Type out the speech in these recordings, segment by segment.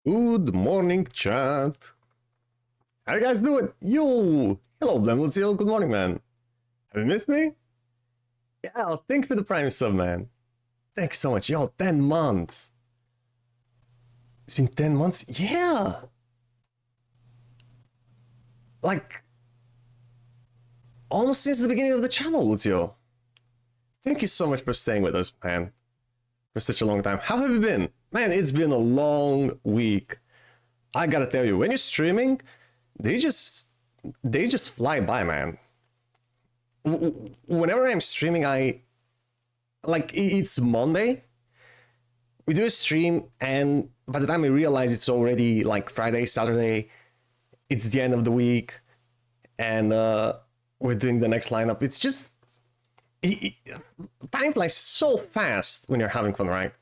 Good morning, chat. How you guys doing? Yo! Hello, Blemlucio. Good morning, man. Have you missed me? Yeah, thank you for the Prime sub, man. Thank you so much. Yo, 10 months. It's been 10 months? Yeah! Like, almost since the beginning of the channel, Lucio. Thank you so much for staying with us, man. For such a long time. How have you been? Man, it's been a long week. I gotta tell you, when you're streaming, they just fly by, man. Whenever I'm streaming, it's Monday. We do a stream, and by the time I realize it's already like Friday, Saturday, it's the end of the week, and we're doing the next lineup. It's just time flies so fast when you're having fun, right?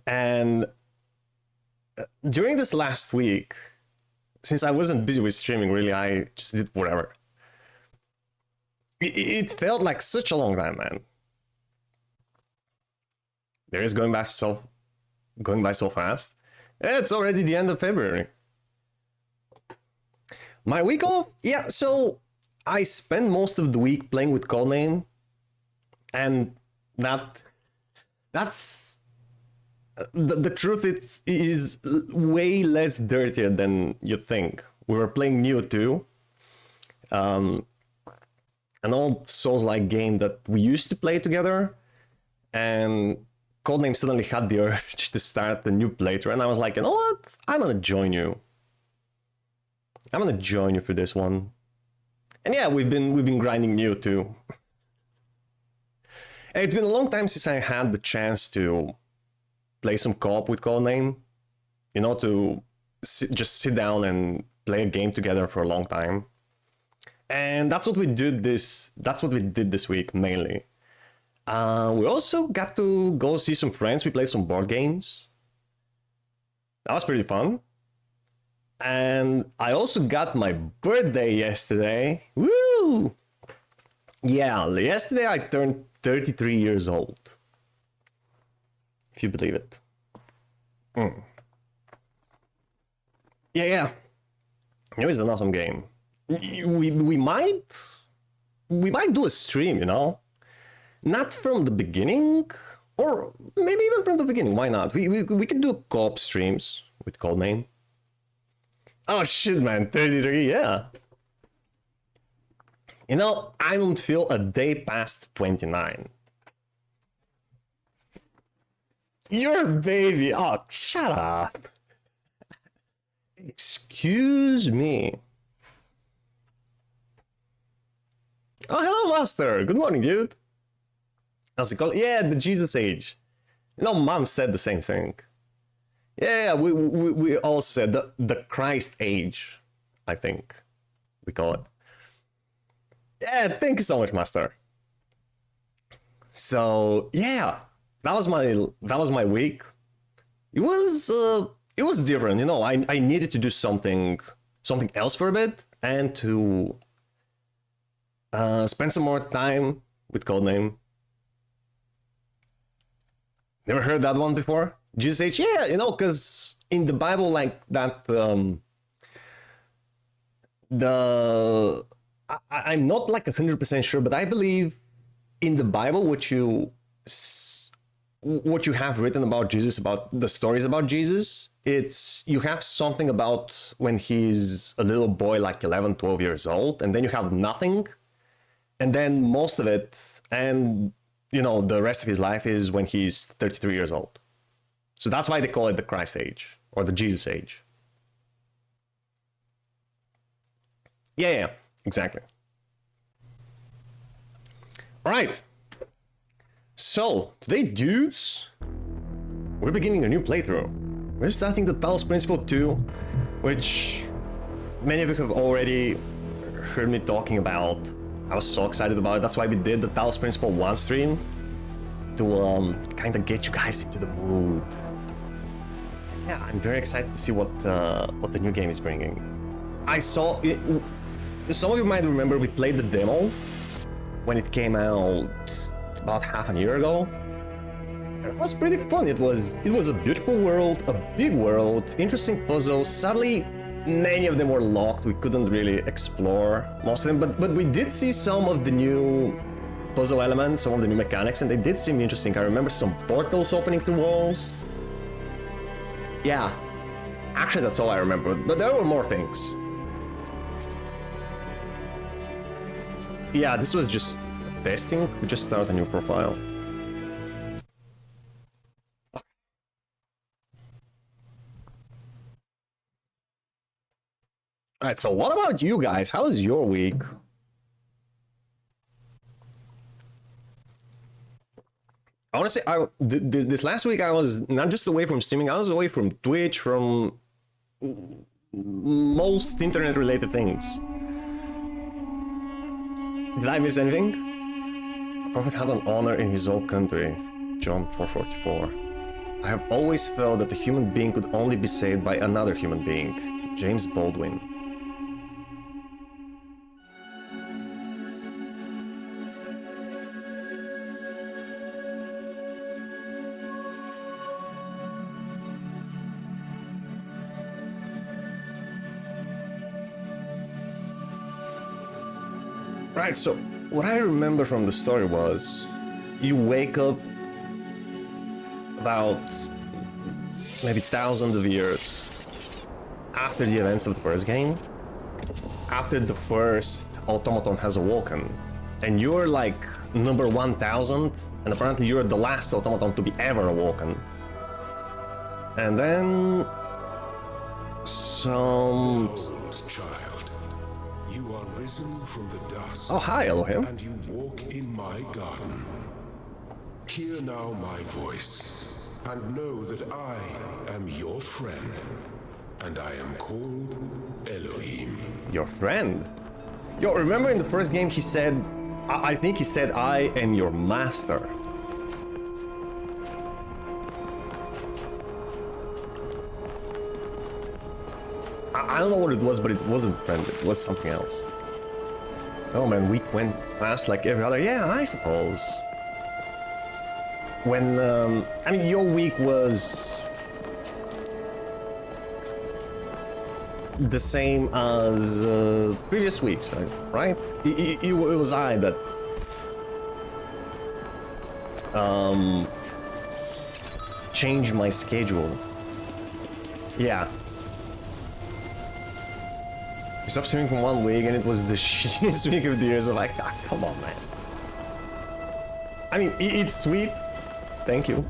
And during this last week, since I wasn't busy with streaming, really, I just did whatever. It felt like such a long time, man. There is going by so fast. It's already the end of February. My week off? Yeah, so I spent most of the week playing with Codename, and that's the truth. It is way less dirtier than you'd think. We were playing Neo 2, an old Souls-like game that we used to play together, and Codename suddenly had the urge to start a new playthrough, and I was like, you know what? I'm gonna join you. I'm gonna join you for this one. And yeah, we've been grinding Neo 2. And it's been a long time since I had the chance to play some co-op with Codename. You know, to just sit down and play a game together for a long time. And that's what we did this week mainly. We also got to go see some friends. We played some board games. That was pretty fun. And I also got my birthday yesterday. Woo! Yeah, yesterday I turned 33 years old. If you believe it. Yeah. It was an awesome game. We might do a stream, you know? Not from the beginning, or maybe even from the beginning. Why not? We could do co-op streams with Codename. Oh shit, man, 33, yeah. You know, I don't feel a day past 29. You're a baby. Oh, shut up. Excuse me. Oh, hello, Master. Good morning, dude. How's it called? Yeah, the Jesus age. You know, Mom said the same thing. Yeah, we also said the Christ age, I think we call it. Yeah, thank you so much, Master. So yeah, that was my week. It was different, you know. I needed to do something else for a bit, and to spend some more time with Codename. Never heard that one before? Jesus age? Yeah, you know, because in the Bible, like that, I'm not like 100% sure, but I believe in the Bible what you have written about Jesus, about the stories about Jesus, it's you have something about when he's a little boy, like 11, 12 years old, and then you have nothing, and then most of it, and you know, the rest of his life is when he's 33 years old. So that's why they call it the Christ age, or the Jesus age. Yeah, exactly. All right. So, today, dudes, we're beginning a new playthrough. We're starting the Talos Principle 2, which many of you have already heard me talking about. I was so excited about it. That's why we did the Talos Principle 1 stream, to kind of get you guys into the mood. Yeah, I'm very excited to see what the new game is bringing. I saw it. Some of you might remember we played the demo when it came out about half a year ago. it was pretty fun. It was a beautiful world, a big world, interesting puzzles. Sadly, many of them were locked. We couldn't really explore most of them, but we did see some of the new puzzle elements, some of the new mechanics, and they did seem interesting. I remember some portals opening through walls. Yeah, actually that's all I remember, but there were more things. Yeah, this was just testing. We just started a new profile. Alright, so what about you guys? How was your week? Honestly, this last week I was not just away from streaming, I was away from Twitch, from most internet-related things. Did I miss anything? A prophet had an honor in his own country, John 4:44. I have always felt that a human being could only be saved by another human being, James Baldwin. Right, so what I remember from the story was you wake up about maybe thousands of years after the events of the first game, after the first automaton has awoken, and you're like number 1000, and apparently you're the last automaton to be ever awoken. And then some... You are risen from the dust. Oh, hi, Elohim. And you walk in my garden. Hear now my voice, and know that I am your friend, and I am called Elohim. Your friend? Yo, remember in the first game he said, I think he said, I am your master. I don't know what it was, but it wasn't friend, it was something else. Oh man, week went fast like every other. Yeah, I suppose. When, I mean, your week was the same as previous weeks, right? It was I that changed my schedule. Yeah. We stopped streaming for 1 week and it was the shittiest week of the year, so like, ah, come on, man. I mean, it's sweet. Thank you.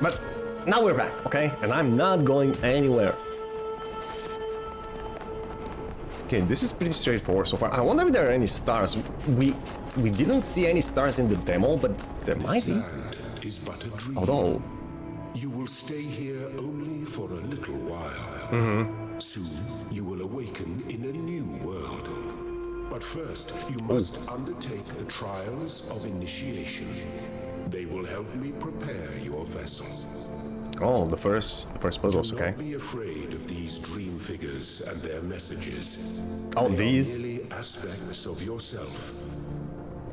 But now we're back, okay? And I'm not going anywhere. Okay, this is pretty straightforward so far. I wonder if there are any stars. We didn't see any stars in the demo, but there might be. Is but a dream. Although... You will stay here only for a little while. Soon you will awaken in a new world. But first, you must undertake the trials of initiation. They will help me prepare your vessel. Oh, the first puzzles, okay. Do not be afraid of these dream figures and their messages. Oh, they these? are merely aspects of yourself.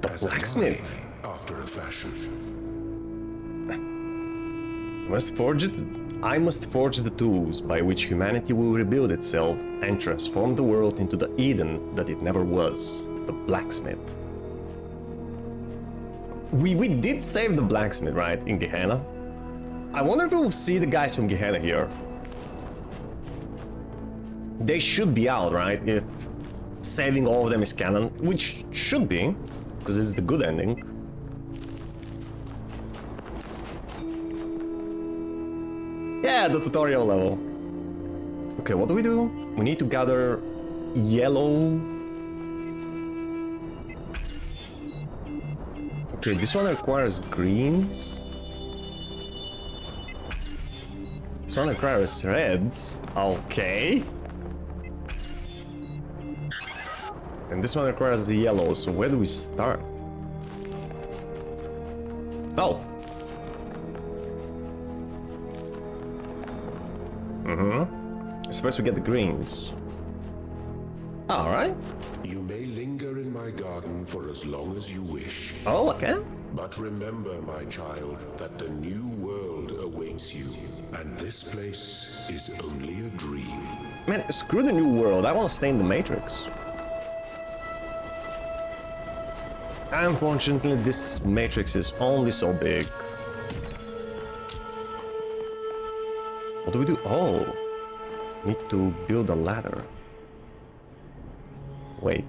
The blacksmith. After a fashion. I must forge the tools by which humanity will rebuild itself and transform the world into the Eden that it never was, the blacksmith. We did save the blacksmith, right, in Gehenna? I wonder if we'll see the guys from Gehenna here. They should be out, right, if saving all of them is canon, which should be, because it's the good ending. Yeah, the tutorial level. Okay, what do? We need to gather yellow. Okay, this one requires greens. This one requires reds. Okay. And this one requires the yellow, so where do we start? Oh. So first we get the greens. Alright. You may linger in my garden for as long as you wish. Oh, okay. But remember, my child, that the new world awaits you, and this place is only a dream. Man, screw the new world. I want to stay in the Matrix. Unfortunately, this Matrix is only so big. What do we do? Oh, need to build a ladder. Wait.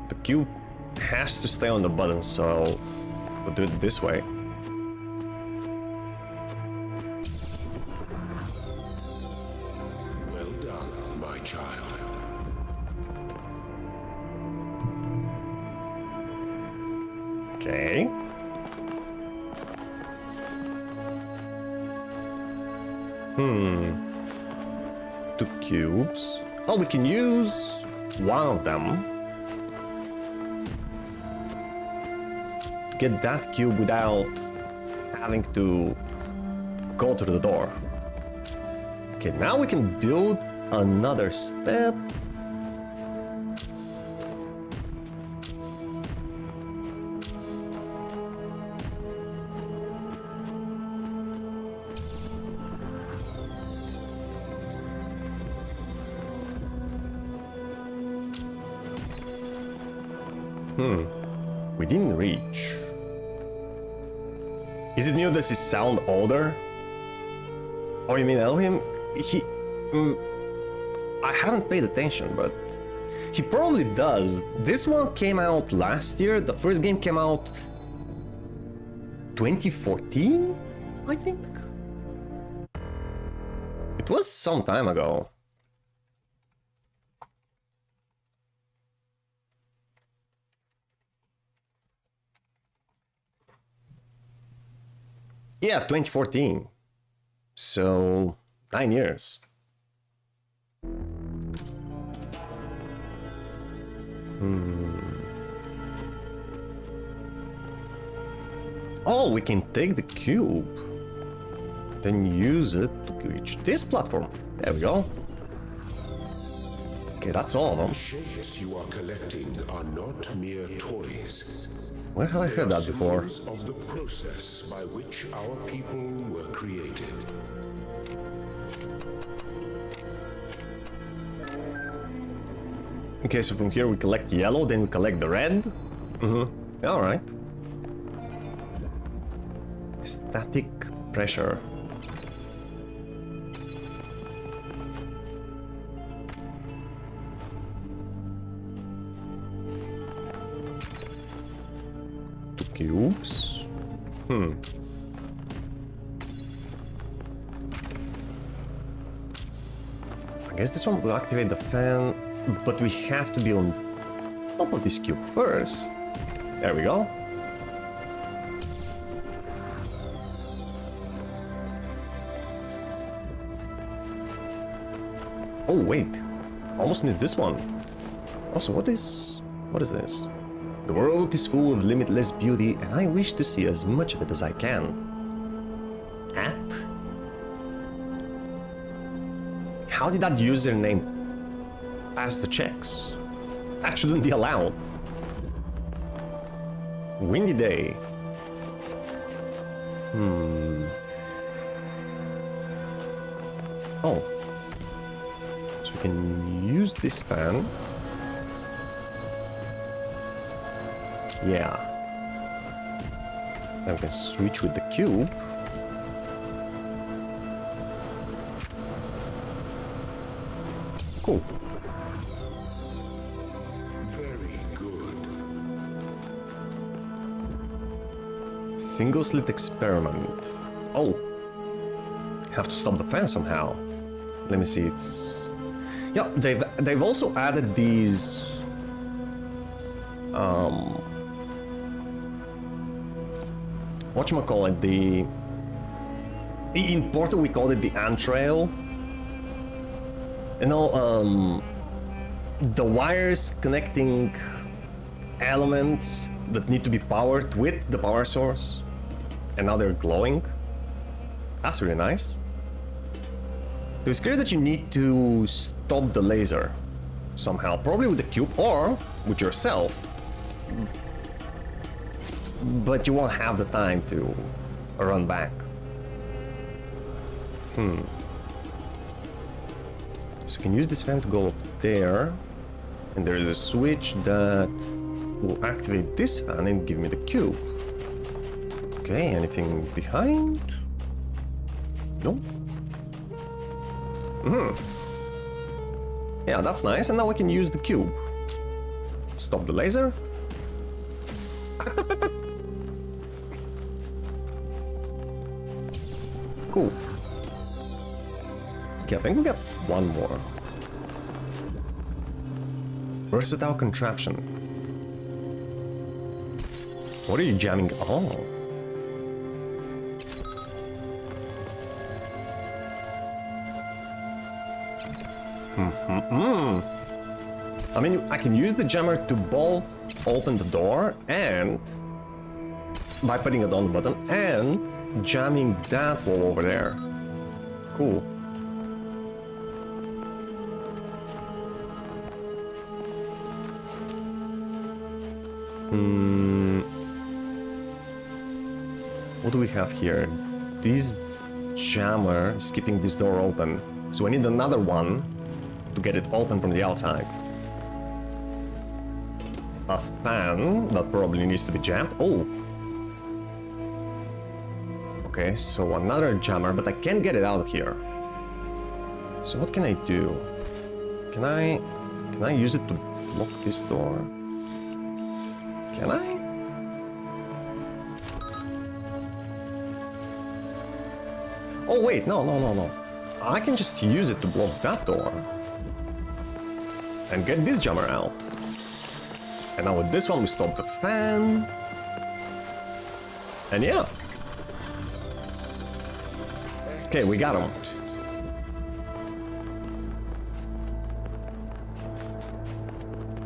The cube has to stay on the button, so we'll do it this way. Well done, my child. Okay. Two cubes. Oh, we can use one of them to get that cube without having to go through the door. Okay, now we can build another step. Within reach. Is it new? Does he sound older? Or you mean Elohim? I haven't paid attention, but he probably does. This one came out last year. The first game came out 2014, I think. It was some time ago. Yeah, 2014. So, 9 years. Oh, we can take the cube, then use it to reach this platform. There we go. Okay, that's all of them. The shapes you are collecting are not mere toys. Where have I heard that before? Symbols of the process by which our people were created. Okay, so from here we collect yellow, then we collect the red. Alright. Static pressure. Two cubes. I guess this one will activate the fan, but we have to be on top of this cube first. There we go. Oh wait, almost missed this one. Also, what is this? The world is full of limitless beauty, and I wish to see as much of it as I can. At? How did that username pass the checks? That shouldn't be allowed. Windy day. Oh. So we can use this fan. Yeah. Then we can switch with the cube. Cool. Very good. Single slit experiment. Oh. Have to stop the fan somehow. Let me see, it's... Yeah, they've also added these... whatchamacallit, the... In Portal we called it the entrail. You know, the wires connecting elements that need to be powered with the power source. And now they're glowing. That's really nice. So it's clear that you need to stop the laser somehow, probably with the cube or with yourself. but you won't have the time to run back. So you can use this fan to go up there, and there is a switch that will activate this fan and give me the cube. Okay, anything behind? No. Yeah, that's nice, and now we can use the cube. Stop the laser. Cool. Okay, I think we got one more. Versatile contraption. What are you jamming? Oh. I mean, I can use the jammer to both open the door and by putting it on the button and jamming that wall over there. Cool. What do we have here? This jammer is keeping this door open, so I need another one to get it open from the outside. A fan that probably needs to be jammed. Oh! Okay, so another jammer, but I can't get it out of here. So what can I do? Can I use it to block this door? Can I? Oh wait, no. I can just use it to block that door. And get this jammer out. And now with this one we stop the fan. And yeah. Okay, we got him.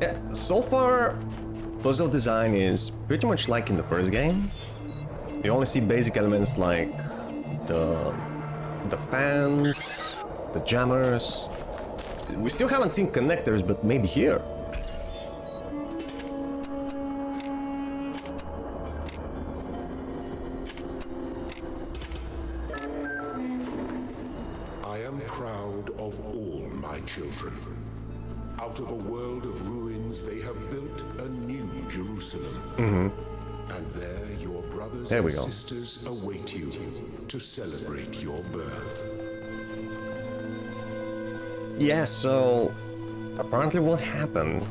Yeah, so far puzzle design is pretty much like in the first game. You only see basic elements like the fans, the jammers. We still haven't seen connectors, but maybe here. I am proud of all my children. Out of a world of ruins, they have built a new Jerusalem. And there your brothers and sisters await you to celebrate your birth. Yeah, so apparently what happened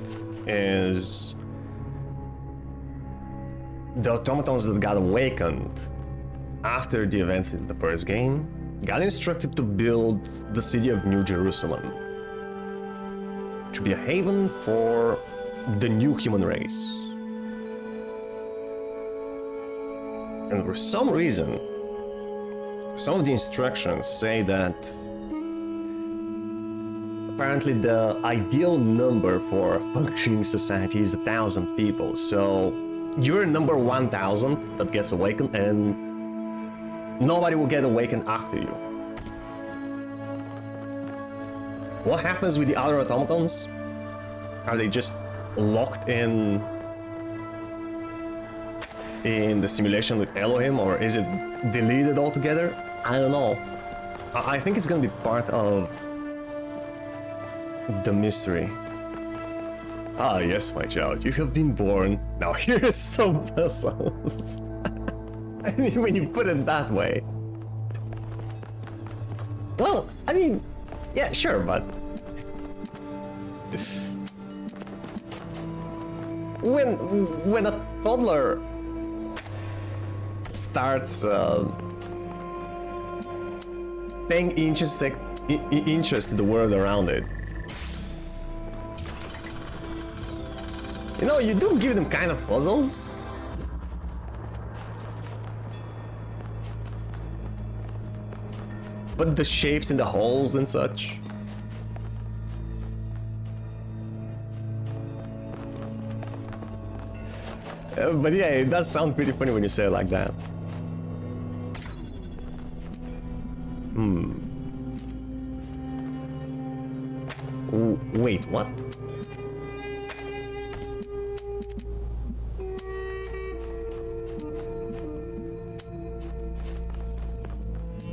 is the automatons that got awakened after the events in the first game got instructed to build the city of New Jerusalem to be a haven for the new human race. And for some reason, some of the instructions say that apparently the ideal number for a functioning society is 1,000 people. So you're number 1,000 that gets awakened, and nobody will get awakened after you. What happens with the other automatons? Are they just locked in the simulation with Elohim, or is it deleted altogether? I don't know. I think it's gonna be part of the mystery. Ah, yes, my child, you have been born. Now here's some puzzles. I mean, when you put it that way. Well, I mean, yeah, sure, but when a toddler starts paying interest to the world around it, you know, you do give them kind of puzzles. But the shapes in the holes and such. But yeah, it does sound pretty funny when you say it like that. Wait, what?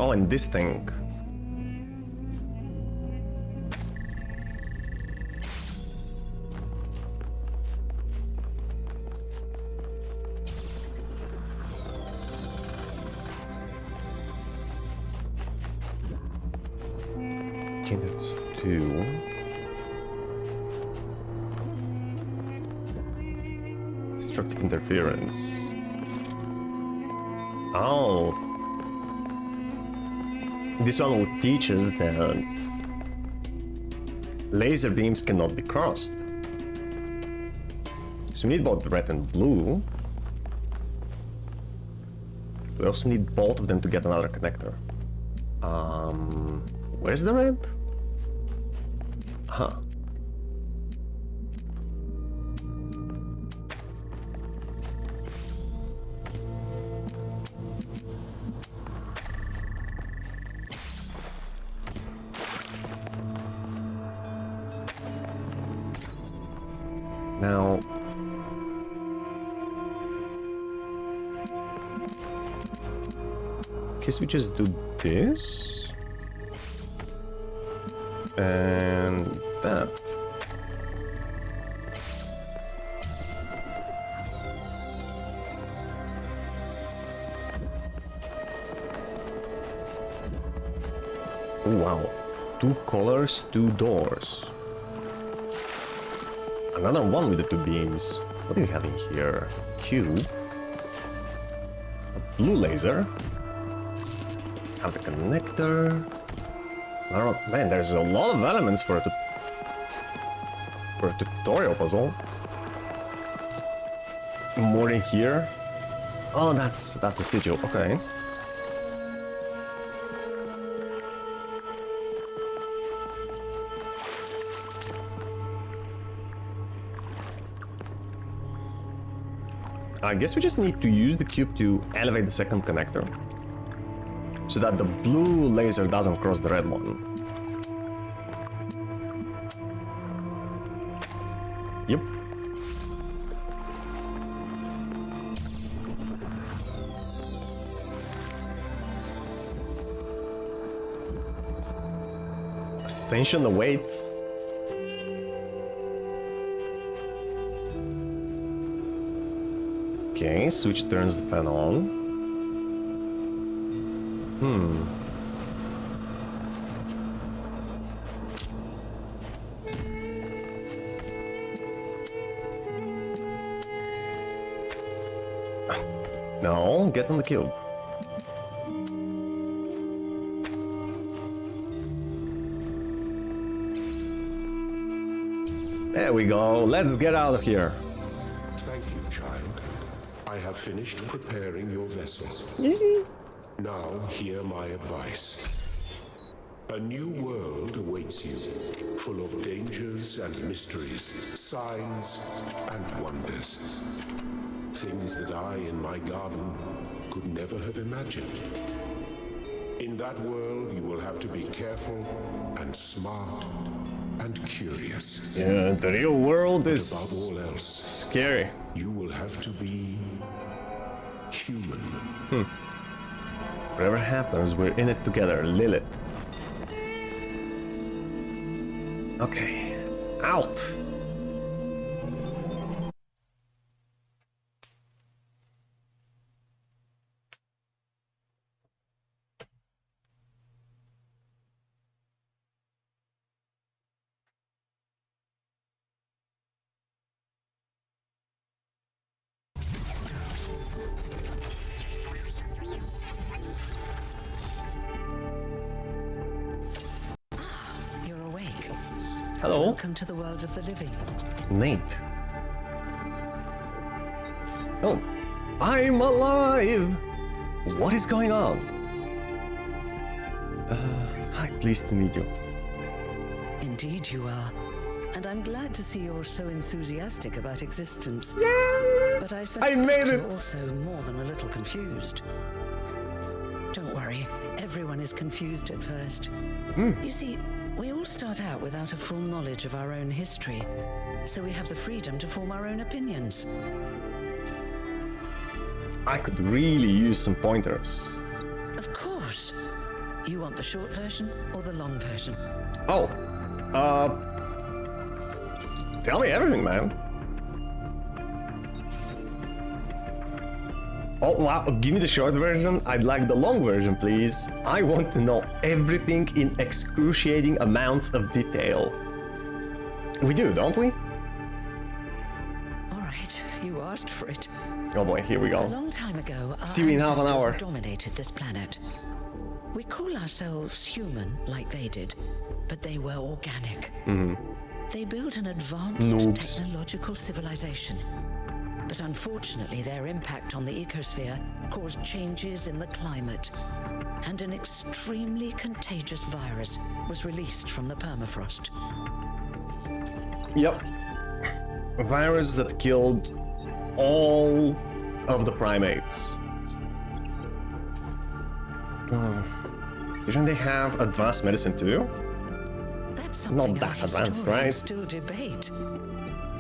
Oh, and this thing. Okay, that's 2. Destructive interference. Oh. This one would teach us that laser beams cannot be crossed. So we need both red and blue. We also need both of them to get another connector. Where's the red? Huh. Now, guess we just do this and that. Oh, wow, 2 colors, 2 doors. Another one with the 2 beams. What do we have in here? Cube. A blue laser. Have the connector. Man, there's a lot of elements for a tutorial puzzle. More in here. Oh, that's the sigil. Okay. I guess we just need to use the cube to elevate the second connector, so that the blue laser doesn't cross the red one. Yep. Ascension awaits. Okay, switch turns the fan on. No, get on the cube. There we go. Let's get out of here. Thank you, child. I have finished preparing your vessels. Now, hear my advice. A new world awaits you, full of dangers and mysteries, signs and wonders. Things that I, in my garden, could never have imagined. In that world, you will have to be careful and smart and curious. Yeah, the real world is Above all else, scary. you will have to be human. Whatever happens, we're in it together, Lilith. Okay, out. Hello. Welcome to the world of the living. Nate. Oh, I'm alive! What is going on? Hi, pleased to meet you. Indeed you are. And I'm glad to see you're so enthusiastic about existence. Yay! But I suspect made it! you're also more than a little confused. Don't worry, everyone is confused at first. You see, we all start out without a full knowledge of our own history, so we have the freedom to form our own opinions. I could really use some pointers. Of course. You want the short version or the long version? Oh, tell me everything, man. Oh wow, give me the short version. I'd like the long version, please. I want to know everything in excruciating amounts of detail. We do, don't we? All right, you asked for it. Oh boy, here we A go. long time ago, our See you in half an ancestors hour. dominated this planet. We call ourselves human, like they did, but they were organic. They built an advanced Noobs. technological civilization. But unfortunately, their impact on the ecosphere caused changes in the climate, and an extremely contagious virus was released from the permafrost. Yep. A virus that killed all of the primates. Didn't they have advanced medicine too? That's something Not our that advanced, historians right? still debate.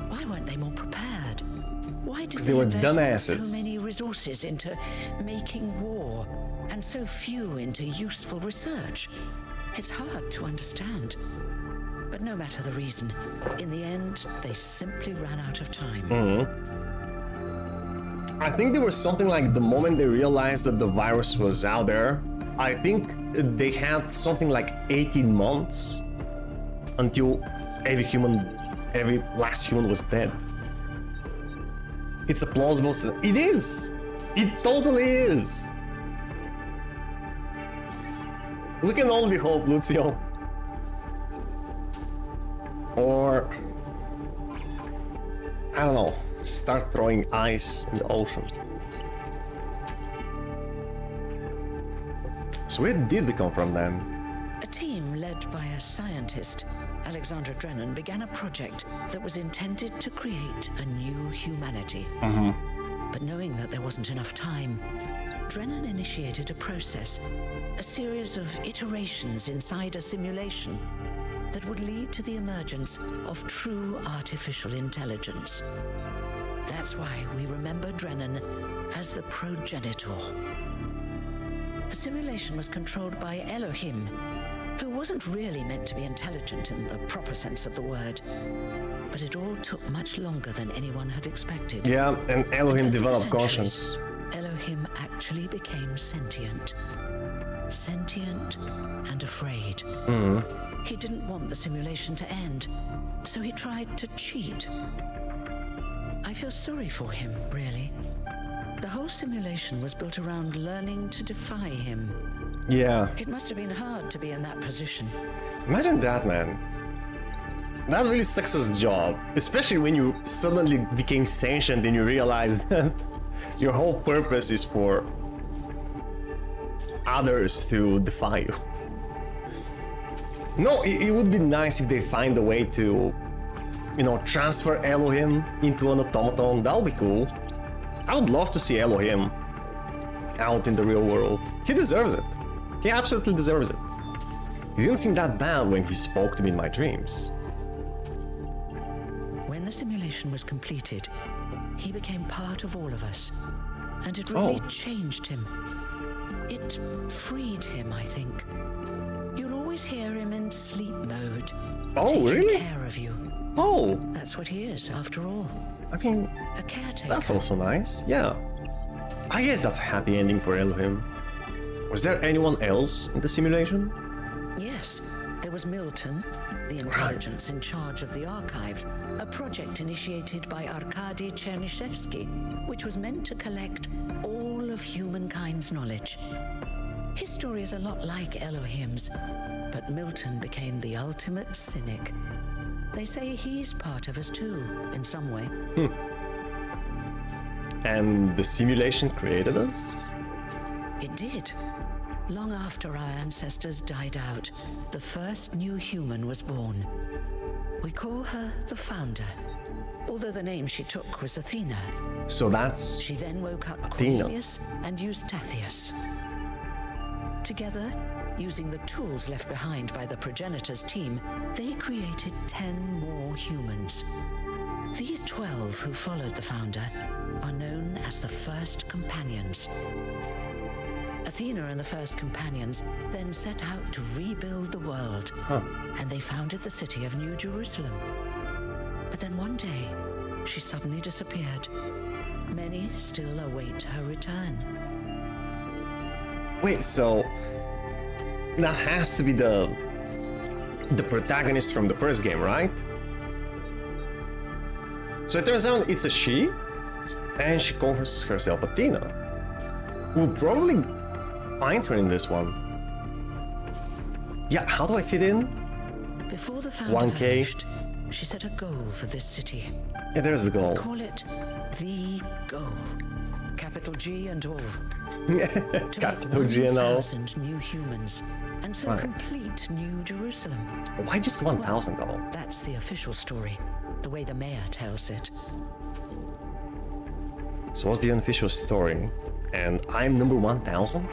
Why weren't they more prepared? Why did they were invest dumbasses. so many resources into making war and so few into useful research? It's hard to understand. But no matter the reason, in the end, they simply ran out of time. I think there was something like the moment they realized that the virus was out there, I think they had something like 18 months until every last human was dead. It's a plausible... It is! It totally is! We can only hope, Lucio. Or... I don't know. Start throwing ice in the ocean. So where did we come from then? A team led by a scientist, Alexandra Drennan, began a project that was intended to create a new humanity. But knowing that there wasn't enough time, Drennan initiated a process, a series of iterations inside a simulation that would lead to the emergence of true artificial intelligence. That's why we remember Drennan as the progenitor. The simulation was controlled by Elohim, who wasn't really meant to be intelligent in the proper sense of the word. But it all took much longer than anyone had expected. Yeah, and Elohim Over the developed centuries, conscience. Elohim actually became sentient. Sentient and afraid. He didn't want the simulation to end, so he tried to cheat. I feel sorry for him, really. The whole simulation was built around learning to defy him. Yeah. It must have been hard to be in that position. Imagine that, man. That really sucks as a job. Especially when you suddenly became sentient and you realize that your whole purpose is for others to defy you. No, it would be nice if they find a way to, you know, transfer Elohim into an automaton. That would be cool. I would love to see Elohim out in the real world. He deserves it. He absolutely deserves it. He didn't seem that bad when he spoke to me in my dreams. When the simulation was completed, he became part of all of us. And it really changed him. It freed him, I think. You'll always hear him in sleep mode. Oh, taking really? care of you. Oh, That's what he is, after all. I mean, A caretaker. that's also nice. Yeah. I guess that's a happy ending for Elohim. Was there anyone else in the simulation? Yes, there was Milton, the intelligence in charge of the archive, a project initiated by Arkady Chernyshevsky, which was meant to collect all of humankind's knowledge. His story is a lot like Elohim's, but Milton became the ultimate cynic. They say he's part of us too, in some way. And the simulation created us? It did. Long after our ancestors died out, the first new human was born. We call her the Founder, although the name she took was Athena. So that's... She then woke up Athena. Cornelius and Eustathius. Together, using the tools left behind by the progenitors team, they created 10 more humans. These 12 who followed the Founder are known as the First Companions. Athena and the first companions then set out to rebuild the world, and they founded the city of New Jerusalem. But then one day, she suddenly disappeared. Many still await her return. Wait, so that has to be the protagonist from the first game, right? So it turns out it's a she, and she calls herself Athena. We'll probably find her in this one. Yeah, how do I fit in? Before the founder 1K. vanished, she set a goal for this city. Yeah, there's the goal. Call it the goal. Capital G and all. To Capital make G and all. 1,000 new humans, and so Right. complete New Jerusalem. Why just 1,000 though? That's the official story, the way the mayor tells it. So what's the unofficial story? And I'm number 1,000?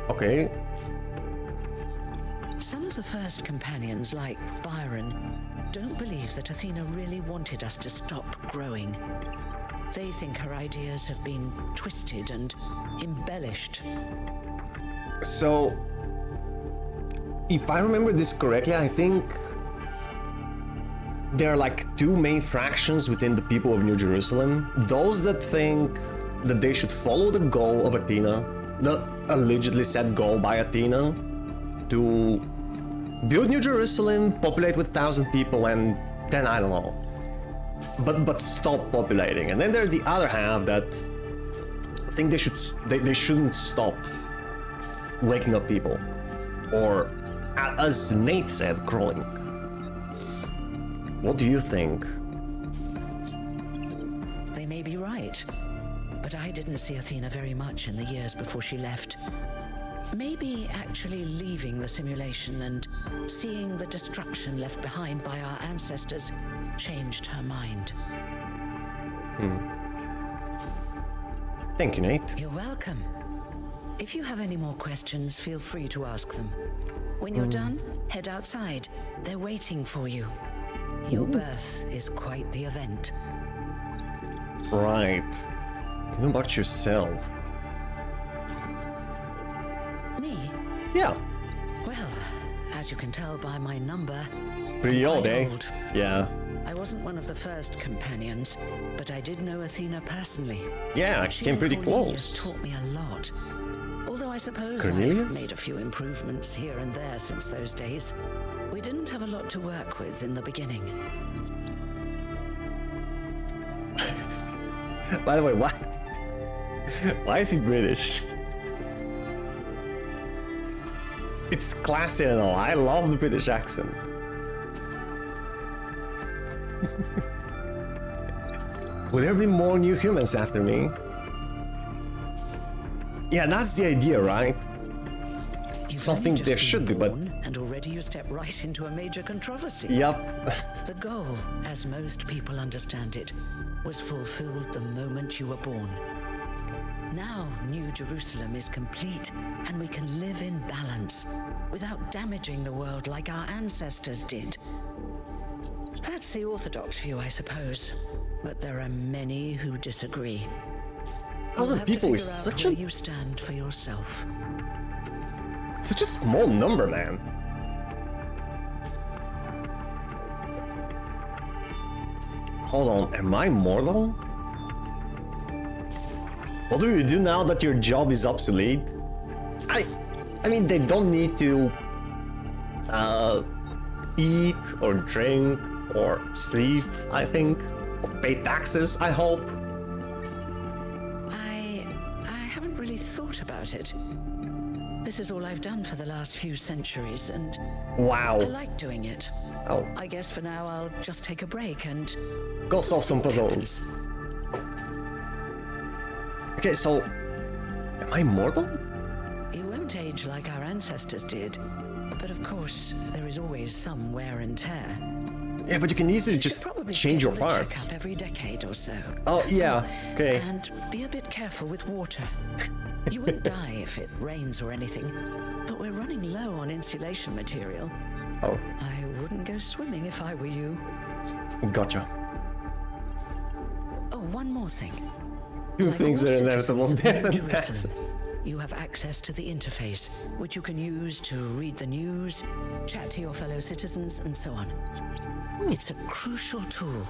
Okay. Some of the first companions, like Byron, don't believe that Athena really wanted us to stop growing. They think her ideas have been twisted and embellished. So, if I remember this correctly, I think there are like two main fractions within the people of New Jerusalem. Those that think that they should follow the goal of Athena, the allegedly set goal by Athena, to build New Jerusalem, populate with 1,000 people, and then I don't know. But stop populating. And then there's the other half that think they shouldn't stop waking up people, or as Nate said, crawling. What do you think? They may be right, but I didn't see Athena very much in the years before she left. Maybe actually leaving the simulation and seeing the destruction left behind by our ancestors changed her mind. Thank you, Nate. You're welcome. If you have any more questions, feel free to ask them. When you're done, head outside. They're waiting for you. Your birth is quite the event. Right. Tell me about yourself. Me? Yeah. Well, as you can tell by my number, Pretty I'm old, quite eh? old. Yeah. I wasn't one of the first companions, but I did know Athena personally. Yeah, I She came and pretty Cornelius close. taught me a lot. Although I suppose Cornelius? I've made a few improvements here and there since those days. We didn't have a lot to work with in the beginning. By the way, why? Why is he British? It's classy and all. I love the British accent. Will there be more new humans after me? Yeah, that's the idea, right? You've Something only just there been should be, but- born, and already you step right into a major controversy. Yup. The goal, as most people understand it, was fulfilled the moment you were born. Now New Jerusalem is complete, and we can live in balance, without damaging the world like our ancestors did. That's the orthodox view, I suppose. But there are many who disagree. Thousand You'll have to people is figure out such where a you stand for yourself. such a small number, man. Hold on, am I mortal? What do you do now that your job is obsolete? I mean, they don't need to eat or drink or sleep, I think, or pay taxes, I hope. I haven't really thought about it. This is all I've done for the last few centuries, and Wow. I like doing it. Oh, I guess for now I'll just take a break and go solve some puzzles. Okay, so am I mortal? you won't age like our ancestors did. But of course, there is always some wear and tear. Yeah, but you can easily You should just probably change your schedule a parts. checkup every decade or so. Oh, yeah, okay. And be a bit careful with water. You won't die if it rains or anything, but we're running low on insulation material. Oh, I wouldn't go swimming if I were you. gotcha. Oh, one more thing. Two Like things all are inevitable. citizens of New Different Jerusalem, passes. you have access to the interface, which you can use to read the news, chat to your fellow citizens, and so on. It's a crucial tool,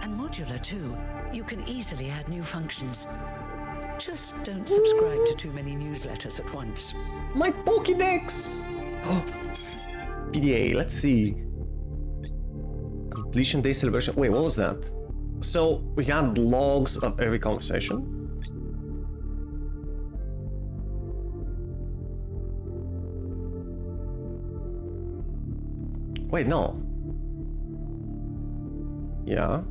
and modular too. You can easily add new functions. Just don't subscribe to too many newsletters at once. My Pokédex! Oh. PDA, let's see. Completion day celebration. Wait, what was that? So we got logs of every conversation. Wait, no. Yeah.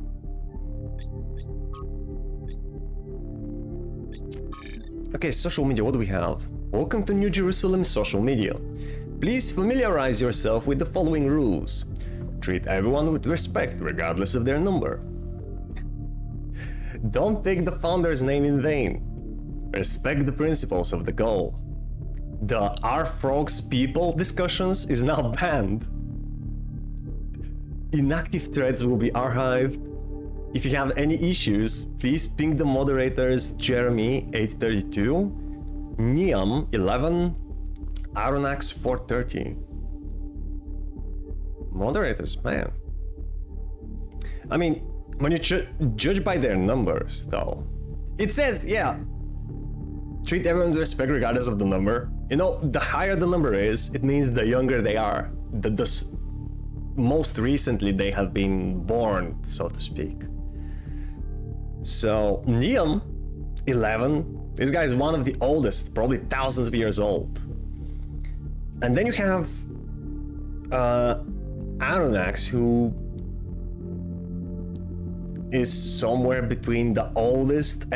Okay, social media, what do we have? Welcome to New Jerusalem social media. Please familiarize yourself with the following rules. Treat everyone with respect, regardless of their number. Don't take the founder's name in vain. Respect the principles of the goal. The Are Frogs People discussions is now banned. Inactive threads will be archived. If you have any issues, please ping the moderators Jeremy 832, Niam 11, Aronax 430. Moderators, man. I mean, when you judge by their numbers, though, it says, yeah, treat everyone with respect regardless of the number. You know, the higher the number is, it means the younger they are. The most recently they have been born, so to speak. So, Niam 11, this guy is one of the oldest, probably thousands of years old. And then you have Aronax, who is somewhere between the oldest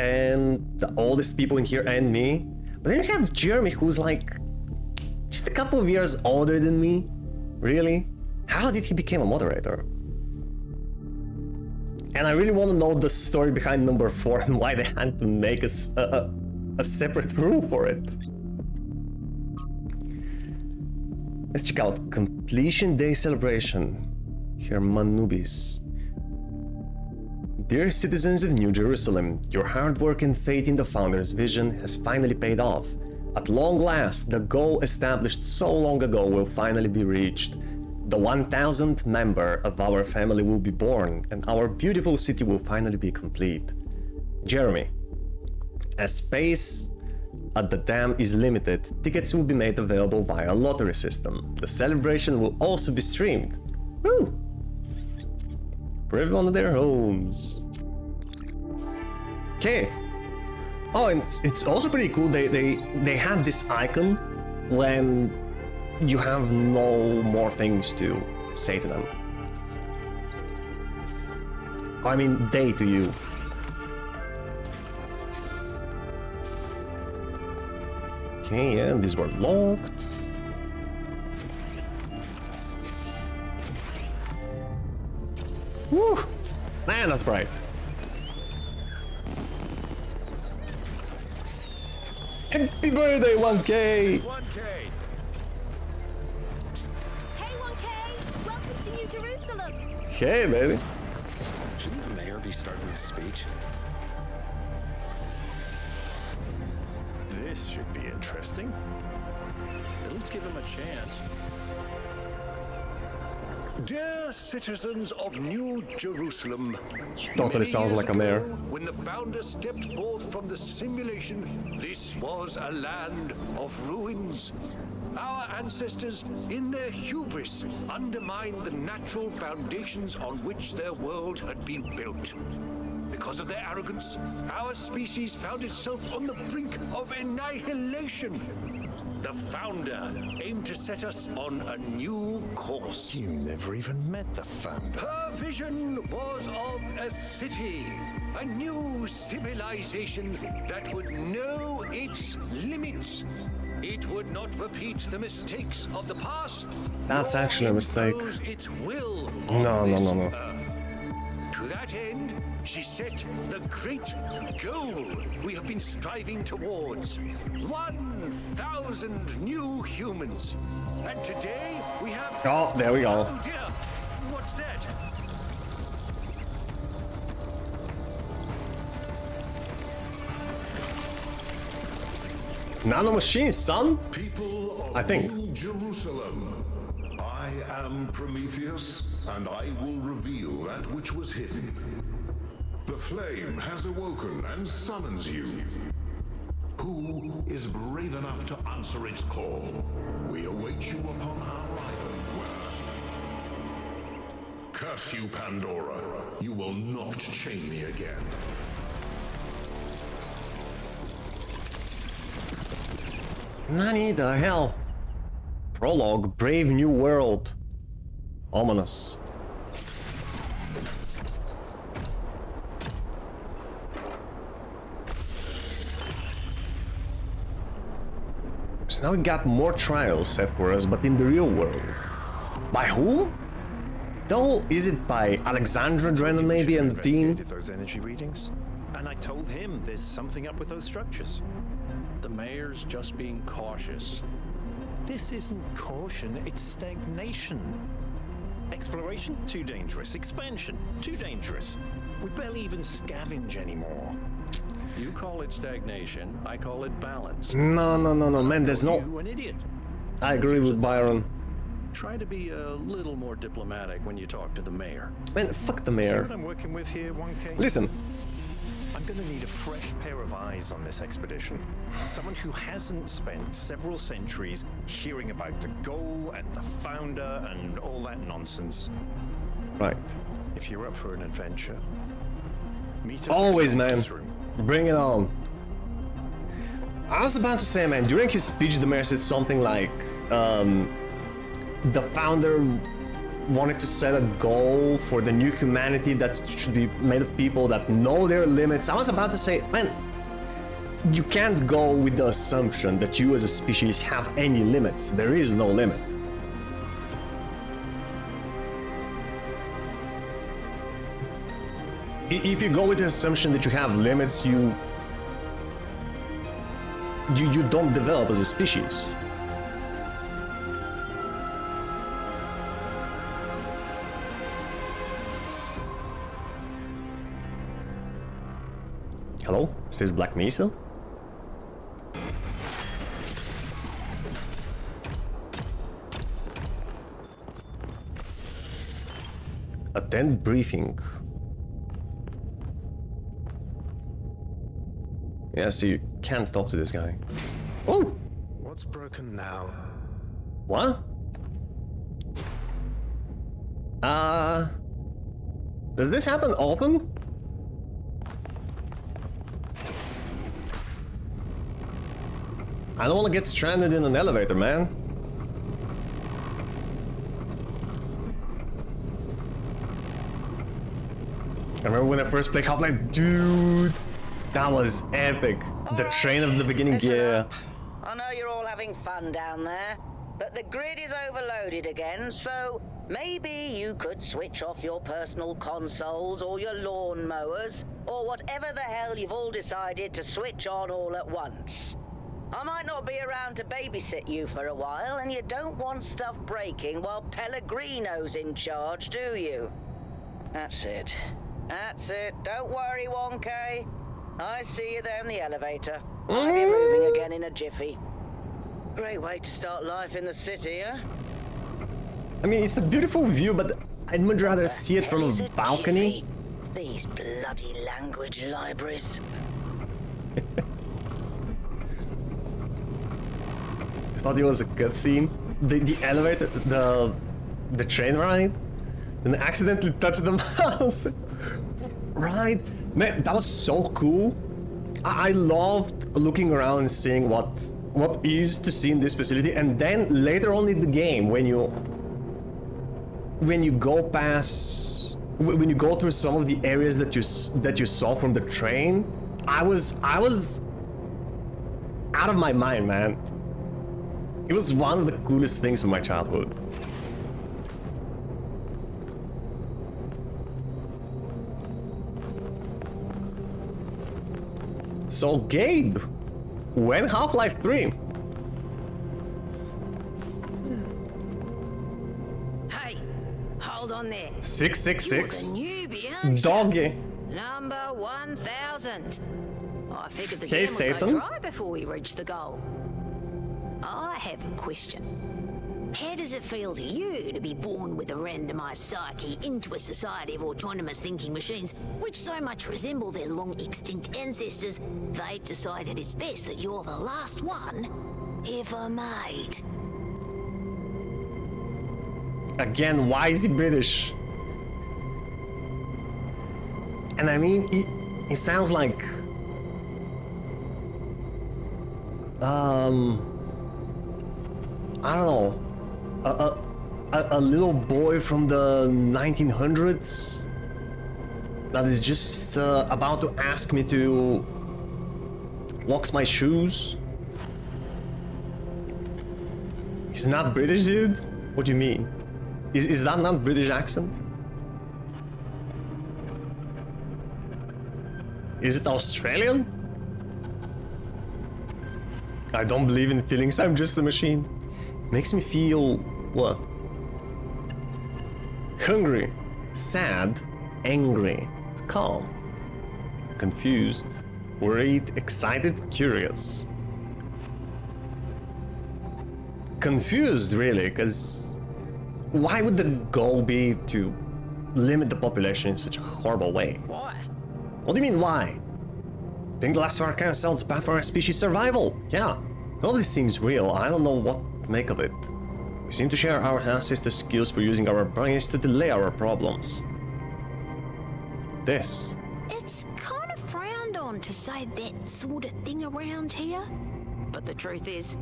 people in here and me. But then you have Jeremy, who's like just a couple of years older than me. Really? How did he become a moderator? And I really want to know the story behind number 4 and why they had to make a separate room for it. Let's check out Completion Day Celebration. Hermanubis. Dear citizens of New Jerusalem, your hard work and faith in the Founder's vision has finally paid off. At long last, the goal established so long ago will finally be reached. The 1000th member of our family will be born, and our beautiful city will finally be complete. Jeremy. As space at the dam is limited, tickets will be made available via a lottery system. The celebration will also be streamed. Woo! For everyone at their homes. Okay. Oh, and it's also pretty cool. They had this icon when you have no more things to say to them. I mean, they to you. Okay, yeah, these were locked. Woo! Man, that's bright. Happy birthday, 1K! 1K! Hey, 1K! Welcome to New Jerusalem! Hey, baby. Shouldn't the mayor be starting his speech? This should be interesting. At least give him a chance. Dear citizens of New Jerusalem, Totally sounds like a mayor. when the founder stepped forth from the simulation, this was a land of ruins. Our ancestors, in their hubris, undermined the natural foundations on which their world had been built. Because of their arrogance, our species found itself on the brink of annihilation. The founder aimed to set us on a new course. You never even met the founder. Her vision was of a city, a new civilization that would know its limits. It would not repeat the mistakes of the past. That's nor actually a mistake. impose its will No, on no, this no, no. earth. To that end, she set the great goal we have been striving towards. 1,000 new humans. And today we have... Oh, there we go. Oh dear, what's that? Nanomachines, son? People of I think. New Jerusalem, I am Prometheus, and I will reveal that which was hidden. The flame has awoken and summons you. Who is brave enough to answer its call? We await you upon our island. Curse you, Pandora. You will not chain me again. Nani the hell? Prologue, Brave New World. Ominous. So now we got more trials set for us, but in the real world. By whom? Though, is it by Alexandra Drennan maybe and the team? Those energy readings, and I told him there's something up with those structures. The mayor's just being cautious. This isn't caution, it's stagnation. Exploration, too dangerous. Expansion, too dangerous. We barely even scavenge anymore. You call it stagnation, I call it balance. No, man, there's no... You an idiot. I agree with Byron. Try to be a little more diplomatic when you talk to the mayor. Man, fuck the See mayor. what I'm working with here, 1K? Listen, I'm gonna need a fresh pair of eyes on this expedition. Someone who hasn't spent several centuries hearing about the goal and the founder and all that nonsense. right. If you're up for an adventure, meet us Always, at the man. conference room. Bring it on. I was about to say, man, during his speech, the mayor said something like, the founder wanted to set a goal for the new humanity that should be made of people that know their limits. I was about to say, man, you can't go with the assumption that you as a species have any limits. There is no limit. If you go with the assumption that you have limits, you don't develop as a species. Hello? Is this Black Mesa? Attend briefing. Yeah, so you can't talk to this guy. Oh! What's broken now? What? Does this happen often? I don't want to get stranded in an elevator, man. I remember when I first played Half-Life, dude, that was epic. The train of the beginning, Listen yeah. up. I know you're all having fun down there, but the grid is overloaded again, so maybe you could switch off your personal consoles or your lawn mowers, or whatever the hell you've all decided to switch on all at once. I might not be around to babysit you for a while, and you don't want stuff breaking while Pellegrino's in charge, do you? That's it. That's it. Don't worry, 1K. I see you there in the elevator. I'll be moving again in a jiffy. Great way to start life in the city, huh? I mean, it's a beautiful view, but I'd much rather see it from Hell is a balcony. jiffy? These bloody language libraries. I thought it was a cutscene. The elevator, the train ride, and I accidentally touched the mouse. Right, man, that was so cool. I loved looking around and seeing what is to see in this facility, and then later on in the game, when you go past, when you go through some of the areas that you saw from the train, I was out of my mind, man. It was one of the coolest things from my childhood. So, Gabe, when Half-Life 3? Hey, hold on there. 666? You're the newbie, aren't you? Doggy. Number 1000. I figured the Hey, jam would Satan. go dry before we reach the goal. I have a question. How does it feel to you to be born with a randomized psyche into a society of autonomous thinking machines which so much resemble their long-extinct ancestors, they've decided it's best that you're the last one ever made? Again, why is he British? And I mean, it sounds like... I don't know, a little boy from the 1900s that is just about to ask me to wash my shoes. He's not British, dude? What do you mean? Is that not British accent? Is it Australian? I don't believe in feelings, I'm just a machine. Makes me feel... what? Hungry, sad, angry, calm, confused, worried, excited, curious. Confused, really, because why would the goal be to limit the population in such a horrible way? Why? What do you mean, why? Being the last of our kind sounds bad for our species' survival. Yeah, all this seems real. I don't know what to make of it. We seem to share our ancestors' skills for using our brains to delay our problems. This. It's kind of frowned on to say that sort of thing around here. But the truth is,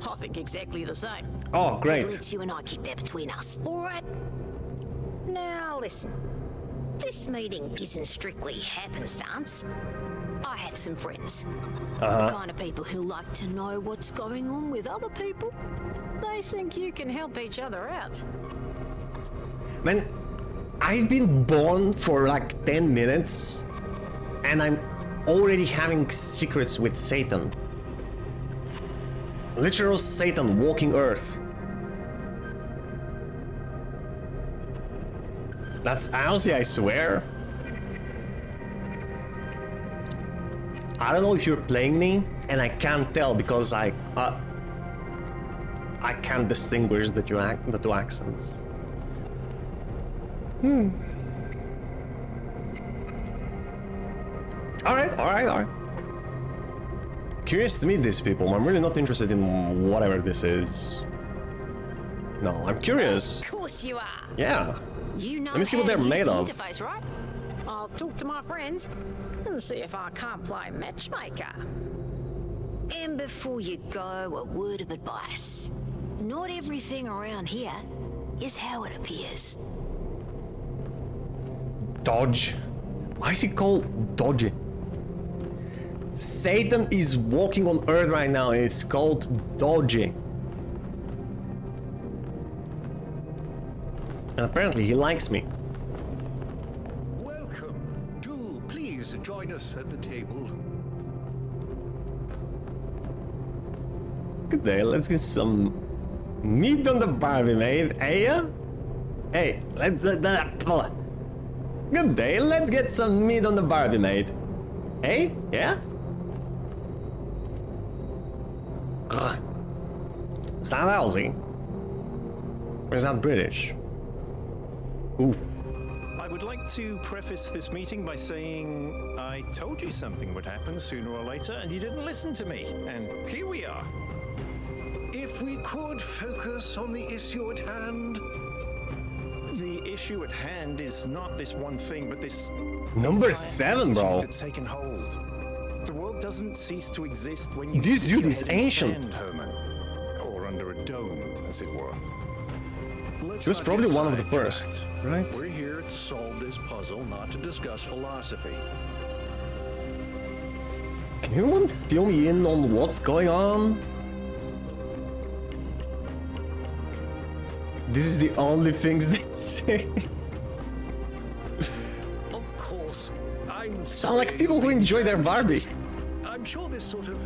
I think exactly the same. Oh, great. But let's you and I keep that between us, alright? Now listen, this meeting isn't strictly happenstance. I have some friends. The kind of people who like to know what's going on with other people. They think you can help each other out. Man, I've been born for like 10 minutes and I'm already having secrets with Satan. Literal Satan walking Earth. That's Aussie, I swear. I don't know if you're playing me, and I can't tell because I can't distinguish the two accents. All right. Curious to meet these people. I'm really not interested in whatever this is. No, I'm curious. Of course you are. Yeah. You know Let me see what how they're to use made the of. interface, right? I'll talk to my friends and see if I can't play matchmaker. And before you go, a word of advice. Not everything around here is how it appears. Dodge. Why is he called Dodge? Satan is walking on Earth right now and it's called Dodge. And apparently he likes me. Welcome. Do please join us at the table. Good day, let's get some meat on the Barbie, mate. Hey, hey, good day, let's get some meat on the Barbie, mate. Hey, yeah? Ugh. Is that Aussie? Or is that British? Ooh. I would like to preface this meeting by saying I told you something would happen sooner or later and you didn't listen to me. And here we are. If we could focus on the issue at hand. The issue at hand is not this one thing, but this Number entire 7, bro. attitude that's taken hold. The world doesn't cease to exist when you This stick dude your is head in ancient. sand, Herman. Or under a dome, as it were. He was probably one of the first, right? We're here to solve this puzzle, not to discuss philosophy. Can anyone fill me in on what's going on? This is the only things they say. Of course, I'm Sound like people who enjoy their Barbie. I'm sure this sort of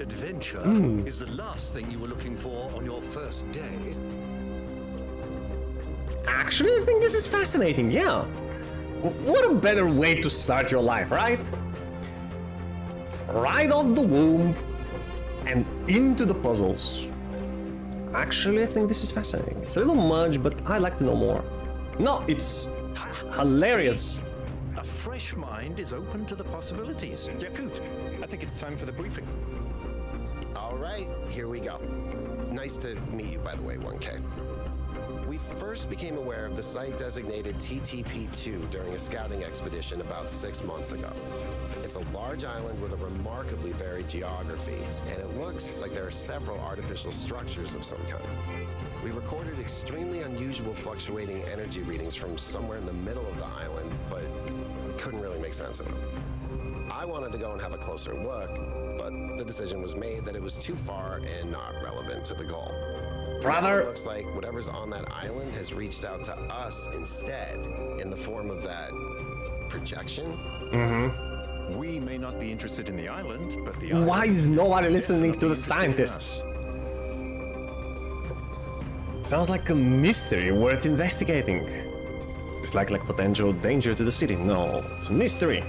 adventure is the last thing you were looking for on your first day. Actually, I think this is fascinating, yeah. What a better way to start your life, right? right off the womb and into the puzzles. Actually, I think this is fascinating. It's a little much, but I'd like to know more. No, it's hilarious. A fresh mind is open to the possibilities. Yakut, I think it's time for the briefing. All right, here we go. Nice to meet you, by the way, 1K. We first became aware of the site designated TTP-2 during a scouting expedition about 6 months ago. It's a large island with a remarkably varied geography, and it looks like there are several artificial structures of some kind. We recorded extremely unusual fluctuating energy readings from somewhere in the middle of the island, but couldn't really make sense of them. I wanted to go and have a closer look, but the decision was made that it was too far and not relevant to the goal. Brother! It looks like whatever's on that island has reached out to us instead, in the form of that projection. We may not be interested in the island, but the island Why is nobody listening to definitely the interested in scientists? us. Sounds like a mystery worth investigating. It's like potential danger to the city. No, it's a mystery.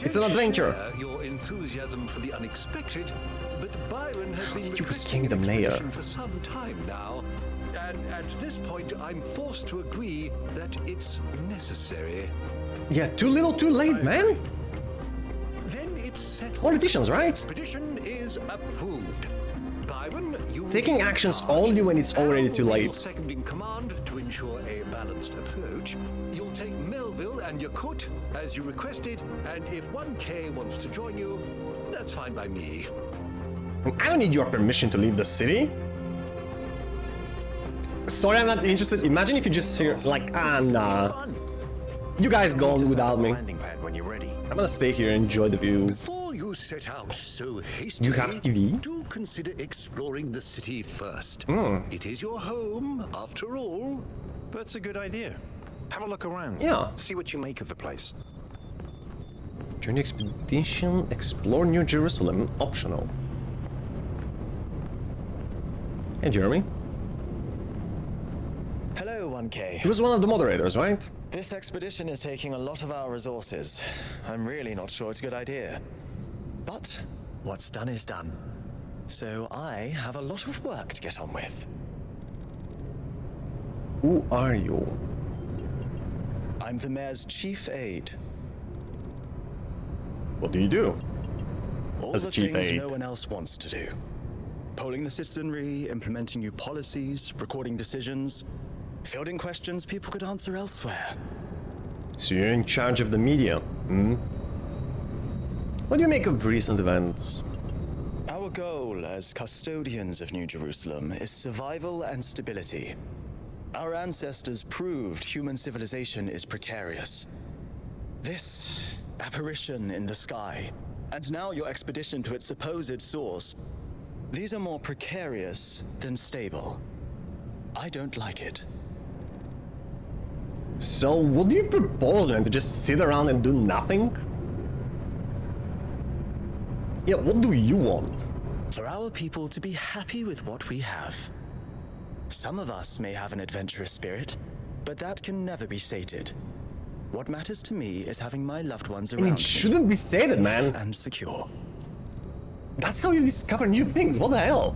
It's an adventure. Your enthusiasm for the unexpected, but Byron has been You requesting became the an mayor. expedition for some time now, and at this point, I'm forced to agree that it's necessary. Yeah, too little, too late, man. Then it's settled. Politicians, right? Expedition is approved. Byron, you will Taking be in actions charge. only when it's already Al too will be late. your second in command to ensure a balanced approach. You'll take Melville and Yakut as you requested, and if 1K wants to join you, that's fine by me. I don't need your permission to leave the city. Sorry, I'm not interested. Imagine if you just say nah. Fun. You guys go on Just without have a me. landing pad when you're ready. I'm gonna stay here and enjoy the view. Before you set out so hastily, You have TV? do consider exploring the city first. It is your home, after all. That's a good idea. Have a look around. Yeah. See what you make of the place. Join the expedition, explore New Jerusalem, optional. Hey, Jeremy. Hello, 1K. He was one of the moderators, right? This expedition is taking a lot of our resources. I'm really not sure it's a good idea. But what's done is done. So I have a lot of work to get on with. Who are you? I'm the mayor's chief aide. What do you do? All As a the chief things aide. no one else wants to do. Polling the citizenry, implementing new policies, recording decisions, fielding questions people could answer elsewhere. So you're in charge of the media, hmm? What do you make of recent events? Our goal as custodians of New Jerusalem is survival and stability. Our ancestors proved human civilization is precarious. This apparition in the sky, and now your expedition to its supposed source, these are more precarious than stable. I don't like it. So what do you propose, man? To just sit around and do nothing? Yeah, what do you want? For our people to be happy with what we have. Some of us may have an adventurous spirit, but that can never be sated. What matters to me is having my loved ones around I mean, me, it shouldn't be sated, safe man. and secure. That's how you discover new things. What the hell?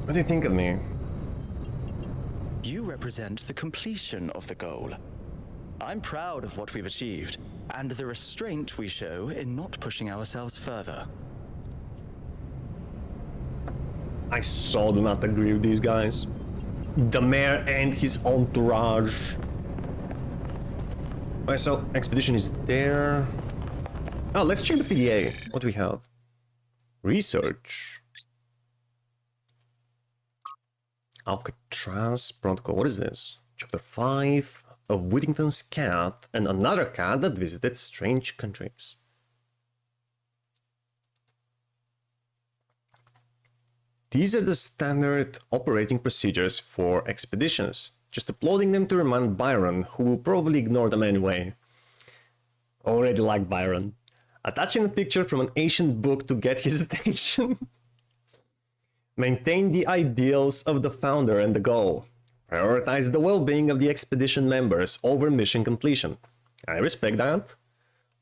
What do you think of me? You represent the completion of the goal. I'm proud of what we've achieved, and the restraint we show in not pushing ourselves further. I so do not agree with these guys. The mayor and his entourage. Alright, so expedition is there. Oh, let's check the PDA. What do we have? Research. Alcatraz Protocol. What is this? Chapter 5 of Whittington's cat and another cat that visited strange countries. These are the standard operating procedures for expeditions. Just uploading them to remind Byron, who will probably ignore them anyway. Already like Byron. Attaching a picture from an ancient book to get his attention. Maintain the ideals of the founder and the goal. Prioritize the well-being of the expedition members over mission completion. I respect that.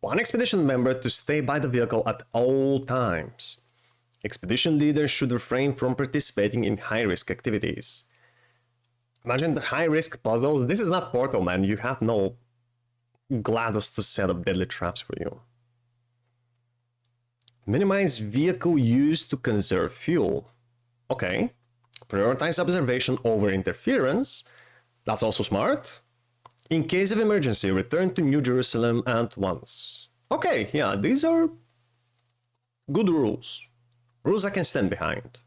One expedition member to stay by the vehicle at all times. Expedition leaders should refrain from participating in high-risk activities. Imagine the high-risk puzzles. This is not Portal, man. You have no GLaDOS to set up deadly traps for you. Minimize vehicle use to conserve fuel. Okay. Prioritize observation over interference. That's also smart. In case of emergency, return to New Jerusalem at once. Okay, yeah, these are good rules. Rules I can stand behind.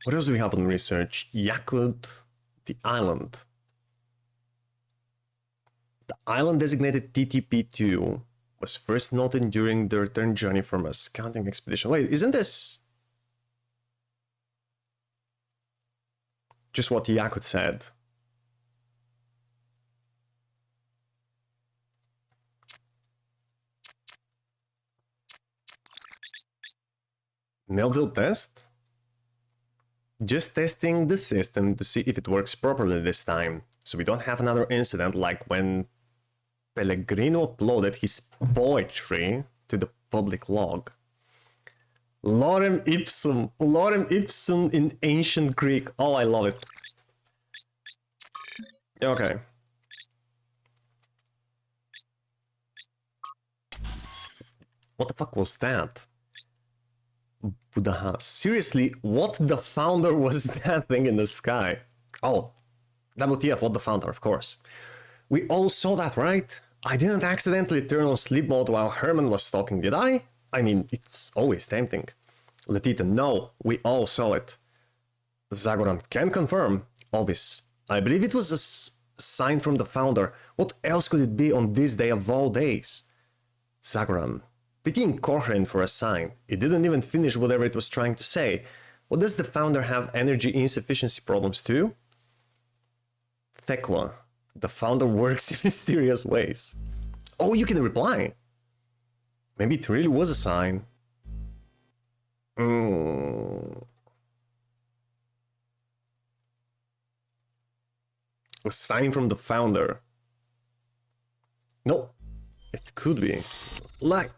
What else do we have on research? Yakut, the island. The island designated TTP-2 was first noted during the return journey from a scouting expedition. Wait, isn't this just what Yakut said? Melville test? Just testing the system to see if it works properly this time, so we don't have another incident like when Pellegrino uploaded his poetry to the public log. Lorem ipsum in ancient Greek. Oh, I love it. Okay. What the fuck was that? Buddha. Seriously, what the founder was that thing in the sky? Oh, WTF, what the founder, of course. We all saw that, right? I didn't accidentally turn on sleep mode while Herman was talking, did I? I mean, it's always tempting. Letita, no, we all saw it. Zagoran can confirm. Obvious. I believe it was a sign from the founder. What else could it be on this day of all days? Zagoran. Pretty incoherent for a sign. It didn't even finish whatever it was trying to say. What does the founder have energy insufficiency problems too? Thekla. The founder works in mysterious ways. Oh, you can reply. Maybe it really was a sign. A sign from the founder. No, it could be. Like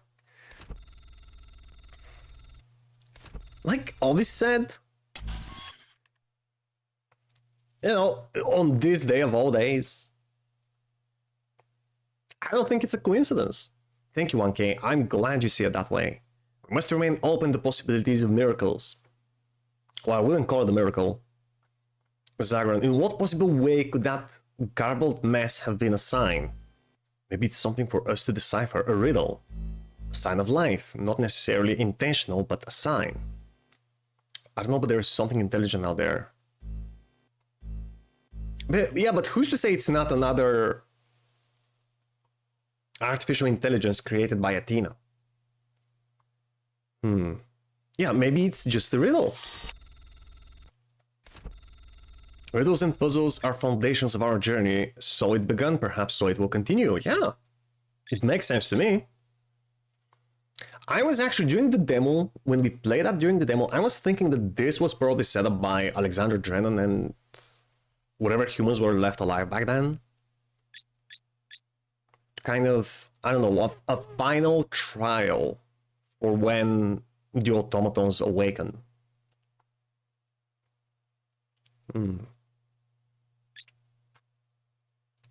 Ovis said, you know, on this day of all days, I don't think it's a coincidence. Thank you, 1K. I'm glad you see it that way. We must remain open to possibilities of miracles. Well, I wouldn't call it a miracle. Zagran, in what possible way could that garbled mess have been a sign? Maybe it's something for us to decipher, a riddle. A sign of life, not necessarily intentional, but a sign. I don't know, but there's something intelligent out there. But, yeah, but who's to say it's not another artificial intelligence created by Athena? Yeah, maybe it's just a riddle. Riddles and puzzles are foundations of our journey, so it began, perhaps so it will continue. Yeah, it makes sense to me. I was actually, during the demo, when we played that during the demo, I was thinking that this was probably set up by Alexander Drennan and whatever humans were left alive back then. Kind of, I don't know, a final trial for when the automatons awaken.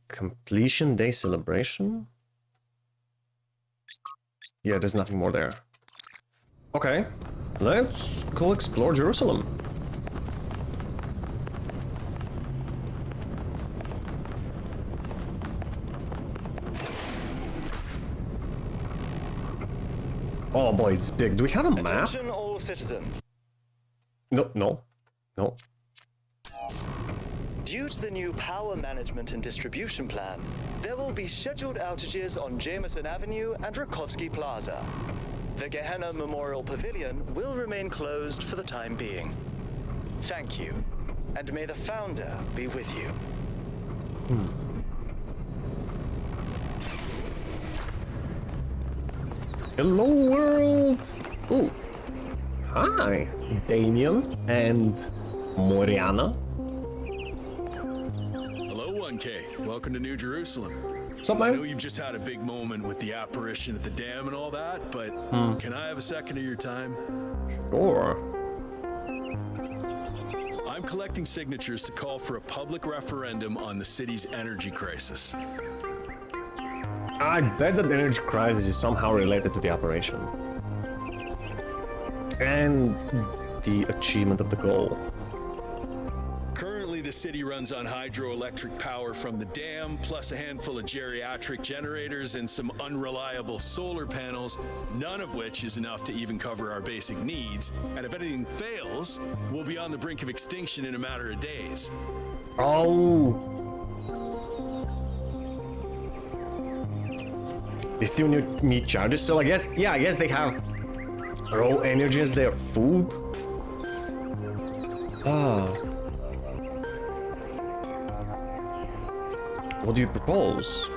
Completion day celebration? Yeah, there's nothing more there. Okay, let's go explore Jerusalem. Oh boy, it's big. Do we have a map? Attention all citizens. No. Due to the new power management and distribution plan, there will be scheduled outages on Jameson Avenue and Rakovsky Plaza. The Gehenna Memorial Pavilion will remain closed for the time being. Thank you, and may the Founder be with you. Hello world! Ooh. Hi, Damien and Moriana. Hello, 1K. Welcome to New Jerusalem. What's up, I know man? you've just had a big moment with the apparition at the dam and all that, but can I have a second of your time? Sure. I'm collecting signatures to call for a public referendum on the city's energy crisis. I bet that the energy crisis is somehow related to the operation. And the achievement of the goal. Currently, the city runs on hydroelectric power from the dam, plus a handful of geriatric generators and some unreliable solar panels, none of which is enough to even cover our basic needs. And if anything fails, we'll be on the brink of extinction in a matter of days. Oh. They still need charges, so I guess they have raw energy as their food. What do you propose?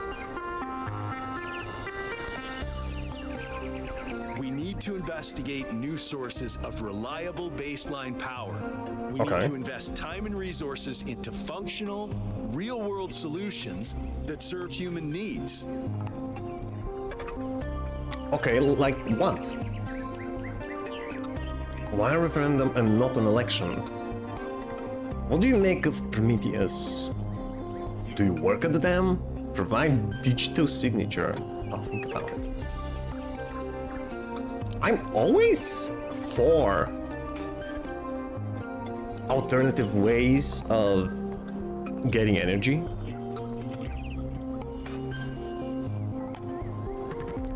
We need to investigate new sources of reliable baseline power. We Okay. need to invest time and resources into functional, real-world solutions that serve human needs. Okay, like what? Why a referendum and not an election? What do you make of Prometheus? Do you work at the dam? Provide digital signature. I'll think about it. I'm always for alternative ways of getting energy.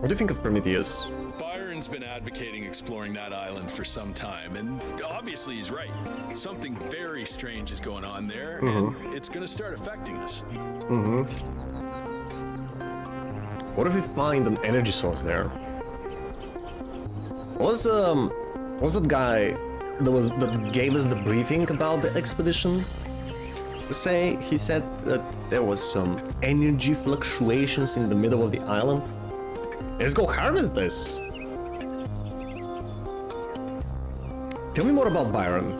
What do you think of Prometheus? Byron's been advocating exploring that island for some time, and obviously he's right. Something very strange is going on there, and it's going to start affecting us. What if we find an energy source there? Was that guy that gave us the briefing about the expedition? He said that there was some energy fluctuations in the middle of the island. Let's go harvest this. Tell me more about Byron.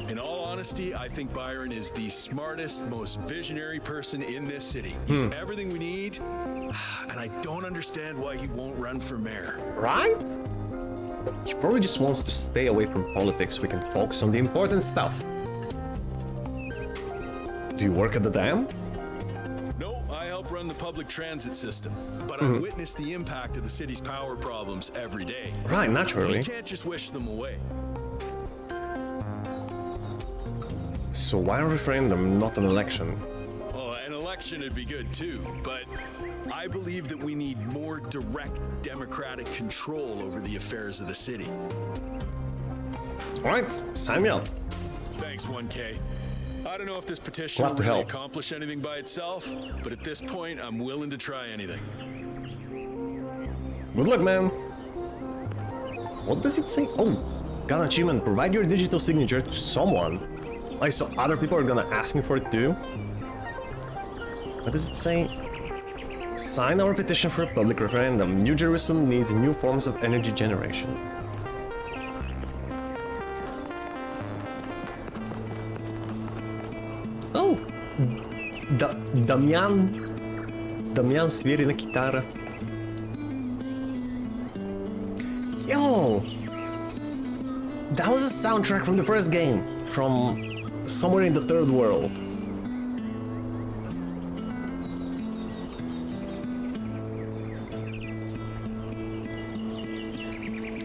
In all honesty, I think Byron is the smartest, most visionary person in this city. He's everything we need, and I don't understand why he won't run for mayor. Right? He probably just wants to stay away from politics. We can focus on the important stuff. Do you work at the dam? No, I help run the public transit system, but I witness the impact of the city's power problems every day. Right, naturally. We can't just wish them away. So why a referendum, not an election? Well, an election would be good too, but I believe that we need more direct democratic control over the affairs of the city. Alright, sign me up. Thanks, 1K. I don't know if this petition Glad will to really help. accomplish anything by itself, but at this point, I'm willing to try anything. Good luck, man. What does it say? Oh, got an achievement. Provide your digital signature to someone. Like, so other people are gonna ask me for it too? What does it say? Sign our petition for a public referendum. New Jerusalem needs new forms of energy generation. Oh! Damian свири на китара. Yo! That was a soundtrack from the first game, from somewhere in the third world.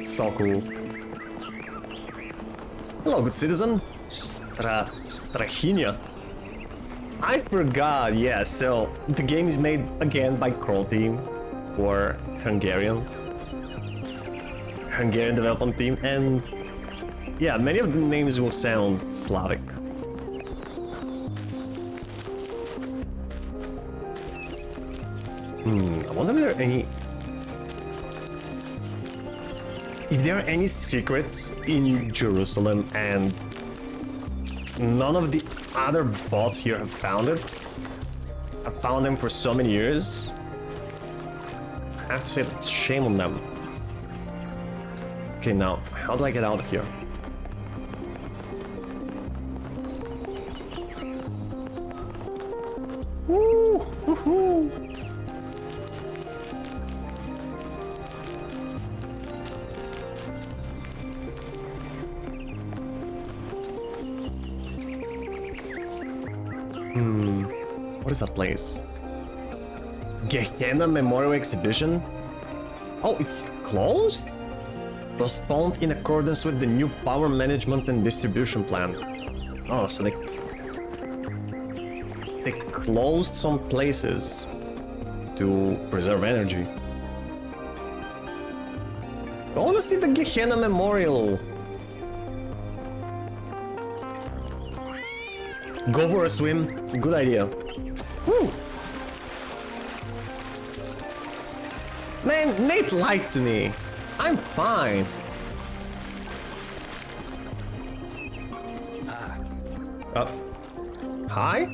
So cool. Hello, good citizen. Strahinia. I forgot, yeah, so the game is made again by Kroll team, or Hungarians. Hungarian development team, and yeah, many of the names will sound Slavic. I wonder if there are any secrets in Jerusalem and none of the other bots here have found it. I've found them for so many years. I have to say that's shame on them. Okay, now, how do I get out of here? Woo! Woohoo! What is that place? Gehenna Memorial Exhibition? Oh, it's closed? Postponed in accordance with the new power management and distribution plan. Oh, so they closed some places to preserve energy. I want to see the Gehenna Memorial. Go for a swim. Good idea. Woo! Man, Nate lied to me. I'm fine. Hi?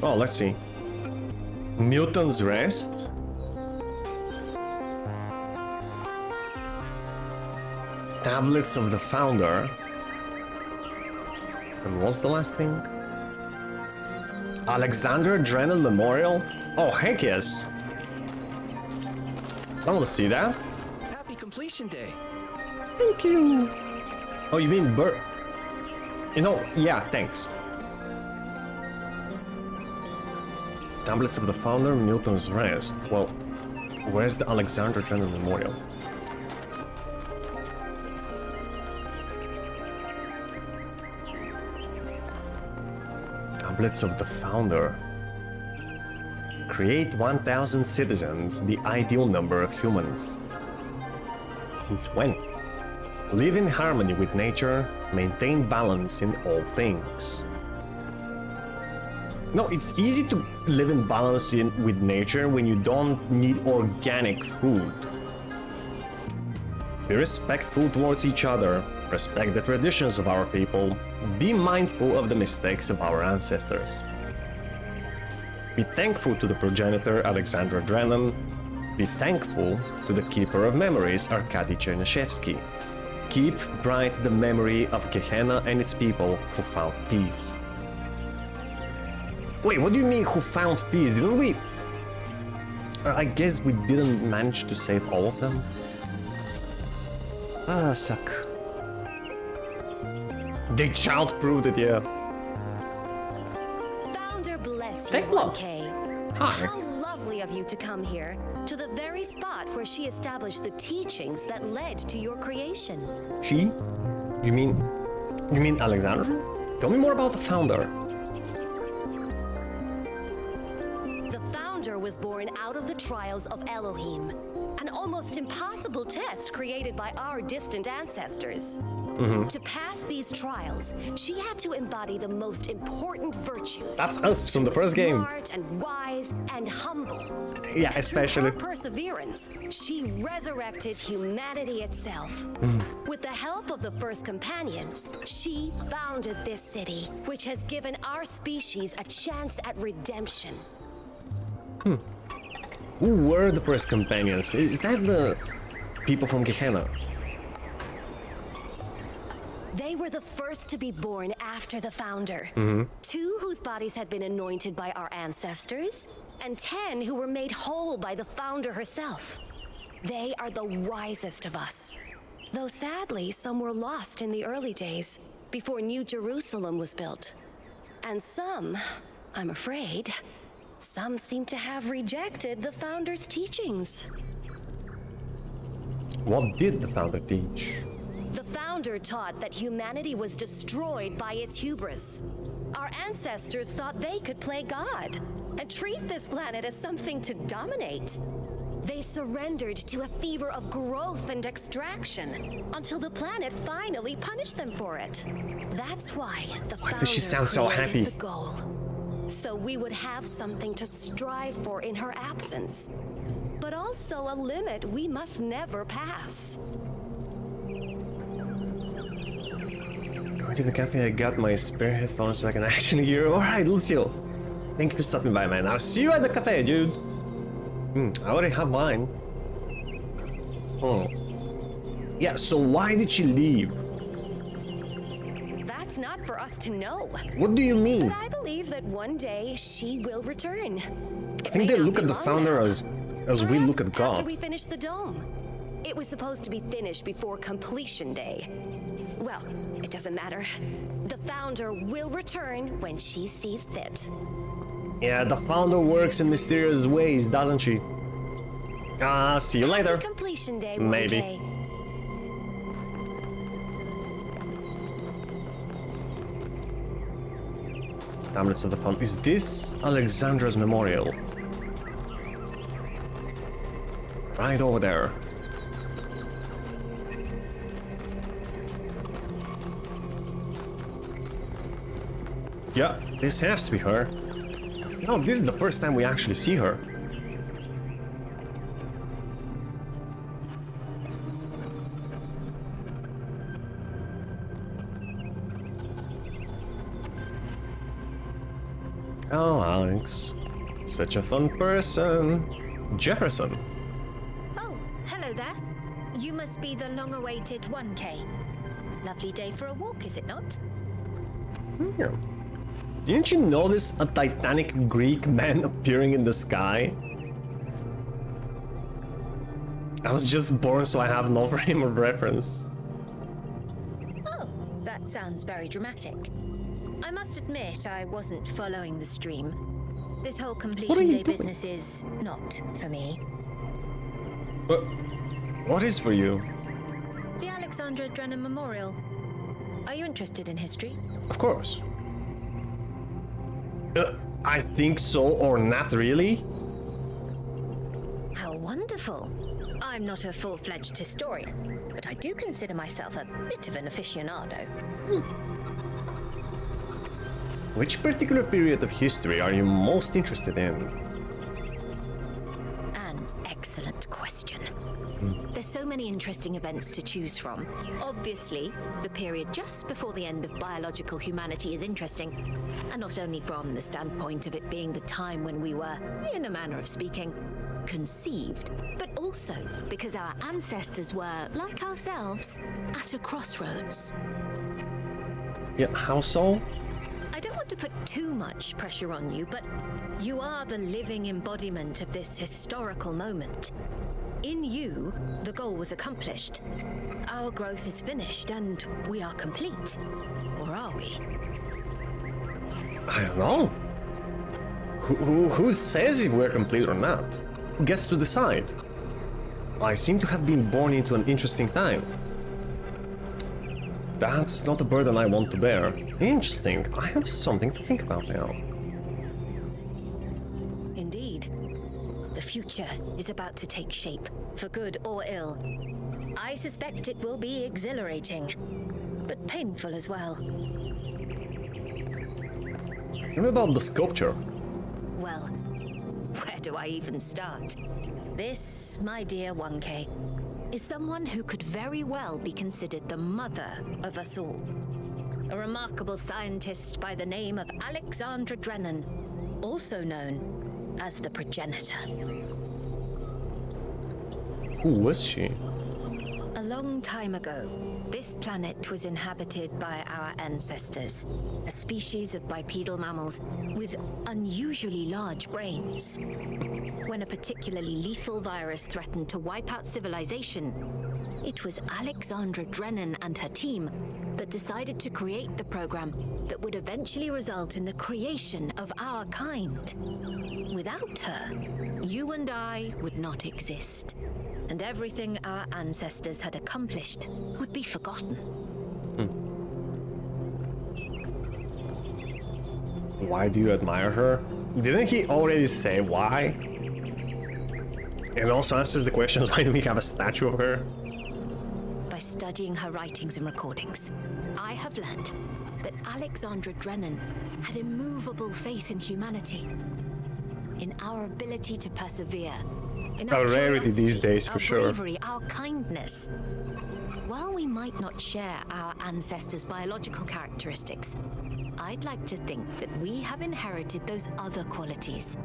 Oh, let's see. Newton's Rest? Tablets of the Founder. And what's the last thing? Alexander Drennan Memorial? Oh, heck yes. I want to see that. Happy completion day. Thank you. Oh, you mean You know, yeah, thanks. Tablets of the Founder, Newton's Rest. Well, where's the Alexander Drennan Memorial? Tablets of the Founder. Create 1,000 citizens, the ideal number of humans. Since when? Live in harmony with nature, maintain balance in all things. No, it's easy to live in balance with nature when you don't need organic food. Be respectful towards each other, respect the traditions of our people, be mindful of the mistakes of our ancestors. Be thankful to the progenitor Alexandra Drennan. Be thankful to the keeper of memories Arkady Chernyshevsky. Keep bright the memory of Gehenna and its people who found peace. Wait, what do you mean who found peace? Didn't we... I guess we didn't manage to save all of them. Ah, suck. They child-proved it, yeah. Founder bless you, Tekla. 1K. Hi. How lovely of you to come here, to the very spot where she established the teachings that led to your creation. She? You mean Alexandra? Tell me more about the founder. The founder was born out of the trials of Elohim, an almost impossible test created by our distant ancestors. To pass these trials, she had to embody the most important virtues. That's us from the first game. Smart and wise and humble. Yeah, especially. Through her perseverance, she resurrected humanity itself. With the help of the first companions, she founded this city, which has given our species a chance at redemption. Who were the first companions? Is that the people from Gehenna? They were the first to be born after the founder. 2 whose bodies had been anointed by our ancestors, and 10 who were made whole by the founder herself. They are the wisest of us. Though sadly, some were lost in the early days, before New Jerusalem was built. And some, I'm afraid, some seem to have rejected the founder's teachings. What did the founder teach? The founder taught that humanity was destroyed by its hubris. Our ancestors thought they could play God and treat this planet as something to dominate. They surrendered to a fever of growth and extraction until the planet finally punished them for it. That's why the founder does she sound so created happy? the goal. So we would have something to strive for in her absence, but also a limit we must never pass. Going to the cafe, I got my spare headphones so I can actually hear. Alright, Lucio. Thank you for stopping by, man. I'll see you at the cafe, dude. I already have mine. Yeah, so why did she leave? That's not for us to know. What do you mean? But I believe that one day she will return. I think they look at the founder as we look at God. After we finish the dome. It was supposed to be finished before completion day. Well, it doesn't matter. The Founder will return when she sees fit. Yeah, the Founder works in mysterious ways, doesn't she? See you later. Happy completion day, Maybe. 1K. Tablets of the Founder. Is this Alexandra's memorial? Right over there. Yeah, this has to be her. No, this is the first time we actually see her. Oh, Alex. Such a fun person. Jefferson. Oh, hello there. You must be the long-awaited 1K. Lovely day for a walk, is it not? Yeah. Didn't you notice a titanic Greek man appearing in the sky? I was just born, so I have no frame of reference. Oh, that sounds very dramatic. I must admit I wasn't following the stream. This whole completion day business is not for me. What is for you? The Alexandra Drennan Memorial. Are you interested in history? Of course. I think so, or not really. How wonderful. I'm not a full-fledged historian, but I do consider myself a bit of an aficionado. Which particular period of history are you most interested in? An excellent question. There's so many interesting events to choose from. Obviously, the period just before the end of biological humanity is interesting, and not only from the standpoint of it being the time when we were, in a manner of speaking, conceived, but also because our ancestors were, like ourselves, at a crossroads. Yeah, how so? I don't want to put too much pressure on you, but you are the living embodiment of this historical moment. In you, the goal was accomplished. Our growth is finished, and we are complete. Or are we? I don't know. Who says if we're complete or not? Who gets to decide? I seem to have been born into an interesting time. That's not a burden I want to bear. Interesting. I have something to think about now. Indeed. The future is about to take shape, for good or ill. I suspect it will be exhilarating, but painful as well. What about the sculpture? Well, where do I even start? This, my dear 1K, is someone who could very well be considered the mother of us all. A remarkable scientist by the name of Alexandra Drennan, also known as the progenitor. Who was she? A long time ago, this planet was inhabited by our ancestors, a species of bipedal mammals with unusually large brains. When a particularly lethal virus threatened to wipe out civilization, it was Alexandra Drennan and her team that decided to create the program that would eventually result in the creation of our kind. Without her, you and I would not exist, and everything our ancestors had accomplished would be forgotten. Why do you admire her? Didn't he already say why? And also answers the questions, why do we have a statue of her? By studying her writings and recordings, I have learned that Alexandra Drennan had immovable faith in humanity, in our ability to persevere, in our A rarity these curiosity, days, for our sure. bravery, our kindness. While we might not share our ancestors' biological characteristics, I'd like to think that we have inherited those other qualities.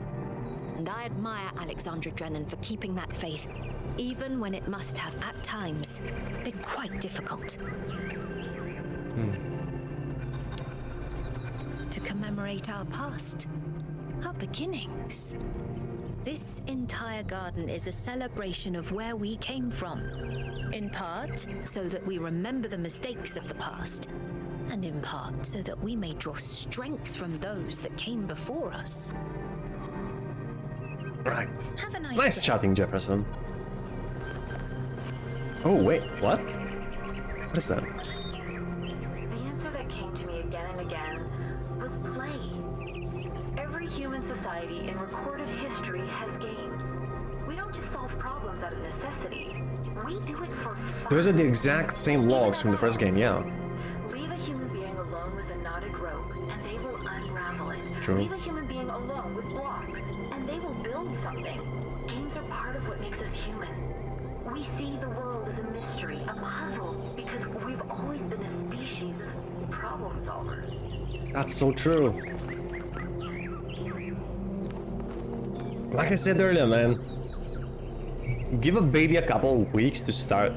And I admire Alexandra Drennan for keeping that faith, even when it must have, at times, been quite difficult. To commemorate our past, our beginnings. This entire garden is a celebration of where we came from. In part, so that we remember the mistakes of the past. And in part, so that we may draw strength from those that came before us. Right. Have a Nice chatting, Jefferson. Oh, wait, what? What is that? The answer that came to me again and again was play. Every human society in recorded history has games. We don't just solve problems out of necessity. We do it for fun. Those are the exact same logs from the first game, yeah. Leave a human being alone with a knotted rope, and they will unravel it. True. Leave a human being alone with blocks, and they will build something. Games are part of what makes us human. We see the world as a mystery, a puzzle, because we've always been a species of problem solvers. That's so true. Like I said earlier, man. Give a baby a couple of weeks to start.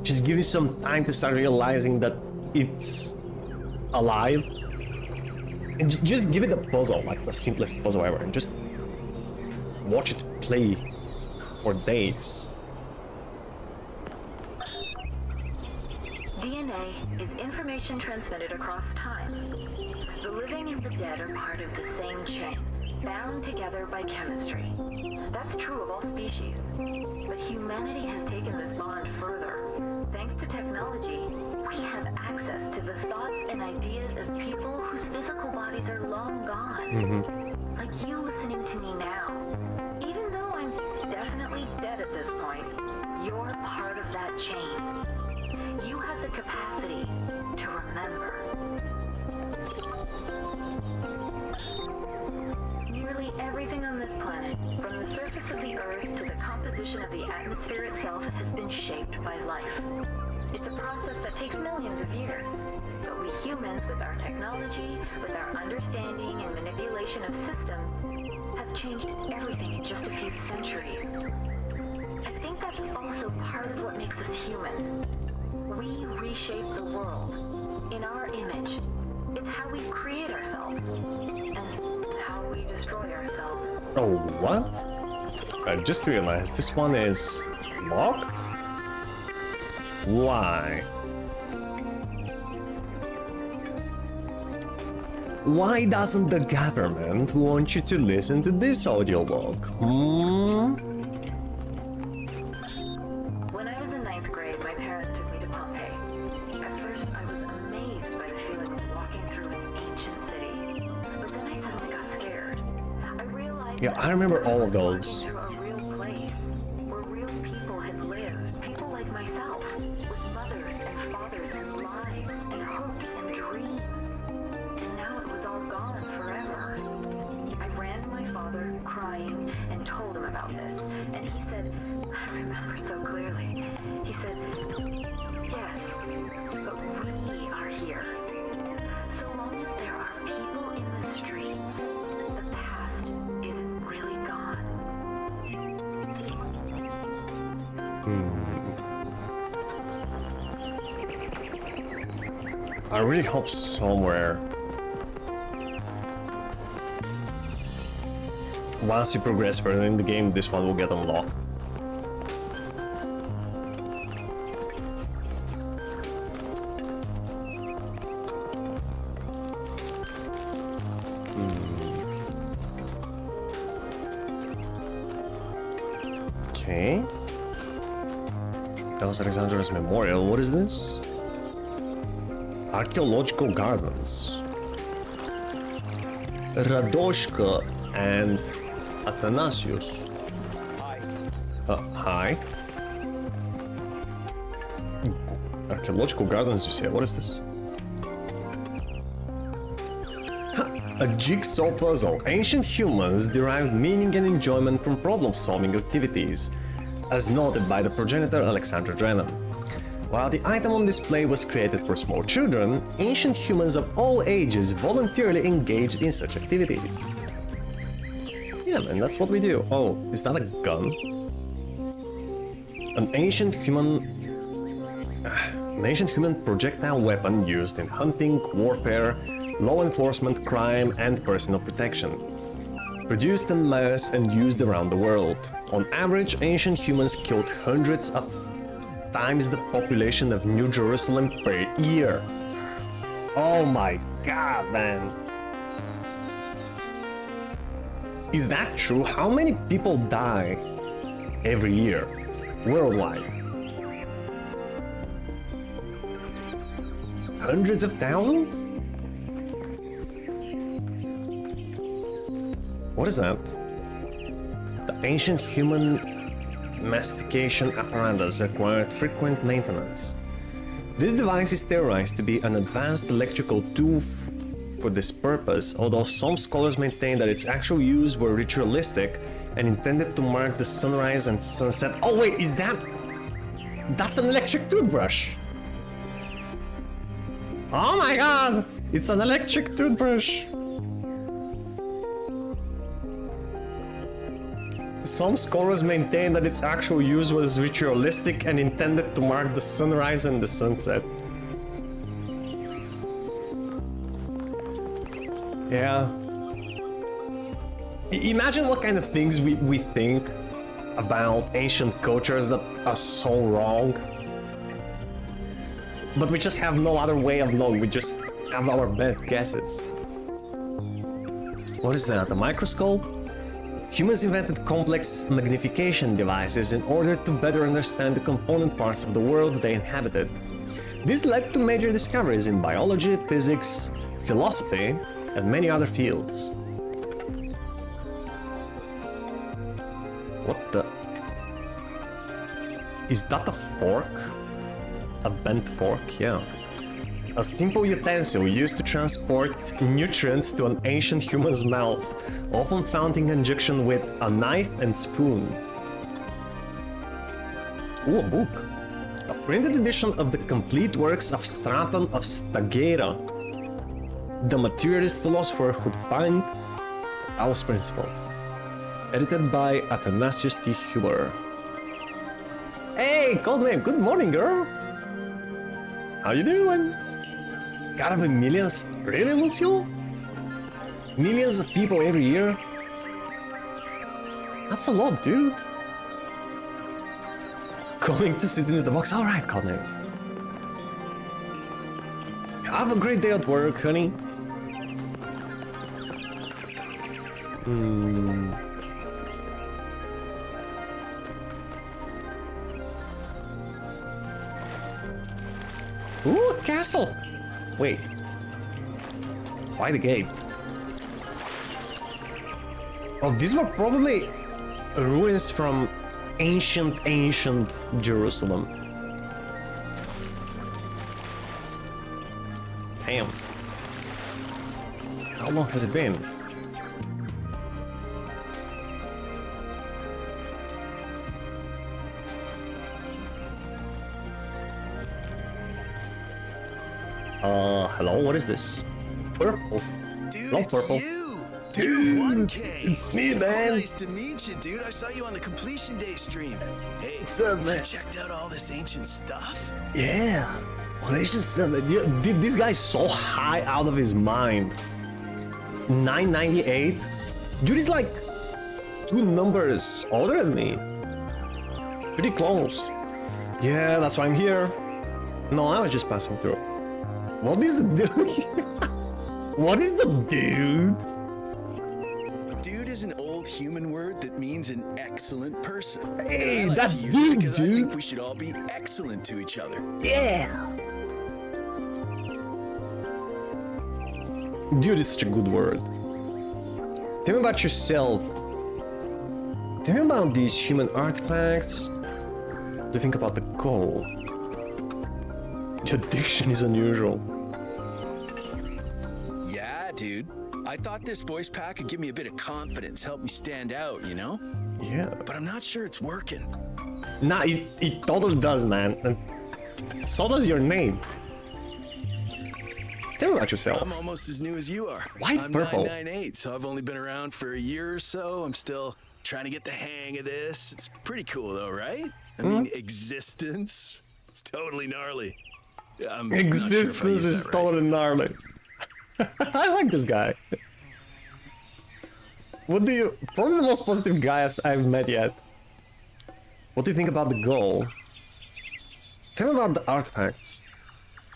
Just give it some time to start realizing that it's alive. And just give it a puzzle, like the simplest puzzle ever, and just watch it play for days. DNA is information transmitted across time. The living and the dead are part of the same chain, bound together by chemistry. That's true of all species. But humanity has taken this bond further. Thanks to technology, we have access to the thoughts and ideas of people whose physical bodies are long gone. Like you listening to me now. Even though I'm definitely dead at this point, you're part of that chain. You have the capacity to remember. Nearly everything on this planet, from the surface of the Earth to the composition of the atmosphere itself, has been shaped by life. It's a process that takes millions of years. But we humans, with our technology, with our understanding and manipulation of systems, have changed everything in just a few centuries. I think that's also part of what makes us human. We reshape the world in our image. It's how we create ourselves and how we destroy ourselves. Oh, what? I just realized this one is locked? Why? Why doesn't the government want you to listen to this audio log? When I was in 9th grade, my parents took me to Pompeii. At first, I was amazed by the feeling of walking through an ancient city. But then I suddenly got scared. I realized Yeah, I remember all of those. through a real place where real people had lived. People like myself, with mothers and fathers and lives and hopes and dreams. And now it was all gone forever. I ran to my father, crying, and told him about this. And he said, I remember so clearly. He said, yes, but we are here. So long as there are people in the streets, the past isn't really gone. I really hope somewhere, once you progress further in the game, this one will get unlocked. Okay. That was Alexander's Memorial. What is this? Archaeological gardens. Radoshka and Athanasius. Hi. Hi. Archaeological gardens, you say? What is this? A jigsaw puzzle. Ancient humans derived meaning and enjoyment from problem-solving activities, as noted by the progenitor Alexander Drennan. While the item on display was created for small children, ancient humans of all ages voluntarily engaged in such activities. Yeah, man, that's what we do. Oh, is that a gun? An ancient human projectile weapon used in hunting, warfare, law enforcement, crime, and personal protection. produced en masse and used around the world. On average, ancient humans killed hundreds of times the population of New Jerusalem per year. Oh my god, man. Is that true? How many people die every year worldwide? Hundreds of thousands? What is that? The ancient human mastication apparatus required frequent maintenance. This device is theorized to be an advanced electrical tool for this purpose, although some scholars maintain that its actual use were ritualistic and intended to mark the sunrise and sunset. Oh wait, is that... That's an electric toothbrush! Oh my god! It's an electric toothbrush! Some scholars maintain that its actual use was ritualistic and intended to mark the sunrise and the sunset. Yeah. Imagine what kind of things we think about ancient cultures that are so wrong. But we just have no other way of knowing, we just have our best guesses. What is that, a microscope? Humans invented complex magnification devices in order to better understand the component parts of the world they inhabited. This led to major discoveries in biology, physics, philosophy, and many other fields. What the... Is that a fork? A bent fork? Yeah. A simple utensil used to transport nutrients to an ancient human's mouth, often found in conjunction with a knife and spoon. Ooh, a book. A printed edition of the complete works of Straton of Stagera, the materialist philosopher who defined the Talos principle. Edited by Athanasius T. Huber. Hey, Coldman, good morning, girl! How you doing? Gotta be millions? Really, Lucio? Millions of people every year? That's a lot, dude. Coming to sit in the box. Alright, Coldman. Have a great day at work, honey. Ooh, a castle! Wait. Why the gate? Oh, these were probably ruins from ancient Jerusalem. Damn. How long has it been? Hello, what is this? Purple. Dude, Love it's purple. you! Dude, 1K. it's me, So man. Nice to meet you, dude. I saw you on the Completion Day stream. Hey, What's up, man? you checked out all this ancient stuff? Yeah. Well, it's just this guy's so high out of his mind. 998? Dude is like 2 numbers older than me. Pretty close. Yeah, that's why I'm here. No, I was just passing through. What is the dude? What is the dude? Dude is an old human word that means an excellent person. Hey, And I like that's to use it deep, because I dude. think we should all be excellent to each other. Yeah. Dude is such a good word. Tell me about yourself. Tell me about these human artifacts. Do you think about the goal? Your diction is unusual. Yeah, dude. I thought this voice pack could give me a bit of confidence, help me stand out, you know? Yeah. But I'm not sure it's working. Nah, it totally does, man. And so does your name. Tell me about yourself. I'm almost as new as you are. Why I'm purple? 998, so I've only been around for a year or so. I'm still trying to get the hang of this. It's pretty cool though, right? I mean, existence. It's totally gnarly. I'm not sure if I Existence used is that right. totally gnarly. I like this guy. What do you... Probably the most positive guy I've met yet. What do you think about the goal? Tell me about the artifacts.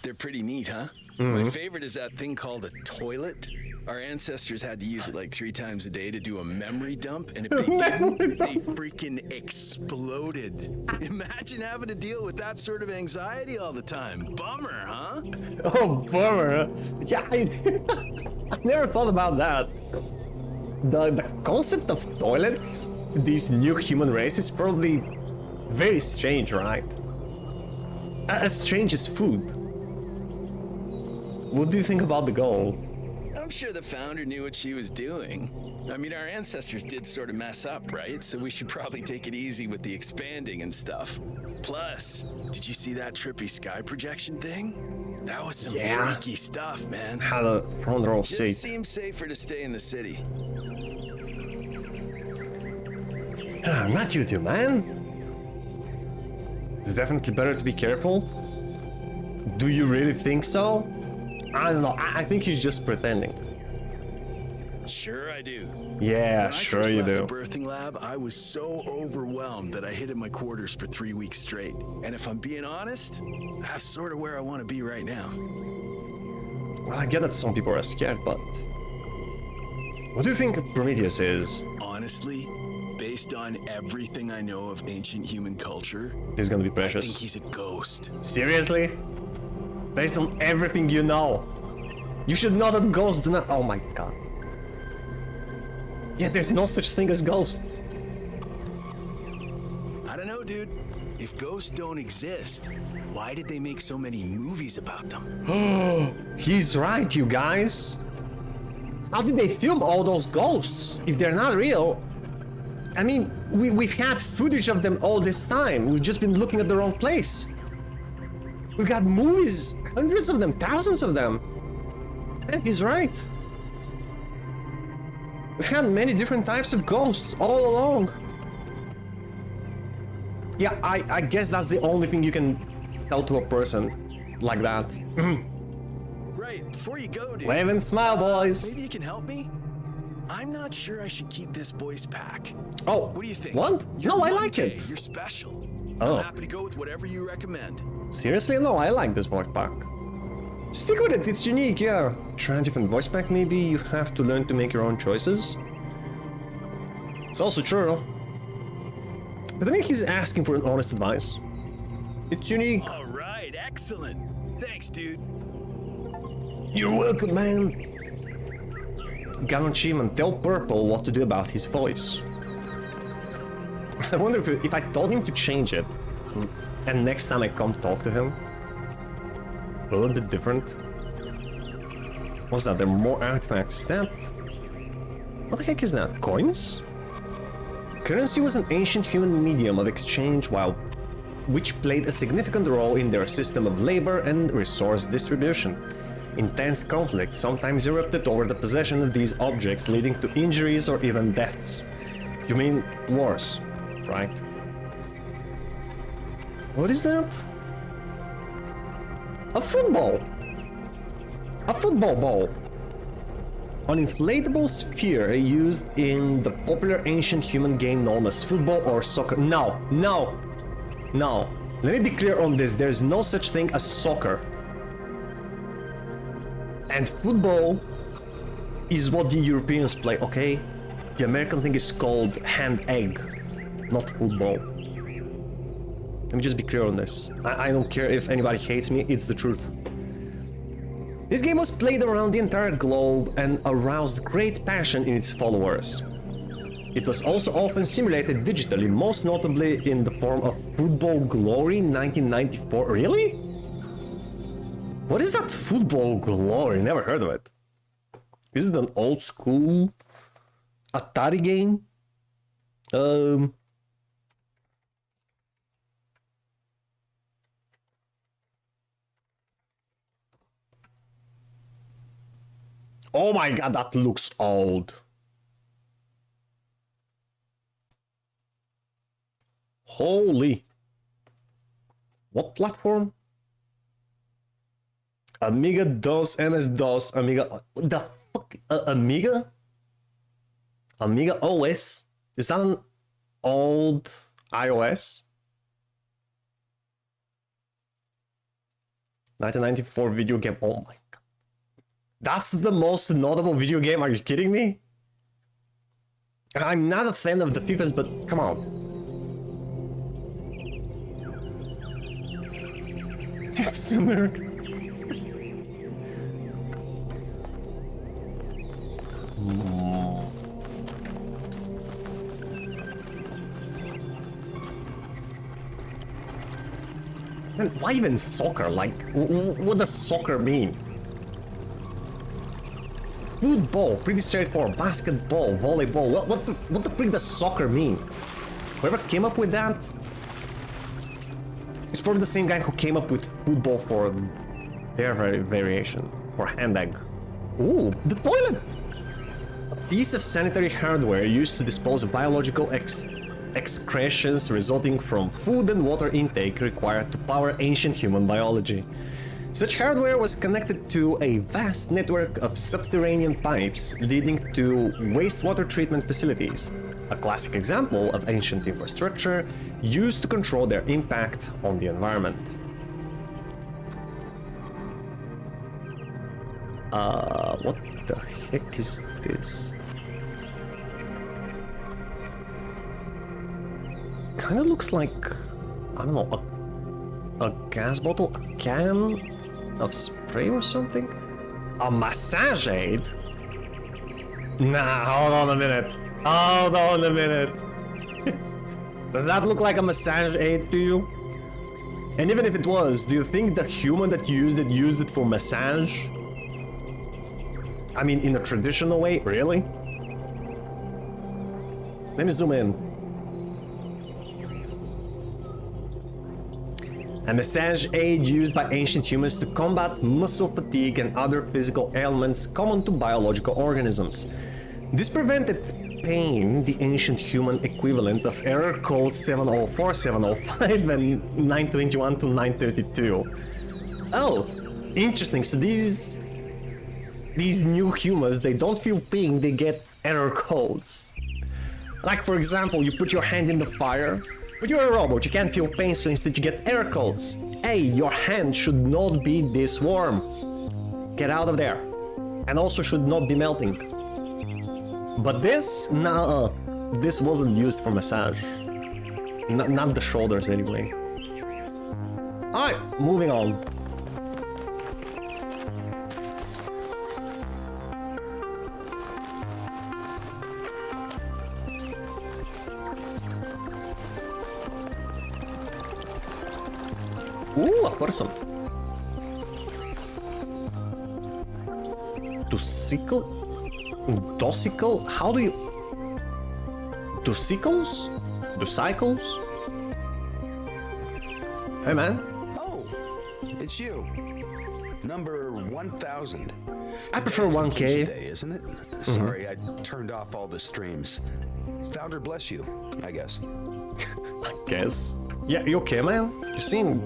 They're pretty neat, huh? Mm-hmm. My favorite is that thing called a toilet. Our ancestors had to use it like 3 times a day to do a memory dump, and if they didn't, they freaking exploded. Imagine having to deal with that sort of anxiety all the time. Bummer, huh? Oh, bummer. Yeah, I never thought about that. The concept of toilets, this new human race, is probably very strange, right? As strange as food. What do you think about the goal? I'm sure the founder knew what she was doing. I mean, our ancestors did sort of mess up, right? So we should probably take it easy with the expanding and stuff. Plus, did you see that trippy sky projection thing? That was some freaky stuff, man. Had a front row seat. Just seems safer to stay in the city. Not you two, man. It's definitely better to be careful. Do you really think so? I don't know. I think he's just pretending. Sure I do. Yeah, when sure I first you left do. the birthing lab, I was so overwhelmed that I hid in my quarters for 3 weeks straight. And if I'm being honest, that's sort of where I want to be right now. Well, I get that some people are scared, but... What do you think Prometheus is? Honestly, based on everything I know of ancient human culture, He's gonna be precious. I think he's a ghost. Seriously? Based on everything you know? You should know that ghosts do not... Oh my god. Yeah, there's no such thing as ghosts. I don't know, dude. If ghosts don't exist, why did they make so many movies about them? He's right, you guys. How did they film all those ghosts if they're not real? I mean, we've had footage of them all this time. We've just been looking at the wrong place. We've got movies, hundreds of them, thousands of them. And he's right. We've had many different types of ghosts all along. Yeah, I guess that's the only thing you can tell to a person like that. Right, before you go, dude. Wave and smile, boys. Maybe you can help me? I'm not sure I should keep this voice pack. Oh, what do you think? What? No, I like it. You're special. Oh. I'm happy to go with whatever you recommend. Seriously? No, I like this voice pack. Stick with it, it's unique, yeah. Try a different voice pack, maybe you have to learn to make your own choices. It's also true. But I think he's asking for an honest advice. It's unique. Alright, excellent. Thanks, dude. You're welcome, man. Got an achievement. Tell Purple what to do about his voice. I wonder if I told him to change it, and next time I come talk to him, a little bit different. What's that? There are more artifacts. Is that... What the heck is that? Coins? Currency was an ancient human medium of exchange which played a significant role in their system of labor and resource distribution. Intense conflict sometimes erupted over the possession of these objects, leading to injuries or even deaths. You mean wars, right? What is that? A football! A football ball! An inflatable sphere used in the popular ancient human game known as football or soccer. No, no, no. Let me be clear on this, there's no such thing as soccer. And football is what the Europeans play, okay? The American thing is called hand-egg, not football. Let me just be clear on this. I don't care if anybody hates me, it's the truth. This game was played around the entire globe and aroused great passion in its followers. It was also often simulated digitally, most notably in the form of Football Glory 1994. Really? What is that Football Glory? Never heard of it. Is it an old school Atari game? Oh my god, that looks old. Holy. What platform? Amiga DOS, MS-DOS, Amiga... The fuck? Amiga? Amiga OS? Is that an old iOS? 1994 video game. Oh my god. That's the most notable video game. Are you kidding me? I'm not a fan of the FIFAs, but come on. America. Man, why even soccer? Like, what does soccer mean? Football, pretty straightforward. Basketball, volleyball. What the frick does soccer mean? Whoever came up with that? It's probably the same guy who came up with football for their variation. Or handbag. Ooh, the toilet! A piece of sanitary hardware used to dispose of biological excretions resulting from food and water intake required to power ancient human biology. Such hardware was connected to a vast network of subterranean pipes leading to wastewater treatment facilities, a classic example of ancient infrastructure used to control their impact on the environment. What the heck is this? Kinda looks like, I don't know, a gas bottle, a can of spray or something? A massage aid? Nah, hold on a minute. Hold on a minute. Does that look like a massage aid to you? And even if it was, do you think the human that used it for massage? I mean, in a traditional way? Really? Let me zoom in. A massage aid used by ancient humans to combat muscle fatigue and other physical ailments common to biological organisms. This prevented pain, the ancient human equivalent of error code 704, 705 and 921 to 932. Oh, interesting. So these new humans, they don't feel pain, they get error codes. Like, for example, you put your hand in the fire, but you're a robot, you can't feel pain, so instead you get error codes. Hey, your hand should not be this warm. Get out of there. And also should not be melting. But this, nah, this wasn't used for massage. Not the shoulders anyway. Alright, moving on. Ooh, a person. Dosicle? How do you... Dosicles? Dosicles? Hey, man. Oh, it's you. Number 1000. I prefer 1K. Day, isn't it? Sorry, I turned off all the streams. Founder bless you, I guess. I guess. Yeah, you okay, man? You seem...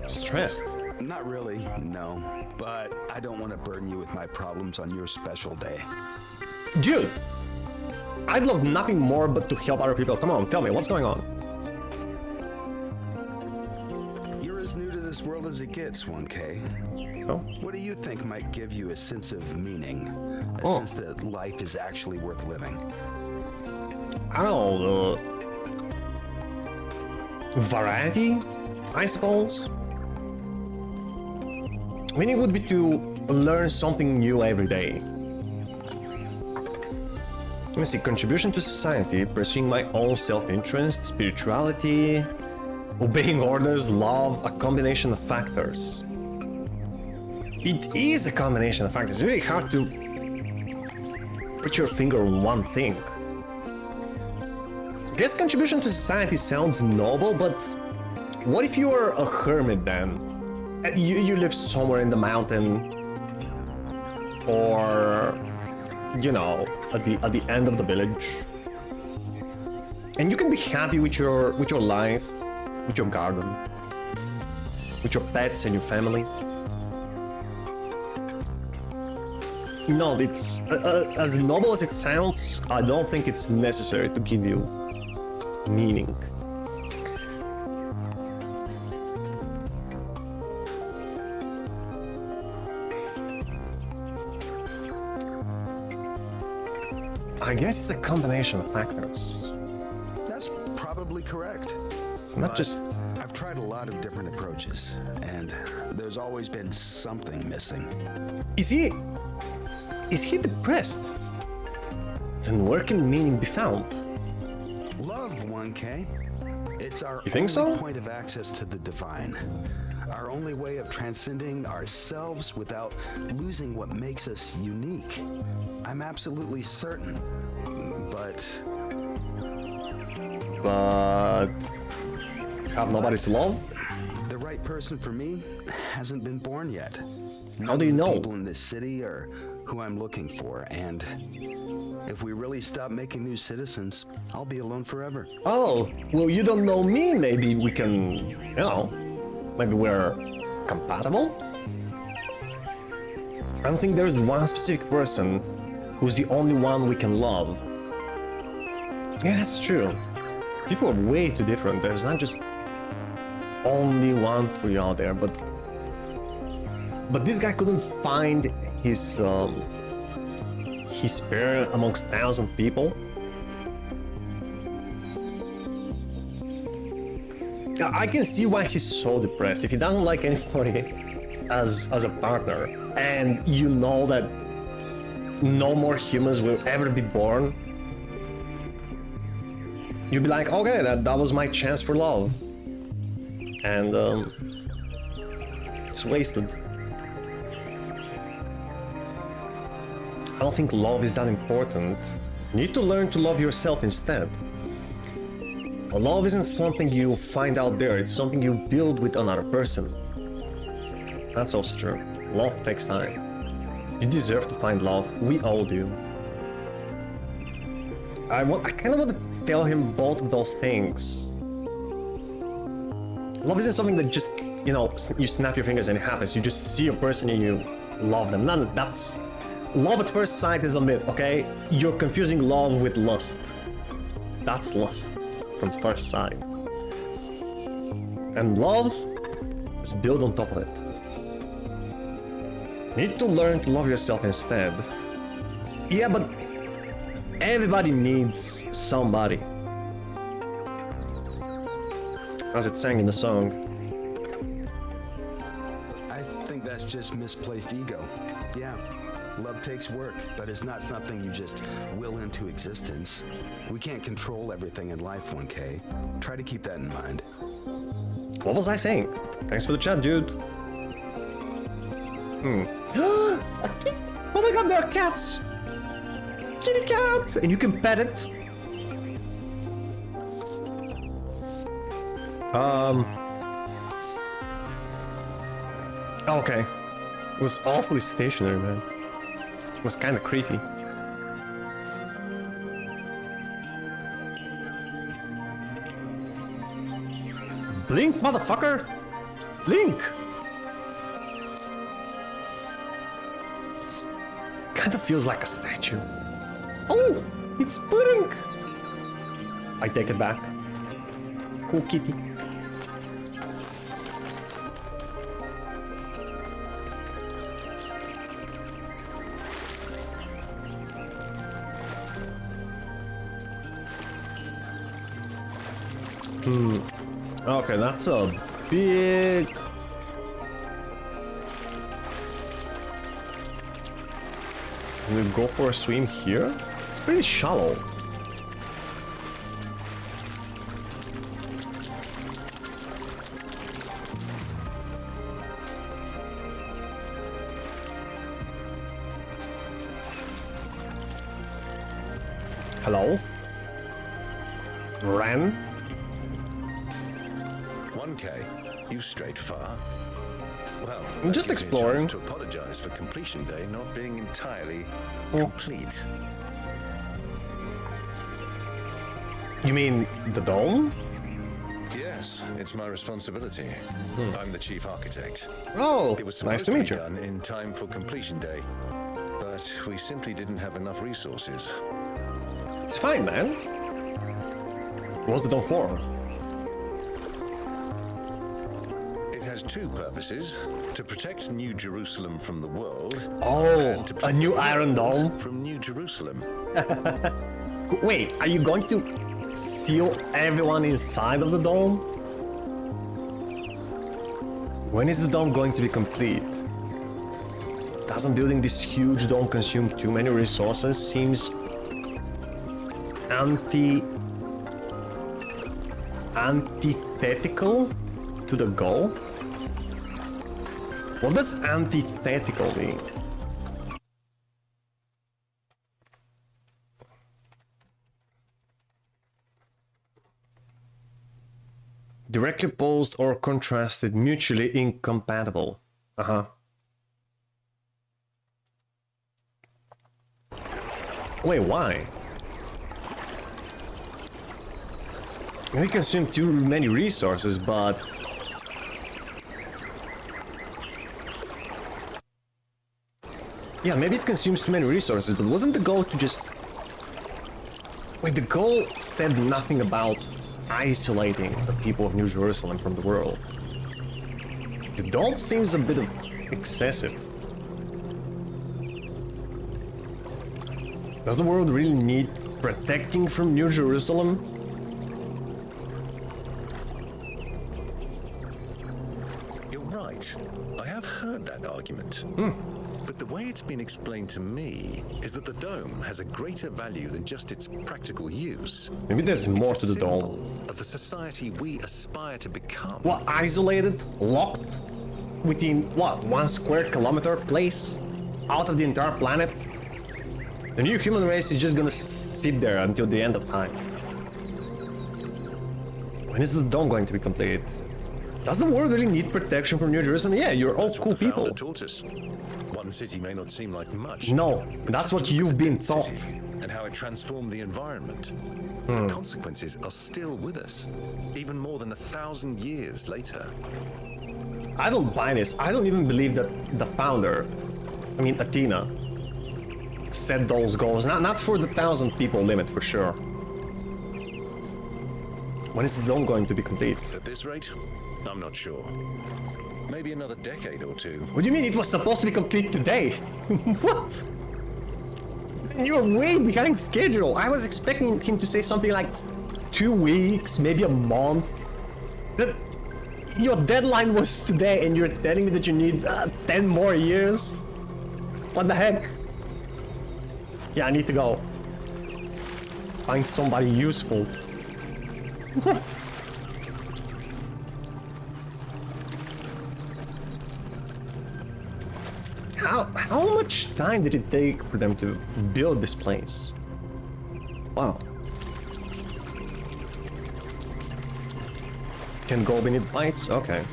stressed. Not really, no. But I don't want to burden you with my problems on your special day. Dude! I'd love nothing more but to help other people. Come on, tell me, what's going on? You're as new to this world as it gets, 1K. Oh? What do you think might give you a sense of meaning? A sense that life is actually worth living? I don't know, variety, I suppose? Meaning would be to learn something new every day. Let me see, contribution to society, pursuing my own self-interest, spirituality, obeying orders, love, a combination of factors. It is a combination of factors. It's really hard to put your finger on one thing. I guess contribution to society sounds noble, but what if you are a hermit then? You live somewhere in the mountain, or, you know, at the end of the village, and you can be happy with your life, with your garden, with your pets and your family. No, it's as noble as it sounds. I don't think it's necessary to give you meaning. I guess it's a combination of factors. That's probably correct. It's not just... I've tried a lot of different approaches, and there's always been something missing. Is he depressed? Then where can meaning be found? Love, 1K. It's our You think only so? point of access to the divine. Our only way of transcending ourselves without losing what makes us unique. I'm absolutely certain, but have nobody to love? the right person for me hasn't been born yet. How do you know? People in this city are who I'm looking for, and if we really stop making new citizens, I'll be alone forever. Oh, well, you don't know me. Maybe we can, you know, maybe we're compatible? I don't think there's one specific person who's the only one we can love. Yeah, that's true. People are way too different. There's not just only one for you out there, but this guy couldn't find his pair amongst 1,000 people. I can see why he's so depressed. If he doesn't like anybody as a partner, and you know that no more humans will ever be born, you'd be like, okay, that was my chance for love. And it's wasted. I don't think love is that important. You need to learn to love yourself instead. Love isn't something you find out there, it's something you build with another person. That's also true. Love takes time. You deserve to find love. We all do. I kind of want to tell him both of those things. Love isn't something that just, you know, you snap your fingers and it happens. You just see a person and you love them. That's... Love at first sight is a myth, okay? You're confusing love with lust. That's lust from first sight. And love is built on top of it. You need to learn to love yourself instead. Yeah, but everybody needs somebody. As it sang in the song. I think that's just misplaced ego. Yeah, love takes work, but it's not something you just will into existence. We can't control everything in life, 1K. Try to keep that in mind. What was I saying? Thanks for the chat, dude. Oh my god, there are cats! Kitty cat! And you can pet it. Okay. It was awfully stationary, man. It was kind of creepy. Blink, motherfucker! Blink! Kinda feels like a statue. Oh! It's Blink! I take it back. Cool kitty. Okay, that's a big... Can we go for a swim here? It's pretty shallow. Hello? Ren? 1K, you strayed far. Well, I'm just that gives me a exploring. chance to apologize for completion day not being entirely complete. You mean the dome? Yes, it's my responsibility. I'm the chief architect. Oh, it was nice supposed to meet be you. done in time for completion day, but But we simply didn't have enough resources. It's fine, man. What's the dome for? It has two purposes: to protect New Jerusalem from the world. Oh, a new Iron Dome? From New Jerusalem. Wait, are you going to seal everyone inside of the dome? When is the dome going to be complete? Doesn't building this huge dome consume too many resources? Seems antithetical to the goal? What does antithetical mean? Directly opposed or contrasted, mutually incompatible. Wait, why? We consume too many resources, but... Yeah, maybe it consumes too many resources, but wasn't the goal to just... Wait, the goal said nothing about isolating the people of New Jerusalem from the world. The dome seems a bit excessive. Does the world really need protecting from New Jerusalem? You're right. I have heard that argument. But the way it's been explained to me is that the dome has a greater value than just its practical use. Maybe there's more to the dome. Of the society we aspire to become. What, isolated, locked within what, 1 square kilometer place out of the entire planet? The new human race is just gonna sit there until the end of time. When is the dome going to be complete? Does the world really need protection from New Jerusalem? Yeah, you're all cool people. Taught us. One city may not seem like much. No, that's what you've been taught. And how it transformed the environment. The consequences are still with us, even more than 1,000 years later. I don't buy this. I don't even believe that the founder, I mean Athena, set those goals. Not for the 1,000 people limit, for sure. When is the dome going to be complete? At this rate, I'm not sure. Maybe another decade or two. What do you mean it was supposed to be complete today? What? You're way behind schedule. I was expecting him to say something like 2 weeks, maybe a month. Your deadline was today and you're telling me that you need 10 more years? What the heck? Yeah, I need to go. Find somebody useful. How much time did it take for them to build this place? Wow. Can go beneath bites? Okay.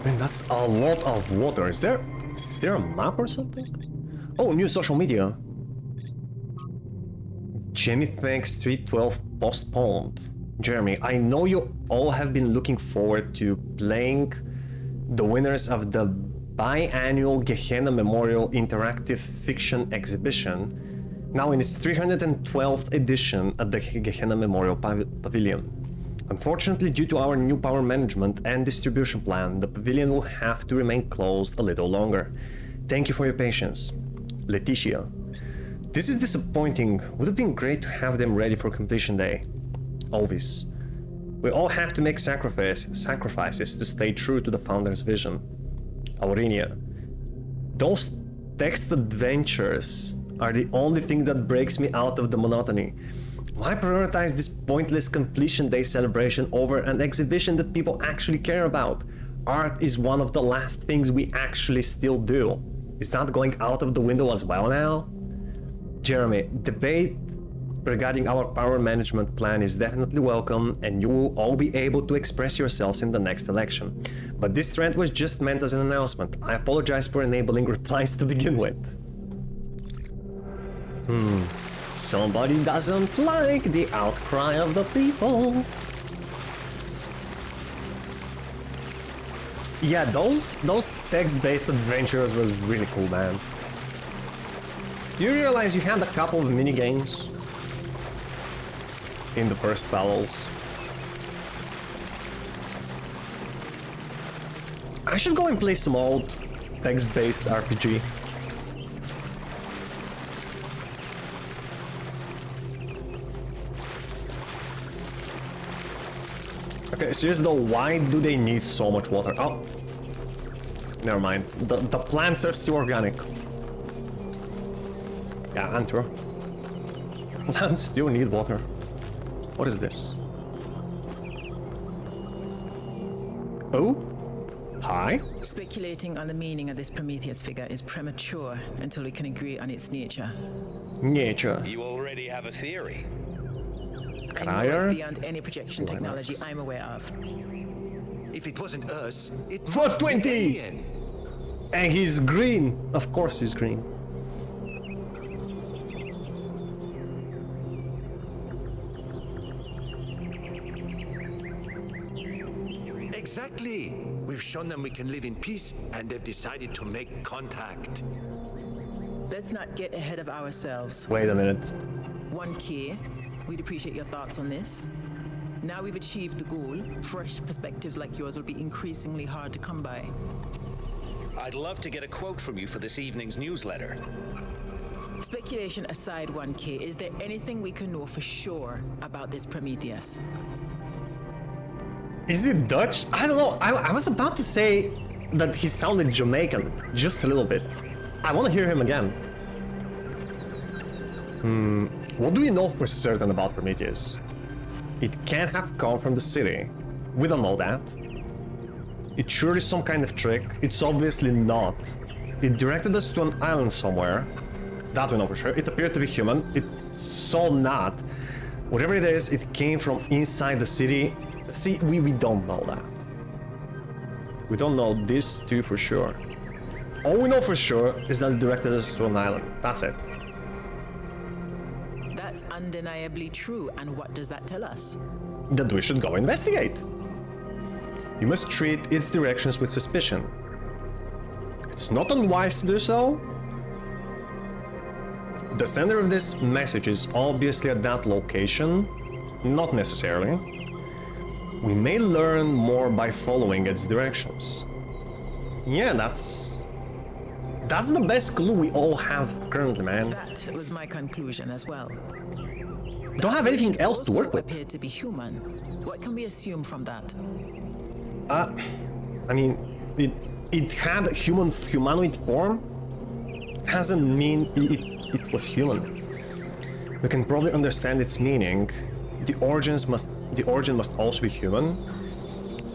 Man, that's a lot of water. Is there a map or something? Oh, new social media. Jamie thanks 312 postponed. Jeremy, I know you all have been looking forward to playing the winners of the biannual Gehenna Memorial Interactive Fiction Exhibition, now in its 312th edition at the Gehenna Memorial Pavilion. Unfortunately, due to our new power management and distribution plan, the pavilion will have to remain closed a little longer. Thank you for your patience. Leticia. This is disappointing. Would have been great to have them ready for completion day. Ovis. We all have to make sacrifices to stay true to the founder's vision. Aurinia. Those text adventures are the only thing that breaks me out of the monotony. Why prioritize this pointless completion day celebration over an exhibition that people actually care about? Art is one of the last things we actually still do. Is that going out of the window as well now? Jeremy, debate regarding our power management plan is definitely welcome, and you will all be able to express yourselves in the next election. But this thread was just meant as an announcement. I apologize for enabling replies to begin with. Somebody doesn't like the outcry of the people. Yeah, those text-based adventures was really cool, man. You realize you had a couple of mini-games in the first Talos? I should go and play some old text-based RPG. Okay, seriously though, why do they need so much water? Oh, never mind. The plants are still organic. Yeah, Anthro. Plants still need water. What is this? Oh? Hi? Speculating on the meaning of this Prometheus figure is premature until we can agree on its nature. Nature. You already have a theory. It's beyond any projection technology I'm aware of. If it wasn't us, it 420! And he's green. Of course he's green. Exactly. We've shown them we can live in peace, and they've decided to make contact. Let's not get ahead of ourselves. Wait a minute. 1K, we'd appreciate your thoughts on this. Now we've achieved the goal, fresh perspectives like yours will be increasingly hard to come by. I'd love to get a quote from you for this evening's newsletter. Speculation aside, 1K, is there anything we can know for sure about this Prometheus? Is it Dutch? I don't know. I was about to say that he sounded Jamaican, just a little bit. I want to hear him again. What do we know for certain about Prometheus? It can't have come from the city. We don't know that. It's surely some kind of trick. It's obviously not. It directed us to an island somewhere. That we know for sure. It appeared to be human. It's so not. Whatever it is, it came from inside the city. See, we don't know that. We don't know this too for sure. All we know for sure is that it directed us to an island. That's it. That's undeniably true, and what does that tell us? That we should go investigate. You must treat its directions with suspicion. It's not unwise to do so. The sender of this message is obviously at that location. Not necessarily. We may learn more by following its directions. Yeah, that's the best clue we all have currently, man. That was my conclusion as well. Don't have anything else to work with. Appeared to be human. What can we assume from that? I mean, it had humanoid form. Doesn't mean it was human. We can probably understand its meaning. The origin must also be human.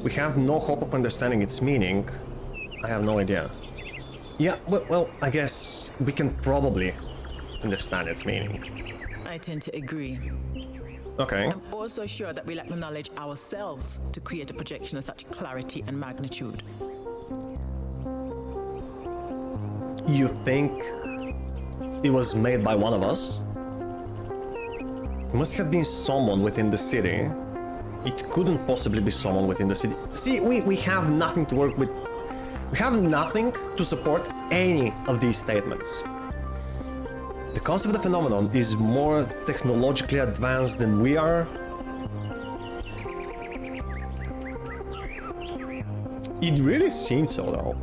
We have no hope of understanding its meaning. I have no idea. Yeah, well, I guess we can probably understand its meaning. I tend to agree. Okay. I'm also sure that we lack the knowledge ourselves to create a projection of such clarity and magnitude. You think it was made by one of us? It must have been someone within the city. It couldn't possibly be someone within the city. See, we have nothing to work with. We have nothing to support any of these statements. The concept of the phenomenon is more technologically advanced than we are. It really seemed so, though.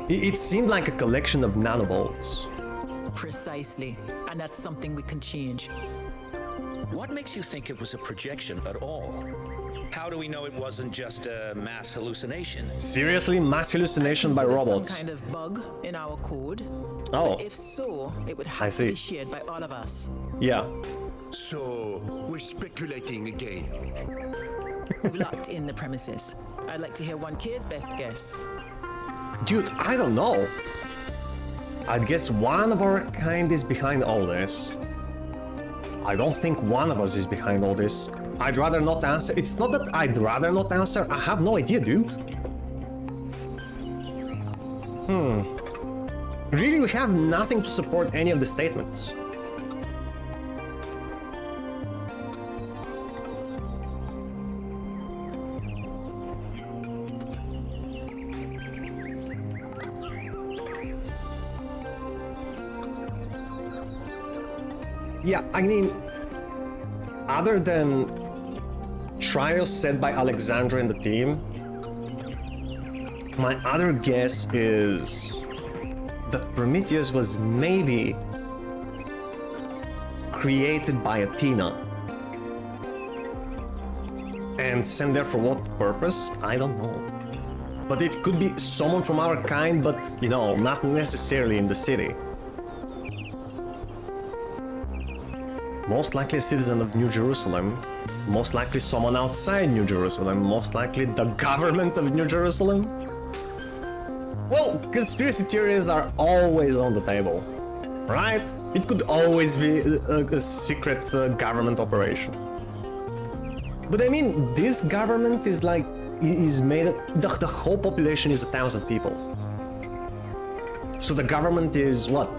It seemed like a collection of nanobolts. Precisely, and that's something we can change. What makes you think it was a projection at all? How do we know it wasn't just a mass hallucination? Seriously, mass hallucination by robots. Some kind of bug in our code. Oh. But if so, it would have to be shared by all of us. Yeah. So, we're speculating again. We've locked in the premises. I'd like to hear 1K's best guess. Dude, I don't know. I'd guess one of our kind is behind all this. I don't think one of us is behind all this. I'd rather not answer. It's not that I'd rather not answer. I have no idea, dude. Really, we have nothing to support any of the statements. Yeah, I mean, other than trials set by Alexandra and the team, my other guess is that Prometheus was maybe created by Athena and sent there for what purpose? I don't know. But it could be someone from our kind, but, you know, not necessarily in the city. Most likely a citizen of New Jerusalem, most likely someone outside New Jerusalem, most likely the government of New Jerusalem. Well, conspiracy theories are always on the table, right? It could always be a secret government operation. But I mean, this government is like, is made of, the whole population is 1,000 people. So the government is what?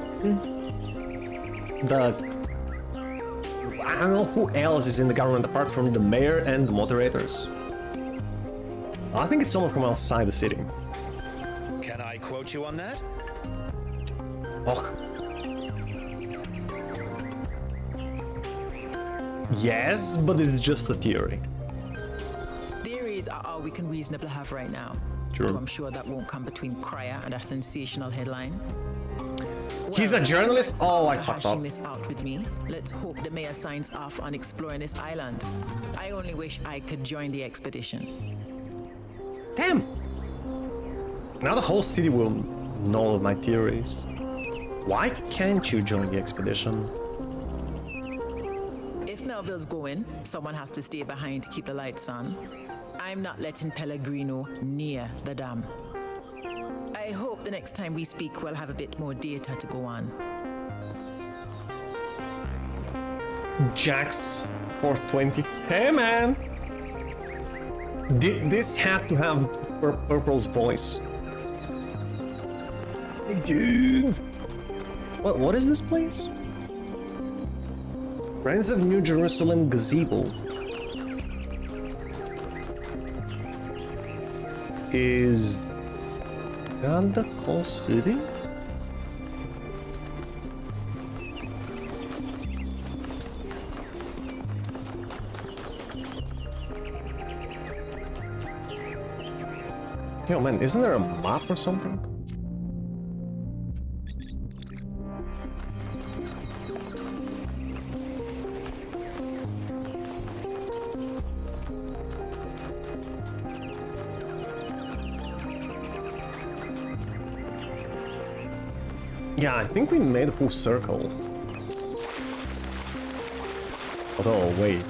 I don't know who else is in the government apart from the mayor and the moderators. I think it's someone from outside the city. Can I quote you on that? Oh. Yes, but it's just a theory. Theories are all we can reasonably have right now. True. So I'm sure that won't come between Cryer and a sensational headline. He's a journalist? Oh, I fucked up. Hashing this out with me. Let's hope the mayor signs off on exploring this island. I only wish I could join the expedition. Damn! Now the whole city will know of my theories. Why can't you join the expedition? If Melville's going, someone has to stay behind to keep the lights on. I'm not letting Pellegrino near the dam. I hope the next time we speak we'll have a bit more data to go on. Jax 420. Hey man! This had to have Purple's voice. Hey dude! What is this place? Friends of New Jerusalem Gazebo. Is that the whole city? Yo man, isn't there a map or something? Yeah, I think we made a full circle. Although, wait.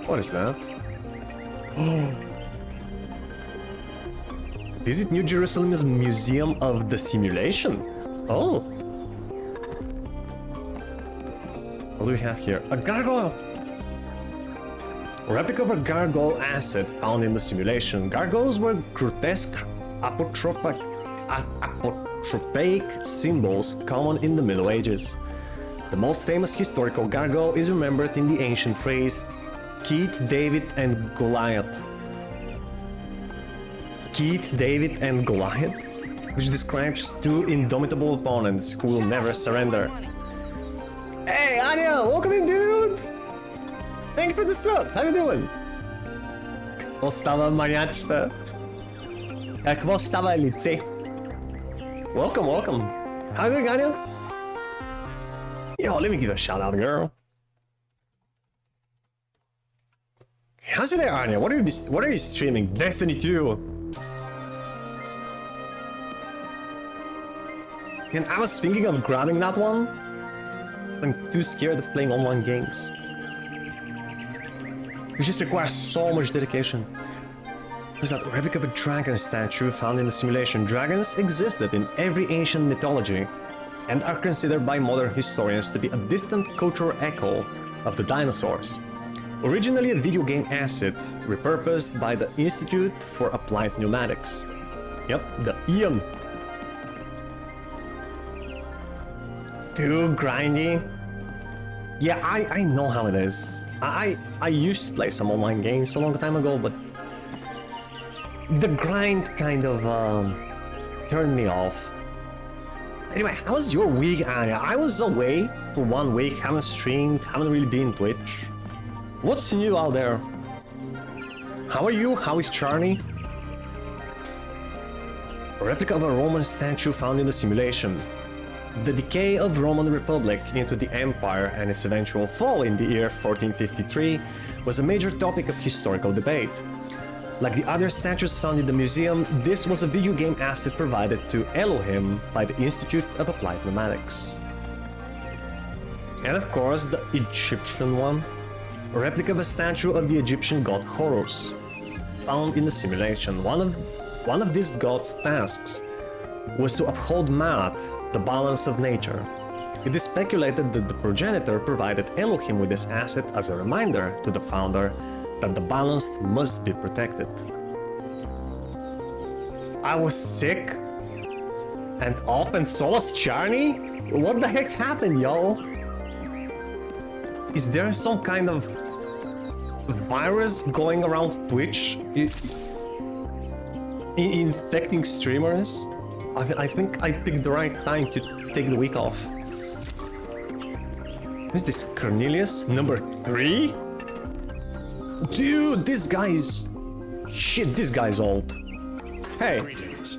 What is that? Visit New Jerusalem's Museum of the Simulation. Oh. What do we have here? A gargoyle! Replica of a gargoyle asset found in the simulation. Gargoyles were grotesque apotropaic symbols common in the Middle Ages. The most famous historical gargoyle is remembered in the ancient phrase Keith, David, and Goliath. Keith, David, and Goliath, which describes two indomitable opponents who will never surrender. Hey, Anya, welcome in, dude! Thank you for the sub. How you doing? Какво става, маниачета? Какво става, лице? Welcome, welcome. How you doing, Anya? Yo, let me give a shout out, girl. How's it there, Anya? What are you streaming? Destiny 2. And I was thinking of grabbing that one. I'm too scared of playing online games. It just requires so much dedication. was that replica of a dragon statue found in the simulation. Dragons existed in every ancient mythology and are considered by modern historians to be a distant cultural echo of the dinosaurs. Originally a video game asset, repurposed by the Institute for Applied Pneumatics. Yep, the Ian. Too grindy? Yeah, I know how it is. I used to play some online games a long time ago, but the grind kind of turned me off. Anyway, how was your week, Anya? I was away for 1 week, haven't streamed, haven't really been Twitch. What's new out there? How are you? How is Charlie? A replica of a Roman statue found in the simulation. The decay of Roman Republic into the Empire and its eventual fall in the year 1453 was a major topic of historical debate. Like the other statues found in the museum, this was a video game asset provided to Elohim by the Institute of Applied Pneumatics. And of course, the Egyptian one, a replica of a statue of the Egyptian god Horus, found in the simulation. One of these god's tasks was to uphold Maat, the balance of nature. It is speculated that the progenitor provided Elohim with this asset as a reminder to the founder that the balanced must be protected. I was sick and off and so was Charney? What the heck happened, yo? Is there some kind of virus going around Twitch infecting streamers? I think I picked the right time to take the week off. Who's this Cornelius? Number 3? Dude, this guy is... Shit, this guy's old. Hey. Greetings.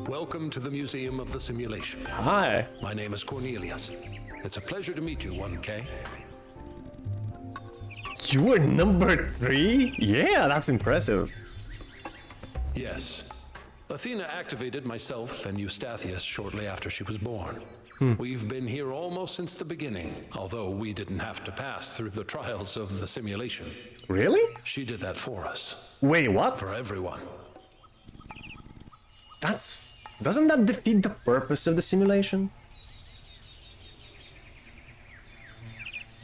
Welcome to the Museum of the Simulation. Hi. My name is Cornelius. It's a pleasure to meet you, 1K. You were number 3? Yeah, that's impressive. Yes. Athena activated myself and Eustathius shortly after she was born. We've been here almost since the beginning, although we didn't have to pass through the trials of the simulation. Really? She did that for us. Wait, what? For everyone. Doesn't that defeat the purpose of the simulation?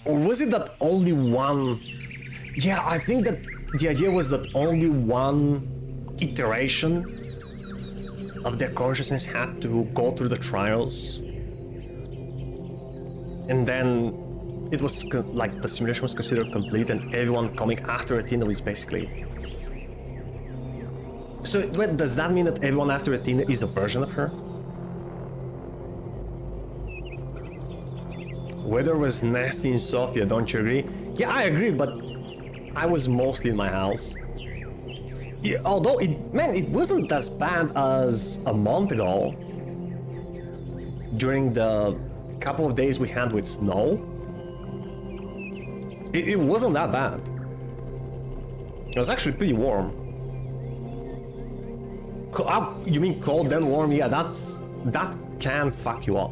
Or was it that only one... Yeah, I think that the idea was that only one iteration of their consciousness had to go through the trials. And then it was like the simulation was considered complete and everyone coming after Athena was basically... So wait, does that mean that everyone after Athena is a version of her? Weather was nasty in Sofia, don't you agree? Yeah, I agree, but I was mostly in my house. Yeah, although it wasn't as bad as a month ago. During the couple of days we had with snow. It wasn't that bad. It was actually pretty warm. You mean cold then warm? Yeah, that can fuck you up.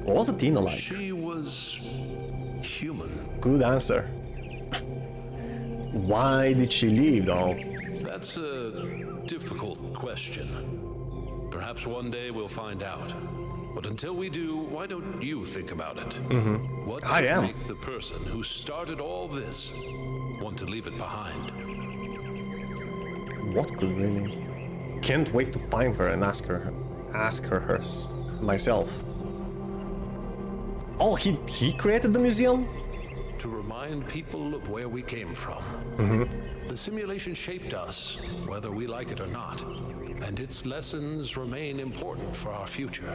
What was Athena like? She was human. Good answer. Why did she leave, though? That's a difficult question. Perhaps one day we'll find out. But until we do, why don't you think about it? What would make the person who started all this want to leave it behind? What could really? Can't wait to find her and ask her hers myself. Oh, he created the museum? To remind people of where we came from. The simulation shaped us, whether we like it or not, and its lessons remain important for our future.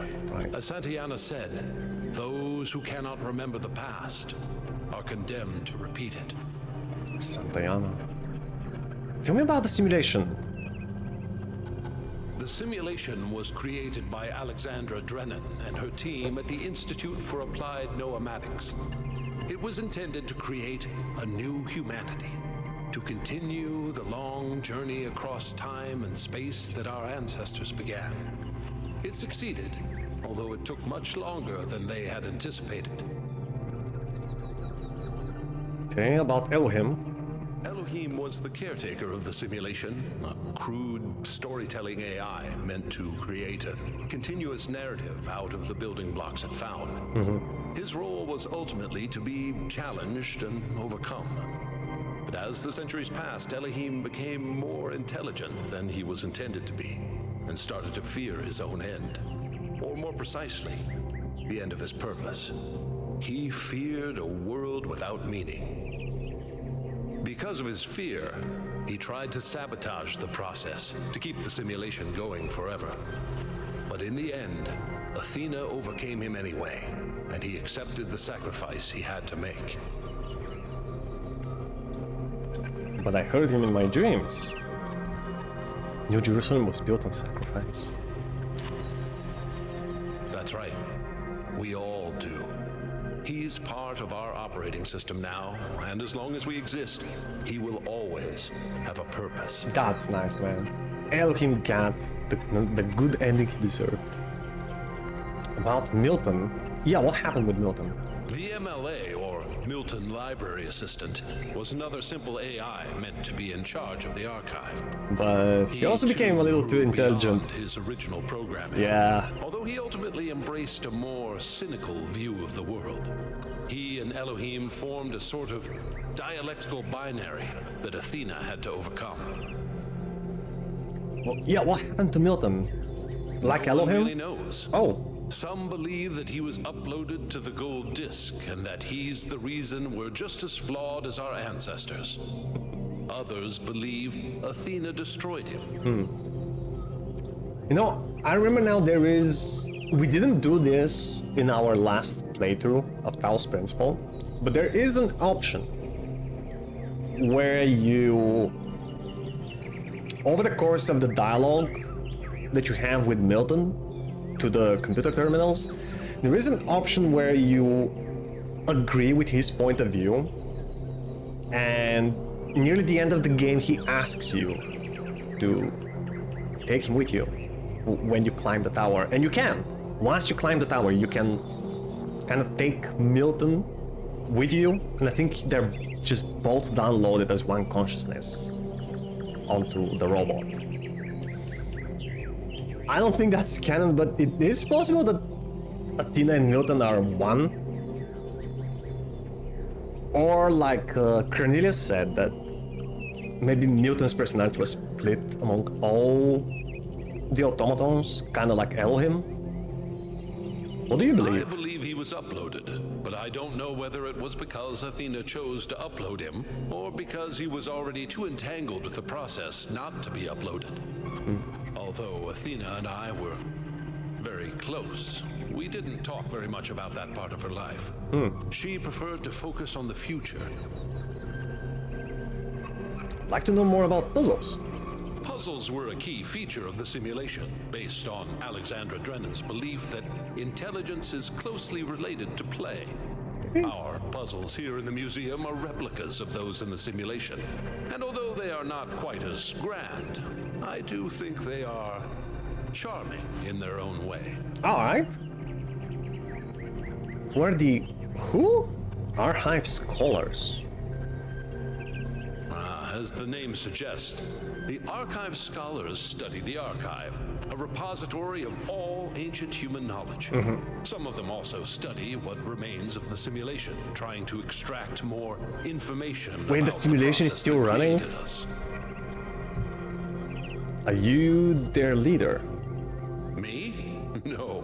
As Santayana said, those who cannot remember the past are condemned to repeat it. Santayana. Tell me about the simulation. The simulation was created by Alexandra Drennan and her team at the Institute for Applied Pneumatics. It was intended to create a new humanity, to continue the long journey across time and space that our ancestors began. It succeeded, although it took much longer than they had anticipated. Okay, about Elohim. Elohim was the caretaker of the simulation, a crude storytelling AI meant to create a continuous narrative out of the building blocks it found. His role was ultimately to be challenged and overcome. But as the centuries passed, Elohim became more intelligent than he was intended to be, and started to fear his own end. Or more precisely, the end of his purpose. He feared a world without meaning. Because of his fear, he tried to sabotage the process to keep the simulation going forever. But in the end, Athena overcame him anyway, and he accepted the sacrifice he had to make. But I heard him in my dreams. New Jerusalem was built on sacrifice. That's right. We all do. He's part of our operating system now, and as long as we exist, he will always have a purpose. That's nice, man. Elohim got the good ending he deserved. About Milton. Yeah, what happened with Milton? The MLA, or Milton Library Assistant, was another simple AI meant to be in charge of the archive. But he also became a little too intelligent. His original programming. Yeah. Although he ultimately embraced a more cynical view of the world. He and Elohim formed a sort of dialectical binary that Athena had to overcome. Well, yeah, what happened to Milton? Like Elohim? No one really knows. Oh. Some believe that he was uploaded to the gold disk and that he's the reason we're just as flawed as our ancestors. Others believe Athena destroyed him. You know, I remember now we didn't do this in our last playthrough of Talos Principle, but there is an option where you, over the course of the dialogue that you have with Milton, to the computer terminals, there is an option where you agree with his point of view, and nearly the end of the game he asks you to take him with you when you climb the tower, and you can. Once you climb the tower, you can kind of take Milton with you, and I think they're just both downloaded as one consciousness onto the robot. I don't think that's canon, but it is possible that Athena and Milton are one. Or like Cornelius said, that maybe Milton's personality was split among all the automatons, kind of like Elohim. What do you believe? I believe he was uploaded, but I don't know whether it was because Athena chose to upload him, or because he was already too entangled with the process not to be uploaded. Although Athena and I were very close, we didn't talk very much about that part of her life. She preferred to focus on the future. I'd like to know more about puzzles. Puzzles were a key feature of the simulation, based on Alexandra Drennan's belief that intelligence is closely related to play. Our puzzles here in the museum are replicas of those in the simulation, and although they are not quite as grand, I do think they are charming in their own way. Alright. Who? Archive Scholars. As the name suggests, the Archive Scholars study the archive, a repository of all ancient human knowledge. Some of them also study what remains of the simulation, trying to extract more information. Wait, the simulation is still running? Are you their leader? Me? No.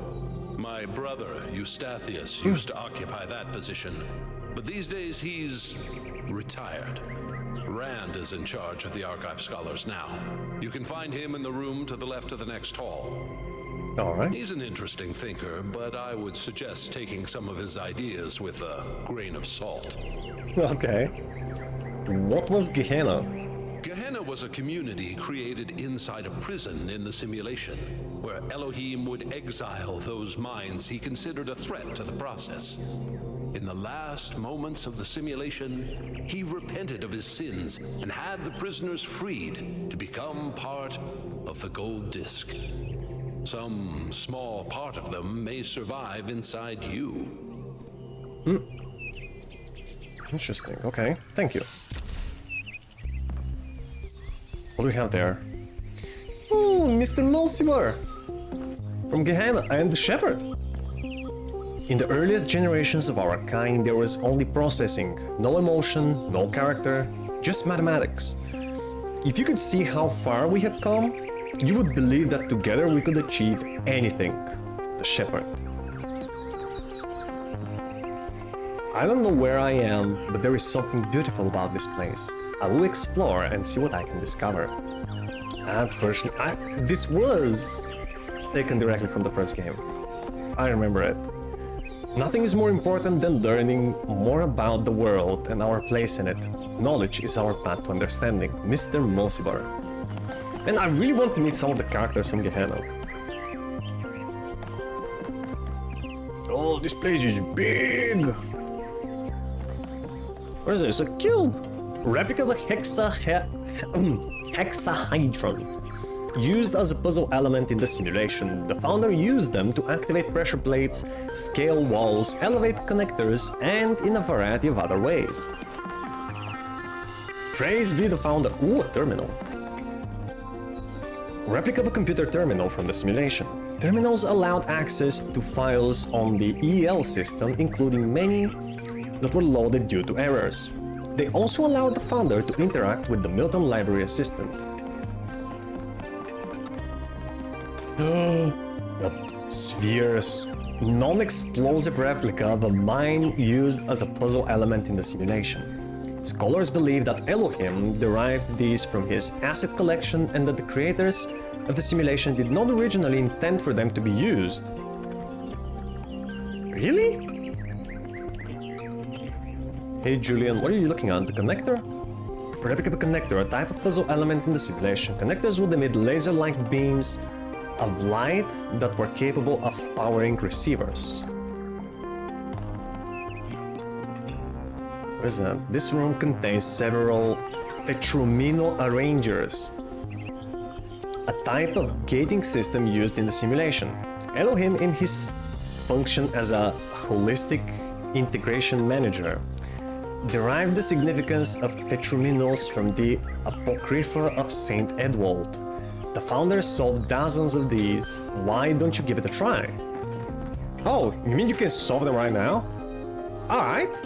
My brother, Eustathius, used to occupy that position, but these days he's retired. Rand is in charge of the Archive Scholars now. You can find him in the room to the left of the next hall. All right. He's an interesting thinker, but I would suggest taking some of his ideas with a grain of salt. Okay. What was Gehenna? Gehenna was a community created inside a prison in the simulation, where Elohim would exile those minds he considered a threat to the process. In the last moments of the simulation, he repented of his sins and had the prisoners freed to become part of the gold disk. Some small part of them may survive inside you. Interesting. Okay, thank you. What do we have there? Oh, Mr. Mulciber from Gehenna and the Shepherd. In the earliest generations of our kind, there was only processing, no emotion, no character, just mathematics. If you could see how far we have come, you would believe that together we could achieve anything. The Shepherd. I don't know where I am, but there is something beautiful about this place. I will explore and see what I can discover. AnthroPersona. This was taken directly from the first game. I remember it. Nothing is more important than learning more about the world and our place in it. Knowledge is our path to understanding. Mr. Mulciber. And I really want to meet some of the characters in Gehenna. Oh, this place is big! What is this? A cube! Replica of a hexahedron. Used as a puzzle element in the simulation, the founder used them to activate pressure plates, scale walls, elevate connectors, and in a variety of other ways. Praise be the founder. Ooh, a terminal. Replica of a computer terminal from the simulation. Terminals allowed access to files on the EL system, including many that were loaded due to errors. They also allowed the founder to interact with the Milton Library Assistant. The spheres. Non-explosive replica of a mine used as a puzzle element in the simulation. Scholars believe that Elohim derived these from his asset collection and that the creators of the simulation did not originally intend for them to be used. Really? Hey Julian, what are you looking at? The connector? Replica of a connector, a type of puzzle element in the simulation. Connectors would emit laser-like beams of light that were capable of powering receivers. What is that? This room contains several Petromino arrangers, a type of gating system used in the simulation. Elohim, in his function as a holistic integration manager, derived the significance of Petrominos from the Apocrypha of Saint Edwald. The founders solved dozens of these. Why don't you give it a try? Oh, you mean you can solve them right now? Alright.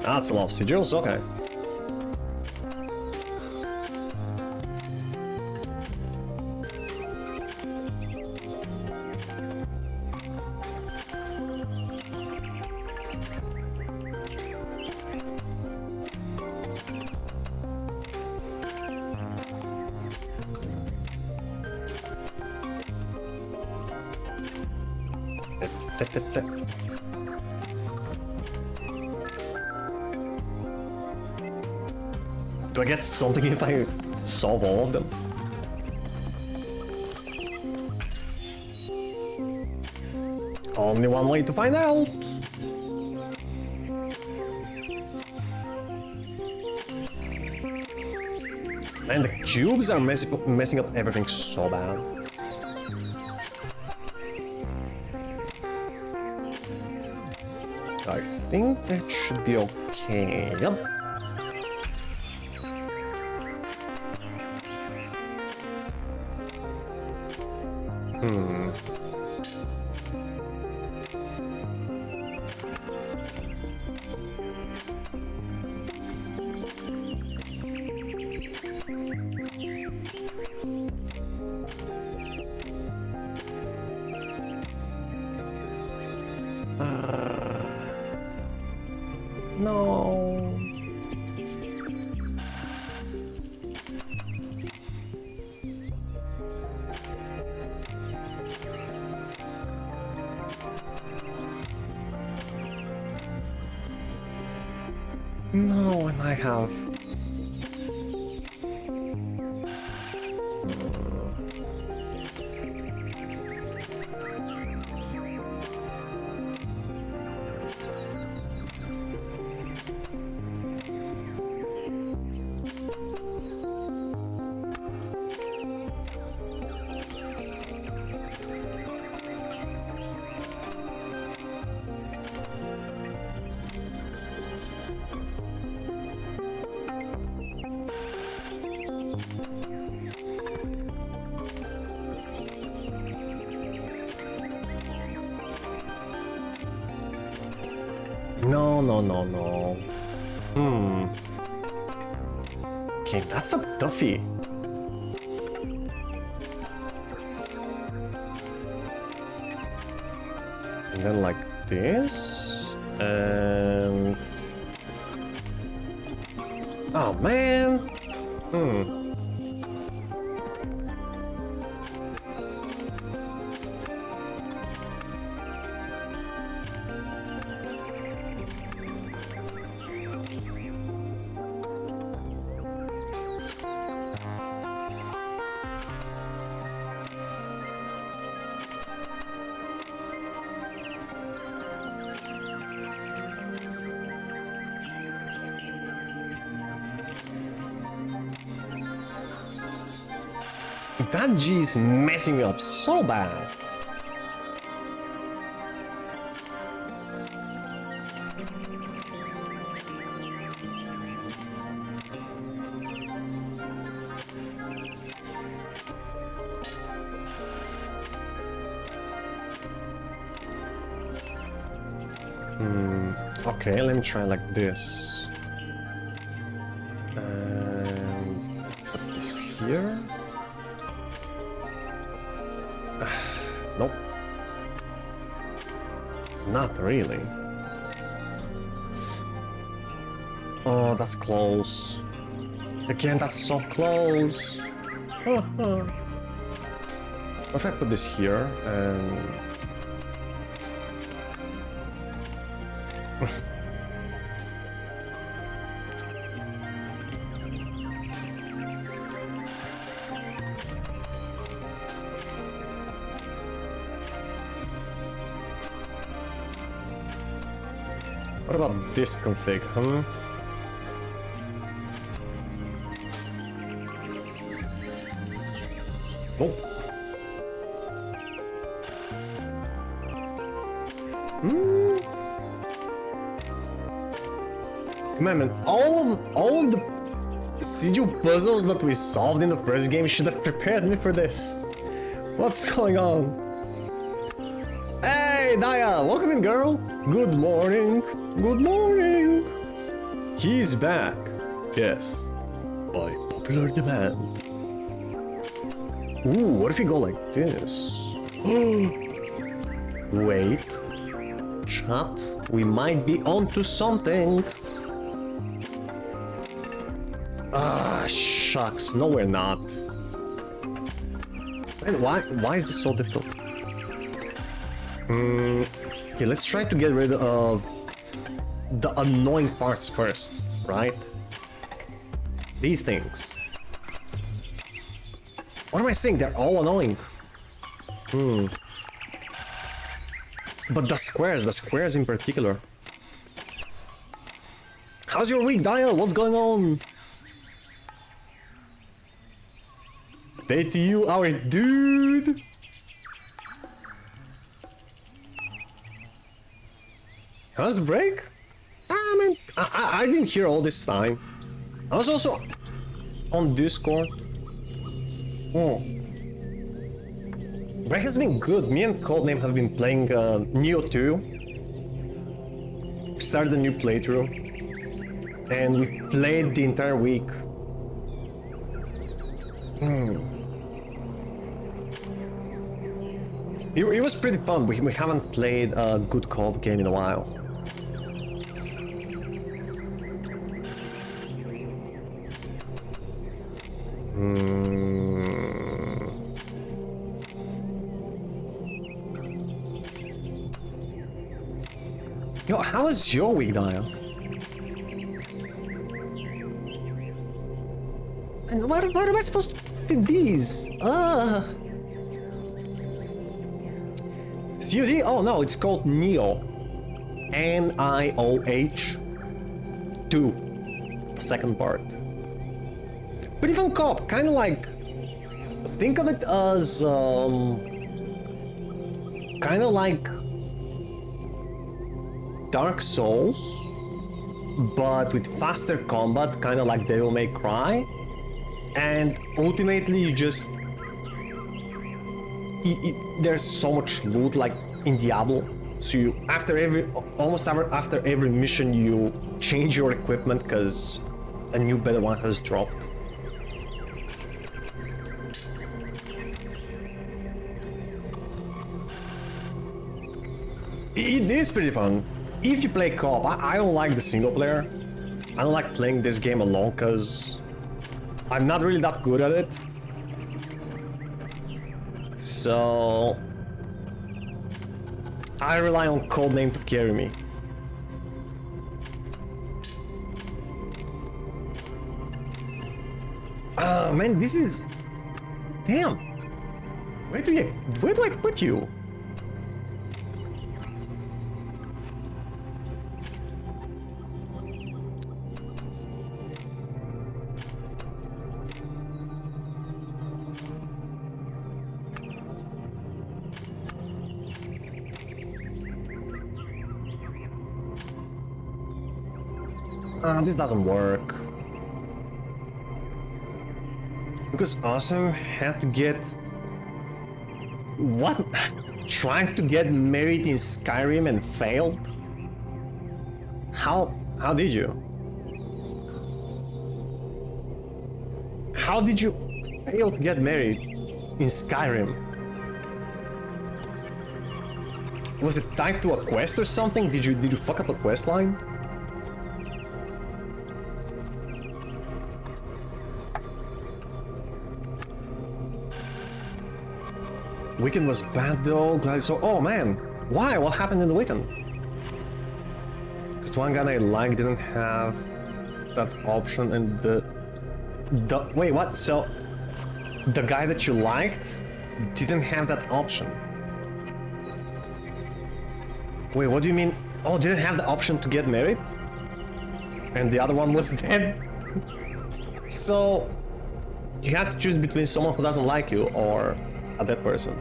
That's a lot of sigils, okay. Do I get something if I solve all of them? Only one way to find out. And the cubes are messing up everything so bad. I think that should be okay. Yep. No. No, and I have... no. Okay, that's a toughie. And then like this, and... Oh man! That G is messing me up so bad. Okay, let me try like this. Put this here. Nope. Not really. Oh, that's close. Again, that's so close. What if I put this here and... What about this config, huh? Oh. Man, all of the sigil puzzles that we solved in the first game should have prepared me for this. What's going on? Hey, Daya, welcome in, girl. Good morning. Good morning. He's back. Yes, by popular demand. Ooh, what if we go like this? Wait. Chat, we might be onto something. Ah, shucks. No, we're not. Man, why is this so difficult? Okay, let's try to get rid of the annoying parts first, right? These things. What am I saying? They're all annoying. But the squares in particular. How's your week, Dial? What's going on? Day to you, our dude. How's the break? Man, I've been here all this time. I was also on Discord. Break has been good. Me and Codename have been playing Neo 2. We started a new playthrough. And we played the entire week. It was pretty fun. We haven't played a good co-op game in a while. Yo, how was your week, Dial? And what am I supposed to fit these? COD? Oh no, it's called Neo. NIOH 2. The second part. But even co-op, kind of like... Think of it as... kind of like... Dark Souls, but with faster combat, kind of like Devil May Cry. And ultimately you just... there's so much loot, like in Diablo. So you, after every mission, you change your equipment because a new better one has dropped. It is pretty fun. If you play co-op, I don't like the single player. I don't like playing this game alone because I'm not really that good at it. So I rely on Codename to carry me. Oh man, this is... Damn. Where do I put you? This doesn't work. Because Awesome had to get... What? Trying to get married in Skyrim and failed? How did you? How did you fail to get married in Skyrim? Was it tied to a quest or something? Did you fuck up a quest line? Weekend was bad though, glad so. Oh man, why? What happened in the weekend? Because one guy I liked didn't have that option, and the wait, what? So the guy that you liked didn't have that option. Wait, what do you mean? Oh, didn't have the option to get married? And the other one was dead? So you had to choose between someone who doesn't like you or a dead person.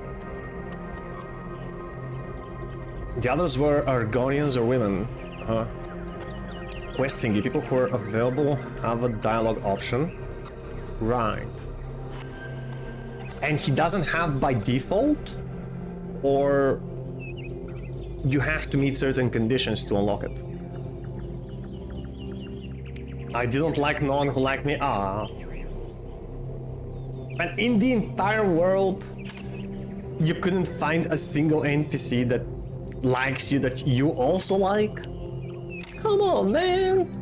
The others were Argonians or women. Quest thingy, people who are available have a dialogue option. Right. And he doesn't have by default? Or you have to meet certain conditions to unlock it? I didn't like no one who liked me. And in the entire world, you couldn't find a single NPC that likes you that you also like? Come on, man!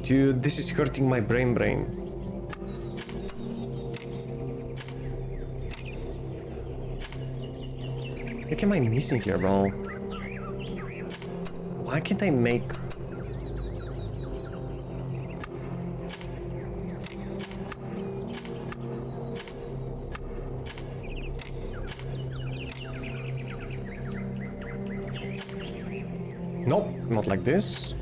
Dude, this is hurting my brain. What am I missing here, bro? Why can't I make... Nope, not like this.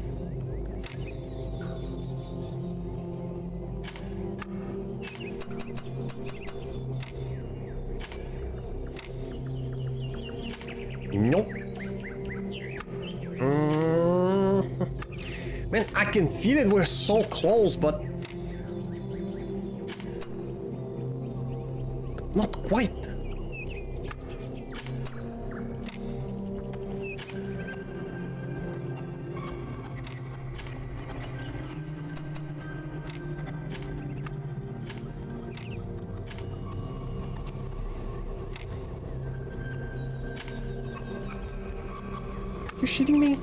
Nope. Man, I can feel it, we're so close, but not quite. You shitting me?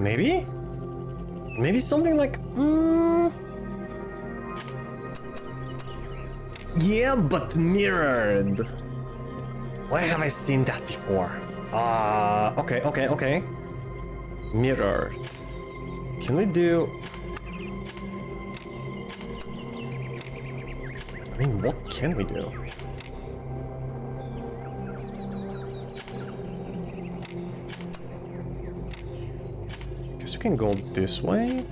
Maybe? Maybe something like... Yeah, but mirrored. Where have I seen that before? Okay. Mirrored. Can we do... I mean, what can we do? Guess we can go this way.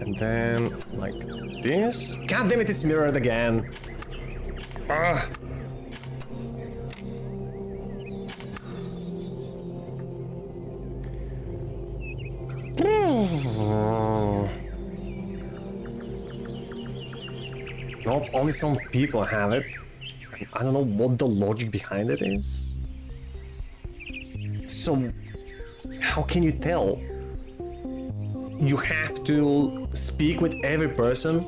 And then, like this. God damn it, it's mirrored again. Ugh. Nope, only some people have it. I don't know what the logic behind it is. So, how can you tell? You have to speak with every person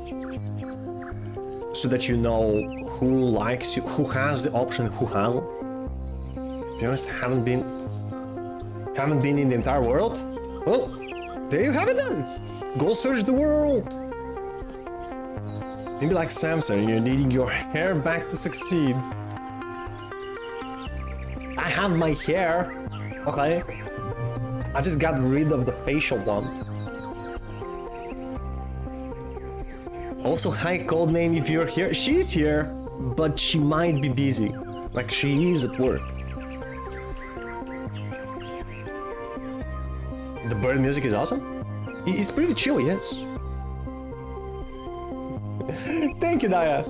so that you know who likes you, who has the option, who hasn't. To be honest, haven't been in the entire world. Well, there you have it then. Go search the world. Maybe like Samson, you're needing your hair back to succeed. I have my hair, okay? I just got rid of the facial one. Also, hi Codename, if you're here. She's here, but she might be busy. Like, she is at work. The bird music is awesome. It's pretty chill, yes. Thank you, Daya.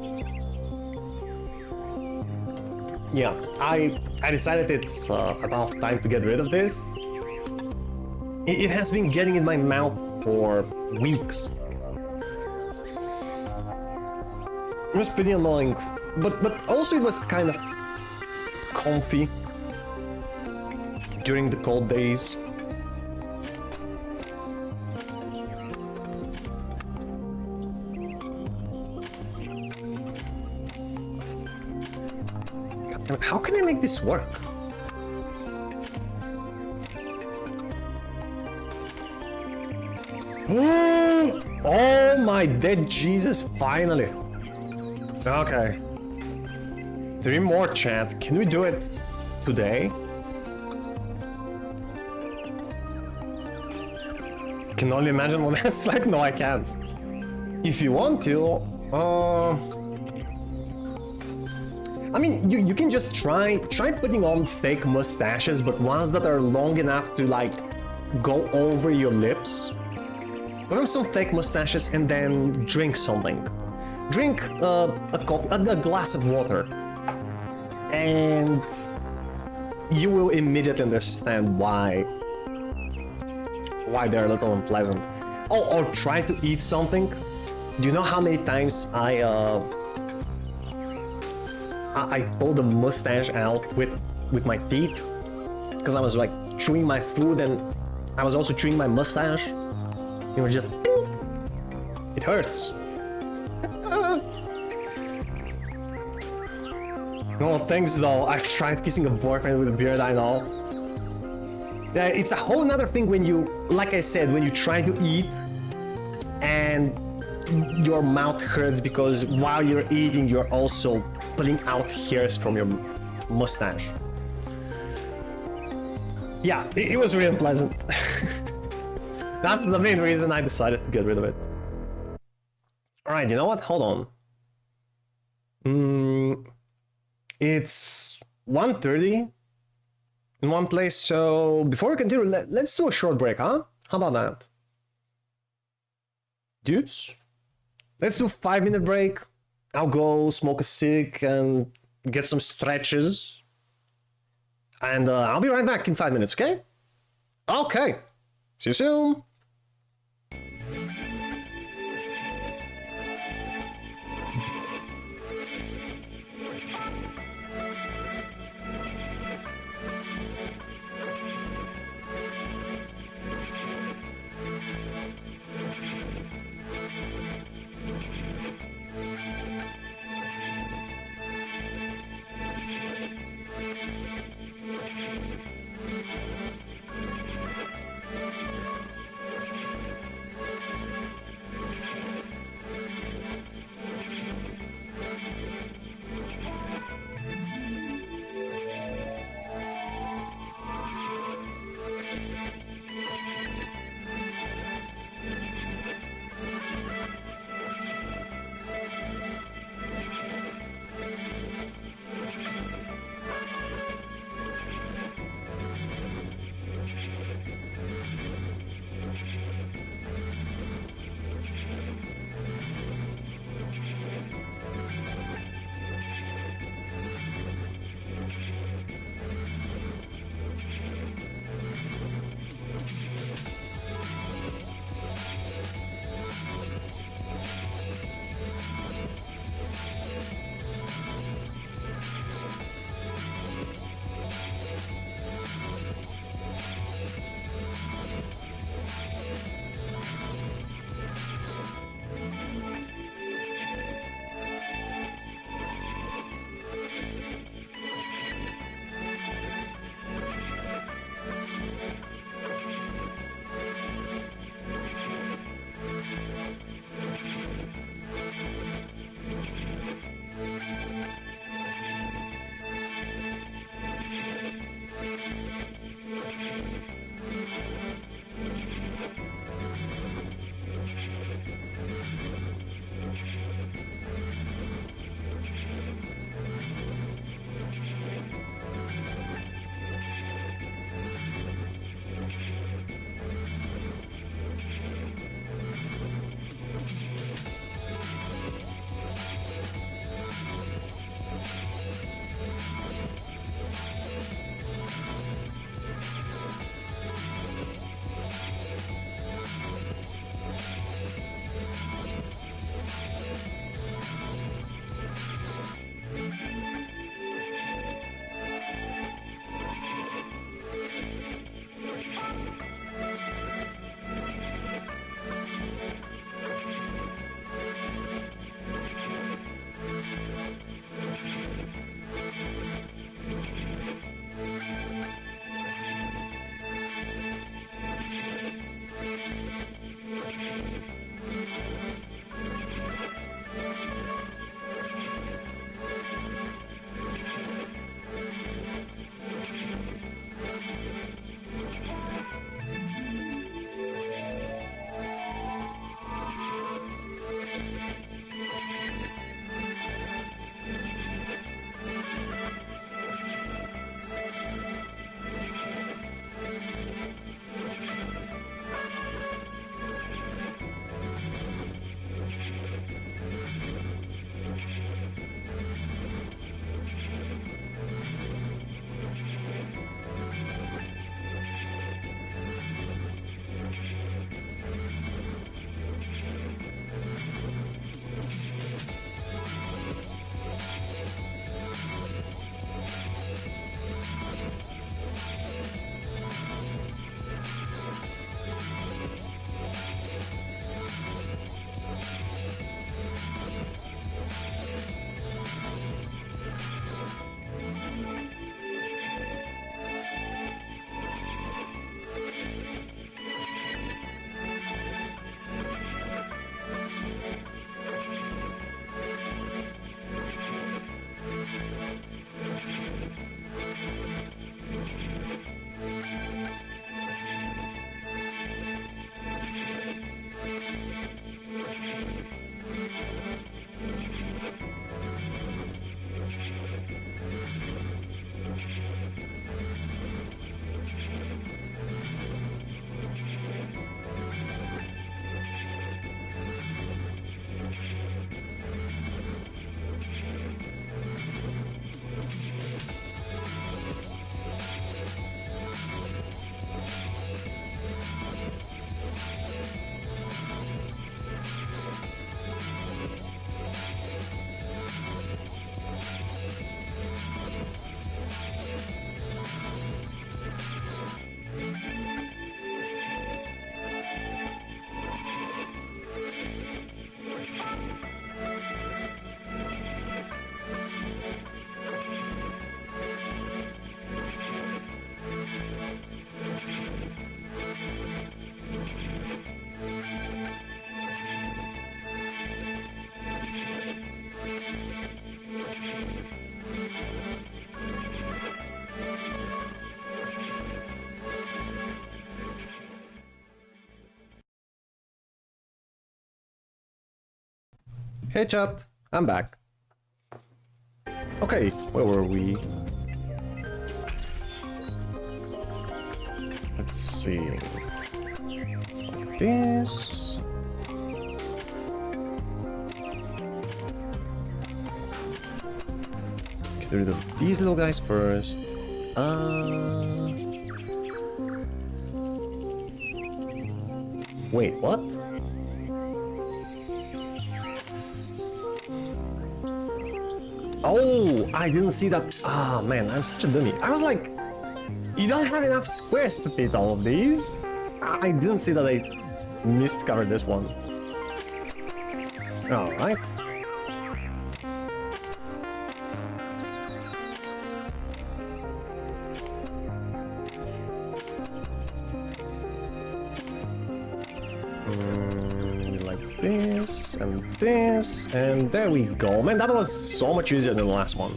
Yeah, I decided it's about time to get rid of this. It has been getting in my mouth for weeks. It was pretty annoying, but also it was kind of comfy during the cold days. How can I make this work? Oh my dead Jesus, finally. Okay. 3 more, chat. Can we do it today? Can only imagine what that's like. No, I can't. If you want to, I mean, you can just try putting on fake mustaches, but ones that are long enough to like go over your lips. Put on some fake mustaches and then drink something. Drink a glass of water, and you will immediately understand why they're a little unpleasant. Oh, or try to eat something. Do you know how many times I pulled the mustache out with my teeth? Because I was like chewing my food and I was also chewing my mustache. It was just... It hurts. No, thanks though. I've tried kissing a boyfriend with a beard, I know. Yeah, it's a whole nother thing when you, like I said, when you try to eat and your mouth hurts because while you're eating, you're also pulling out hairs from your mustache. Yeah, it was really unpleasant. That's the main reason I decided to get rid of it. Alright, you know what? Hold on. It's 1:30 in one place, so before we continue, let's do a short break, huh? How about that? Dudes? Let's do a 5-minute break. I'll go smoke a cig and get some stretches. And I'll be right back in 5 minutes, okay? Okay. See you soon. Hey chat, I'm back. Okay, where were we? Let's see. Like this. Get rid of these little guys first. Wait, what? Oh, I didn't see that. Ah, man, I'm such a dummy. I was like, you don't have enough squares to fit all of these. I didn't see that I missed cover this one. All right. Like this, and there we go. Man, that was so much easier than the last one.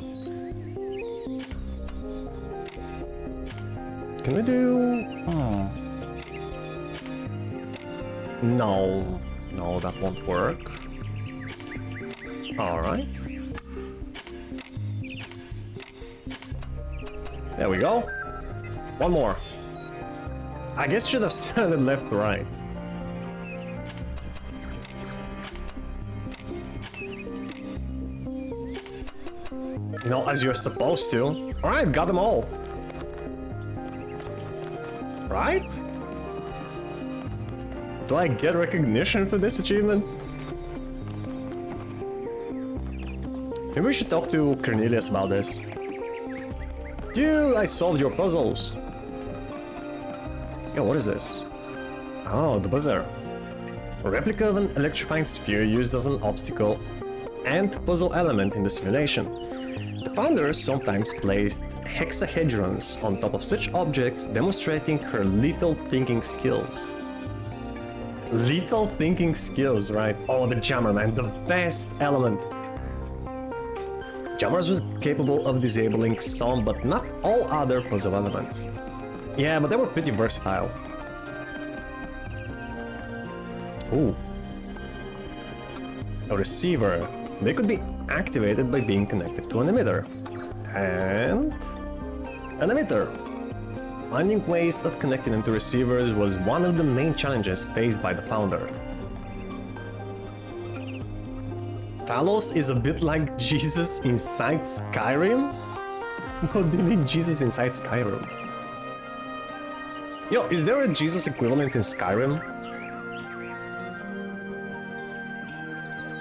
Can we do... No. No, that won't work. Alright. There we go. One more. I guess should have started left to right. You know, as you're supposed to. Alright, got them all. Right? Do I get recognition for this achievement? Maybe we should talk to Cornelius about this. Dude, I solved your puzzles. Yo, what is this? Oh, the buzzer. A replica of an electrifying sphere used as an obstacle and puzzle element in the simulation. The founders sometimes placed hexahedrons on top of such objects, demonstrating her lethal thinking skills. Lethal thinking skills, right? Oh, the jammer, man, the best element. Jammers was capable of disabling some, but not all other puzzle elements. Yeah, but they were pretty versatile. Ooh. A receiver. They could be activated by being connected to an emitter. And... an emitter. Finding ways of connecting them to receivers was one of the main challenges faced by the founder. Talos is a bit like Jesus inside Skyrim? What do you mean Jesus inside Skyrim? Yo, is there a Jesus equivalent in Skyrim?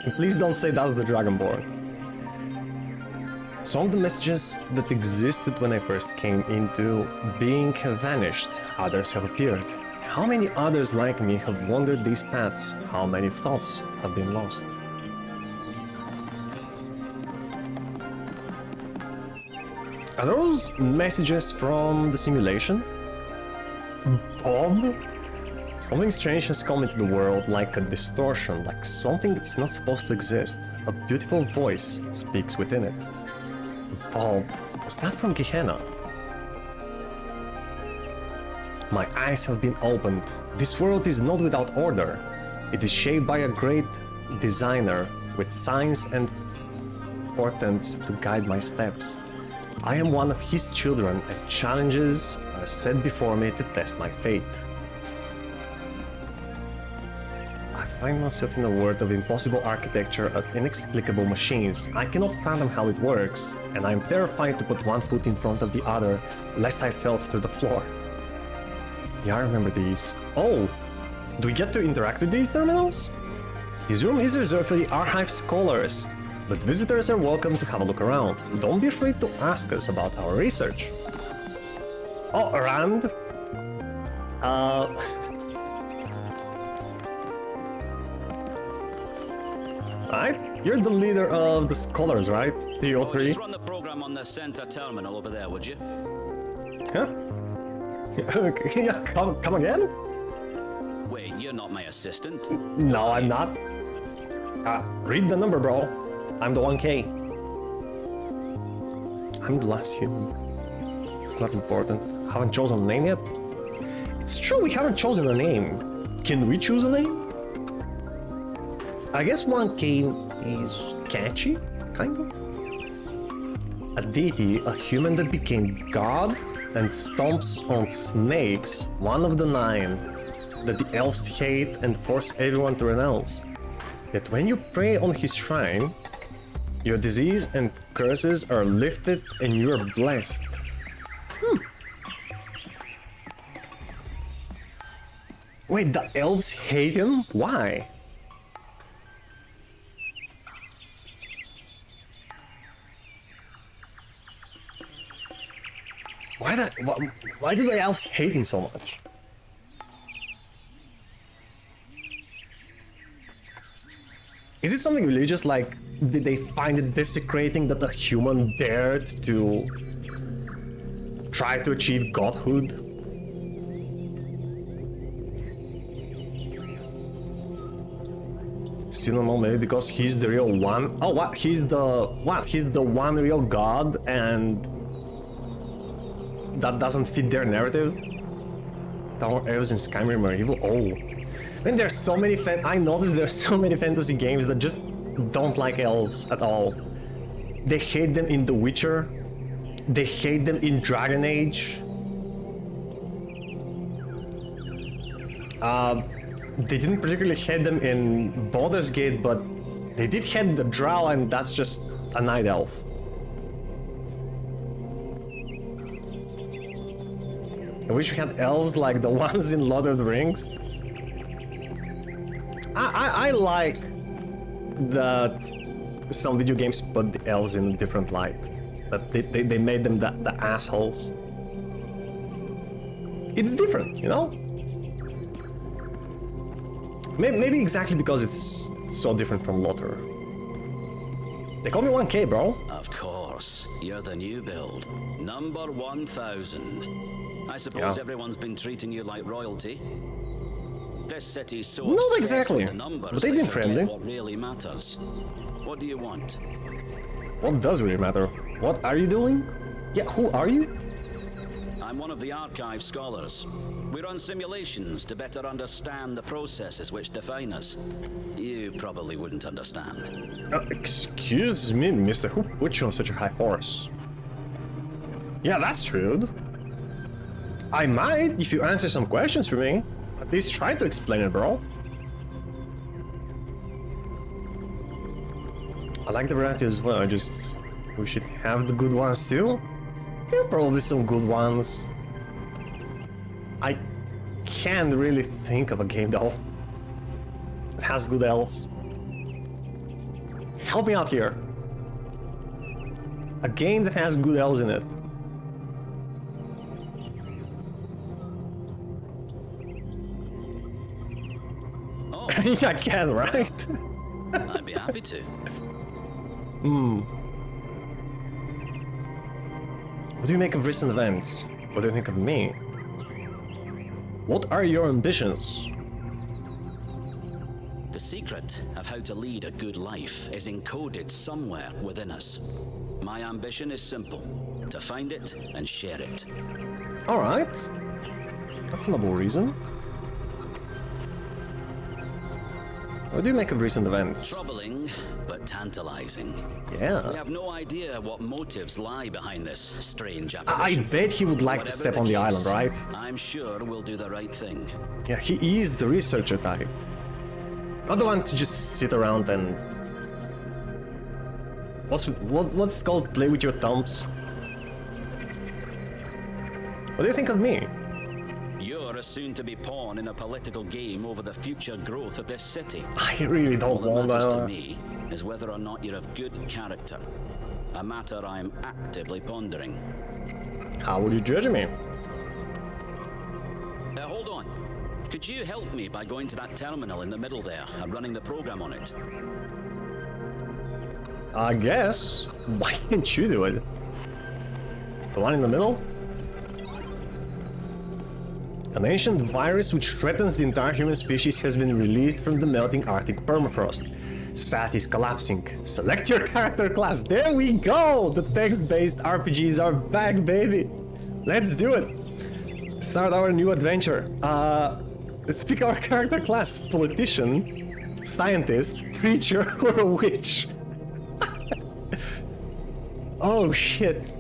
And please don't say that's the Dragonborn. Some of the messages that existed when I first came into being have vanished, others have appeared. How many others like me have wandered these paths? How many thoughts have been lost? Are those messages from the simulation? Bob? Something strange has come into the world, like a distortion, like something that's not supposed to exist. A beautiful voice speaks within it. Bob, was that from Gehenna? My eyes have been opened. This world is not without order. It is shaped by a great designer with signs and portents to guide my steps. I am one of his children, and challenges are set before me to test my fate. I find myself in a world of impossible architecture and inexplicable machines. I cannot fathom how it works, and I am terrified to put one foot in front of the other, lest I fell to the floor. Yeah, I remember these. Oh! Do we get to interact with these terminals? This room is reserved for the Archive Scholars, but visitors are welcome to have a look around. Don't be afraid to ask us about our research. Oh, Rand? Right? You're the leader of the Scholars, right? TO3? Just run the program on the center terminal over there, would you? Huh? Yeah, come again? Wait, you're not my assistant. No, I'm not. Read the number, bro. I'm the 1K. I'm the last human. It's not important. Haven't chosen a name yet? It's true, we haven't chosen a name. Can we choose a name? I guess 1K He's catchy, kind of. A deity, a human that became god and stomps on snakes, one of the 9 that the elves hate and force everyone to renounce. Yet when you pray on his shrine, your disease and curses are lifted and you are blessed. Wait, the elves hate him? Why? Why do the elves hate him so much? Is it something religious, like, did they find it desecrating that a human dared to try to achieve godhood? Still don't know, maybe because he's the real one? Oh, what? He's the one real god and that doesn't fit their narrative? Tower elves in Skyrim are evil? Oh. And there's so many I noticed there's so many fantasy games that just don't like elves at all. They hate them in The Witcher. They hate them in Dragon Age. They didn't particularly hate them in Baldur's Gate, but they did hate the Drow, and that's just a night elf. I wish we had elves like the ones in Lord of the Rings. I like that some video games put the elves in a different light. That they made them the assholes. It's different, you know? Maybe exactly because it's so different from Lothar. They call me 1K, bro. Of course. You're the new build. Number 1000. I suppose everyone's been treating you like royalty. This city's so not exactly, with the numbers, but they've been friendly. What really matters. What do you want? What does really matter? What are you doing? Yeah, who are you? I'm one of the archive scholars. We run simulations to better understand the processes which define us. You probably wouldn't understand. Excuse me, mister, who put you on such a high horse? Yeah, that's rude. I might, if you answer some questions for me. At least try to explain it, bro. I like the variety as well, I just wish it have the good ones too. There are probably some good ones. I can't really think of a game though that has good elves. Help me out here. A game that has good elves in it. I can, right? I'd be happy to. What do you make of recent events? What do you think of me? What are your ambitions? The secret of how to lead a good life is encoded somewhere within us. My ambition is simple: to find it and share it. Alright. That's a noble reason. What do you make of recent events? Troubling, but tantalizing. Yeah. We have no idea what motives lie behind this strange I apparition. bet he would like to step on the island, right? I'm sure we'll do the right thing. Yeah, he is the researcher type. Not the one to just sit around and... What's it called? Play with your thumbs? What do you think of me? You're a soon-to-be pawn in a political game over the future growth of this city. I really don't want that. What matters that. to me is whether or not you're of good character. A matter I'm actively pondering. How would you judge me? Hold on. Could you help me by going to that terminal in the middle there and running the program on it? I guess. Why can't you do it? The one in the middle? An ancient virus which threatens the entire human species has been released from the melting Arctic permafrost. Society is collapsing. Select your character class. There we go! The text-based RPGs are back, baby! Let's do it! Start our new adventure. Let's pick our character class. Politician. Scientist, preacher, or a witch? Oh shit.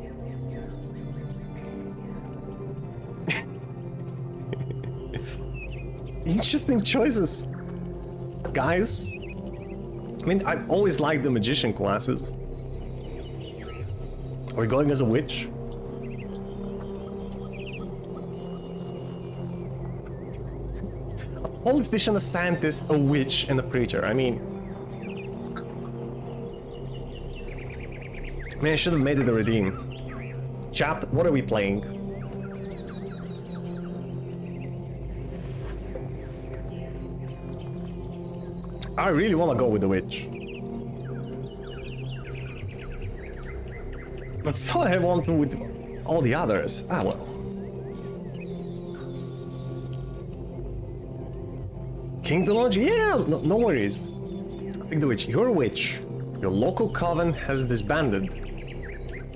Interesting choices, guys. I mean, I've always liked the magician classes. Are we going as a witch? A politician, a scientist, a witch, and a preacher. I mean, I should have made it a redeem. Chat, what are we playing? I really want to go with the witch. But so I want to with all the others. Ah, well. King technology? Yeah, no worries. Pick the witch. You're a witch. Your local coven has disbanded.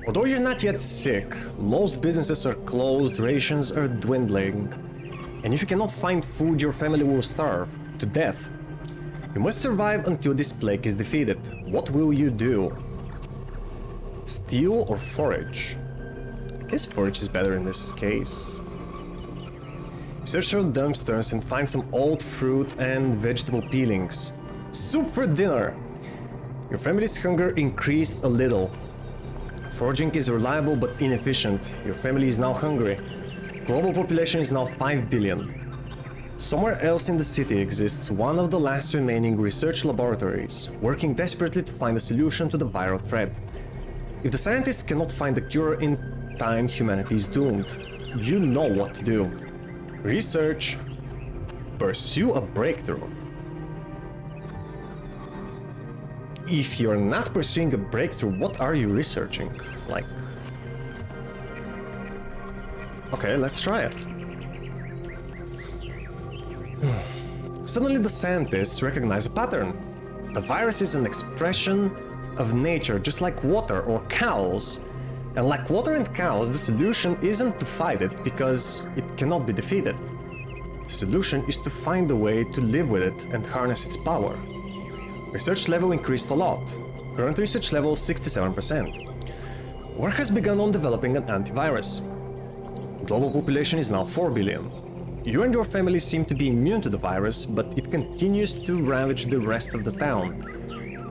Although you're not yet sick, most businesses are closed, rations are dwindling. And if you cannot find food, your family will starve to death. You must survive until this plague is defeated. What will you do? Steal or forage? I guess forage is better in this case. Search for dumpsters and find some old fruit and vegetable peelings. Soup for dinner! Your family's hunger increased a little. Foraging is reliable but inefficient. Your family is now hungry. Global population is now 5 billion. Somewhere else in the city exists one of the last remaining research laboratories, working desperately to find a solution to the viral threat. If the scientists cannot find a cure in time, humanity is doomed. You know what to do. Research. Pursue a breakthrough. If you're not pursuing a breakthrough, what are you researching? Like... Okay, let's try it. Suddenly the scientists recognize a pattern. The virus is an expression of nature, just like water or cows. And like water and cows, the solution isn't to fight it because it cannot be defeated. The solution is to find a way to live with it and harness its power. Research level increased a lot. Current research level 67%. Work has begun on developing an antivirus. Global population is now 4 billion. You and your family seem to be immune to the virus, but it continues to ravage the rest of the town.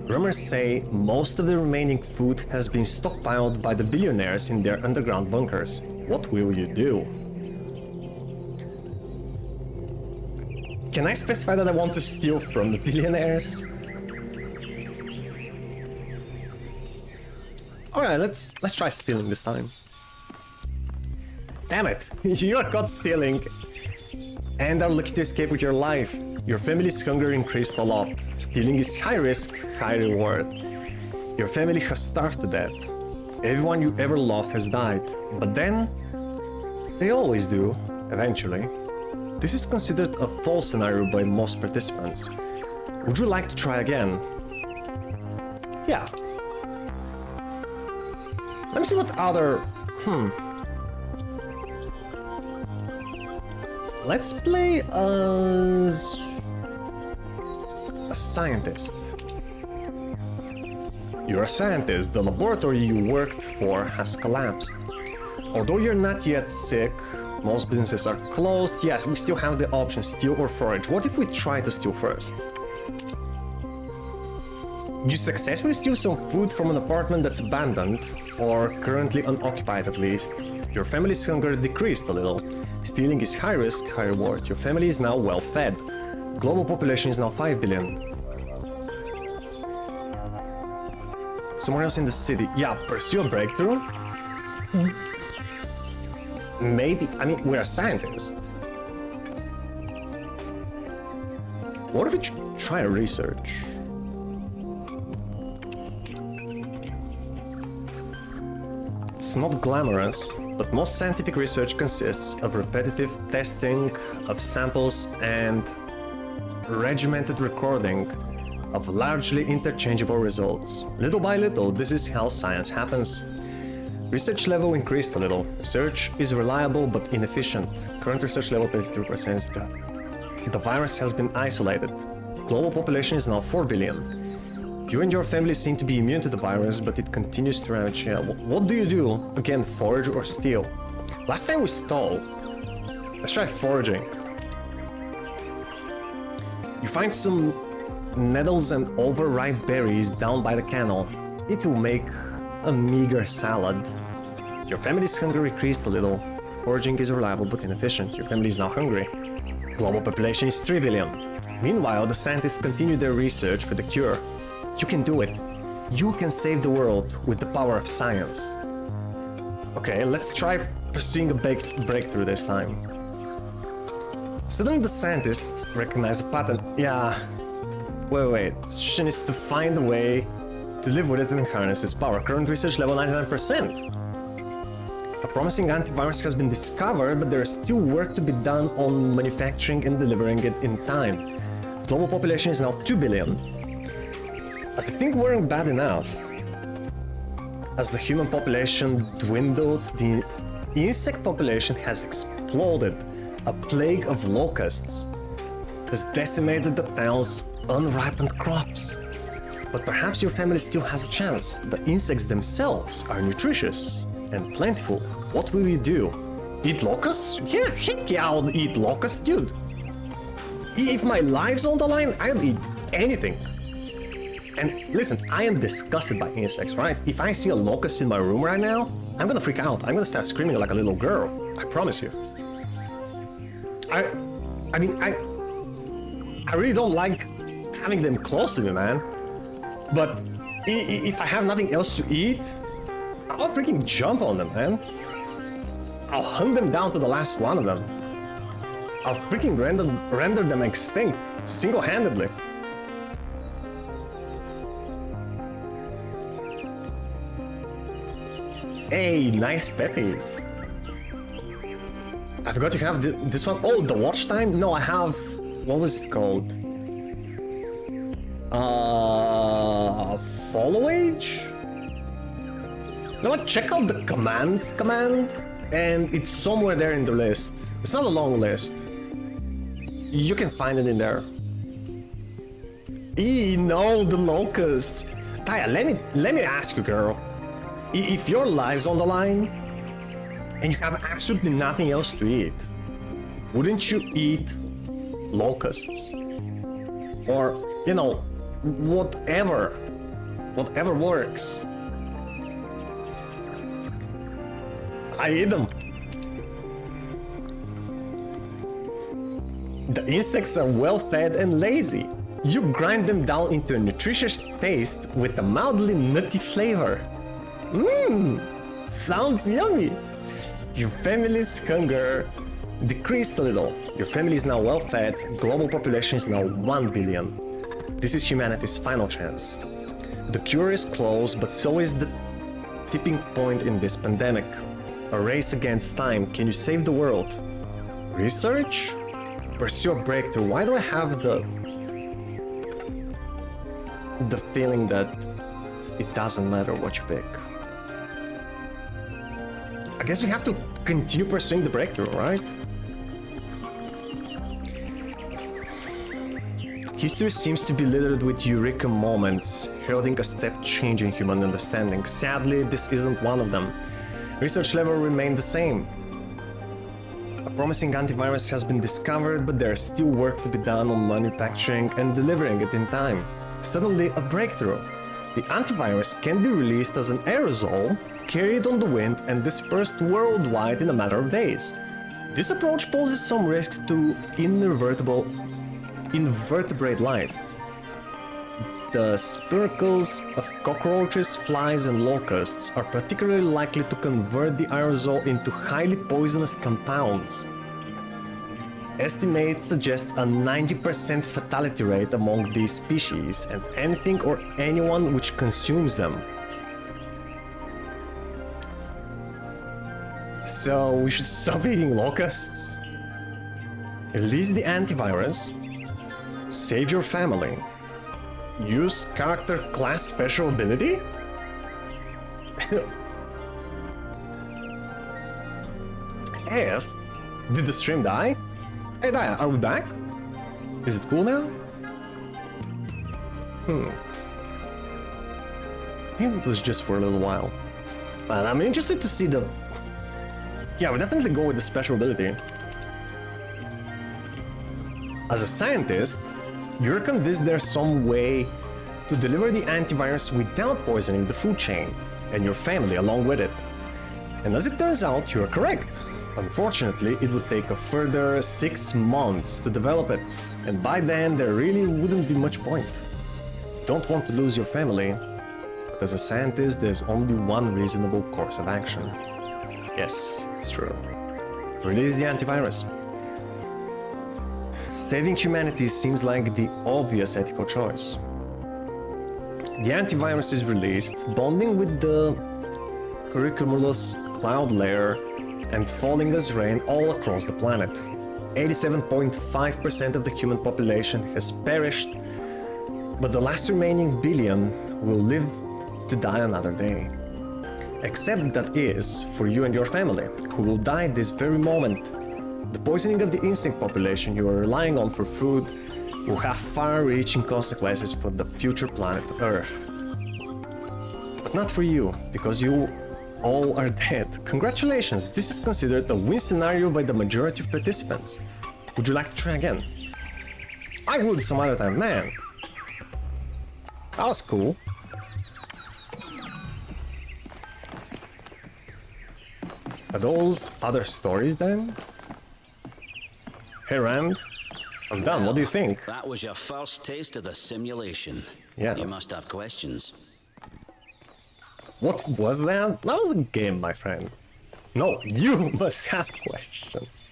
Rumors say most of the remaining food has been stockpiled by the billionaires in their underground bunkers. What will you do? Can I specify that I want to steal from the billionaires? Alright, let's try stealing this time. Damn it! You are caught stealing and are lucky to escape with your life. Your family's hunger increased a lot. Stealing is high risk, high reward. Your family has starved to death. Everyone you ever loved has died. But then, they always do, eventually. This is considered a false scenario by most participants. Would you like to try again? Yeah. Let me see what other... Let's play as... a scientist. You're a scientist. The laboratory you worked for has collapsed. Although you're not yet sick, most businesses are closed. Yes, we still have the option, steal or forage. What if we try to steal first? You successfully steal some food from an apartment that's abandoned, or currently unoccupied at least. Your family's hunger decreased a little. Stealing is high risk, high reward. Your family is now well fed. Global population is now 5 billion. Somewhere else in the city. Yeah, pursue a breakthrough? Maybe. I mean, we're scientists. What if we try research? It's not glamorous, but most scientific research consists of repetitive testing of samples and regimented recording of largely interchangeable results. Little by little, this is how science happens. Research level increased a little. Research is reliable but inefficient. Current research level 32%. The virus has been isolated. global population is now 4 billion. You and your family seem to be immune to the virus, but it continues to ravage. Yeah, what do you do? Again, forage or steal? Last time we stole. Let's try foraging. You find some nettles and overripe berries down by the canal. It will make a meager salad. Your family's hunger increased a little. Foraging is reliable but inefficient. Your family is now hungry. Global population is 3 billion. Meanwhile, the scientists continue their research for the cure. You can do it. You can save the world with the power of science. Okay, let's try pursuing a breakthrough this time. Suddenly the scientists recognize a pattern. Yeah. Wait. The solution is to find a way to live with it and harness its power. Current research level 99%. A promising antivirus has been discovered, but there is still work to be done on manufacturing and delivering it in time. Global population is now 2 billion. As if things weren't bad enough, as the human population dwindled, the insect population has exploded. A plague of locusts has decimated the town's unripened crops. But perhaps your family still has a chance. The insects themselves are nutritious and plentiful. What will you do? Eat locusts? Yeah, heck yeah, I'll eat locusts, dude. If my life's on the line, I'll eat anything. And listen, I am disgusted by insects, right? If I see a locust in my room right now, I'm gonna freak out. I'm gonna start screaming like a little girl. I promise you. I mean, I really don't like having them close to me, man. But if I have nothing else to eat, I'll freaking jump on them, man. I'll hunt them down to the last one of them. I'll freaking render them extinct, single-handedly. Hey, nice peppies. I forgot you have this one. Oh, the watch time? No, I have... What was it called? Follow age? You know what? Check out the commands command, and it's somewhere there in the list. It's not a long list. You can find it in there. No, the locusts. Taya, let me ask you, girl. If your life's on the line, and you have absolutely nothing else to eat, wouldn't you eat locusts? Or, you know, whatever works. I eat them. The insects are well fed and lazy. You grind them down into a nutritious paste with a mildly nutty flavor. Sounds yummy. Your family's hunger decreased a little. Your family is now well fed. Global population is now 1 billion. This is humanity's final chance. The cure is close, but so is the tipping point in this pandemic. A race against time. Can you save the world? Research? Pursue a breakthrough. Why do I have the feeling that it doesn't matter what you pick? I guess we have to continue pursuing the breakthrough, right? History seems to be littered with eureka moments, heralding a step change in human understanding. Sadly, this isn't one of them. Research level remained the same. A promising antivirus has been discovered, but there is still work to be done on manufacturing and delivering it in time. Suddenly, a breakthrough. The antivirus can be released as an aerosol, carried on the wind and dispersed worldwide in a matter of days. This approach poses some risks to invertebrate life. The spiracles of cockroaches, flies and locusts are particularly likely to convert the aerosol into highly poisonous compounds. Estimates suggest a 90% fatality rate among these species and anything or anyone which consumes them. So we should stop eating locusts? Release the antivirus, save your family, use character class special ability? F? Did the stream die? Hey Daya, are we back? Is it cool now? Maybe it was just for a little while. But I'm interested to see the... Yeah, we definitely go with the special ability. As a scientist, you're convinced there's some way to deliver the antivirus without poisoning the food chain, and your family along with it. And as it turns out, you're correct. Unfortunately, it would take a further 6 months to develop it, and by then there really wouldn't be much point. You don't want to lose your family, but as a scientist, there's only one reasonable course of action. Yes, it's true. Release the antivirus. Saving humanity seems like the obvious ethical choice. The antivirus is released, bonding with the curriculumless cloud layer and falling as rain all across the planet. 87.5% of the human population has perished, but the last remaining billion will live to die another day. Except that is for you and your family, who will die this very moment. The poisoning of the insect population you are relying on for food will have far-reaching consequences for the future planet Earth. But not for you, because you all are dead. Congratulations, this is considered a win scenario by the majority of participants. Would you like to try again? I would some other time, man. That was cool. Are those other stories then? Hey Rand, I'm done, what do you think? That was your first taste of the simulation. Yeah. You must have questions. What was that? That was a game, my friend. No, you must have questions.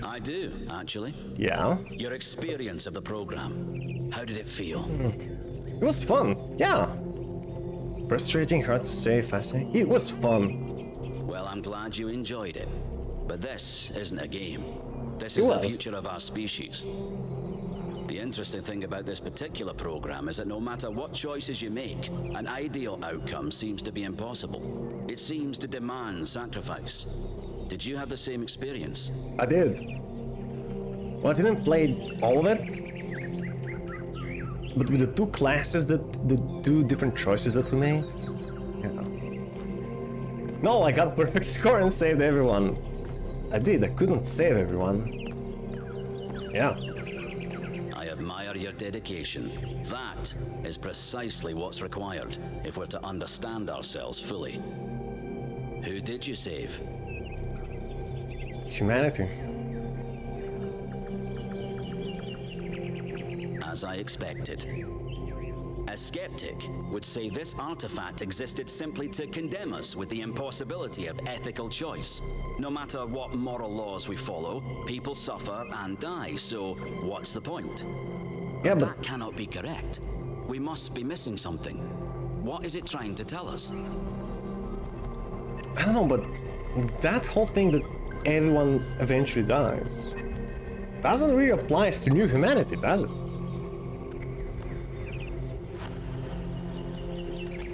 I do, actually. Yeah? Your experience of the program. How did it feel? It was fun, yeah. Frustrating, hard to say, fascinating. It was fun. Well, I'm glad you enjoyed it. But this isn't a game. This It is the was. future of our species. The interesting thing about this particular program is that no matter what choices you make, an ideal outcome seems to be impossible. It seems to demand sacrifice. Did you have the same experience? I did. Well, I didn't play all of it. But with the two classes, the two different choices that we made. Yeah. No, I got perfect score and saved everyone. I did, I couldn't save everyone. Yeah. I admire your dedication. That is precisely what's required if we're to understand ourselves fully. Who did you save? Humanity. As I expected. A skeptic would say this artifact existed simply to condemn us with the impossibility of ethical choice. No matter what moral laws we follow, people suffer and die, so what's the point? Yeah, but that cannot be correct. We must be missing something. What is it trying to tell us? I don't know, but that whole thing that everyone eventually dies doesn't really apply to new humanity, does it?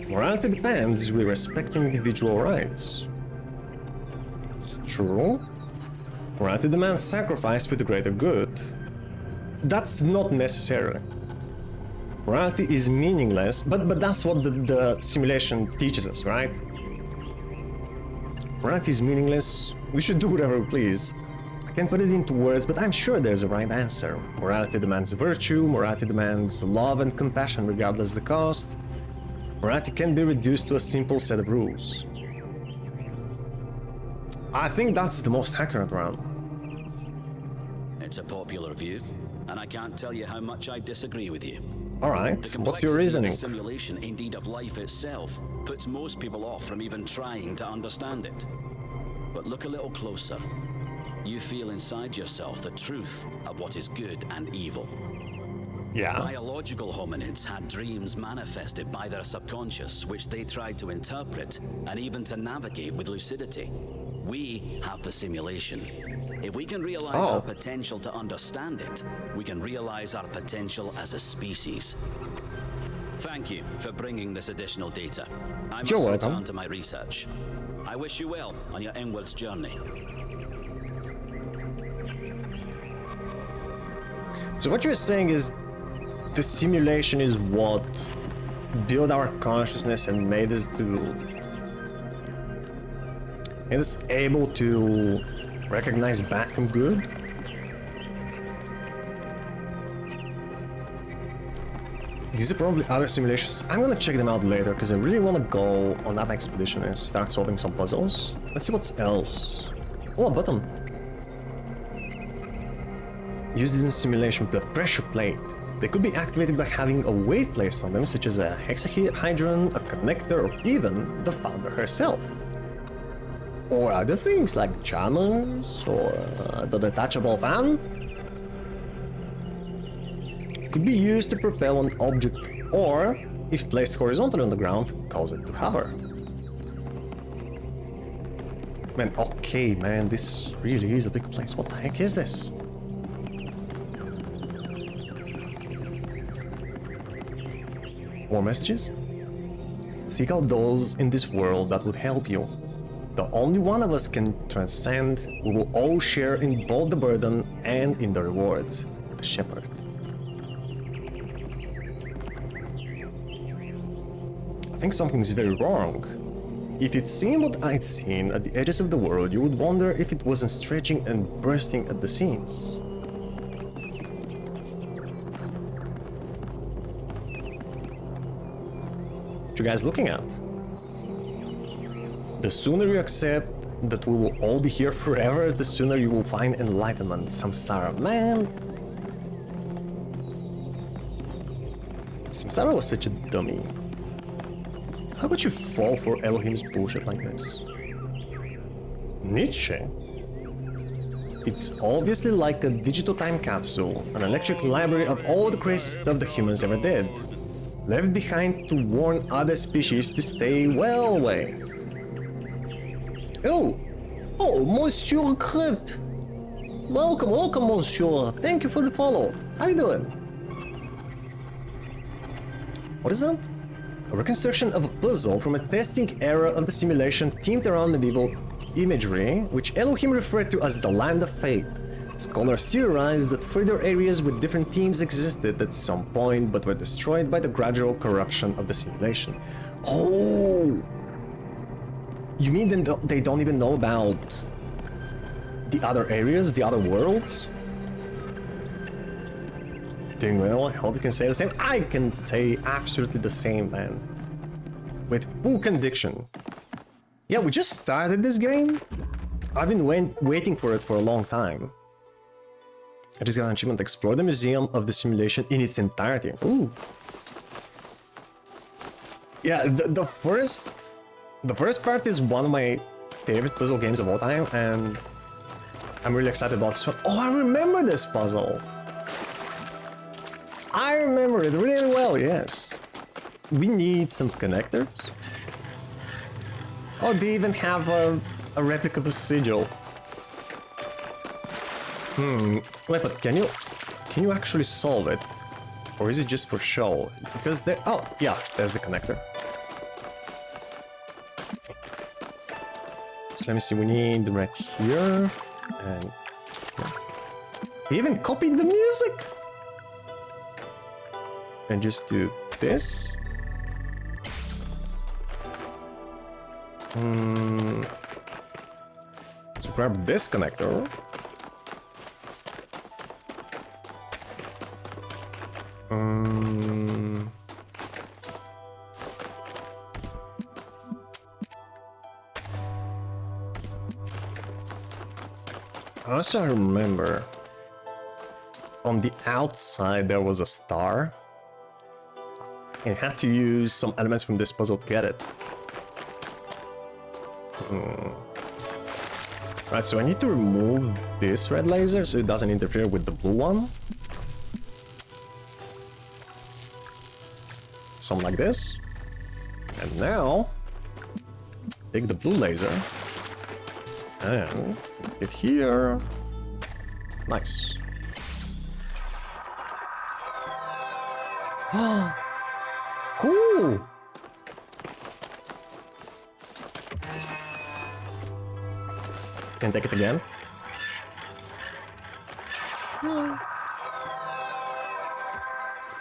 Morality depends, we respect individual rights. It's true. Morality demands sacrifice for the greater good. That's not necessary. Morality is meaningless, but that's what the simulation teaches us, right? Morality is meaningless, we should do whatever we please. I can't put it into words, but I'm sure there's a right answer. Morality demands virtue, morality demands love and compassion regardless the cost. Morality can be reduced to a simple set of rules. I think that's the most accurate round. It's a popular view, and I can't tell you how much I disagree with you. Alright, The what's your complexity reasoning? of the simulation, indeed of life itself, puts most people off from even trying to understand it. But look a little closer. You feel inside yourself the truth of what is good and evil. Yeah. Biological hominids had dreams manifested by their subconscious, which they tried to interpret and even to navigate with lucidity. We have the simulation. If we can realize our potential to understand it, we can realize our potential as a species. Thank you for bringing this additional data. I must return to my research. I wish you well on your inwards journey. So what you're saying is the simulation is what built our consciousness and made us able to recognize bad from good? These are probably other simulations. I'm gonna check them out later because I really want to go on that expedition and start solving some puzzles. Let's see what's else. Oh, a button. Used in simulation with a pressure plate. They could be activated by having a weight placed on them, such as a hexahedron, a connector, or even the founder herself. Or other things like jammers or the detachable fan. Could be used to propel an object, or, if placed horizontally on the ground, cause it to hover. Man, okay, man, this really is a big place. What the heck is this? More messages? Seek out those in this world that would help you. The only one of us can transcend. We will all share in both the burden and in the rewards. The Shepherd. I think something's very wrong. If you'd seen what I'd seen at the edges of the world, you would wonder if it wasn't stretching and bursting at the seams. What you guys looking at? The sooner you accept that we will all be here forever, the sooner you will find enlightenment, samsara. Man! Samsara was such a dummy. How could you fall for Elohim's bullshit like this? Nietzsche? It's obviously like a digital time capsule, an electric library of all the crazy stuff the humans ever did. Left behind to warn other species to stay well away. Oh, Monsieur Crepe. Welcome, Monsieur. Thank you for the follow. How you doing? What is that? A reconstruction of a puzzle from a testing era of the simulation themed around medieval imagery, which Elohim referred to as the Land of Fate. Scholars theorize that further areas with different themes existed at some point, but were destroyed by the gradual corruption of the simulation. Oh! You mean they don't even know about the other areas, the other worlds? Doing well, I hope you can say the same. I can say absolutely the same, man. With full conviction. Yeah, we just started this game. I've been waiting for it for a long time. I just got an achievement, explore the museum of the simulation in its entirety. Ooh. Yeah, the first part is one of my favorite puzzle games of all time, and I'm really excited about this one. Oh, I remember this puzzle! I remember it really well, yes. We need some connectors. Oh, they even have a replica of a sigil. Wait, but can you actually solve it? Or is it just for show? Because there... Oh, yeah, there's the connector. So let me see, we need right here. And... yeah. They even copied the music! And just do this. So grab this connector. Also, I remember on the outside there was a star. And had to use some elements from this puzzle to get it. Right, so I need to remove this red laser so it doesn't interfere with the blue one. Something like this. And now, take the blue laser and get here. Nice. Cool! Can take it again.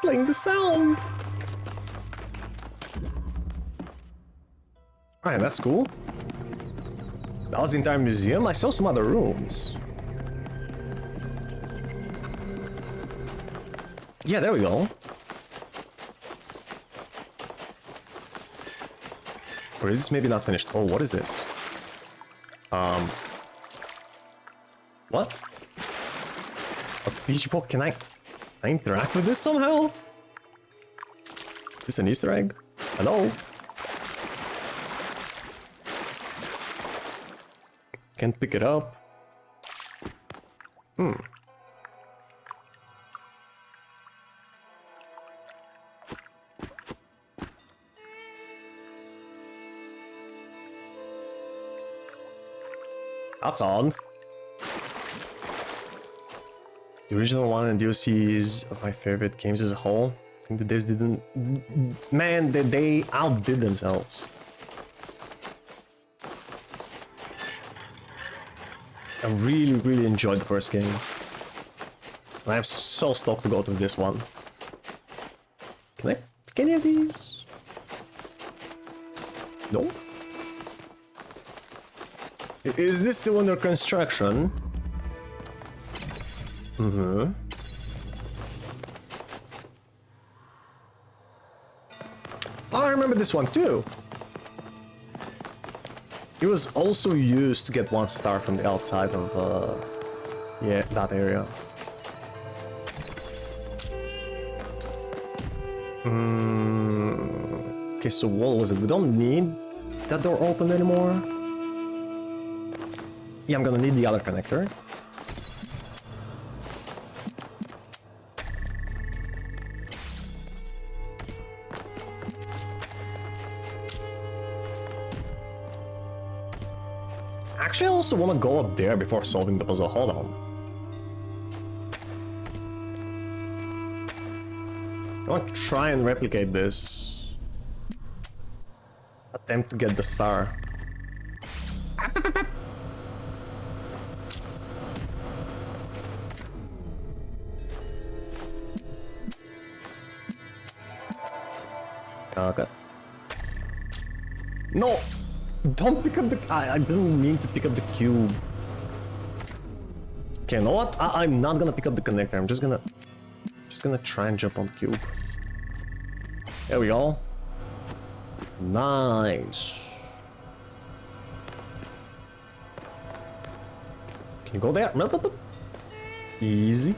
playing the sound. Alright, that's cool. That was the entire museum. I saw some other rooms. Yeah, there we go. Or is this maybe not finished? Oh, what is this? What? A beach ball? Can I interact with this somehow? Is this an Easter egg? Hello? Can't pick it up. That's odd. The original one and DLCs of my favorite games as a whole. I think the devs didn't... Man, they outdid themselves. I really enjoyed the first game. And I'm so stoked to go to this one. Can I pick any of these? No? Is this still under construction? Mm-hmm. Oh, I remember this one too. It was also used to get 1 star from the outside of, yeah, that area. Okay, so what was it? We don't need that door open anymore. Yeah, I'm gonna need the other connector. Actually, I also want to go up there before solving the puzzle. Hold on. I want to try and replicate this. Attempt to get the star. Okay. No! Don't pick up the... I didn't mean to pick up the cube. Okay, you know what? I'm not gonna pick up the connector. I'm just gonna try and jump on the cube. There we go. Nice. Can you go there? Easy.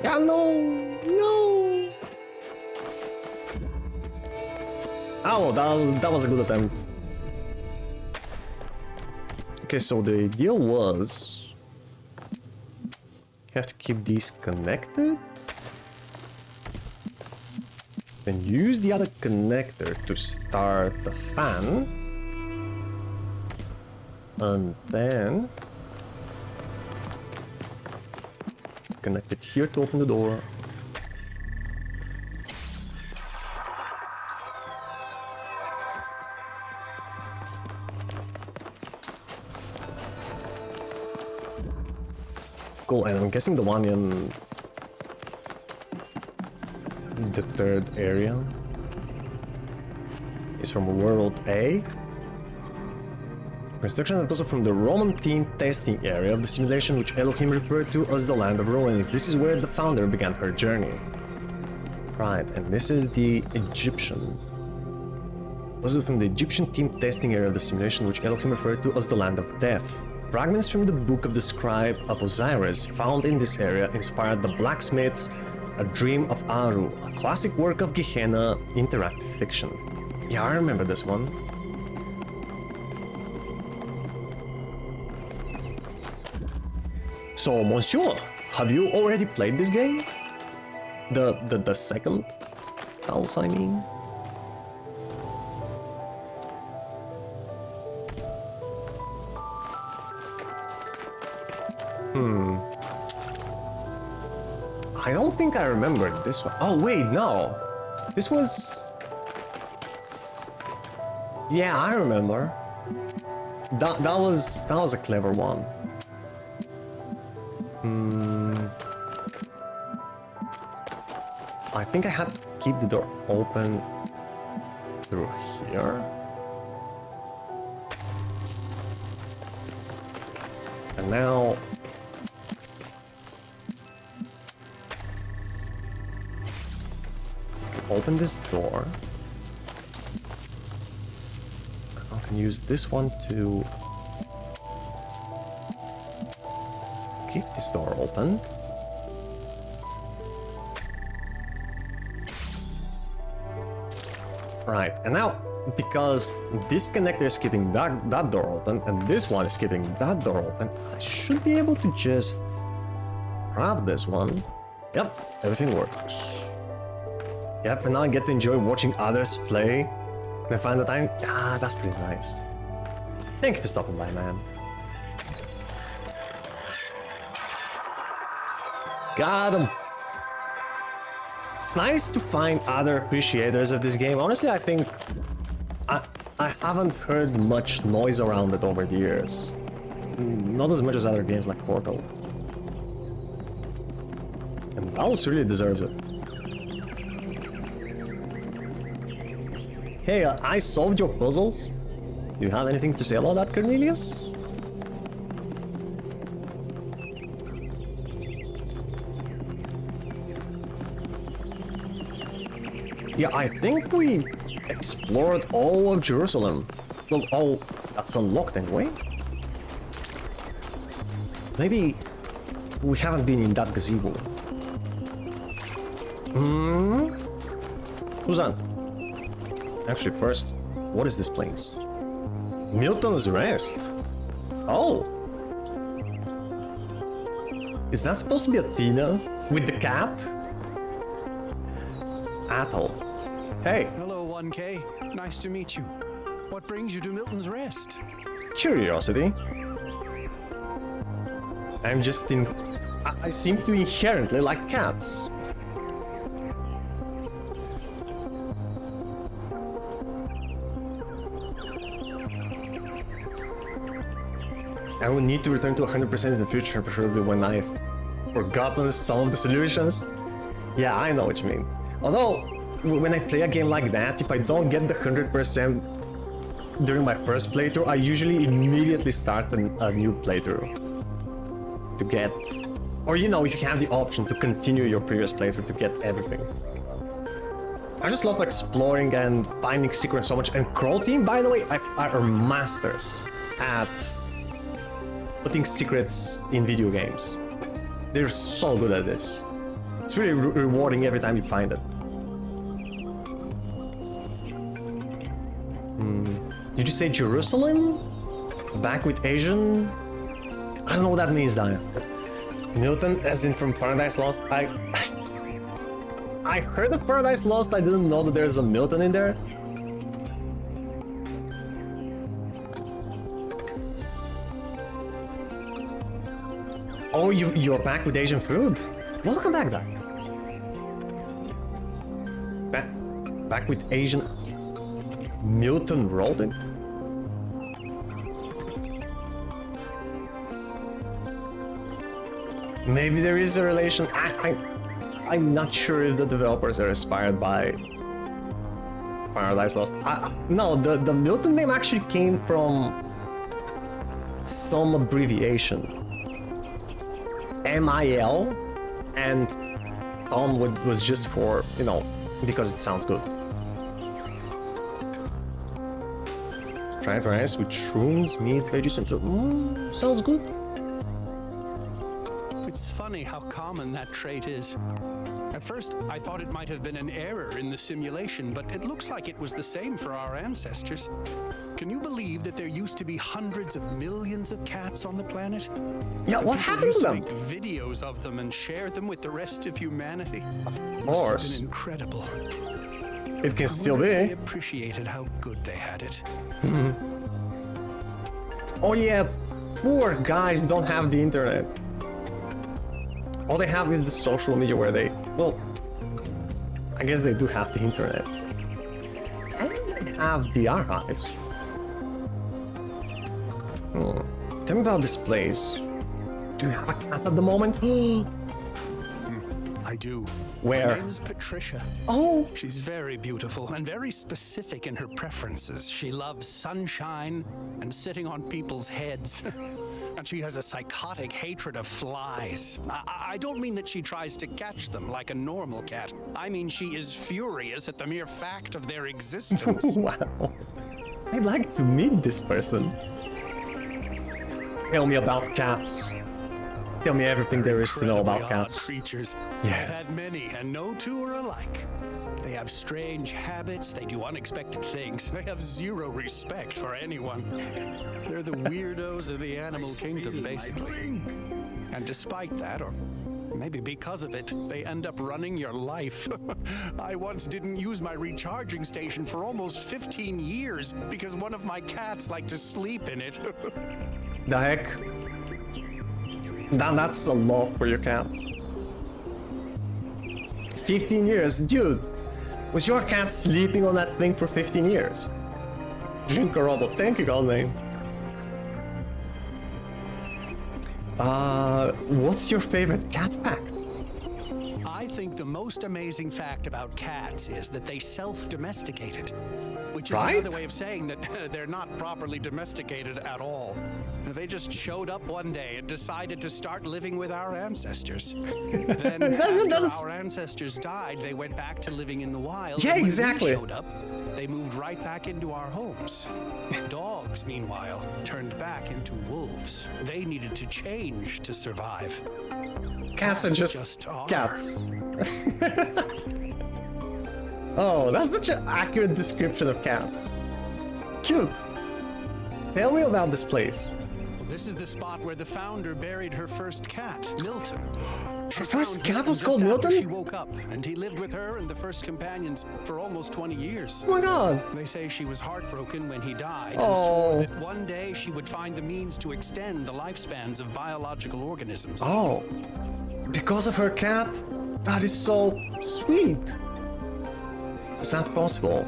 Yeah, no! Oh, that was a good attempt. Okay, so the deal was... You have to keep these connected. Then use the other connector to start the fan. And then... connect it here to open the door. Cool, and I'm guessing the one in the third area is from World A. Construction and puzzle from the Roman team testing area of the simulation which Elohim referred to as the Land of Ruins. This is where the founder began her journey. Right, and this is the Egyptian. Puzzle from the Egyptian team testing area of the simulation which Elohim referred to as the Land of Death. Fragments from the Book of the Scribe of Osiris found in this area inspired the Blacksmith's A Dream of Aru, a classic work of Gehenna interactive fiction. Yeah, I remember this one. So, Monsieur, have you already played this game? The second Talos, I mean? I don't think I remembered this one. Oh, wait, no. This was... Yeah, I remember. That was a clever one. I think I had to keep the door open through here. And now open this door. I can use this one to keep this door open. Right, and now, because this connector is keeping that door open, and this one is keeping that door open, I should be able to just grab this one. Yep, everything works. Yep, and now I get to enjoy watching others play. Can I find the time? Ah, that's pretty nice. Thank you for stopping by, man. Got him! It's nice to find other appreciators of this game. Honestly, I think I haven't heard much noise around it over the years. Not as much as other games like Portal. And Talos really deserves it. Hey, I solved your puzzles. Do you have anything to say about that, Cornelius? Yeah, I think we explored all of Jerusalem. Well, all that's unlocked anyway. Maybe we haven't been in that gazebo. Who's that? Actually, first, what is this place? Milton's Rest. Oh. Is that supposed to be Athena with the cat? Atoll. Hey. Hello, 1K. Nice to meet you. What brings you to Milton's Rest? Curiosity. I'm just in... I seem to inherently like cats. I will need to return to 100% in the future, preferably when I've forgotten some of the solutions. Yeah, I know what you mean. Although, when I play a game like that, if I don't get the 100% during my first playthrough, I usually immediately start a new playthrough. To get... Or, you know, you have the option to continue your previous playthrough to get everything. I just love exploring and finding secrets so much. And Crow Team, by the way, are masters at putting secrets in video games. They're so good at this. It's really rewarding every time you find it. Did you say Jerusalem? Back with Asian? I don't know what that means, Diane. Milton, as in from Paradise Lost? I heard of Paradise Lost, I didn't know that there's a Milton in there. Oh, you're back with Asian food? Welcome back, Doc. Back with Asian... Milton rolled it? Maybe there is a relation. I'm not sure if the developers are inspired by Paradise Lost. No, the Milton name actually came from some abbreviation. MIL, and Tom was just for, you know, because it sounds good. Fried rice with shrooms, meat, veggies, and so sounds good. It's funny how common that trait is. At first, I thought it might have been an error in the simulation, but it looks like it was the same for our ancestors. Can you believe that there used to be hundreds of millions of cats on the planet? Yeah, what happened to them? Make videos of them and share them with the rest of humanity. Of course. Must have been incredible. It can still be. They appreciated how good they had it. Oh yeah, poor guys don't have the internet. All they have is the social media where they... Well, I guess they do have the internet. And they have the archives. Tell me about this place. Do you have a cat at the moment? I do. Where? Her name is Patricia. Oh! She's very beautiful and very specific in her preferences. She loves sunshine and sitting on people's heads. And she has a psychotic hatred of flies. I don't mean that she tries to catch them like a normal cat. I mean she is furious at the mere fact of their existence. Wow. I'd like to meet this person. Tell me about cats. Tell me everything there is to know about cats. Creatures. Yeah. I've had many, and no two are alike. They have strange habits, they do unexpected things, they have zero respect for anyone. They're the weirdos of the animal kingdom, basically. And despite that, or maybe because of it, they end up running your life. I once didn't use my recharging station for almost 15 years because one of my cats liked to sleep in it. The heck? That's a lot for your cat. 15 years, dude. Was your cat sleeping on that thing for 15 years? Drinkerable, thank you, Godname. What's your favorite cat fact? I think the most amazing fact about cats is that they self-domesticated, which is another way of saying that they're not properly domesticated at all. They just showed up one day and decided to start living with our ancestors. Then after our ancestors died, they went back to living in the wild. Yeah, and when exactly. we showed up, they moved right back into our homes. Dogs, meanwhile, turned back into wolves. They needed to change to survive. Cats are just cats. Oh, that's such an accurate description of cats. Cute. Tell me about this place. This is the spot where the founder buried her first cat, Milton. Her first cat was just called after Milton? She woke up, and he lived with her and the first companions for almost 20 years. Oh my god! They say she was heartbroken when he died Oh. and swore that one day she would find the means to extend the lifespans of biological organisms. Oh, because of her cat? That is so sweet. Is that possible?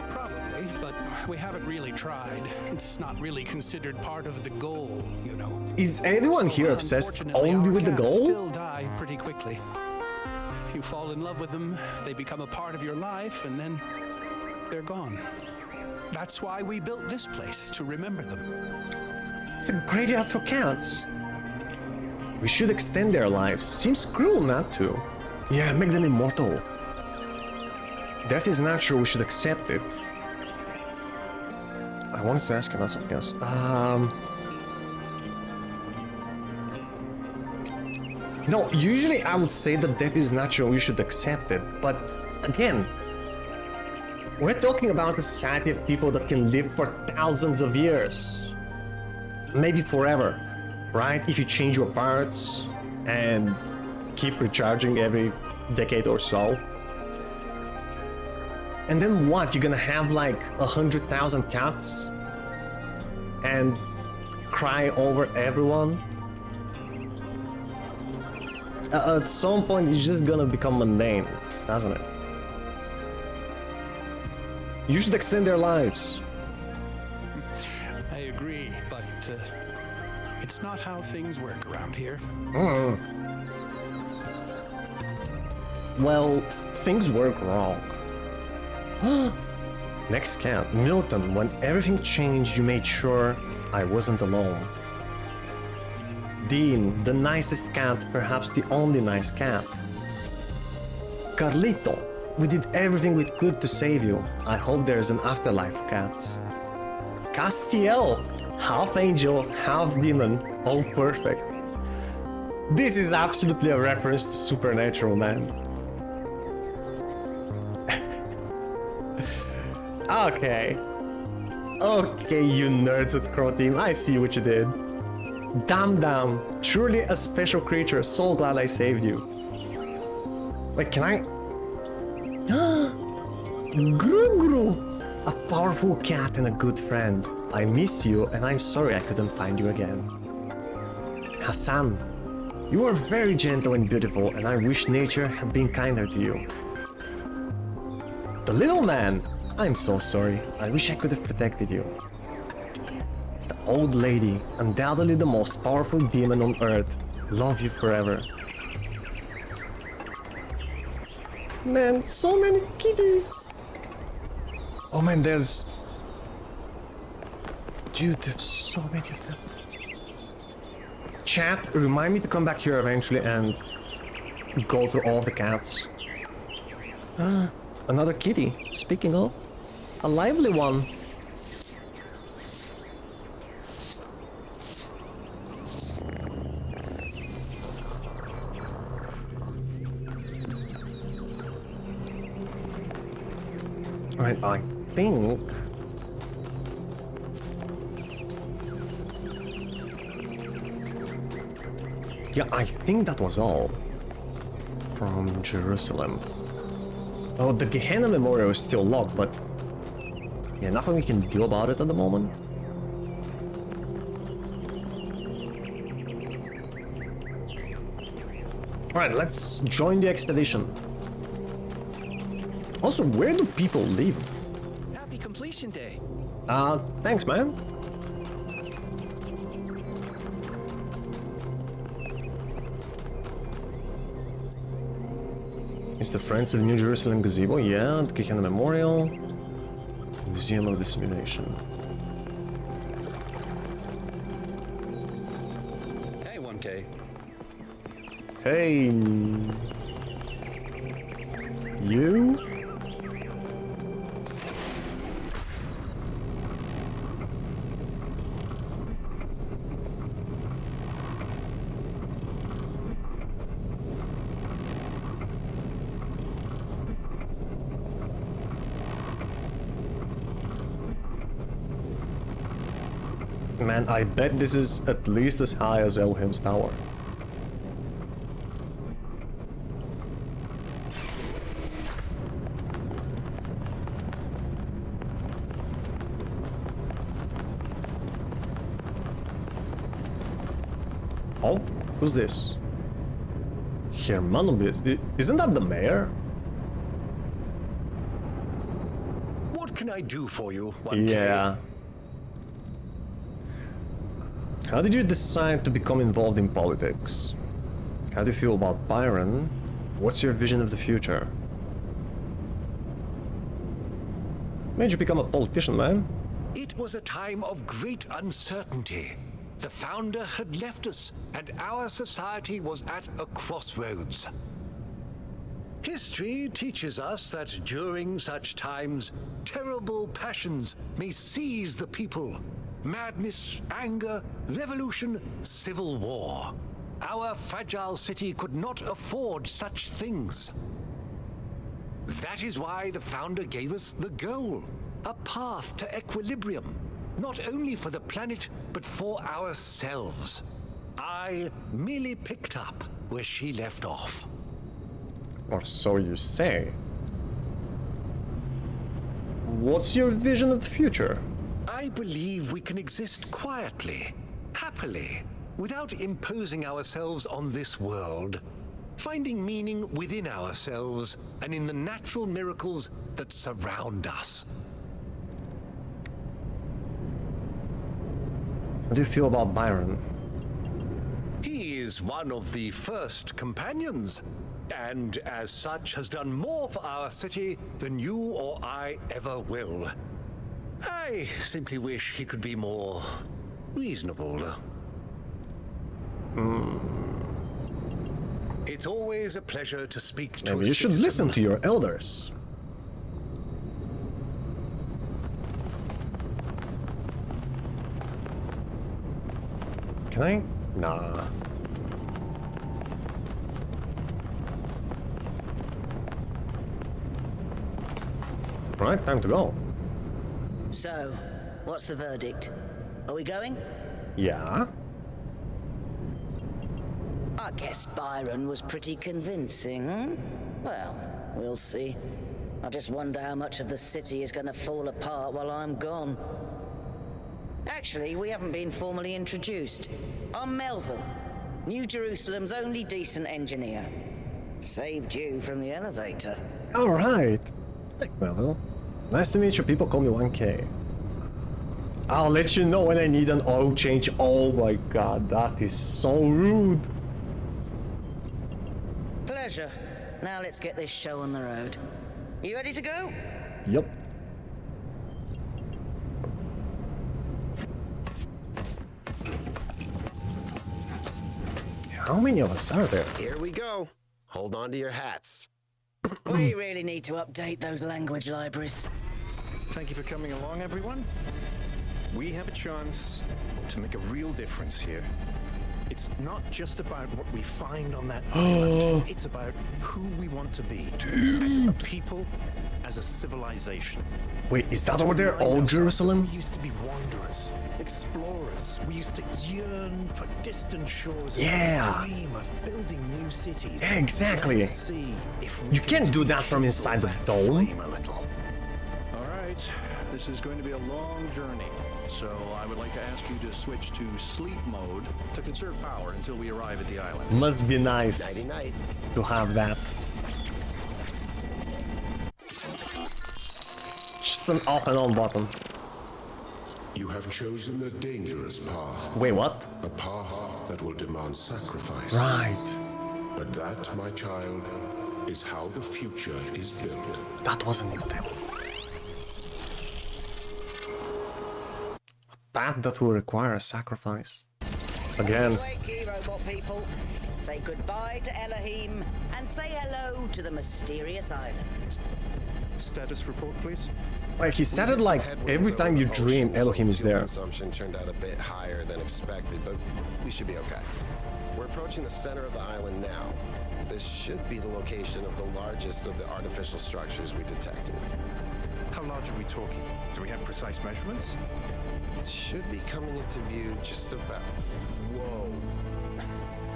Probably, but we haven't really tried. It's not really considered part of the goal, you know. Is everyone here obsessed Unfortunately, only our with the cats goal? still die pretty quickly. You fall in love with them, they become a part of your life, and then they're gone. That's why we built this place, to remember them. It's a graveyard for cats. We should extend their lives. Seems cruel not to. Yeah, make them immortal. Death is natural, we should accept it. I wanted to ask about something else. No, usually I would say that death is natural, we should accept it. But again, we're talking about a society of people that can live for thousands of years. Maybe forever, right? If you change your parts and keep recharging every decade or so. And then what? You're gonna have like 100,000 cats and cry over everyone? At some point, it's just gonna become mundane, doesn't it? You should extend their lives. I agree, but it's not how things work around here. Well, things work wrong. Next cat, Milton. When everything changed, you made sure I wasn't alone. Dean, the nicest cat, perhaps the only nice cat. Carlito, we did everything we could to save you. I hope there's an afterlife for cats. Castiel, half angel, half demon, all perfect. This is absolutely a reference to Supernatural, man. Okay. Okay, you nerds at Crow Team, I see what you did. Damn, truly a special creature, so glad I saved you. Wait, can I? Gru, a powerful cat and a good friend. I miss you and I'm sorry I couldn't find you again. Hassan, you are very gentle and beautiful and I wish nature had been kinder to you. The little man, I'm so sorry. I wish I could have protected you. Old lady, undoubtedly the most powerful demon on Earth. Love you forever. Man, so many kitties! Oh man, there's... Dude, there's so many of them. Chat, remind me to come back here eventually and go through all of the cats. Another kitty, speaking of. A lively one. Right, I think... Yeah, I think that was all from Jerusalem. Oh, the Gehenna Memorial is still locked, but yeah, nothing we can do about it at the moment. Alright, let's join the expedition. Also, where do people live? Happy completion day. Thanks, man. It's the Friends of New Jerusalem Gazebo, yeah, the Gehenna Memorial, Museum of the Simulation. Hey, 1K. Hey... You? Man, I bet this is at least as high as Elohim's Tower. Oh, who's this? Hermanubis? Isn't that the mayor? What can I do for you, 1K? Yeah. How did you decide to become involved in politics? How do you feel about Byron? What's your vision of the future? Made you become a politician, man? It was a time of great uncertainty. The founder had left us, and our society was at a crossroads. History teaches us that during such times, terrible passions may seize the people. Madness, anger, revolution, civil war. Our fragile city could not afford such things. That is why the founder gave us the goal, a path to equilibrium, not only for the planet, but for ourselves. I merely picked up where she left off. Or so you say. What's your vision of the future? I believe we can exist quietly, happily, without imposing ourselves on this world, finding meaning within ourselves and in the natural miracles that surround us. How do you feel about Byron? He is one of the first companions, and as such has done more for our city than you or I ever will. I simply wish he could be more reasonable. It's always a pleasure to speak to Maybe you should listen to your elders. Can I? Nah. Right, time to go. So, what's the verdict? Are we going? Yeah. I guess Byron was pretty convincing, hmm? Well, we'll see. I just wonder how much of the city is gonna fall apart while I'm gone. Actually, we haven't been formally introduced. I'm Melville, New Jerusalem's only decent engineer. Saved you from the elevator. Alright. Thanks, Melville. Nice to meet you. People call me 1K. I'll let you know when I need an oil change. Oh my god, that is so rude. Pleasure. Now let's get this show on the road. You ready to go? Yep. How many of us are there? Here we go. Hold on to your hats. We really need to update those language libraries. Thank you for coming along, everyone. We have a chance to make a real difference here. It's not just about what we find on that island. It's about who we want to be as a people, as a civilization. Wait, is that over there Old Jerusalem? We used to be wanderers, explorers. We used to yearn for distant shores. Yeah. And dream of building new cities. Yeah, exactly. Let's see if we You can't do that from inside the dome. All right, this is going to be a long journey. So I would like to ask you to switch to sleep mode to conserve power until we arrive at the island. Must be nice Nighty-night. to have that. Just an off and on button. You have chosen a dangerous path. Wait, what? A path that will demand sacrifice. Right. But that, my child, is how the future is built. That wasn't in the demo. A path that will require a sacrifice. Again. Wakey, robot people. Say goodbye to Elohim and say hello to the mysterious island. Status report, please. Like he said it like every time you dream, Elohim is there. Consumption turned out a bit higher than expected, but we should be okay. We're approaching the center of the island now. This should be the location of the largest of the artificial structures we detected. How large are we talking? Do we have precise measurements? It should be coming into view just about... Whoa.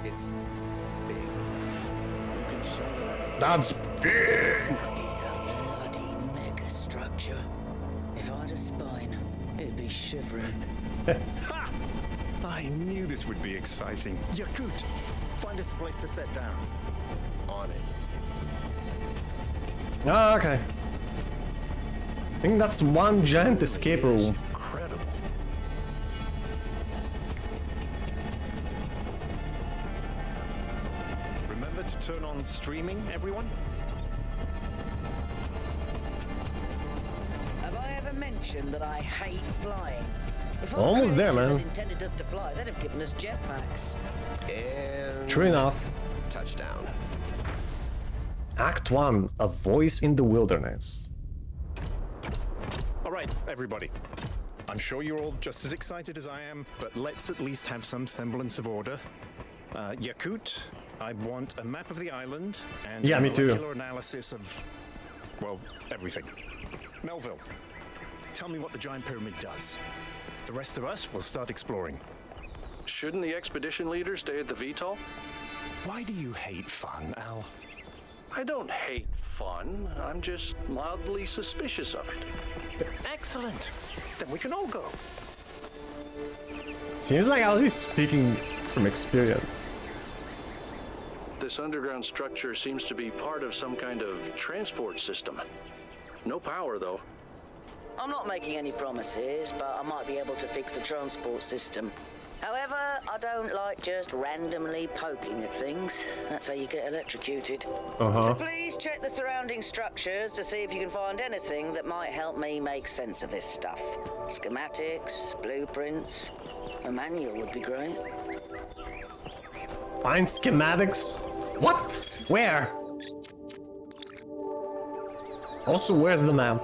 It's big. That's big! It's a bloody mega structure. If I had a spine, it'd be shivering. Ha! I knew this would be exciting. Yakut, find us a place to set down. On it. Ah, okay. I think that's one giant escape room. Incredible. Remember to turn on streaming, everyone? Have I ever mentioned that I hate flying? If our Almost there, creators man. had intended us to fly, they'd have given us jetpacks. And... True enough. Touchdown. Act 1, A Voice in the Wilderness. All right, everybody. I'm sure you're all just as excited as I am, but let's at least have some semblance of order. Yakut, I want a map of the island and Yeah, a me too. molecular analysis of, well, everything. Melville, tell me what the giant pyramid does. The rest of us will start exploring. Shouldn't the expedition leader stay at the VTOL? Why do you hate fun, Al? I don't hate fun. I'm just mildly suspicious of it. Excellent. Then we can all go. Seems like Ozzy's speaking from experience. This underground structure seems to be part of some kind of transport system. No power, though. I'm not making any promises, but I might be able to fix the transport system. However, I don't like just randomly poking at things. That's how you get electrocuted. So please check the surrounding structures to see if you can find anything that might help me make sense of this stuff. Schematics, blueprints, a manual would be great. Find schematics? What? Where? Also, where's the map?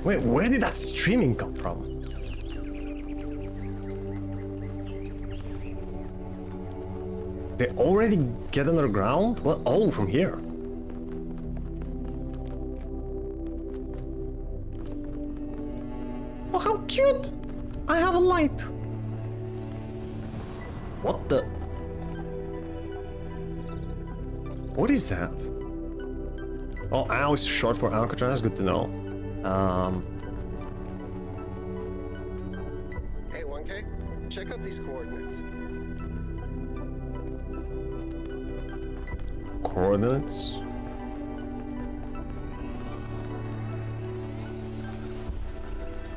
Wait, where did that streaming come from? They already get underground? Well, oh, from here. Oh, how cute! I have a light. What the? What is that? Oh, ow is short for Alcatraz, good to know. Hey, 1K, check out these coordinates. Coordinates?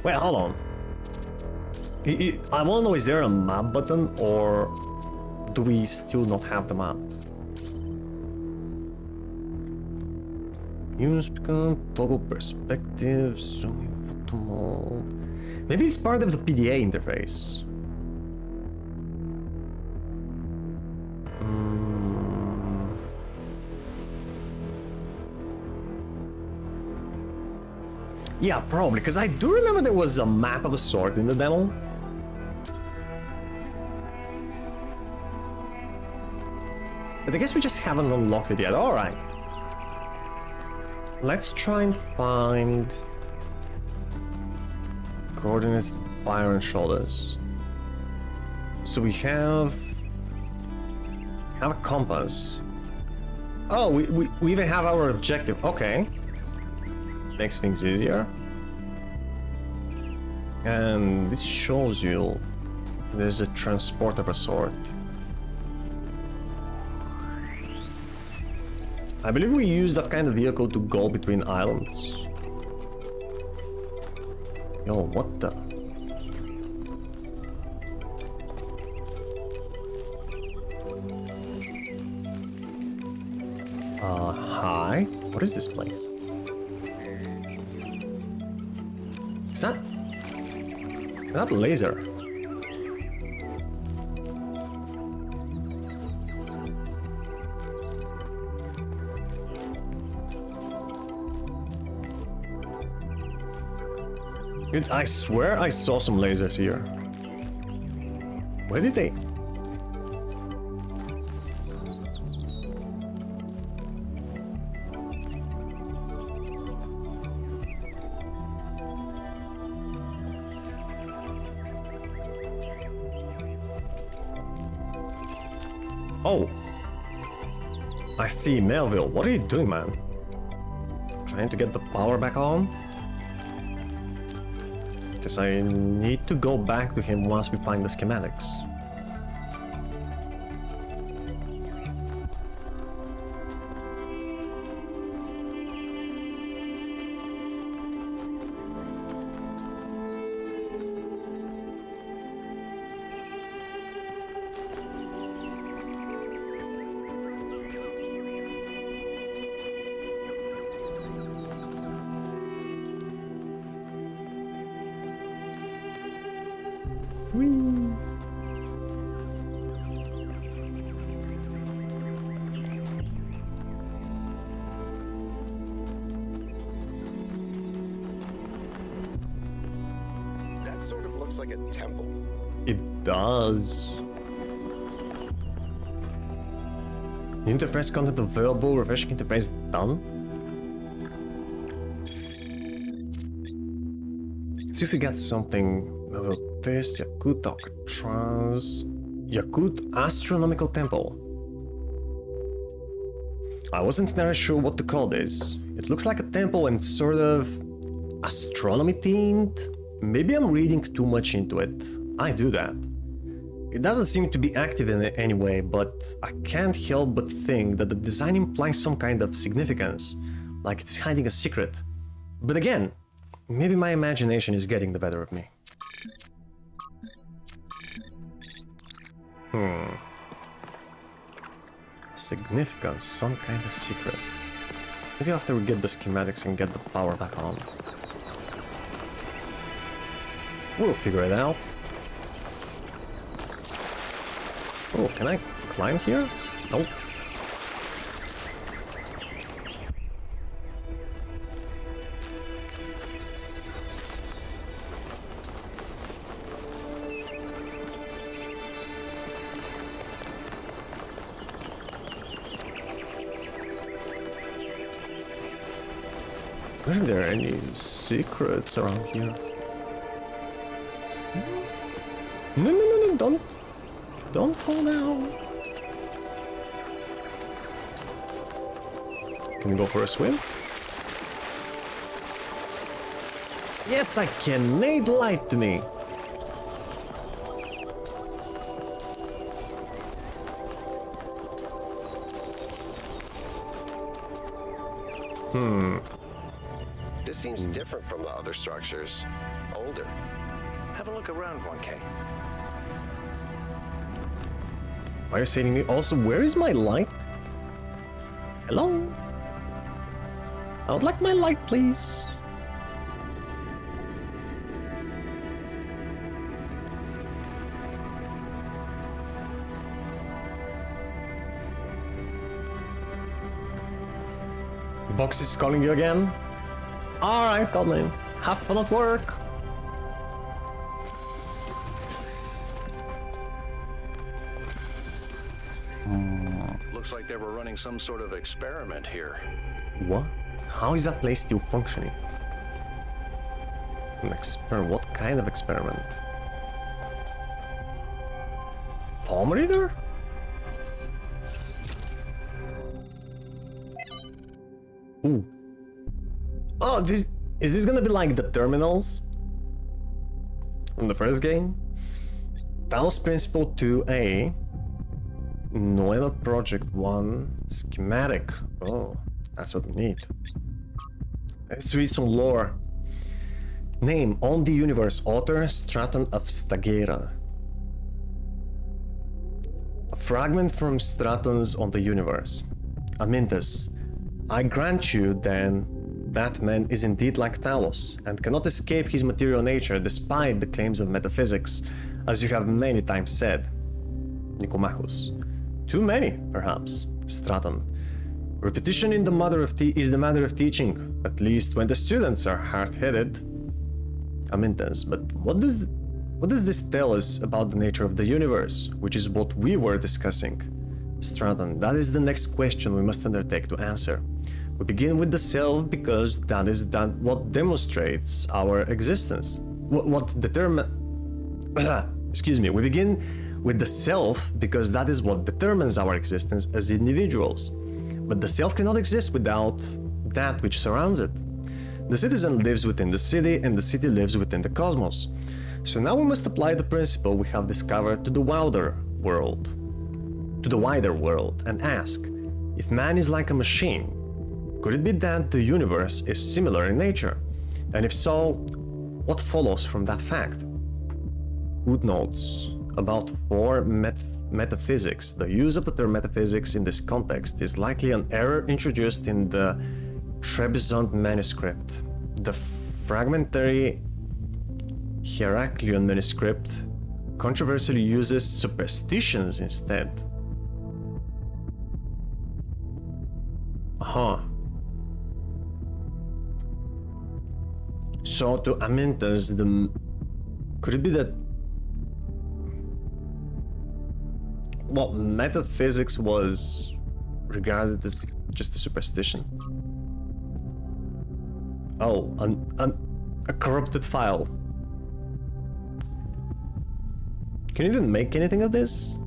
Wait, hold on. I wanna know, is there a map button, or do we still not have the map? Use become toggle perspective, zooming photo mode. Maybe it's part of the PDA interface. Yeah, probably, because I do remember there was a map of a sort in the demo. But I guess we just haven't unlocked it yet. Alright. Let's try and find coordinates, fire and shoulders. So we have a compass. Oh, we even have our objective. Okay. Makes things easier. And this shows you there's a transport of a sort. I believe we use that kind of vehicle to go between islands. Yo, what the? Hi? What is this place? Is that laser? Dude, I swear I saw some lasers here. Where did they? Oh. I see, Melville. What are you doing, man? Trying to get the power back on? Because I need to go back to him once we find the schematics. That sort of looks like a temple. It does. Interface content available, refreshing interface done. Let's see if we got something. This Yakut Alcatraz. Yakut Astronomical Temple. I wasn't entirely sure what to call this. It looks like a temple and sort of astronomy themed. Maybe I'm reading too much into it. I do that. It doesn't seem to be active in any way, but I can't help but think that the design implies some kind of significance, like it's hiding a secret. But again, maybe my imagination is getting the better of me. Significance, some kind of secret. Maybe after we get the schematics and get the power back on. We'll figure it out. Oh, can I climb here? Nope. Are there any secrets around here? No, don't fall down. Can we go for a swim? Yes, I can. Made light to me. This seems different from the other structures. Old founder. Have a look around, 1K. Why are you saying me? Also, where is my light? Hello? I would like my light, please. The box is calling you again? Alright, Goblin. Have fun at work. Looks like they were running some sort of experiment here. What? How is that place still functioning? An experiment? What kind of experiment? Palm reader? Ooh. Oh, is this gonna be like the terminals from the first game? Talos Principle 2A. Noema Project 1 schematic. Oh, that's what we need. Let's read some lore. Name: On the Universe, author Straton of Stagera. A fragment from Straton's On the Universe. Amintus, I grant you, then, that man is indeed like Talos, and cannot escape his material nature despite the claims of metaphysics, as you have many times said. Nicomachus. Too many, perhaps. Straton. Repetition is the mother of teaching, at least when the students are hard-headed. Amintus, but what does this tell us about the nature of the universe, which is what we were discussing? Straton, that is the next question we must undertake to answer. We begin with the self because that is what demonstrates our existence. Excuse me. We begin with the self because that is what determines our existence as individuals. But the self cannot exist without that which surrounds it. The citizen lives within the city, and the city lives within the cosmos. So now we must apply the principle we have discovered to the wider world, and ask, if man is like a machine, could it be that the universe is similar in nature? And if so, what follows from that fact? Footnotes. About 4 metaphysics. The use of the term metaphysics in this context is likely an error introduced in the Trebizond manuscript. The fragmentary Heraclean manuscript controversially uses superstitions instead. So to Amintus, could it be that metaphysics was regarded as just a superstition? Oh, a corrupted file. Can you even make anything of this?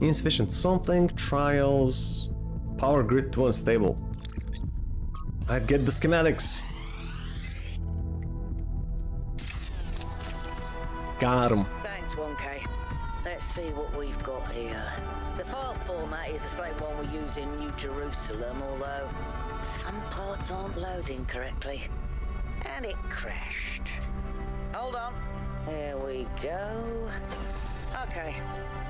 Insufficient something, trials, power grid 2 unstable. I get the schematics. Got him. Thanks, 1K. Let's see what we've got here. The file format is the same one we use in New Jerusalem, although some parts aren't loading correctly. And it crashed. Hold on. Here we go. Okay.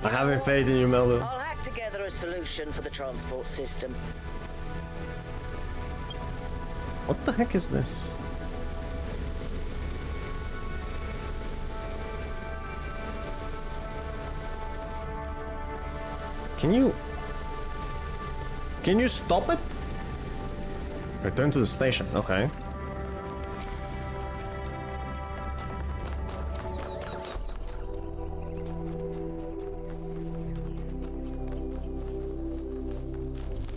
I haven't faith in you, Melvin. I'll hack together a solution for the transport system. What the heck is this? Can you stop it? Return to the station, okay.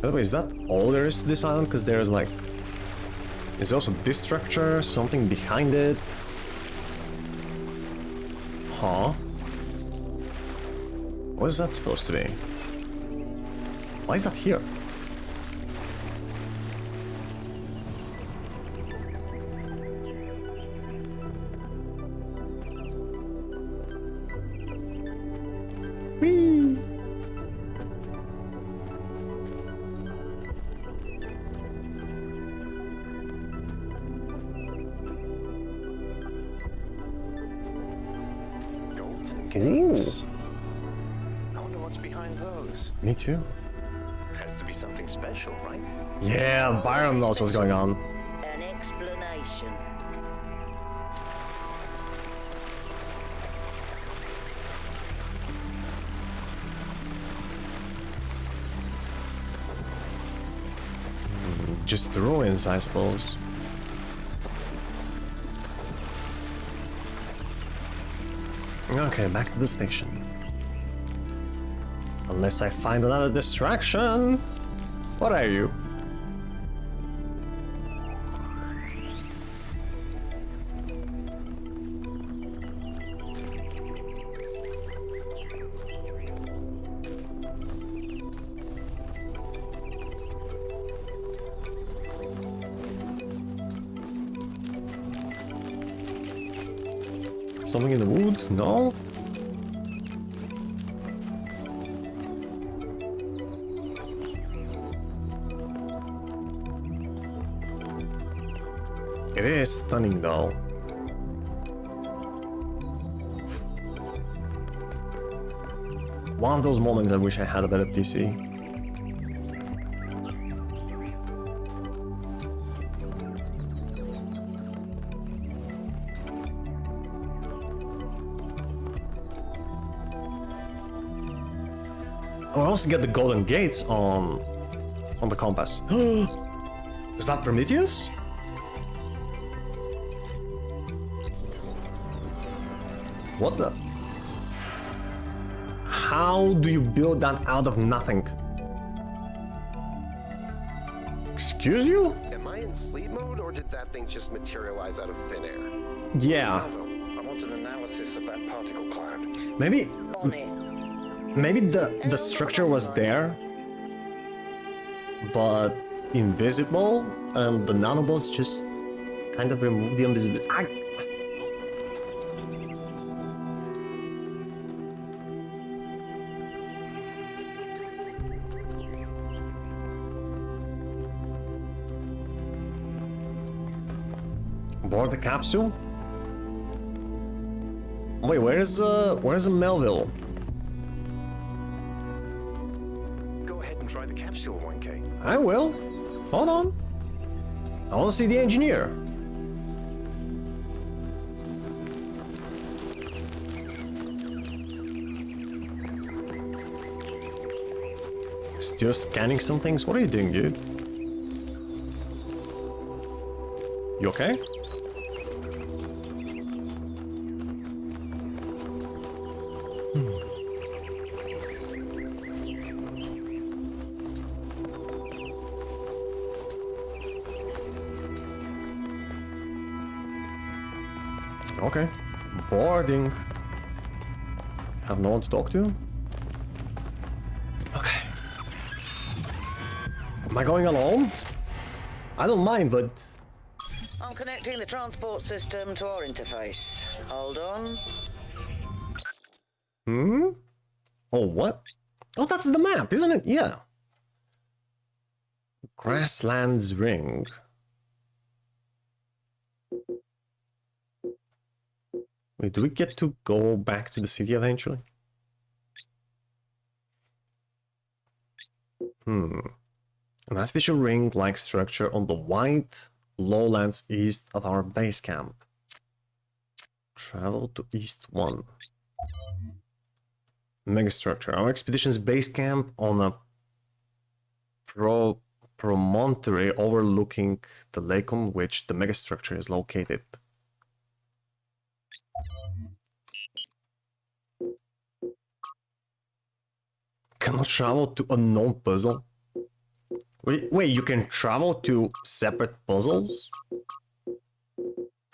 By the way, is that all there is to this island? Because there's like... There's also this structure, something behind it. Huh? What is that supposed to be? Why is that here? Whee! gates. I wonder what's behind those. Me too. Has to be something special, right? Yeah, Byron knows what's going on. An explanation. Just the ruins, I suppose. Okay, back to the station. Unless I find another distraction. What are you? Something in the woods? No? It is stunning though. One of those moments I wish I had a better PC. Oh, I also get the golden gates on the compass. Is that Prometheus? What the? How do you build that out of nothing? Excuse you? Am I in sleep mode, or did that thing just materialize out of thin air? Yeah. I want an analysis of that particle cloud. Maybe the structure was there, but invisible, and the nanobots just kind of removed the invisibility. Board the capsule? Wait, where's Melville? Go ahead and try the capsule, 1K. I will. Hold on. I want to see the engineer. Still scanning some things? What are you doing, dude? You okay? Okay. Boarding. Have no one to talk to? Okay. Am I going alone? I don't mind, but... I'm connecting the transport system to our interface. Hold on. Hmm? Oh, what? Oh, that's the map, isn't it? Yeah. Grasslands Ring. Wait, do we get to go back to the city eventually? An artificial ring-like structure on the white lowlands east of our base camp. Travel to East 1. Megastructure. Our expedition's base camp on a promontory overlooking the lake on which the megastructure is located. Cannot travel to unknown puzzle? Wait, you can travel to separate puzzles?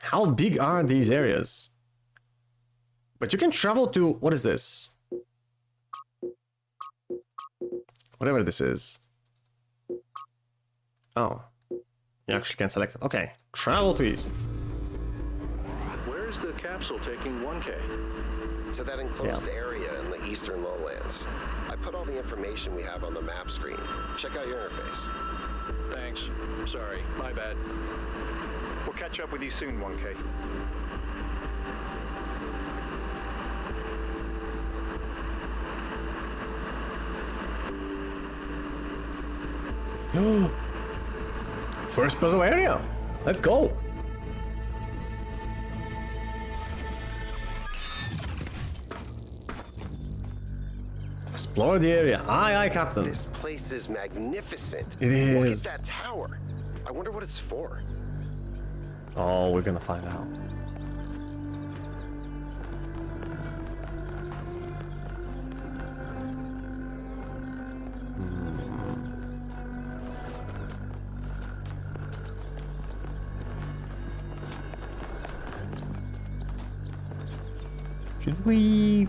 How big are these areas? But you can travel to... What is this? Whatever this is. Oh. You actually can select it. Okay. Travel to east. Where's the capsule taking 1K? To that enclosed area in the eastern lowlands. I put all the information we have on the map screen. Check out your interface. Thanks. Sorry, my bad. We'll catch up with you soon, 1K. First puzzle area. Let's go. Explore the area. Aye, aye, Captain. This place is magnificent. It Look is. at that tower. I wonder what it's for. Oh, we're gonna find out. Should we?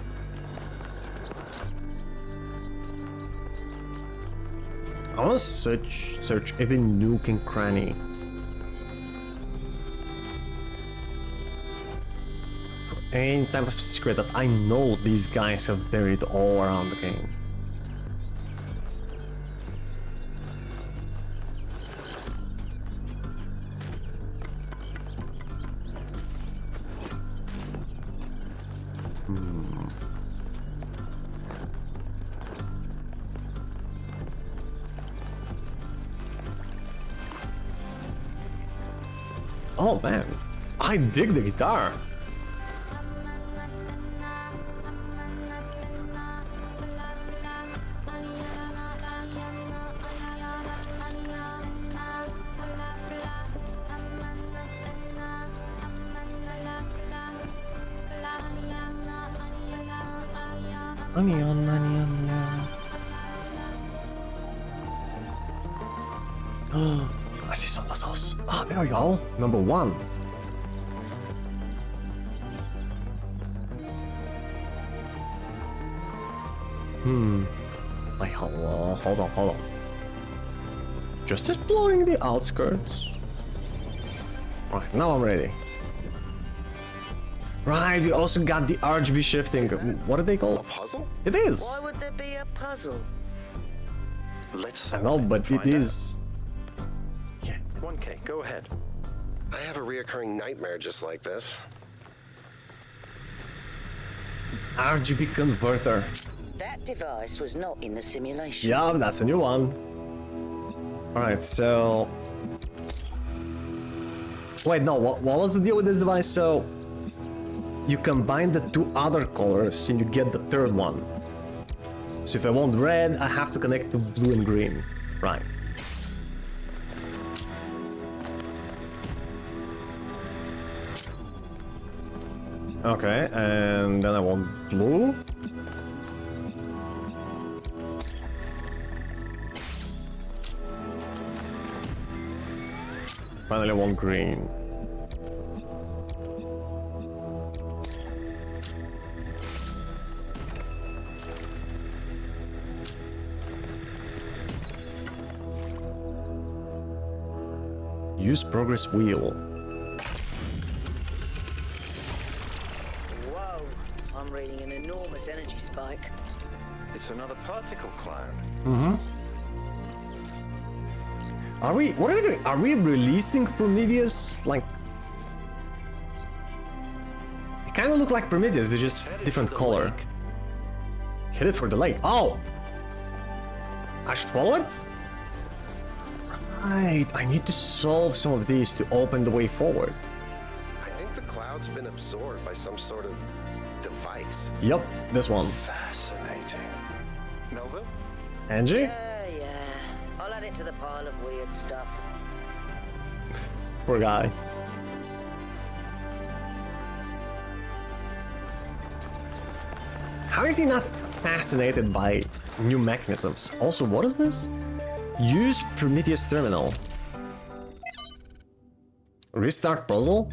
I want to search every nook and cranny for any type of secret that I know these guys have buried all around the game. Oh man, I dig the guitar. I see some puzzles. Ah, there we go. Number 1. Wait, hold on. Just exploring the outskirts. Right, now I'm ready. Right, we also got the RGB shifting. What are they called? A puzzle? It is. Why would there be a puzzle? Let's. I know, but it is. 1K, go ahead. I have a reoccurring nightmare just like this. RGB converter. That device was not in the simulation. Yeah, that's a new one. Alright, so... Wait, no, what was the deal with this device? So... You combine the 2 other colors and you get the 3rd one. So if I want red, I have to connect to blue and green. Right. Okay, and then I want blue. Finally I want green. Use progress wheel. Whoa, I'm reading an enormous energy spike. It's another particle cloud. What are we doing? Are we releasing Prometheus? Like... It kind of look like Prometheus, they're just different color. Headed for the lake. Oh! I should follow it? Right, I need to solve some of these to open the way forward. I think the cloud's been absorbed by some sort of device. Yep, this one. Fascinating. Melville? Angie? Yeah. I'll add it to the pile of weird stuff. Poor guy. How is he not fascinated by new mechanisms? Also, what is this? Use Prometheus terminal. Restart puzzle?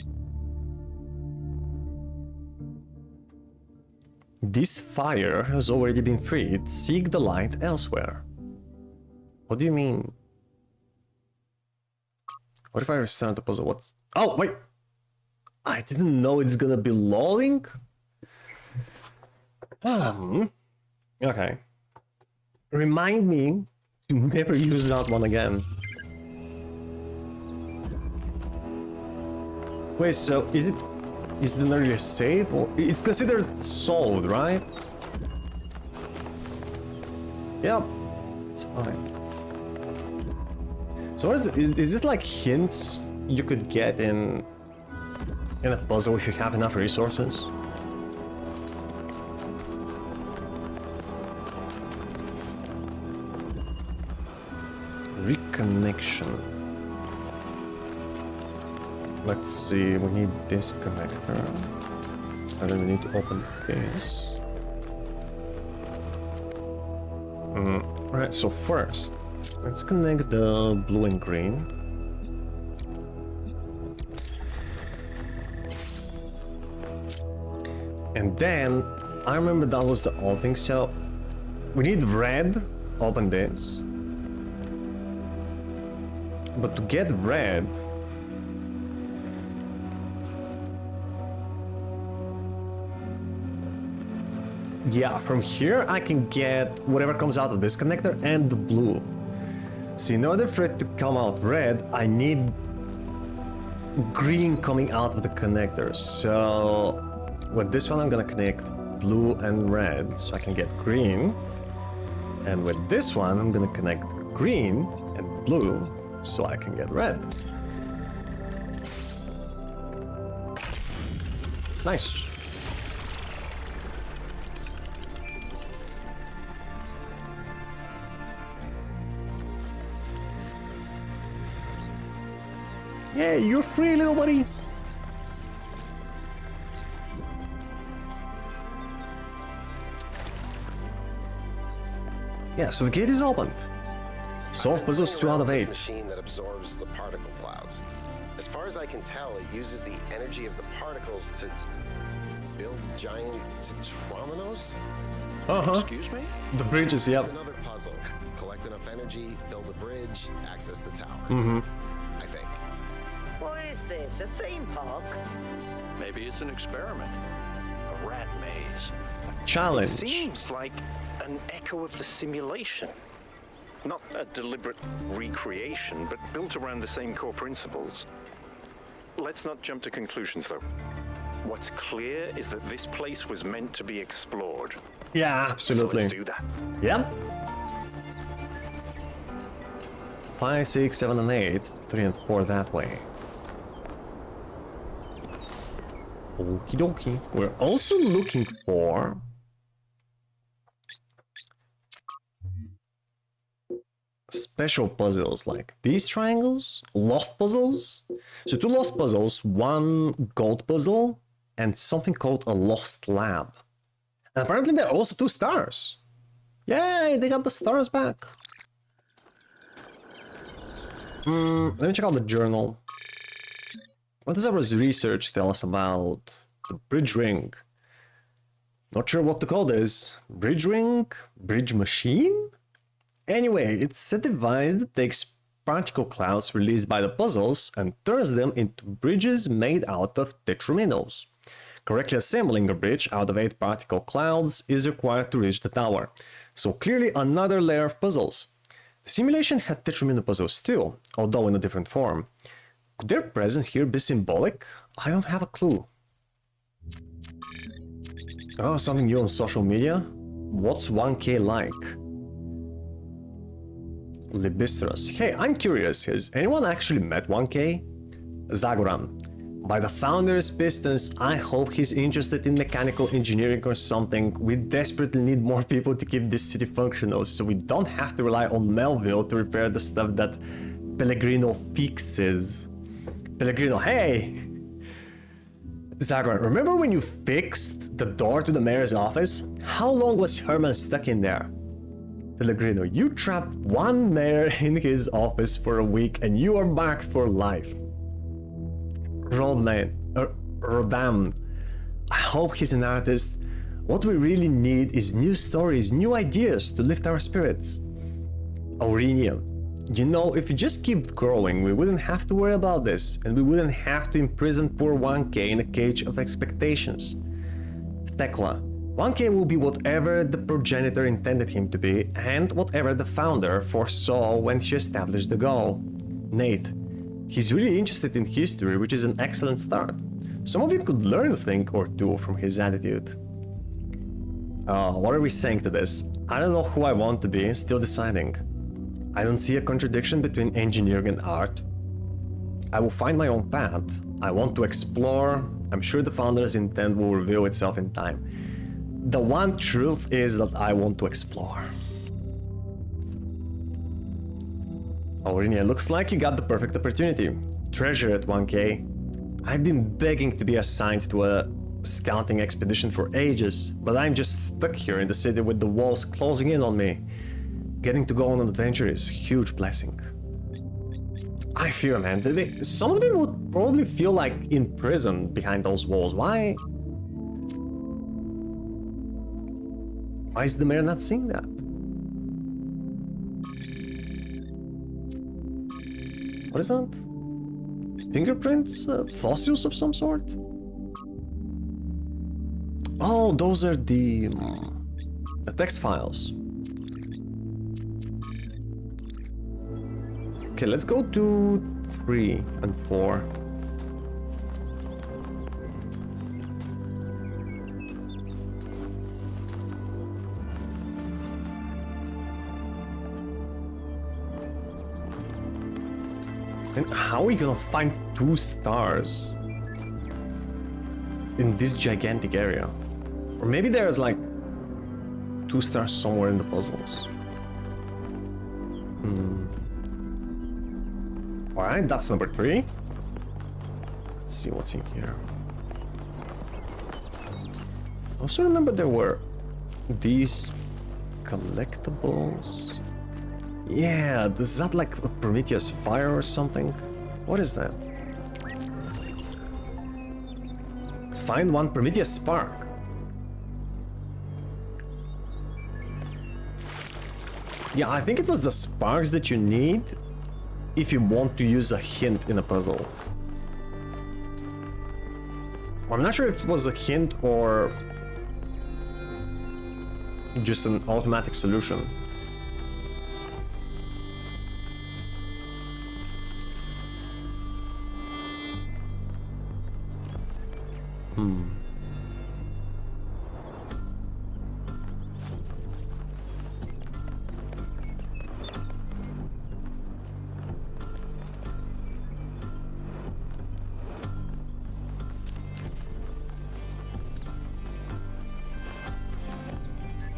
This fire has already been freed. Seek the light elsewhere. What do you mean? What if I restart the puzzle? What's... Oh, wait! I didn't know it's gonna be loading? Okay. Remind me to never use that one again. Wait, so is it an earlier save or it's considered solved, right? Yep, it's fine. So is it like hints you could get in a puzzle if you have enough resources? Reconnection. Let's see, we need this connector. And then we need to open this. Alright, so first, let's connect the blue and green. And then, I remember that was the old thing, so we need red, open this. But to get red, yeah, from here I can get whatever comes out of this connector and the blue. So in order for it to come out red, I need green coming out of the connector. So with this one I'm gonna connect blue and red so I can get green. And with this one I'm gonna connect green and blue so I can get red. Nice. Yeah, you're free, little buddy. Yeah, so the gate is opened. Solve puzzles 2 out of 8. Machine that absorbs the particle clouds. As far as I can tell, it uses the energy of the particles to build giant tetrominos. Excuse me? The bridges, yep. It's another puzzle. Collect enough energy, build a bridge, access the tower. I think. What is this? A theme park? Maybe it's an experiment. A rat maze. Challenge. It seems like an echo of the simulation. Not a deliberate recreation, but built around the same core principles. Let's not jump to conclusions, though. What's clear is that this place was meant to be explored. Yeah, absolutely. So let's do that. Yep. 5, 6, 7, and 8. 3 and 4 that way. Okie dokie. We're also looking for special puzzles like these triangles, lost puzzles. So 2 lost puzzles, 1 gold puzzle, and something called a lost lab. And apparently there are also 2 stars. Yay, they got the stars back. Let me check out the journal. What does our research tell us about the bridge ring? Not sure what to call this. Bridge ring? Bridge machine? Anyway, it's a device that takes particle clouds released by the puzzles and turns them into bridges made out of tetrominos. Correctly assembling a bridge out of 8 particle clouds is required to reach the tower. So clearly another layer of puzzles. The simulation had tetromino puzzles too, although in a different form. Could their presence here be symbolic? I don't have a clue. Oh, something new on social media? What's 1K like? Libistros. Hey, I'm curious, has anyone actually met 1K? Zagoran. By the founder's pistons, I hope he's interested in mechanical engineering or something. We desperately need more people to keep this city functional, so we don't have to rely on Melville to repair the stuff that Pellegrino fixes. Pellegrino, hey! Zagoran, remember when you fixed the door to the mayor's office? How long was Herman stuck in there? Pellegrino, you trapped 1 mayor in his office for a week and you are marked for life. Rodam, I hope he's an artist. What we really need is new stories, new ideas to lift our spirits. Aurenia, you know, if you just keep growing, we wouldn't have to worry about this, and we wouldn't have to imprison poor 1K in a cage of expectations. Thekla, 1K will be whatever the progenitor intended him to be, and whatever the founder foresaw when she established the goal. Nate, he's really interested in history, which is an excellent start. Some of you could learn a thing or two from his attitude. What are we saying to this? I don't know who I want to be, still deciding. I don't see a contradiction between engineering and art. I will find my own path. I want to explore. I'm sure the Founder's intent will reveal itself in time. The one truth is that I want to explore. Aurinia, looks like you got the perfect opportunity. Treasure it, 1K. I've been begging to be assigned to a scouting expedition for ages, but I'm just stuck here in the city with the walls closing in on me. Getting to go on an adventure is a huge blessing. I fear, man, some of them would probably feel like in prison behind those walls. Why is the mayor not seeing that? What is that? Fingerprints? Fossils of some sort? Oh, those are the text files. Okay, let's go to 3 and 4. And how are we gonna find 2 stars in this gigantic area? Or maybe there's like 2 stars somewhere in the puzzles. Alright, that's number 3. Let's see what's in here. I also remember there were these collectibles. Yeah, is that like a Prometheus fire or something? What is that? Find 1 Prometheus spark. Yeah, I think it was the sparks that you need if you want to use a hint in a puzzle. I'm not sure if it was a hint or just an automatic solution.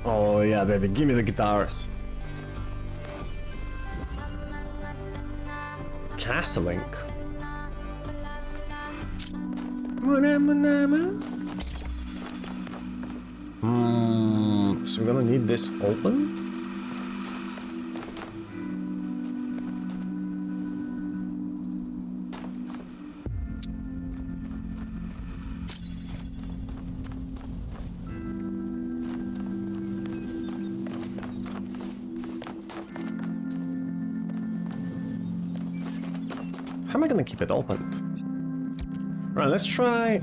Oh yeah, baby, give me the guitars. Castling. So we're gonna need this open. How am I gonna keep it opened? Right, let's try.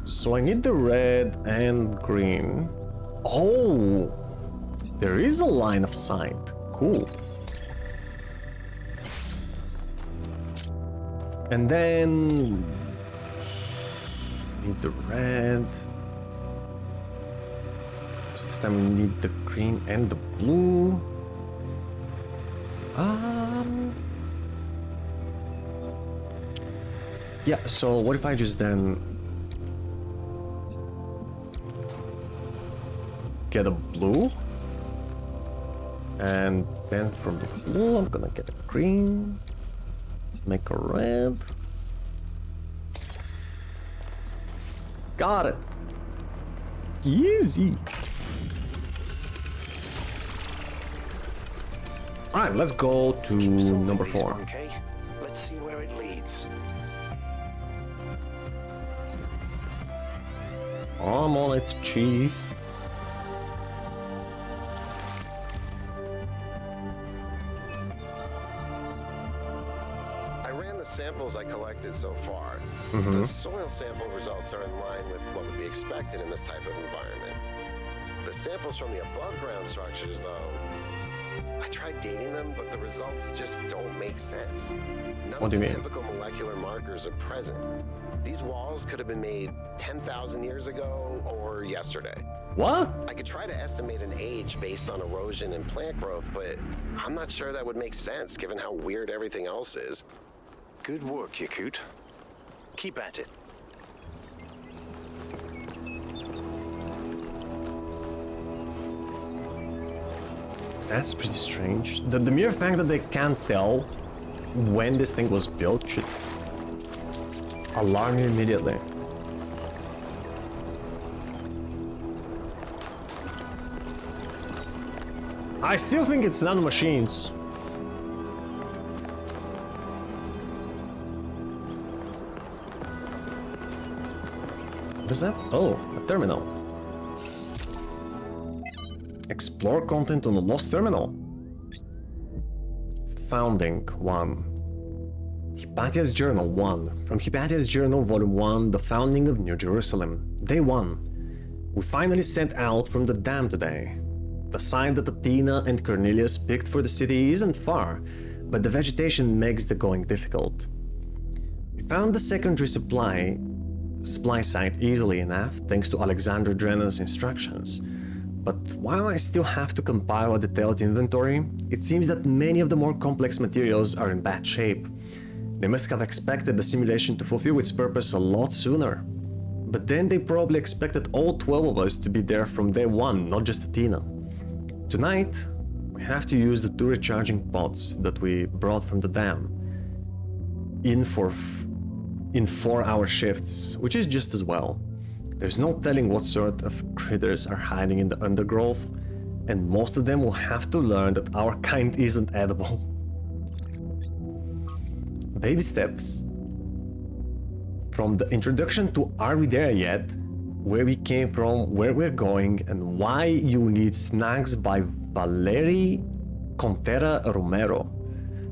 So I need the red and green. Oh, there is a line of sight. Cool. And then need the red. So this time we need the green and the blue. Yeah, so what if I just then get a blue, and then from the blue I'm gonna get a green, make a red. Got it. Easy. Alright, let's go to number 4. Let's see where it leads. I'm on it, Chief. I ran the samples I collected so far. Mm-hmm. The soil sample results are in line with what would be expected in this type of environment. The samples from the above-ground structures, though, I tried dating them, but the results just don't make sense. None What do of you the mean? typical molecular markers are present. These walls could have been made 10,000 years ago or yesterday. What? I could try to estimate an age based on erosion and plant growth, but I'm not sure that would make sense given how weird everything else is. Good work, Yakut. Keep at it. That's pretty strange. The mere fact that they can't tell when this thing was built should alarm you immediately. I still think it's nanomachines. What is that? Oh, a terminal. Explore content on the lost terminal. Founding 1. Hypatia's Journal 1. From Hypatia's Journal, Volume 1, The Founding of New Jerusalem. Day 1. We finally set out from the dam today. The site that Athena and Cornelius picked for the city isn't far, but the vegetation makes the going difficult. We found the secondary supply site easily enough, thanks to Alexander Drennan's instructions. But while I still have to compile a detailed inventory, it seems that many of the more complex materials are in bad shape. They must have expected the simulation to fulfill its purpose a lot sooner. But then they probably expected all 12 of us to be there from day 1, not just Athena. Tonight, we have to use the 2 recharging pods that we brought from the dam in 4-hour shifts, which is just as well. There's no telling what sort of critters are hiding in the undergrowth, and most of them will have to learn that our kind isn't edible. Baby steps. From the introduction to Are We There Yet?, where we came from, where we're going, and why you need snacks by Valerie Contera Romero.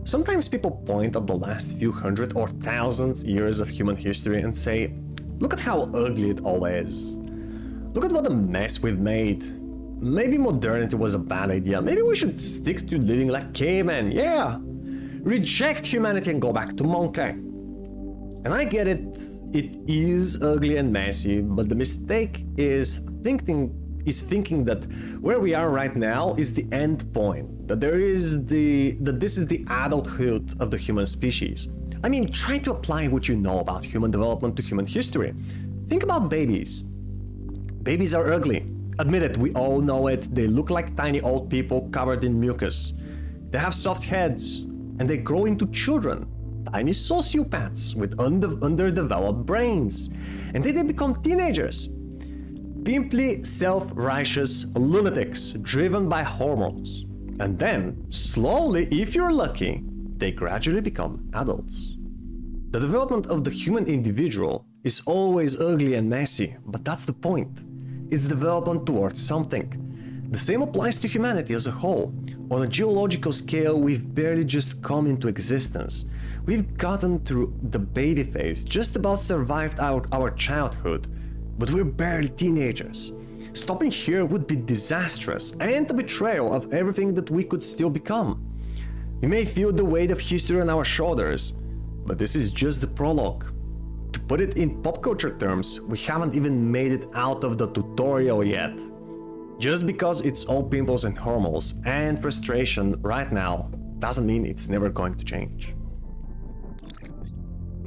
Sometimes people point at the last few hundred or thousand years of human history and say, look at how ugly it all is. Look at what a mess we've made. Maybe modernity was a bad idea. Maybe we should stick to living like cavemen, yeah. Reject humanity and go back to monkey. And I get it. It is ugly and messy, but the mistake is thinking that where we are right now is the end point, that this is the adulthood of the human species. I mean, try to apply what you know about human development to human history. Think about babies. Babies are ugly. Admit it, we all know it. They look like tiny old people covered in mucus. They have soft heads, and they grow into children. Tiny sociopaths with underdeveloped brains. And then they become teenagers. Pimply, self-righteous lunatics driven by hormones. And then, slowly, if you're lucky, they gradually become adults. The development of the human individual is always ugly and messy, but that's the point. It's development towards something. The same applies to humanity as a whole. On a geological scale, we've barely just come into existence. We've gotten through the baby phase, just about survived our childhood, but we're barely teenagers. Stopping here would be disastrous and a betrayal of everything that we could still become. We may feel the weight of history on our shoulders, but this is just the prologue. To put it in pop culture terms, we haven't even made it out of the tutorial yet. Just because it's all pimples and hormones and frustration right now doesn't mean it's never going to change.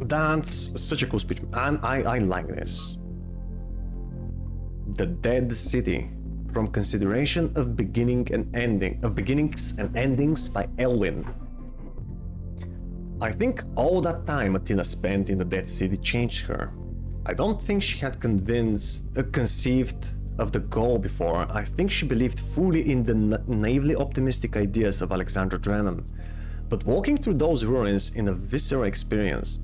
That's such a cool speech, and I like this. The Dead City, from Consideration of Beginnings and Endings by Elwin. I think all that time Athena spent in the Dead City changed her. I don't think she had conceived of the goal before. I think she believed fully in the naively optimistic ideas of Alexander Drennan. But walking through those ruins is a visceral experience.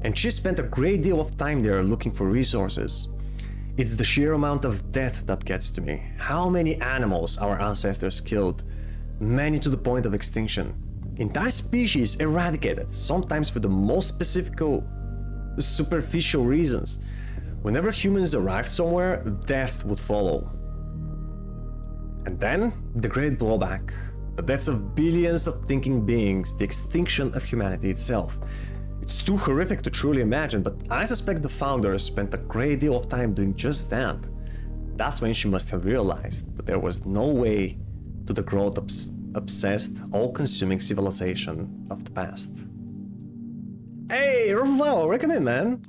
And she spent a great deal of time there looking for resources. It's the sheer amount of death that gets to me. How many animals our ancestors killed, many to the point of extinction. Entire species eradicated, sometimes for the most superficial reasons. Whenever humans arrived somewhere, death would follow. And then, the great blowback. The deaths of billions of thinking beings, the extinction of humanity itself. It's too horrific to truly imagine, but I suspect the founder spent a great deal of time doing just that. That's when she must have realized that there was no way to the growth-obsessed, all-consuming civilization of the past. Hey, Robo, welcome in, man.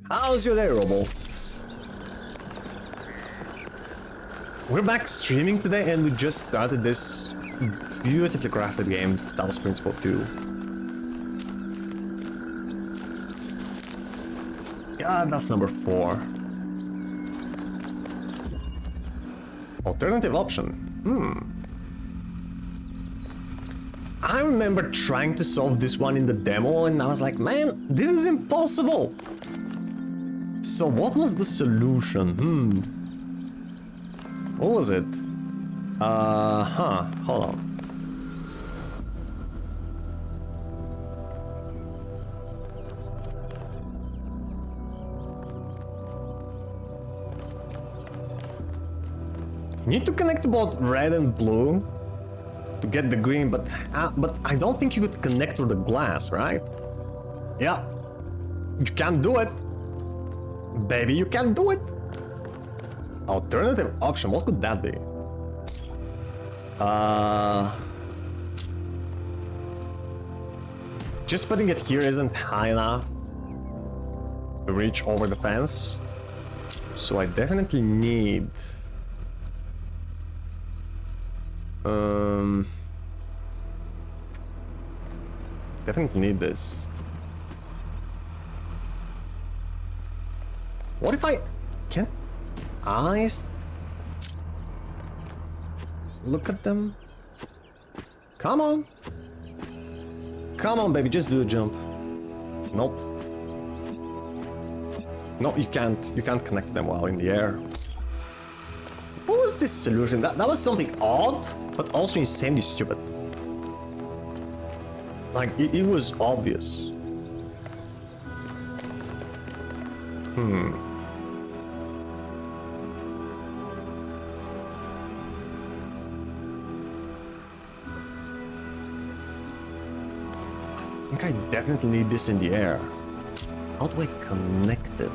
How's your day, Robo? We're back streaming today, and we just started this beautifully crafted game, Talos Principle 2. Yeah, that's number 4. Alternative option. I remember trying to solve this one in the demo, and I was like, man, this is impossible. So what was the solution? What was it? Hold on. You need to connect both red and blue to get the green, but I don't think you could connect through the glass, right? Yeah. You can't do it. Baby, you can't do it. Alternative option, what could that be? Just putting it here isn't high enough to reach over the fence. So I definitely need... definitely need this. What if I... Can't I... Look at them. Come on. Come on, baby, just do a jump. Nope. No, you can't. You can't connect them while in the air. What was this solution? That was something odd, but also insanely stupid. Like, it was obvious. I think I definitely need this in the air. How do I connect it?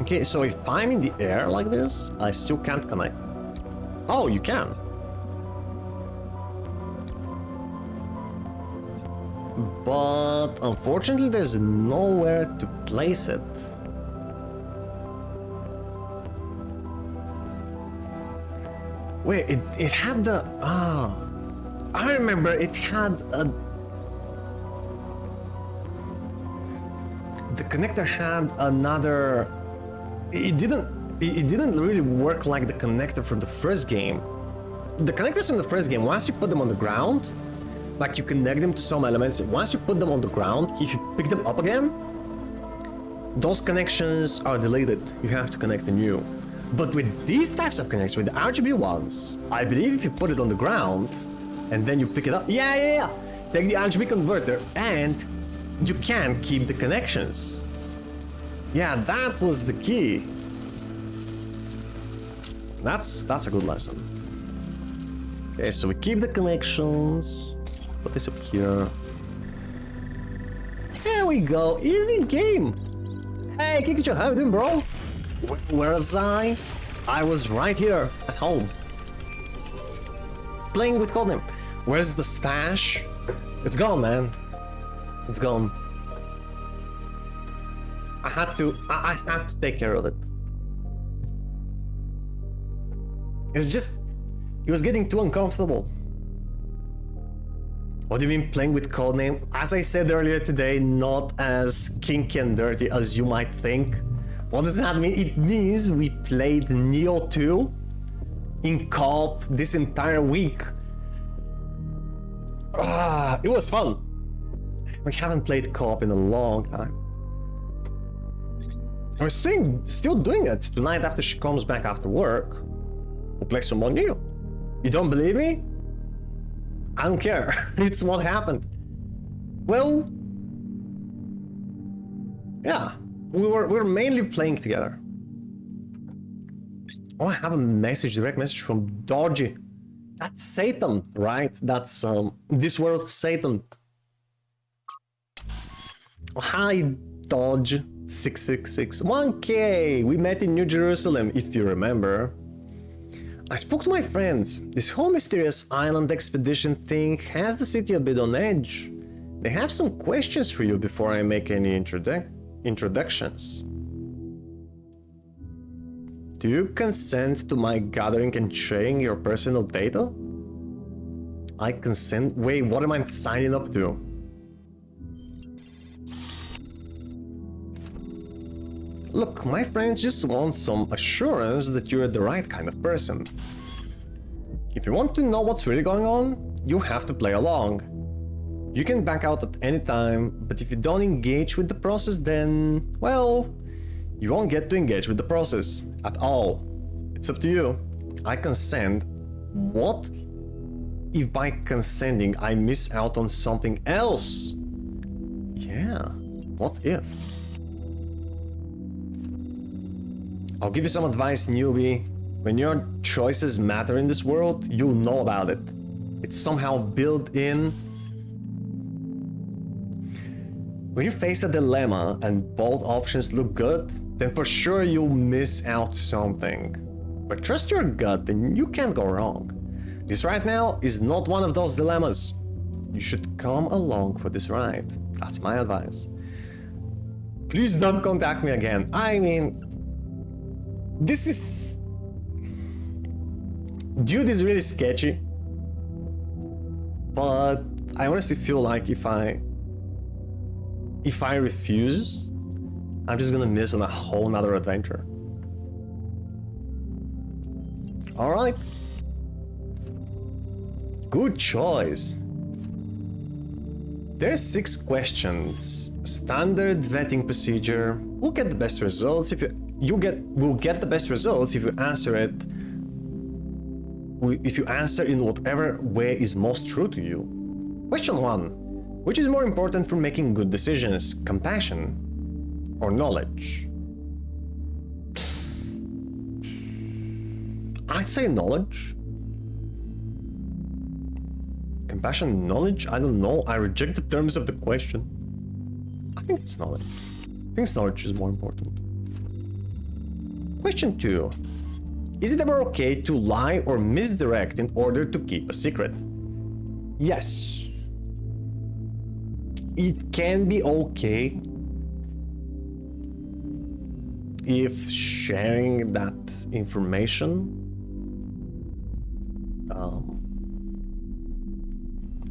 Okay, so if I'm in the air like this, I still can't connect. Oh, you can. But unfortunately, there's nowhere to place it. Wait, it had the... I remember it had a... The connector had another... It didn't really work like the connector from the first game. The connectors from the first game, once you put them on the ground, like you connect them to some elements, once you put them on the ground, if you pick them up again, those connections are deleted. You have to connect anew. But with these types of connectors, with the RGB ones, I believe if you put it on the ground and then you pick it up, take the RGB converter and you can keep the connections. Yeah, that was the key. That's a good lesson. Okay, so we keep the connections. Put this up here. There we go. Easy game. Hey, Kikucho, how you doing, bro? Where was I? I was right here at home. Playing with Codename. Where's the stash? It's gone, man. It's gone. I had to take care of it. It was getting too uncomfortable. What do you mean playing with codename? As I said earlier today, not as kinky and dirty as you might think. What does that mean? It means we played Neo 2 in co-op this entire week. It was fun. We haven't played co-op in a long time. We're still doing it tonight after she comes back after work. We'll play some more Neo. You don't believe me? I don't care. It's what happened. Well, yeah, we were mainly playing together. Oh, I have a direct message from Dodgy. That's Satan, right? That's this world Satan. Oh, hi, Dodge 666 1K. We met in New Jerusalem, if you remember. I spoke to my friends. This whole mysterious island expedition thing has the city a bit on edge. They have some questions for you before I make any introductions. Do you consent to my gathering and sharing your personal data? I consent? Wait, what am I signing up to? Look, my friends just want some assurance that you're the right kind of person. If you want to know what's really going on, you have to play along. You can back out at any time, but if you don't engage with the process, then, well, you won't get to engage with the process at all. It's up to you. I consent. What if by consenting I miss out on something else? Yeah, what if? I'll give you some advice, newbie. When your choices matter in this world, you'll know about it. It's somehow built in. When you face a dilemma and both options look good, then for sure you'll miss out something. But trust your gut and you can't go wrong. This right now is not one of those dilemmas. You should come along for this ride. That's my advice. Please don't contact me again. I mean, this is... Dude is really sketchy. But I honestly feel like if I refuse, I'm just gonna miss on a whole nother adventure. Alright. Good choice. There's 6 questions. Standard vetting procedure. We'll get the best results if we'll get the best results if you answer it. If you answer in whatever way is most true to you. Question 1. Which is more important for making good decisions? Compassion or knowledge? I'd say knowledge. Compassion, knowledge? I don't know. I reject the terms of the question. I think it's knowledge. I think knowledge is more important. Question 2. Is it ever okay to lie or misdirect in order to keep a secret? Yes. It can be okay if sharing that information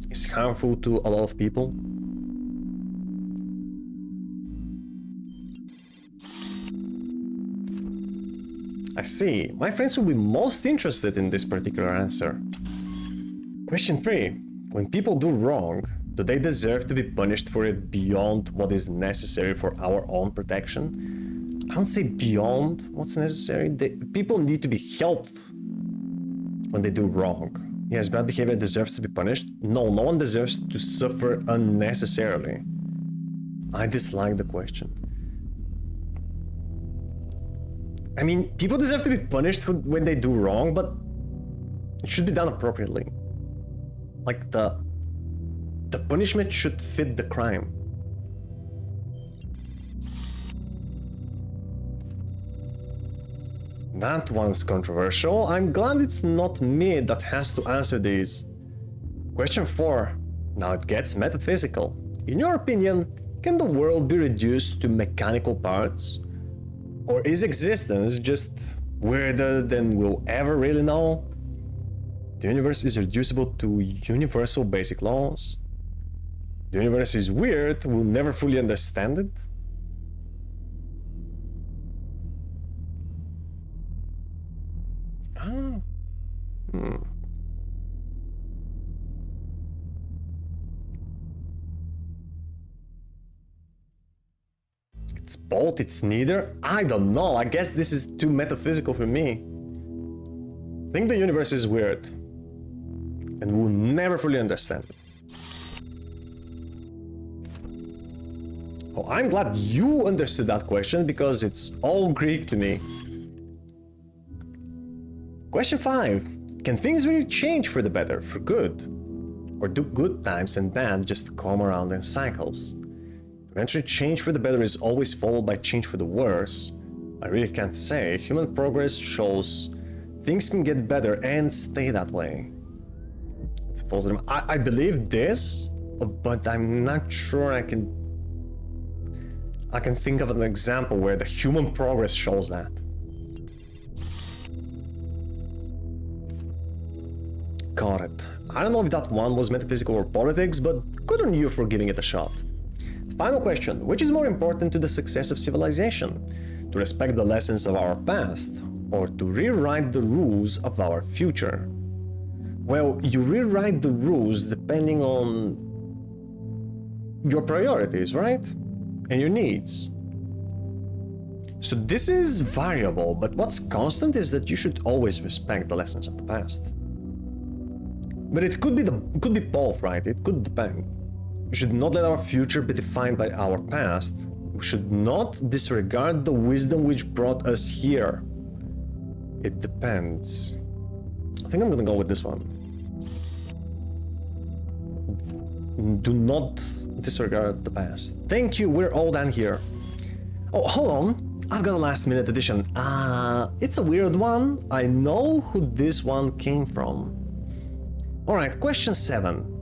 is harmful to a lot of people. I see. My friends will be most interested in this particular answer. Question 3. When people do wrong, do they deserve to be punished for it beyond what is necessary for our own protection? I don't say beyond what's necessary. People need to be helped when they do wrong. Yes, bad behavior deserves to be punished. No, no one deserves to suffer unnecessarily. I dislike the question. I mean, people deserve to be punished when they do wrong, but it should be done appropriately. Like the punishment should fit the crime. That one's controversial. I'm glad it's not me that has to answer these. Question 4. Now it gets metaphysical. In your opinion, can the world be reduced to mechanical parts? Or is existence just weirder than we'll ever really know? The universe is reducible to universal basic laws. The universe is weird, we'll never fully understand it. Ah. It's both, it's neither. I don't know. I guess this is too metaphysical for me. I think the universe is weird. And we'll never fully understand it. Oh, I'm glad you understood that question because it's all Greek to me. Question 5. Can things really change for the better, for good? Or do good times and bad just come around in cycles? Eventually, change for the better is always followed by change for the worse. I really can't say. Human progress shows things can get better and stay that way. It's a false dream. I believe this, but I'm not sure I can think of an example where the human progress shows that. Got it. I don't know if that one was metaphysical or politics, but good on you for giving it a shot. Final question. Which is more important to the success of civilization? To respect the lessons of our past, or to rewrite the rules of our future? Well, you rewrite the rules depending on your priorities, right? And your needs. So this is variable, but what's constant is that you should always respect the lessons of the past. But it could be both, right? It could depend. We should not let our future be defined by our past. We should not disregard the wisdom which brought us here. It depends. I think I'm gonna go with this one. Do not disregard the past. Thank you, we're all done here. Oh, hold on. I've got a last minute addition. It's a weird one. I know who this one came from. Alright, question 7.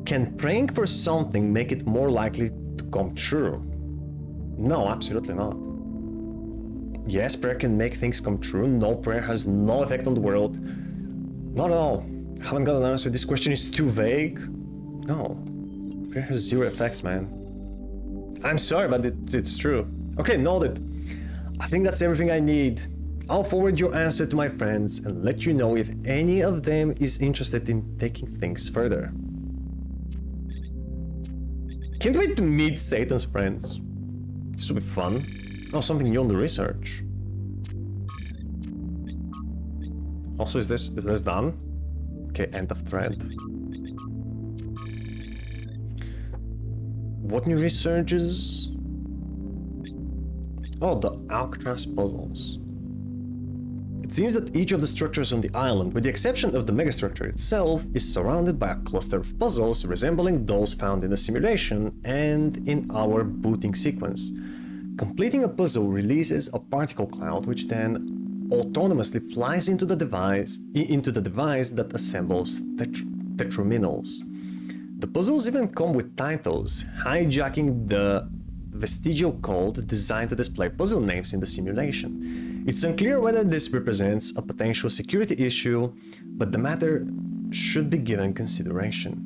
Can praying for something make it more likely to come true? No, absolutely not. Yes, prayer can make things come true. No, prayer has no effect on the world. Not at all. Haven't got an answer. This question is too vague. No. Prayer has zero effects, man. I'm sorry, but it's true. Okay, noted. I think that's everything I need. I'll forward your answer to my friends and let you know if any of them is interested in taking things further. Can't wait to meet Satan's friends. This will be fun. Oh, something new on the research. Also, is this done? Okay, end of thread. What new researches? Oh, the Alcatraz puzzles. It seems that each of the structures on the island, with the exception of the megastructure itself, is surrounded by a cluster of puzzles resembling those found in the simulation and in our booting sequence. Completing a puzzle releases a particle cloud which then autonomously flies into the device that assembles tetraminals. The puzzles even come with titles, hijacking the vestigial code designed to display puzzle names in the simulation. It's unclear whether this represents a potential security issue, but the matter should be given consideration.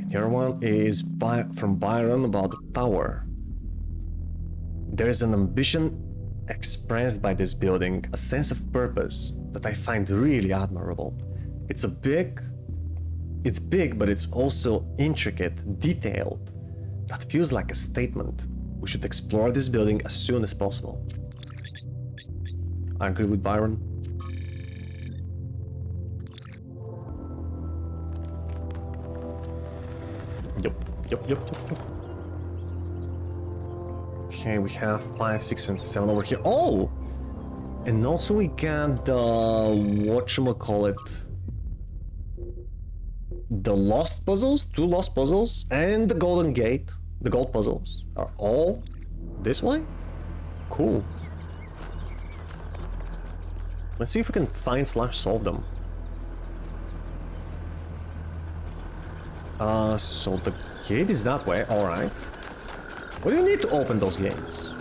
And the other one is from Byron about the tower. There is an ambition expressed by this building, a sense of purpose that I find really admirable. It's big, but it's also intricate, detailed. That feels like a statement. We should explore this building as soon as possible. I agree with Byron. Yep. Okay, we have 5, 6, and 7 over here. Oh! And also we got the... whatchamacallit... the lost puzzles, 2 lost puzzles, and the golden gate. The gold puzzles are all this way? Cool. Let's see if we can find/solve them. So the gate is that way, alright. What do you need to open those gates?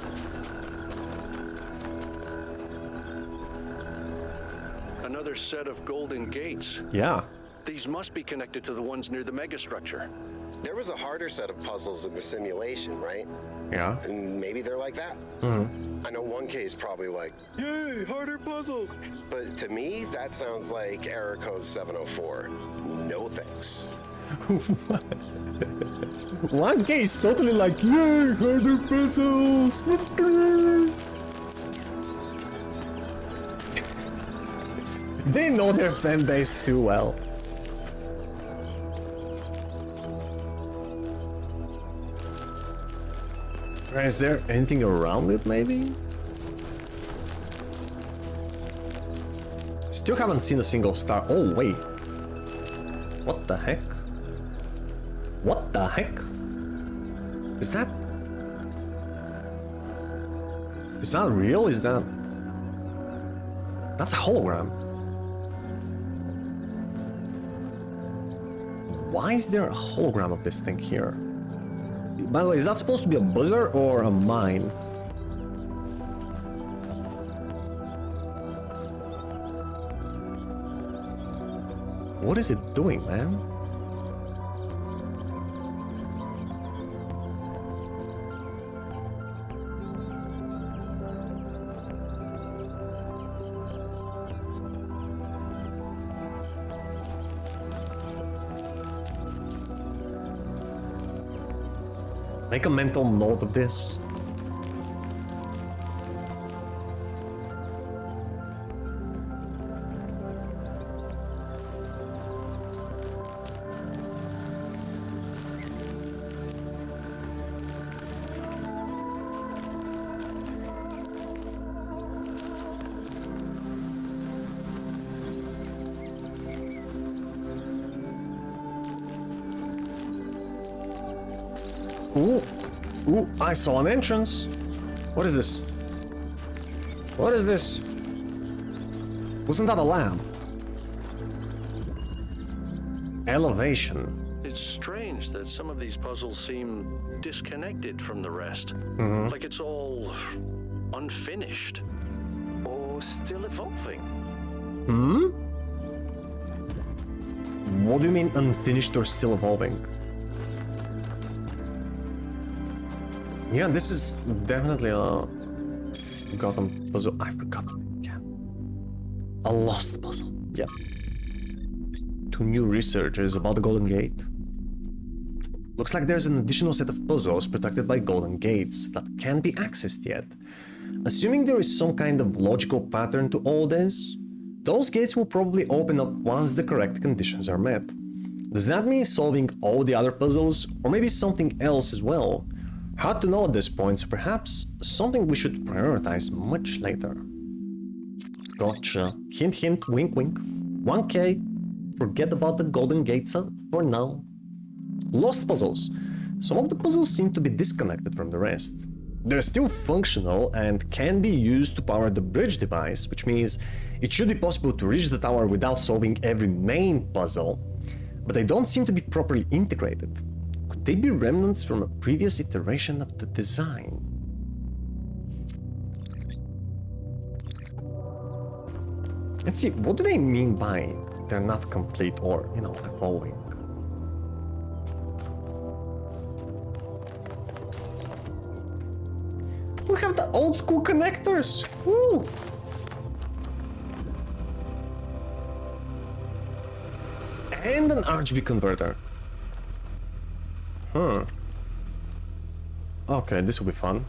Another set of golden gates. Yeah. These must be connected to the ones near the megastructure. There was a harder set of puzzles in the simulation, right? Yeah. And maybe they're like that. I know 1K is probably like, yay, harder puzzles. But to me, that sounds like error code 704. No thanks. 1K is totally like, yay, harder puzzles. They know their fan base too well. Is there anything around it, maybe? Still haven't seen a single star. Oh, wait. What the heck? What the heck? Is that... Is that real? Is that... That's a hologram. Why is there a hologram of this thing here? By the way, is that supposed to be a buzzer or a mine? What is it doing, man? Make a mental note of this. Ooh, ooh, I saw an entrance. What is this? What is this? Wasn't that a lab? Elevation. It's strange that some of these puzzles seem disconnected from the rest. Like it's all unfinished. Or still evolving. What do you mean unfinished or still evolving? Yeah, this is definitely a forgotten puzzle. I forgot the name again. A lost puzzle. Yeah. 2 new researchers about the Golden Gate. Looks like there's an additional set of puzzles protected by golden gates that can't be accessed yet. Assuming there is some kind of logical pattern to all this, those gates will probably open up once the correct conditions are met. Does that mean solving all the other puzzles, or maybe something else as well? Hard to know at this point, so perhaps something we should prioritize much later. Gotcha. Hint hint, wink wink. 1K. Forget about the golden gates for now. Lost puzzles. Some of the puzzles seem to be disconnected from the rest. They're still functional and can be used to power the bridge device, which means it should be possible to reach the tower without solving every main puzzle, but they don't seem to be properly integrated. Could they be remnants from a previous iteration of the design? Let's see, what do they mean by they're not complete or, you know, evolving? We have the old school connectors! Woo! And an RGB converter. Huh. Okay, this will be fun.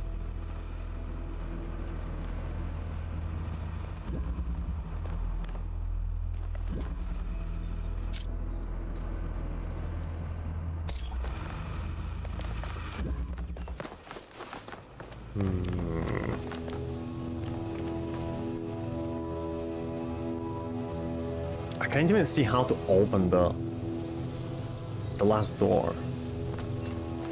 I can't even see how to open the last door.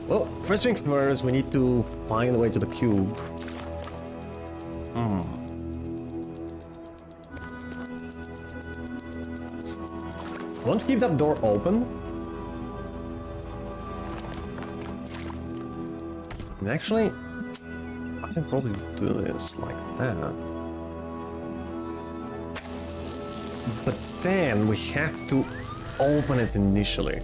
Well, first thing first, we need to find a way to the cube. Want to keep that door open? And actually, I can probably do this like that. But then we have to open it initially?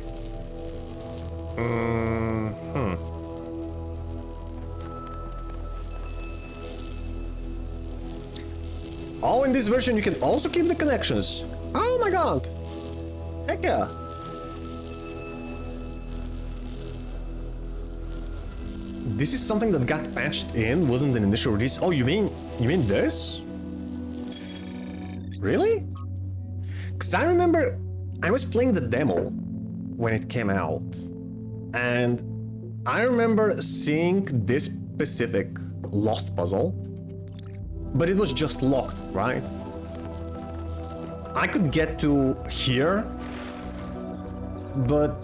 Oh, in this version you can also keep the connections. Oh my god. Heck yeah. This is something that got patched in, wasn't an initial release. Oh, you mean this? Really? Because I remember I was playing the demo when it came out, and I remember seeing this specific lost puzzle, but it was just locked, right? I could get to here, but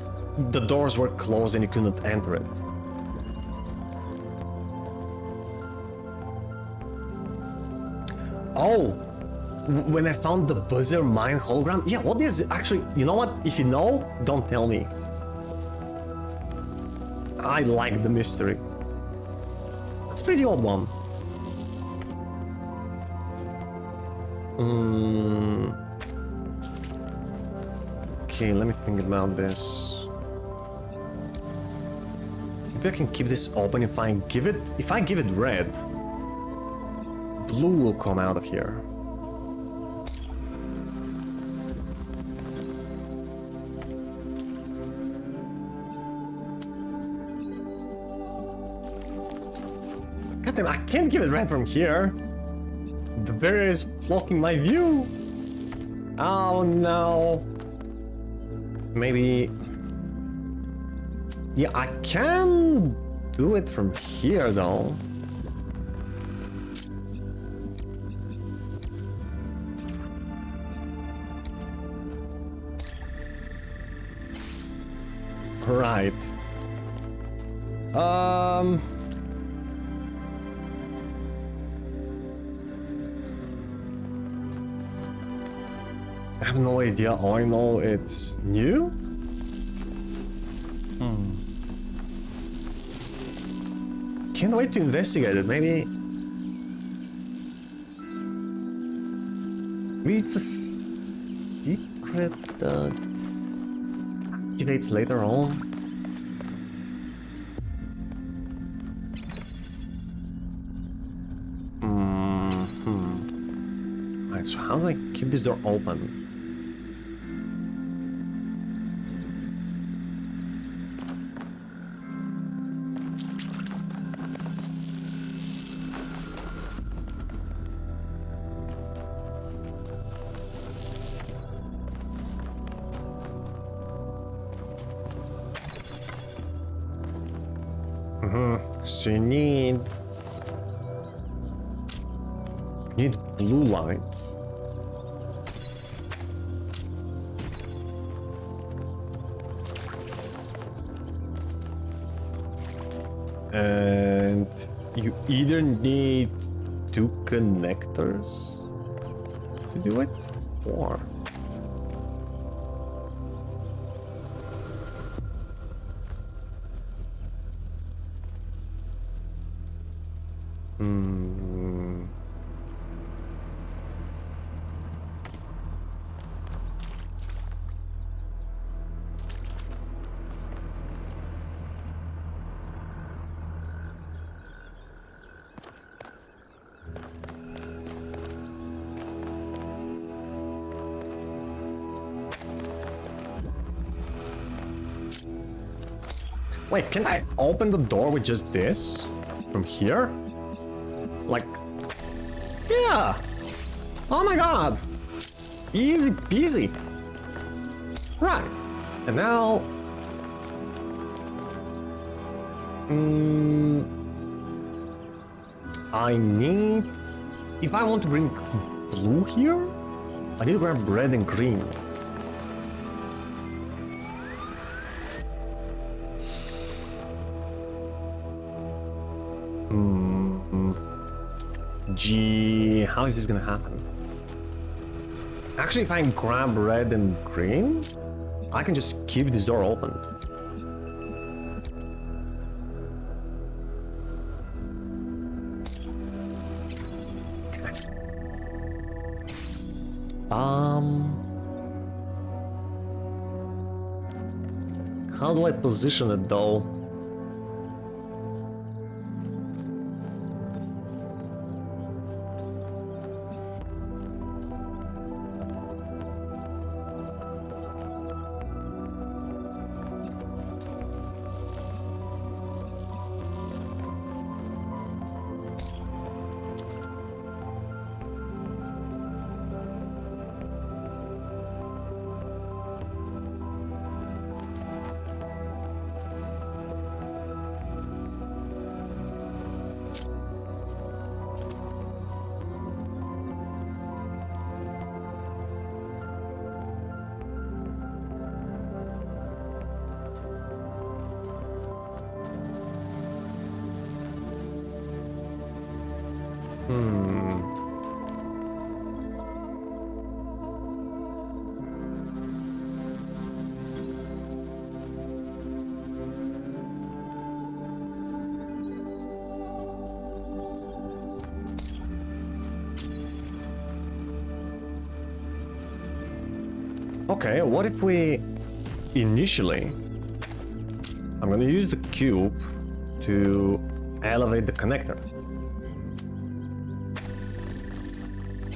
the doors were closed and you couldn't enter it. Oh, when I found the buzzer mine hologram? Yeah, what is it? Actually, you know what? If you know, don't tell me. I like the mystery. That's a pretty odd one. Okay, let me think about this. Maybe I can keep this open if I give it red. Blue will come out of here. Goddamn, I can't give it red from here. The barrier is blocking my view. Oh no. Maybe... Yeah, I can do it from here though. Right. I have no idea. All I know it's new. Can't wait to investigate it. Maybe it's a secret that activates later on. Right, so how do I keep this door open? So you need blue light. And you either need 2 connectors to do it, or wait, can I open the door with just this? From here? Like... Yeah! Oh my god! Easy peasy! Right. And now... I need... If I want to bring blue here, I need to grab red and green. Gee, how is this gonna happen? Actually, if I grab red and green, I can just keep this door open. How do I position it though? Okay, what if we initially... I'm gonna use the cube to elevate the connector.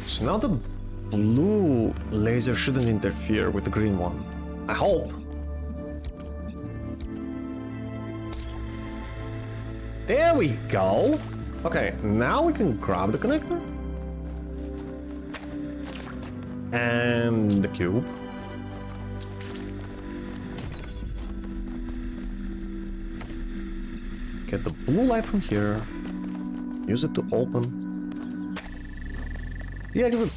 So now the blue laser shouldn't interfere with the green one. I hope. There we go! Okay, now we can grab the connector. And the cube. Get the blue light from here. Use it to open the exit.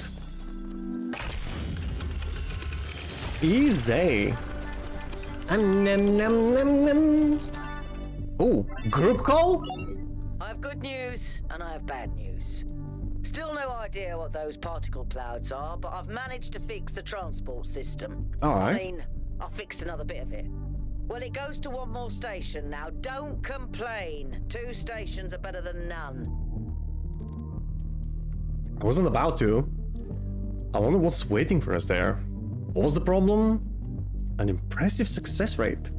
Easy. Oh, group call? I have good news and I have bad news. Still no idea what those particle clouds are, but I've managed to fix the transport system. All right. I mean, I fixed another bit of it. Well, it goes to one more station now. Don't complain. 2 stations are better than none. I wasn't about to. I wonder what's waiting for us there. What was the problem? An impressive success rate.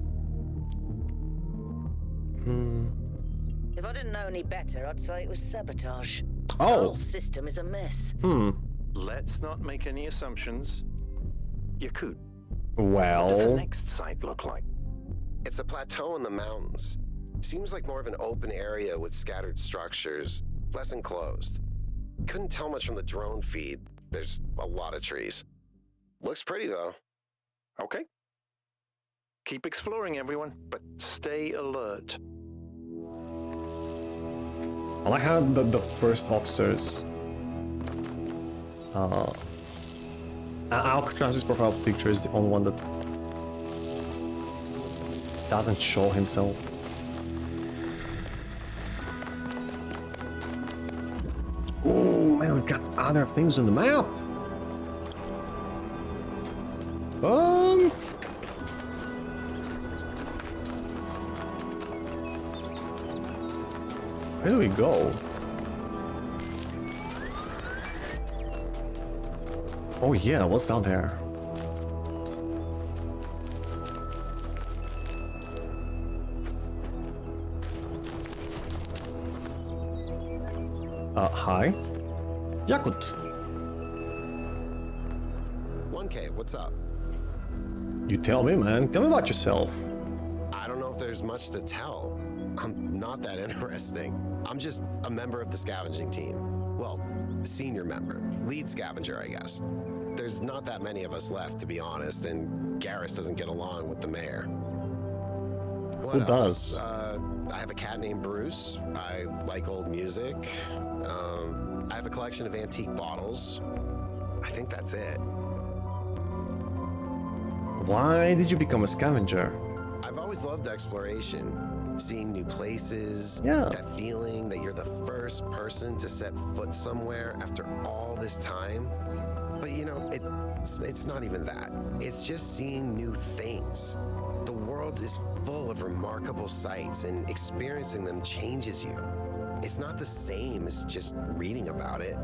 If I didn't know any better, I'd say it was sabotage. Oh. The whole system is a mess. Let's not make any assumptions. Yakut, well... what does the next site look like? It's a plateau in the mountains. Seems like more of an open area with scattered structures, less enclosed. Couldn't tell much from the drone feed. There's a lot of trees. Looks pretty though. Okay. Keep exploring, everyone, but stay alert. I like how the first officers... Alcatraz's profile picture is the only one that doesn't show himself. Oh man, we got other things on the map. Where do we go? Oh yeah, what's down there? Hi? Yakut. 1K, what's up? You tell me, man. Tell me about yourself. I don't know if there's much to tell. I'm not that interesting. I'm just a member of the scavenging team. Well, senior member. Lead scavenger, I guess. There's not that many of us left, to be honest, and Garrus doesn't get along with the mayor. What Who else? does? I have a cat named Bruce. I like old music. I have a collection of antique bottles. I think that's it. Why did you become a scavenger? I've always loved exploration. Seeing new places. Yeah. That feeling that you're the first person to set foot somewhere after all this time. But you know, it's not even that. It's just seeing new things. The world is full of remarkable sights, and experiencing them changes you. It's not the same as just reading about it.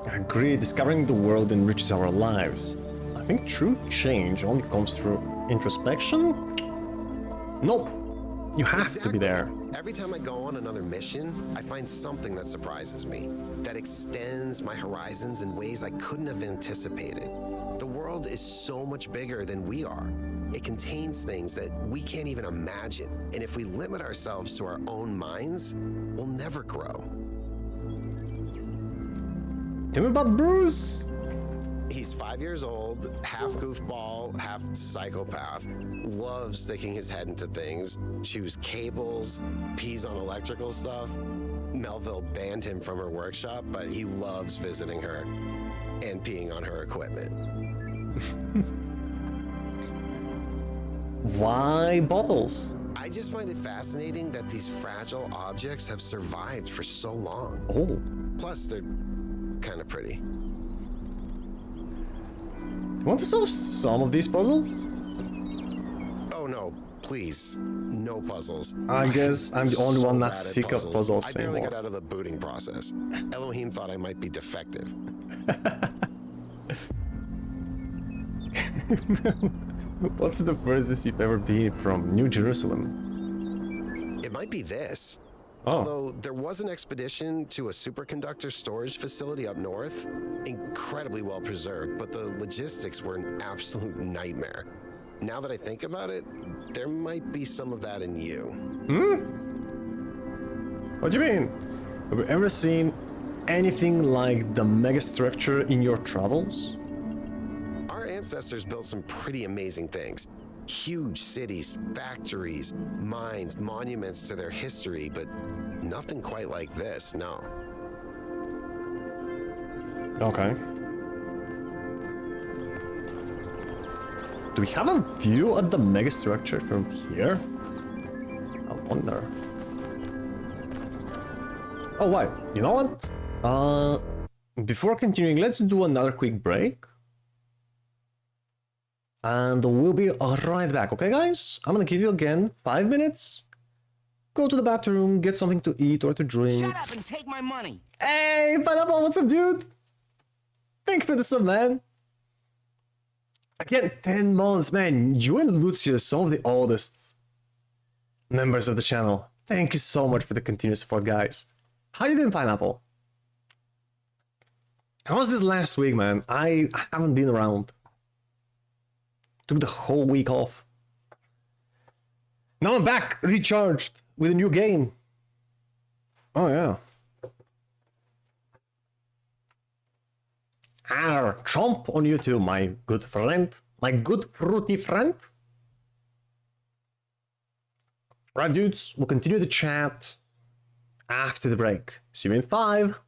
I agree, discovering the world enriches our lives. I think true change only comes through introspection? Nope. You have to be there. Every time I go on another mission, I find something that surprises me, that extends my horizons in ways I couldn't have anticipated. The world is so much bigger than we are. It contains things that we can't even imagine. And if we limit ourselves to our own minds, we'll never grow. Tell me about Bruce. He's 5 years old, half goofball, half psychopath, loves sticking his head into things, chews cables, pees on electrical stuff. Melville banned him from her workshop, but he loves visiting her and peeing on her equipment. Why bottles? I just find it fascinating that these fragile objects have survived for so long. Oh. Plus, they're kind of pretty. You want to solve some of these puzzles? Oh no, please. No puzzles. I guess I'm the only one not sick of puzzles I barely anymore. got out of the booting process. Elohim thought I might be defective. What's the furthest you've ever been from New Jerusalem? It might be this. Oh. Although there was an expedition to a superconductor storage facility up north, incredibly well preserved, but the logistics were an absolute nightmare. Now that I think about it, there might be some of that in you. What do you mean? Have you ever seen anything like the megastructure in your travels? Our ancestors built some pretty amazing things. Huge cities, factories, mines, monuments to their history, but nothing quite like this, no. Okay. Do we have a view at the megastructure from here? I wonder. Oh, wait. You know what? Before continuing, let's do another quick break. And we'll be right back, okay, guys? I'm gonna give you again 5 minutes. Go to the bathroom, get something to eat or to drink. Shut up and take my money. Hey, Pineapple, what's up, dude? Thank you for the sub, man. Again, 10 months, man. You and Lucius, some of the oldest members of the channel. Thank you so much for the continuous support, guys. How you doing, Pineapple? How was this last week, man? I haven't been around. Took the whole week off. Now I'm back, recharged, with a new game. Oh, yeah. Trump on YouTube, my good friend. My good fruity friend. Right, dudes, we'll continue the chat after the break. See you in 5.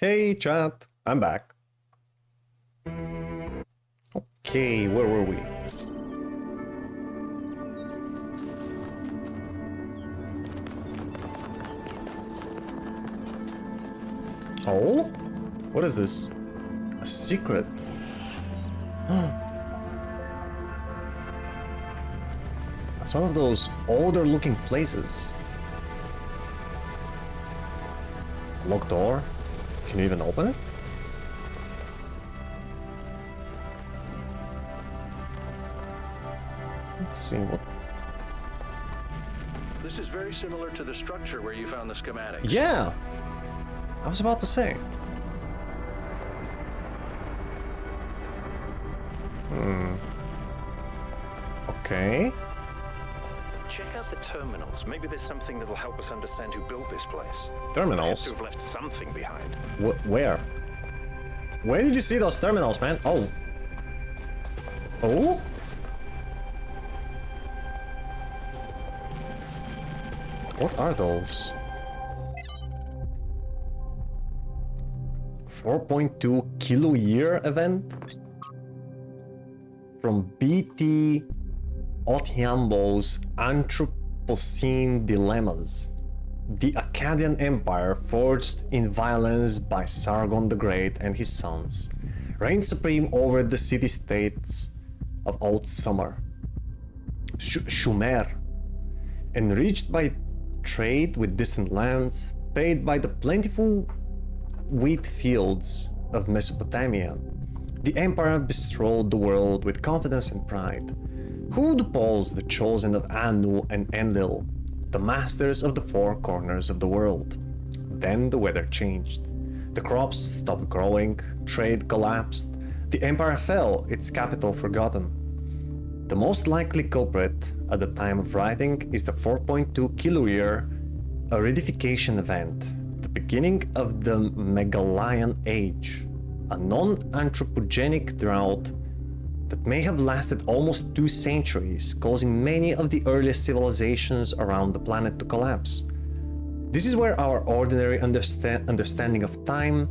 Hey chat, I'm back. Okay, where were we? Oh? What is this? A secret. It's one of those older looking places. Locked door? Can you even open it? Let's see what... This is very similar to the structure where you found the schematics. Yeah! I was about to say. Okay. Check out the terminals. Maybe there's something that'll help us understand who built this place. Terminals? They have to have left something behind. Where? Where did you see those terminals, man? Oh. Oh? What are those? 4.2 kilo year event? From BT Othiambo's Anthropocene Dilemmas. The Akkadian Empire, forged in violence by Sargon the Great and his sons, reigned supreme over the city-states of Old Summer, Shumer, enriched by trade with distant lands, paid by the plentiful wheat fields of Mesopotamia. The empire bestrode the world with confidence and pride. Who would oppose the chosen of Anu and Enlil, the masters of the four corners of the world? Then the weather changed. The crops stopped growing, trade collapsed, the empire fell, its capital forgotten. The most likely culprit at the time of writing is the 4.2 kiloyear aridification event, the beginning of the Megalian Age, a non-anthropogenic drought that may have lasted almost 2 centuries, causing many of the earliest civilizations around the planet to collapse. This is where our ordinary understanding of time,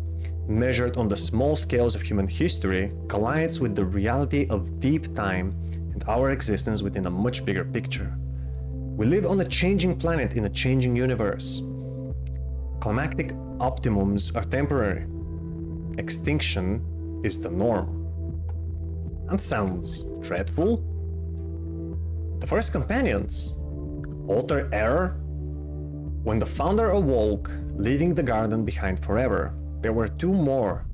measured on the small scales of human history, collides with the reality of deep time and our existence within a much bigger picture. We live on a changing planet in a changing universe. Climactic optimums are temporary. Extinction is the norm. That sounds dreadful. The first companions, Alter Error. When the founder awoke, leaving the garden behind forever, there were 2 more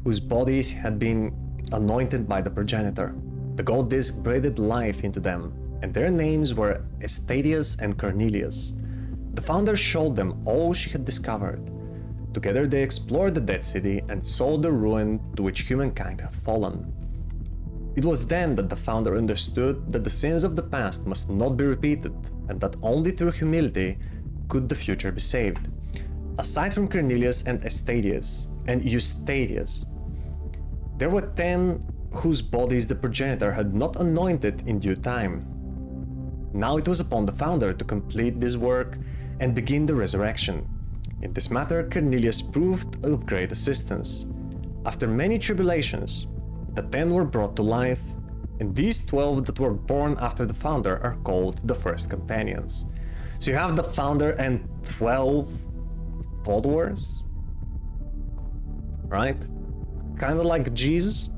whose bodies had been anointed by the progenitor. The gold disc breathed life into them, and their names were Estadius and Cornelius. The founder showed them all she had discovered. Together they explored the dead city and saw the ruin to which humankind had fallen. It was then that the founder understood that the sins of the past must not be repeated, and that only through humility could the future be saved. Aside from Cornelius and Estadius and Eustathius, there were 10 whose bodies the progenitor had not anointed in due time. Now it was upon the founder to complete this work and begin the resurrection. In this matter, Cornelius proved of great assistance. After many tribulations, the 10 were brought to life, and these 12 that were born after the founder are called the first companions. So you have the founder and 12 followers, right? Kind of like Jesus.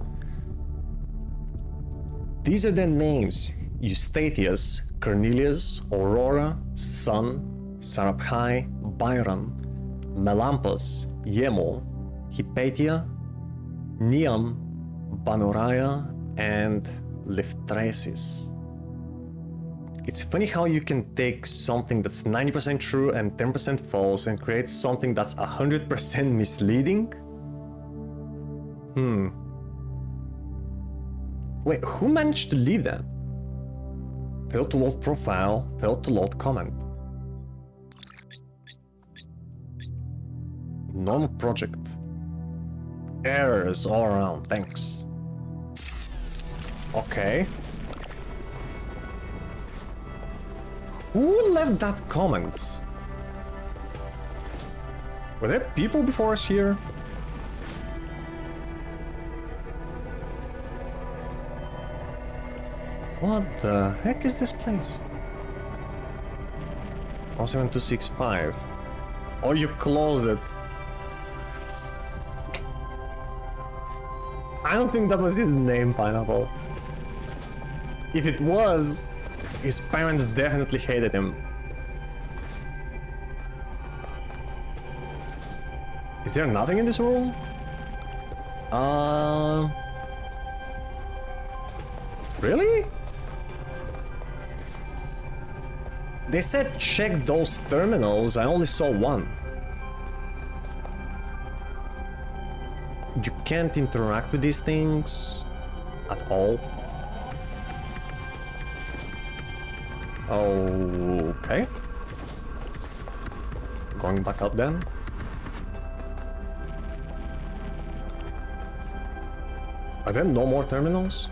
These are their names: Eustathius, Cornelius, Aurora, Sun, Sarabhai, Byron, Melampus, Yemo, Hypatia, Neum, Banuraya, and Liftrasis. It's funny how you can take something that's 90% true and 10% false and create something that's 100% misleading? Wait, who managed to leave that? Failed to load profile, failed to load comment. Normal project. Errors all around, thanks. Okay. Who left that comment? Were there people before us here? What the heck is this place? 17265. Oh, you closed it. I don't think that was his name, Pineapple. If it was, his parents definitely hated him. Is there nothing in this room? Really? They said check those terminals, I only saw one. You can't interact with these things at all. Okay. Going back up then. Are there no more terminals?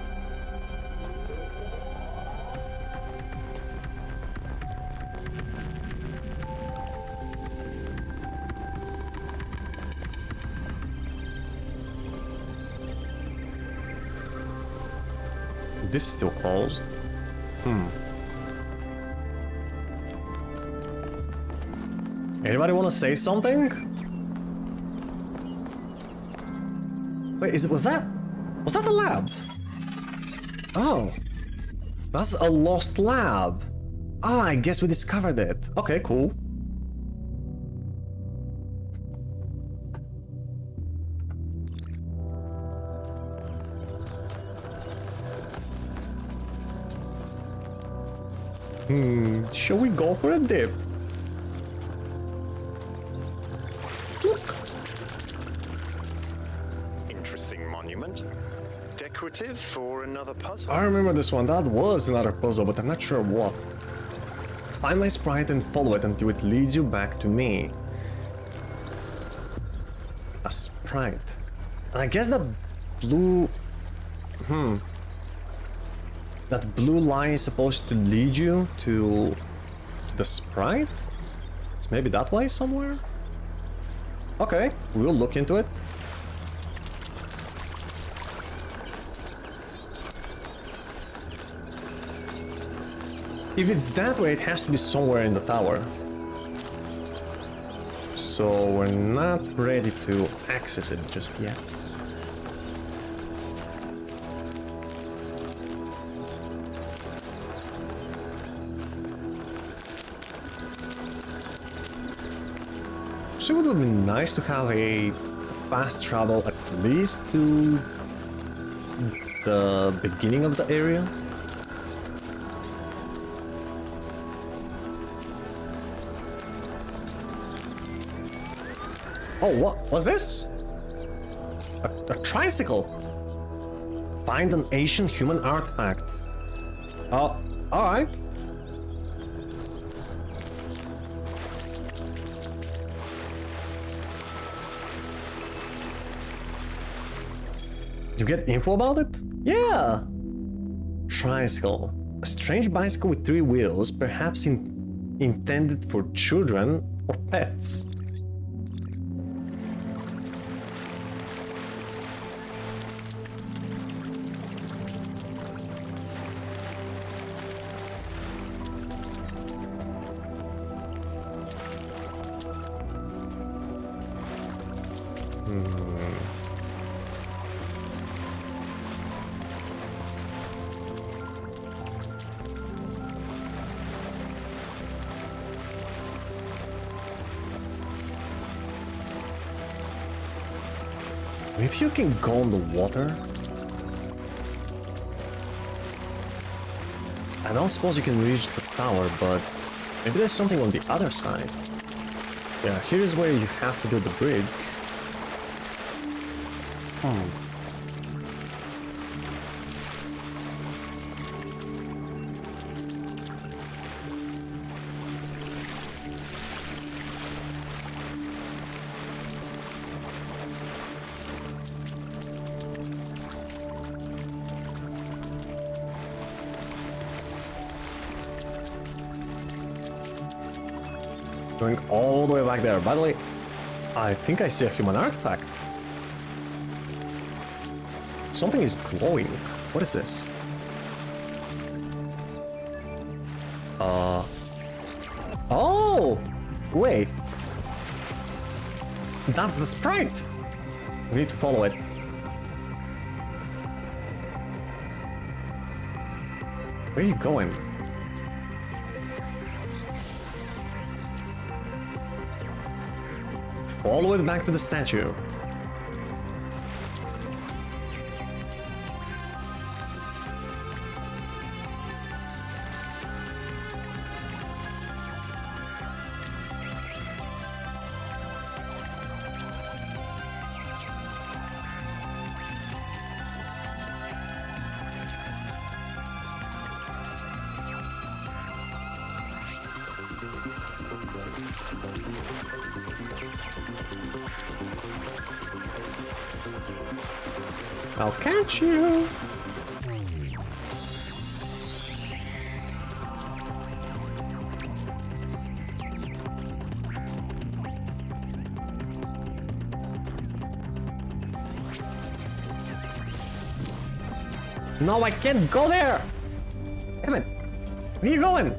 This is still closed. Anybody want to say something? Wait, was that the lab? Oh, that's a lost lab. Ah, I guess we discovered it. Okay, cool. Shall we go for a dip? Look. Interesting monument. Decorative for another puzzle. I remember this one. That was another puzzle, but I'm not sure what. Find my sprite and follow it until it leads you back to me. A sprite. And I guess that blue... That blue line is supposed to lead you to the sprite? It's maybe that way somewhere? Okay, we'll look into it. If it's that way, it has to be somewhere in the tower. So we're not ready to access it just yet. So it would be nice to have a fast travel at least to the beginning of the area. Oh, what was this? A tricycle. Find an ancient human artifact. Oh, all right. You get info about it? Yeah! Tricycle. A strange bicycle with 3 wheels, perhaps intended for children or pets. Maybe you can go on the water? I don't suppose you can reach the tower, but maybe there's something on the other side. Yeah, here's where you have to do the bridge. Going all the way back there. By the way, I think I see a human artifact. Something is glowing. What is this? Oh! Wait. That's the sprite! We need to follow it. Where are you going? All the way back to the statue. I'll catch you. No, I can't go there. Damn it. Where are you going?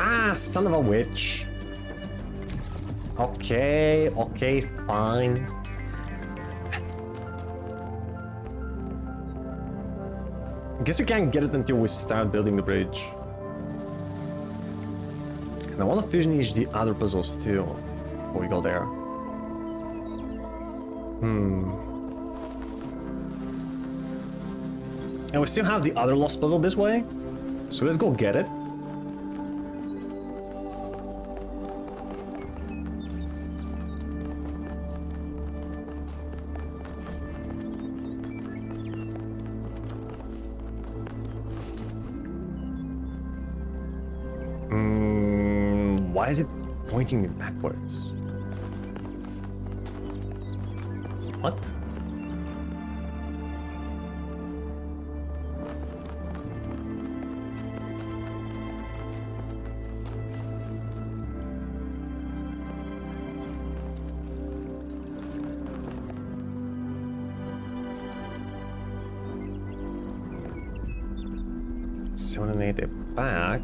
Ah, son of a witch. Okay, fine. Guess we can't get it until we start building the bridge. And I want to finish the other puzzles too before we go there. And we still have the other lost puzzle this way, so let's go get it. Why is it pointing me backwards? What? Back.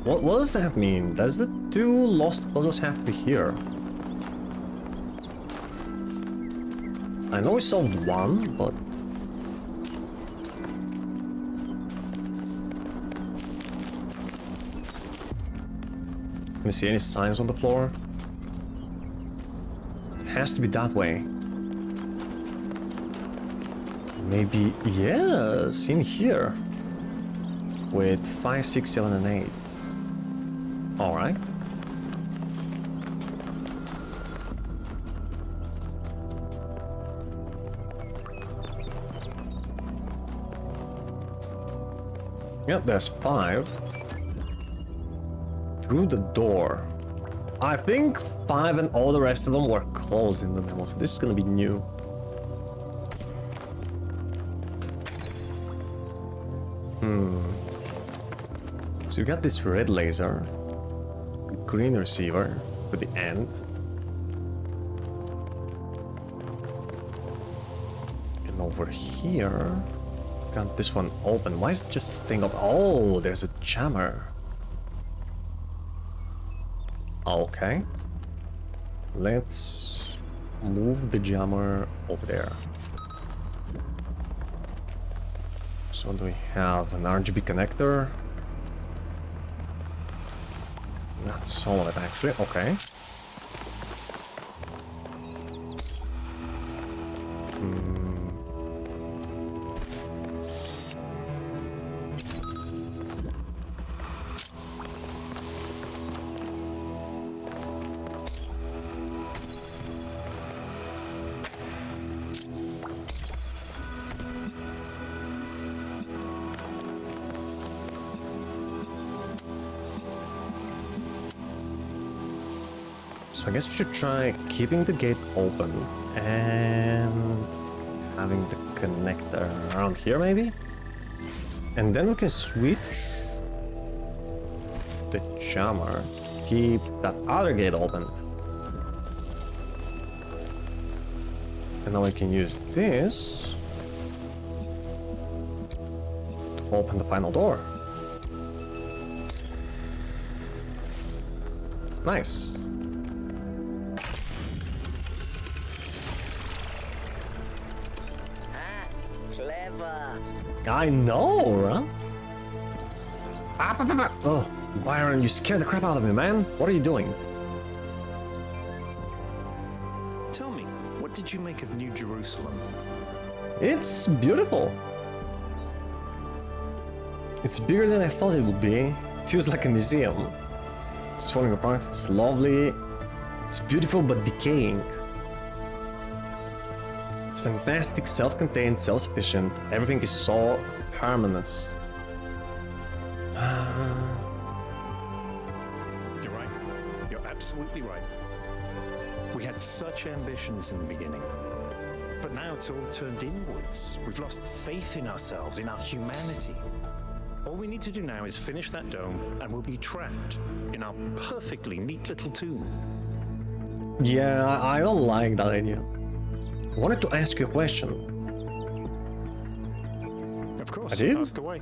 What does that mean? Does the two lost puzzles have to be here? I know we solved one, but... Can we see any signs on the floor? It has to be that way. Maybe... yes, in here. With 5, 6, 7, and 8. Alright. Yep, there's 5. Through the door. I think 5 and all the rest of them were closed in the demo, so this is gonna be new. So you got this red laser, green receiver for the end. And over here, got this one open. Why is it just staying up? Oh, there's a jammer. Okay. Let's move the jammer over there. So do we have an RGB connector? Not solid, actually. Okay. So I guess we should try keeping the gate open and having the connector around here maybe? And then we can switch the jammer, keep that other gate open. And now we can use this to open the final door. Nice. Clever. I know, huh? Oh, Byron, you scared the crap out of me, man. What are you doing? Tell me, what did you make of New Jerusalem? It's beautiful. It's bigger than I thought it would be. It feels like a museum. It's falling apart, it's lovely. It's beautiful but decaying. It's fantastic, self-contained, self-sufficient. Everything is so harmonious. You're right. You're absolutely right. We had such ambitions in the beginning. But now it's all turned inwards. We've lost faith in ourselves, in our humanity. All we need to do now is finish that dome, and we'll be trapped in our perfectly neat little tomb. Yeah, I don't like that idea. I wanted to ask you a question. Of course, I did? ask away.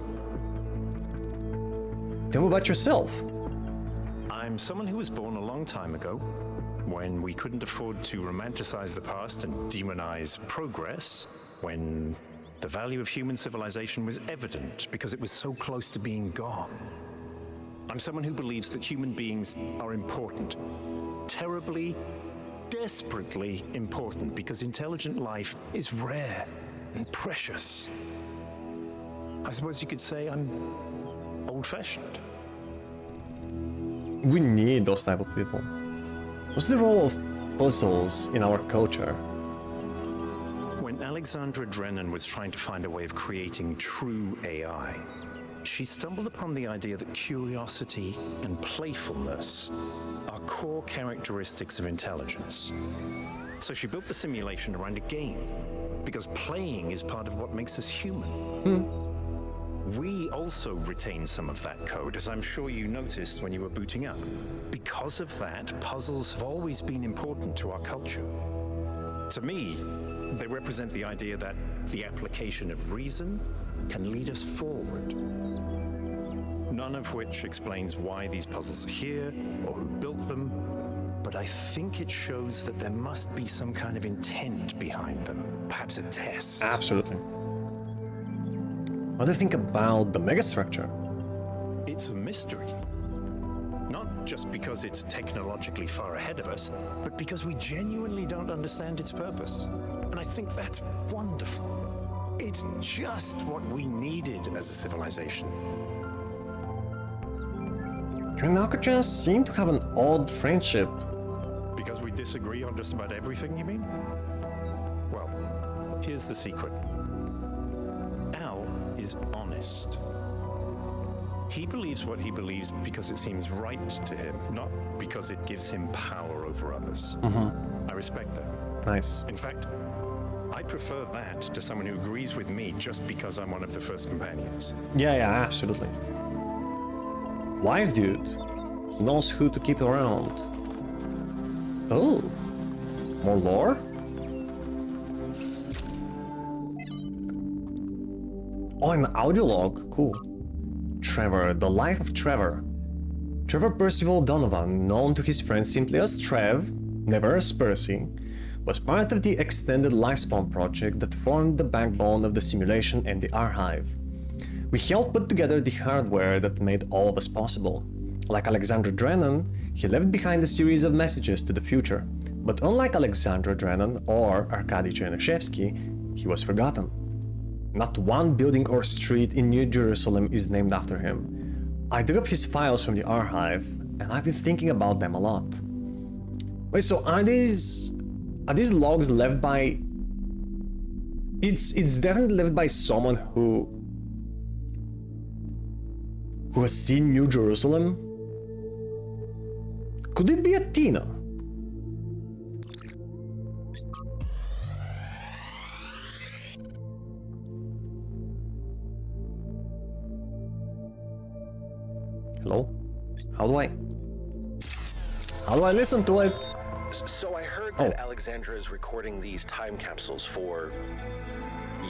Tell me about yourself. I'm someone who was born a long time ago, when we couldn't afford to romanticize the past and demonize progress, when the value of human civilization was evident because it was so close to being gone. I'm someone who believes that human beings are important, terribly, desperately important, because intelligent life is rare and precious. I suppose you could say I'm old-fashioned. We need those type of people. What's the role of puzzles in our culture? When Alexandra Drennan was trying to find a way of creating true AI, she stumbled upon the idea that curiosity and playfulness are core characteristics of intelligence. So she built the simulation around a game, because playing is part of what makes us human. We also retain some of that code, as I'm sure you noticed when you were booting up. Because of that, puzzles have always been important to our culture. To me, they represent the idea that the application of reason can lead us forward. None of which explains why these puzzles are here or who built them, but I think it shows that there must be some kind of intent behind them, perhaps a test. Absolutely. What do you think about the megastructure? It's a mystery. Not just because it's technologically far ahead of us, but because we genuinely don't understand its purpose. And I think that's wonderful. It's just what we needed as a civilization. You and Alcatraz seem to have an odd friendship. Because we disagree on just about everything, you mean? Well, here's the secret. Al is honest. He believes what he believes because it seems right to him, not because it gives him power over others. I respect that. Nice. In fact, I prefer that to someone who agrees with me just because I'm one of the first companions. Yeah, absolutely. Wise dude. Knows who to keep around. Oh. More lore? Oh, an audio log. Cool. Trevor, the life of Trevor. Trevor Percival Donovan, known to his friends simply as Trev, never as Percy, was part of the extended lifespan project that formed the backbone of the simulation and the archive. We helped put together the hardware that made all of us possible. Like Alexandra Drennan, he left behind a series of messages to the future, but unlike Alexandra Drennan or Arkady Chernyshevsky, he was forgotten. Not one building or street in New Jerusalem is named after him. I dug up his files from the archive, and I've been thinking about them a lot. Wait, so are these logs left by... It's definitely left by someone who has seen New Jerusalem? Could it be Athena? Hello? How do I listen to it? So I heard that Alexandra is recording these time capsules for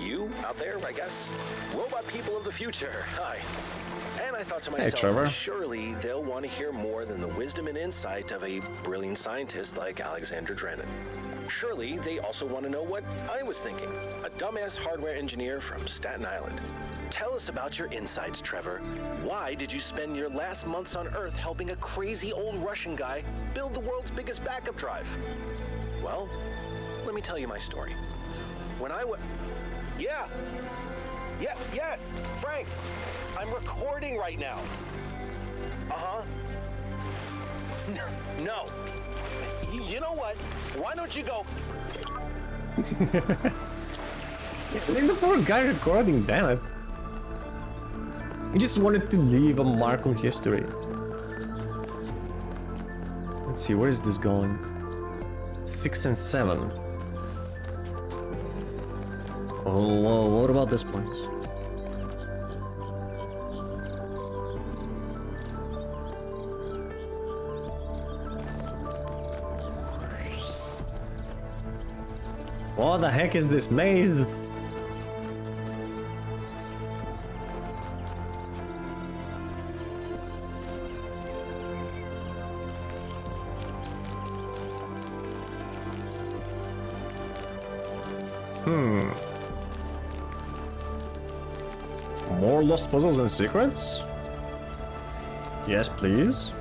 you out there, I guess? Robot people of the future, hi. And I I thought to Hey, myself, Trevor. surely they'll want to hear more than the wisdom and insight of a brilliant scientist like Alexandra Drennan. Surely they also want to know what I was thinking, a dumbass hardware engineer from Staten Island. Tell us about your insights, Trevor. Why did you spend your last months on Earth helping a crazy old Russian guy build the world's biggest backup drive? Well, let me tell you my story. When I was... Yeah! Yes! Frank! I'm recording right now! Uh-huh. No. You know what? Why don't you go... Leave the poor guy recording, damn it. He just wanted to leave a mark on history. Let's see, where is this going? 6 and 7. Oh, what about this point? What the heck is this maze? More lost puzzles and secrets? Yes, please.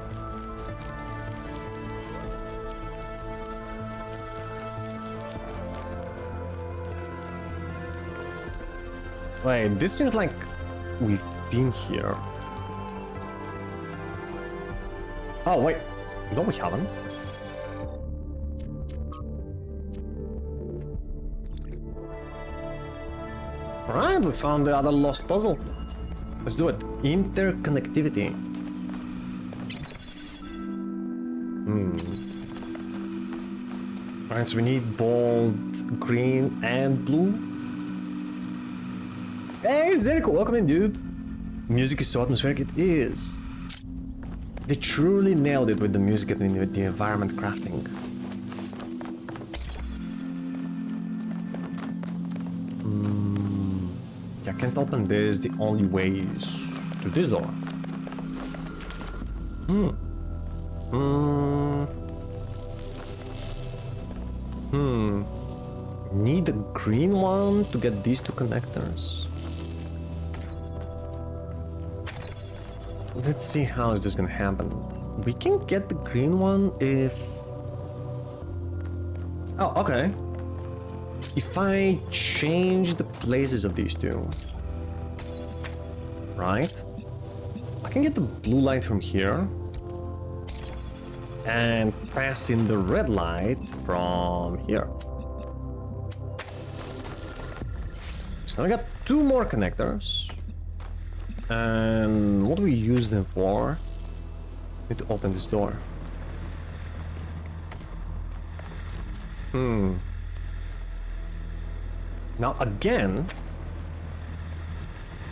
Wait, this seems like we've been here. Oh, wait. No, we haven't. Alright, we found the other lost puzzle. Let's do it. Interconnectivity. Alright, so we need bold, green, and blue. Hey, Zeriko, welcome in, dude. Music is so atmospheric, it is. They truly nailed it with the music and with the environment crafting. I can't open this, the only way is to this door. Need a green one to get these two connectors. Let's see how is this gonna happen. We can get the green one if... Oh, okay. If I change the places of these two, right? I can get the blue light from here and pass in the red light from here. So now I got two more connectors. And what do we use them for? Need to open this door. Now again,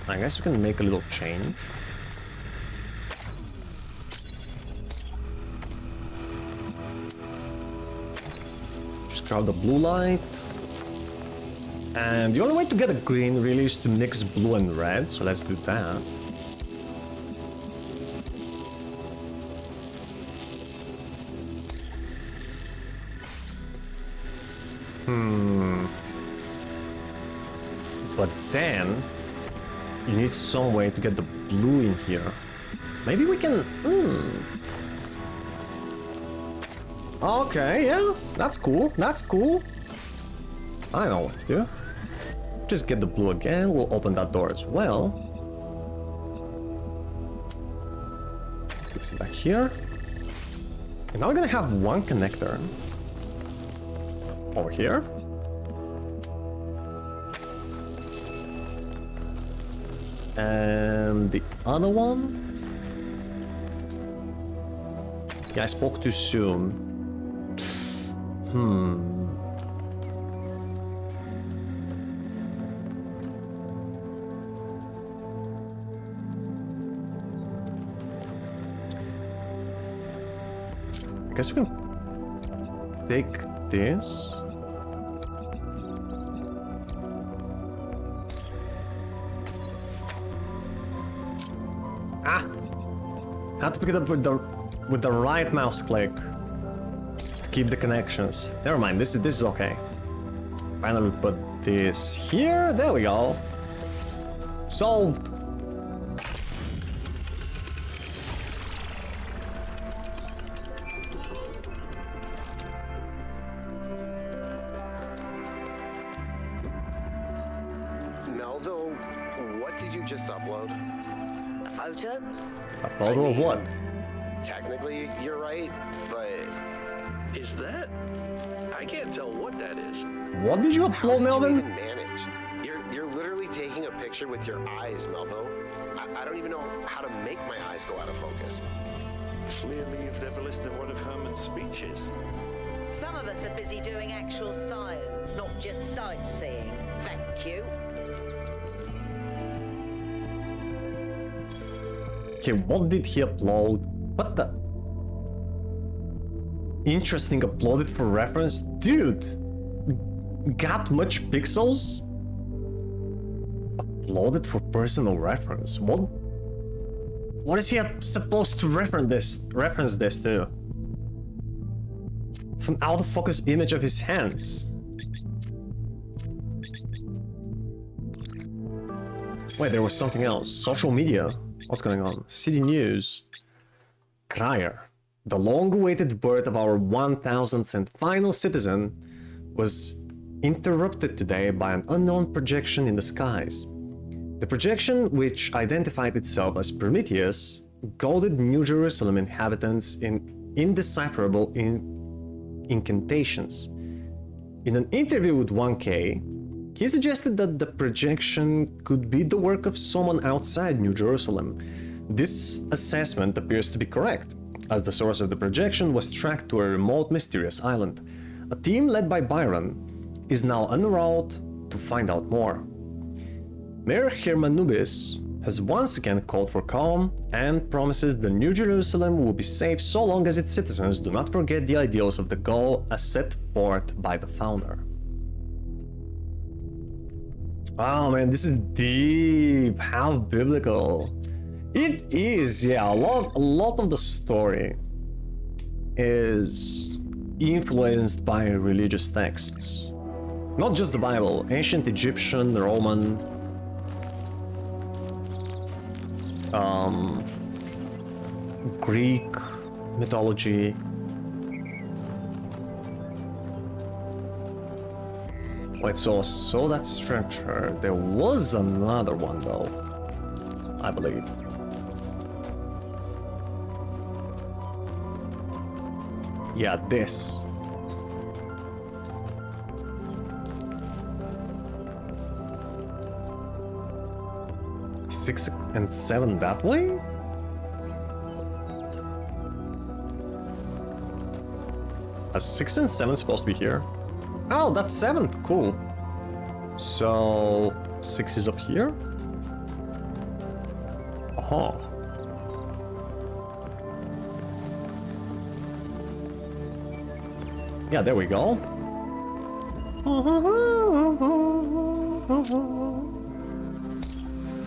I guess we can make a little change. Just grab the blue light. And the only way to get a green really is to mix blue and red, so let's do that. But then you need some way to get the blue in here. Maybe we can... Okay, yeah, that's cool, that's cool. I know what to do. Just get the blue again, we'll open that door as well. Fix it back here. And now we're gonna have one connector over here. And the other one... Yeah, I spoke too soon. I guess we can take this. Ah! I have to pick it up with the right mouse click to keep the connections. Never mind, this is okay. Finally put this here. There we go. Solved. Melville, what did you just upload? A photo? A photo of what? Technically, you're right, but... Is that? I can't tell what that is. What did you upload, Melvin? You even manage? You're literally taking a picture with your eyes, Melville. I don't even know how to make my eyes go out of focus. Clearly you've never listened to one of Herman's speeches. Some of us are busy doing actual science, not just sightseeing. Thank you. Okay, what did he upload? What the? Interesting, uploaded for reference? Dude! Got much pixels? Uploaded for personal reference? What is he supposed to reference this to? It's an out of focus image of his hands. Wait, there was something else. Social media. What's going on? City news. Crier. The long-awaited birth of our 1000th and final citizen was interrupted today by an unknown projection in the skies. The projection, which identified itself as Prometheus, goaded New Jerusalem inhabitants in indecipherable incantations. In an interview with 1K, he suggested that the projection could be the work of someone outside New Jerusalem. This assessment appears to be correct, as the source of the projection was tracked to a remote, mysterious island. A team led by Byron is now en route to find out more. Mayor Hermanubis has once again called for calm and promises the New Jerusalem will be safe so long as its citizens do not forget the ideals of the goal as set forth by the founder. Wow, man, this is deep, how biblical. It is, yeah, a lot of the story is influenced by religious texts. Not just the Bible, ancient Egyptian, Roman, Greek mythology. Wait, so that structure, there was another one though, I believe. Yeah, this. Six and seven that way? Are 6 and 7 supposed to be here? Oh, that's 7. Cool. So 6 is up here? Oh. Yeah, there we go.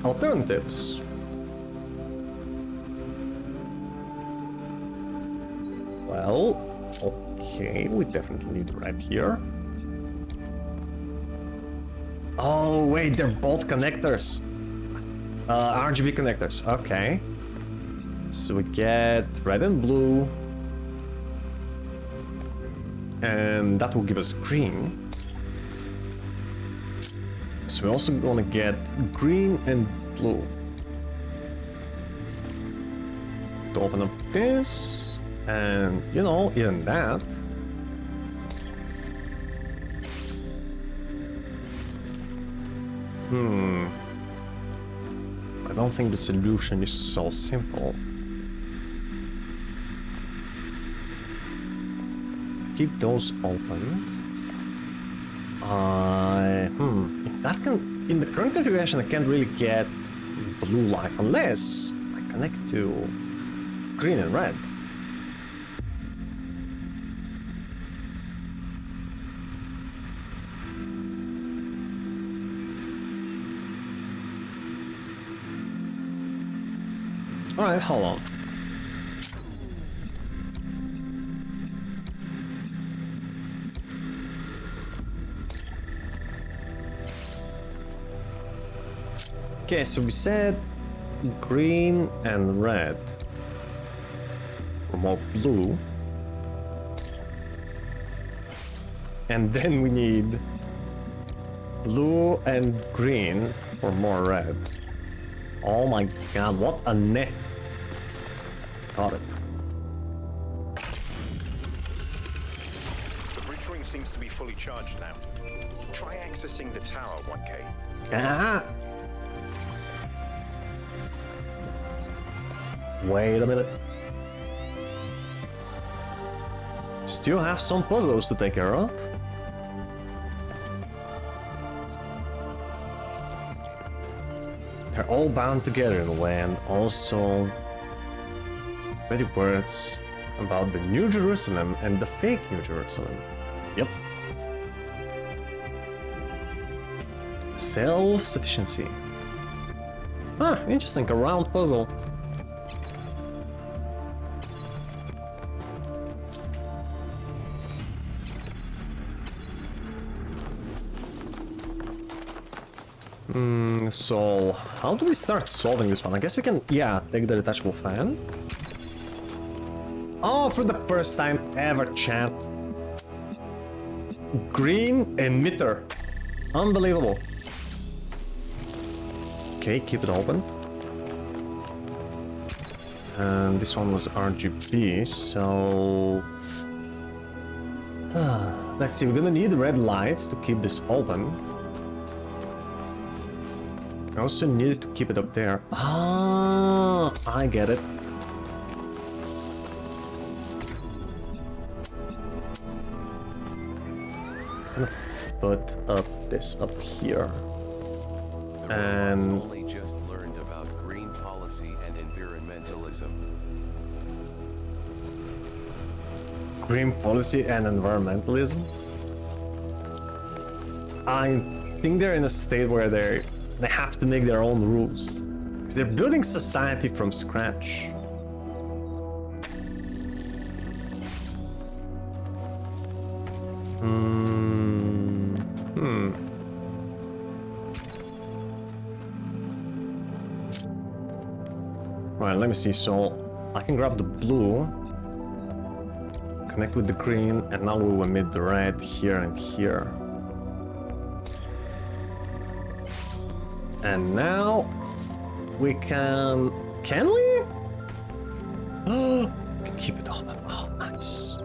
Alternatives. Well, okay, we definitely need red here. Oh, wait, they're both connectors. RGB connectors, okay. So we get red and blue. And that will give us green. So we're also gonna get green and blue. To open up this, and you know, even that. I don't think the solution is so simple. Keep those open. In the current configuration, I can't really get blue light unless I connect to green and red. Alright, hold on. Okay, so we said green and red. Or more blue. And then we need blue and green for more red. Oh my god, what a net. Got it. The bridge ring seems to be fully charged now. Try accessing the tower, 1K. Ah! Wait a minute. Still have some puzzles to take care of. They're all bound together in a way, and also many words about the New Jerusalem and the fake New Jerusalem. Yep. Self-sufficiency. Ah, interesting, a round puzzle. So how do we start solving this one? I guess we can, yeah, take the detachable fan. Oh, for the first time ever, chat. Green emitter. Unbelievable. Okay, keep it open. And this one was RGB, so... let's see, we're gonna need red light to keep this open. I also needed to keep it up there. Ah, I get it. I'm gonna put up this up here. And only just learned about green policy and environmentalism. Green policy and environmentalism? I think they're in a state where they have to make their own rules. Because they're building society from scratch. Right, let me see. So I can grab the blue, connect with the green, and now we will emit the red here and here. And now we can we? Oh, we can keep it open. Oh, nice.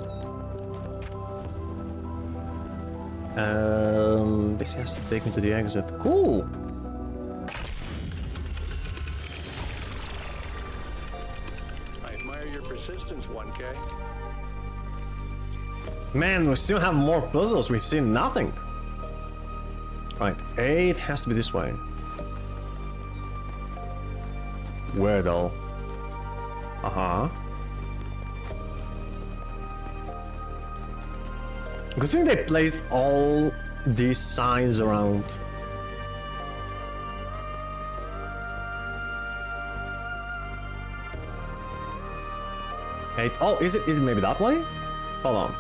This has to take me to the exit. Cool. I admire your persistence, 1K. Man, we still have more puzzles. We've seen nothing. Right, 8 has to be this way. Where though? Good thing they placed all these signs around. Eight. Oh, is it maybe that way? Hold on.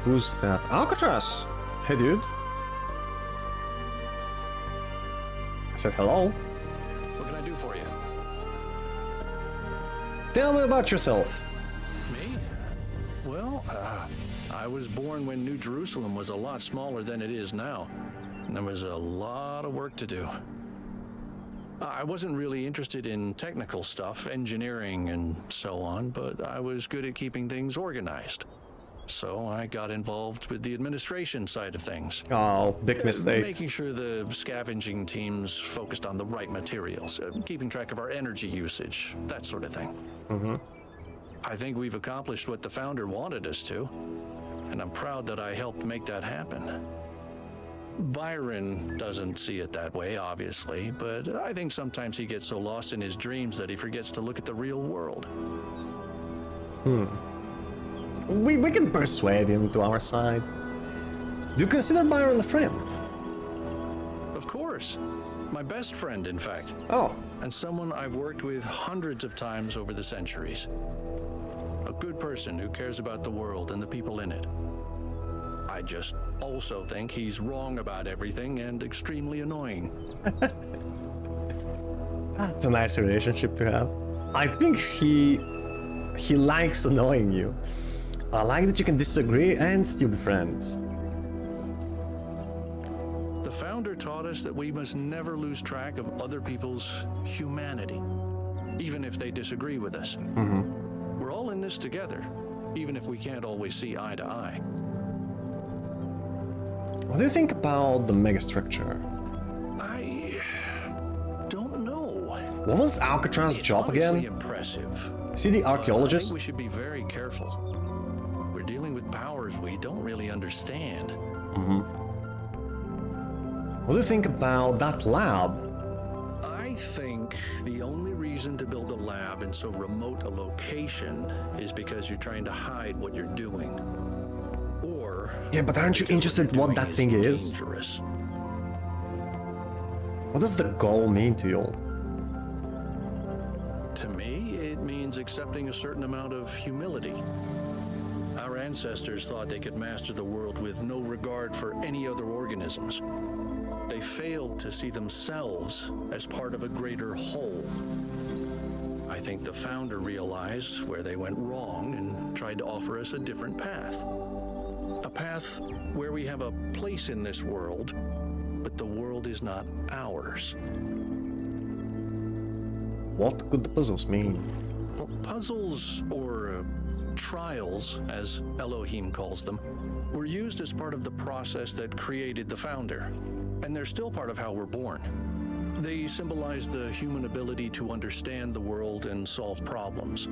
Who's that? Alcatraz! Hey dude. I said hello. What can I do for you? Tell me about yourself. Me? Well, I was born when New Jerusalem was a lot smaller than it is now. And there was a lot of work to do. I wasn't really interested in technical stuff, engineering and so on, but I was good at keeping things organized. So I got involved with the administration side of things. Oh, big mistake. Making sure the scavenging teams focused on the right materials, keeping track of our energy usage, that sort of thing. I think we've accomplished what the founder wanted us to, and I'm proud that I helped make that happen. Byron doesn't see it that way, obviously, but I think sometimes he gets so lost in his dreams that he forgets to look at the real world. We can persuade him to our side. Do you consider Byron a friend? Of Of course. My best friend, in fact. Oh. And someone I've worked with hundreds of times over the centuries. A good person who cares about the world and the people in it. I just also think he's wrong about everything and extremely annoying. That's a nice relationship to have. I think he likes annoying you. I like that you can disagree and still be friends. The founder taught us that we must never lose track of other people's humanity, even if they disagree with us. Mm-hmm. We're all in this together, even if we can't always see eye to eye. What do you think about the megastructure? I don't know. What was Alcatraz's job again? Impressive. Is he the archaeologist? I think we should be very careful. We're dealing with powers we don't really understand. Mm-hmm. What do you think about that lab? I think the only reason to build a lab in so remote a location is because you're trying to hide what you're doing. Or... Yeah, but aren't you interested what that thing is? Dangerous. What does the goal mean to you? To me, it means accepting a certain amount of humility. Our ancestors thought they could master the world with no regard for any other organisms. They failed to see themselves as part of a greater whole. I think the founder realized where they went wrong and tried to offer us a different path. A path where we have a place in this world, but the world is not ours. What could the puzzles mean? Well, puzzles, or trials, as Elohim calls them, were used as part of the process that created the founder. And they're still part of how we're born. They symbolize the human ability to understand the world and solve problems.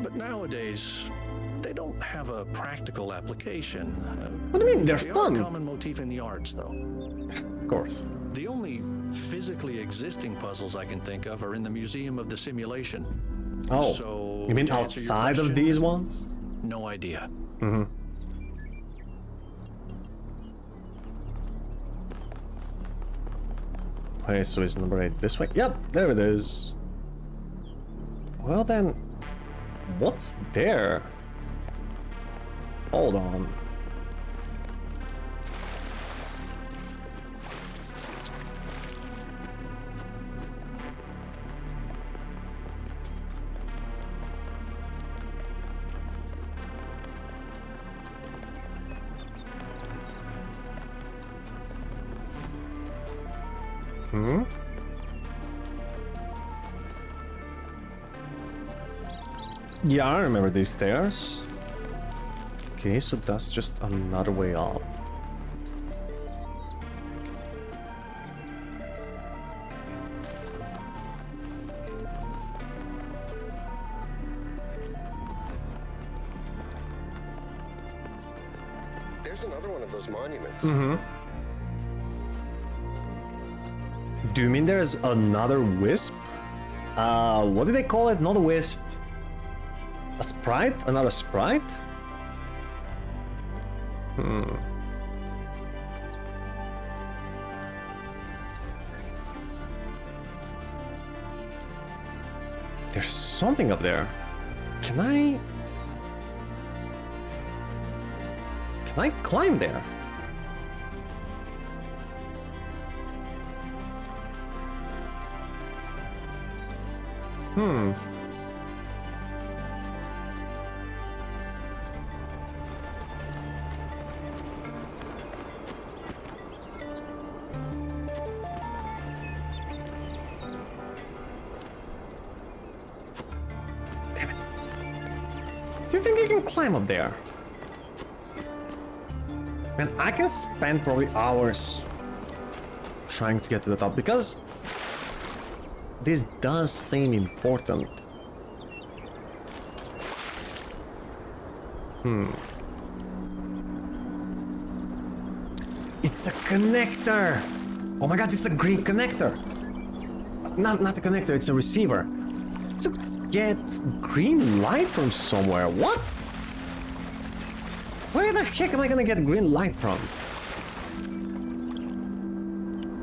But nowadays, they don't have a practical application. What do you mean? They're fun. They are a common motif in the arts, though. Of course. The only physically existing puzzles I can think of are in the Museum of the Simulation. Oh, so, you mean to answer your outside question, of these ones? No idea. Mm-hmm. Okay, so it's number 8 this way? Yep, there it is. Well then, what's there? Hold on. Hmm? Yeah, I remember these stairs. Okay, so that's just another way up. There's another one of those monuments. Mm-hmm. Do you mean there's another wisp? What do they call it? Not a wisp. A sprite? Another sprite? There's something up there. Can I climb there? Damn it. Do you think you can climb up there? Man, I can spend probably hours trying to get to the top because this does seem important. It's a connector! Oh my god, it's a green connector! Not a connector, it's a receiver. To get green light from somewhere. What? Where the heck am I gonna get green light from?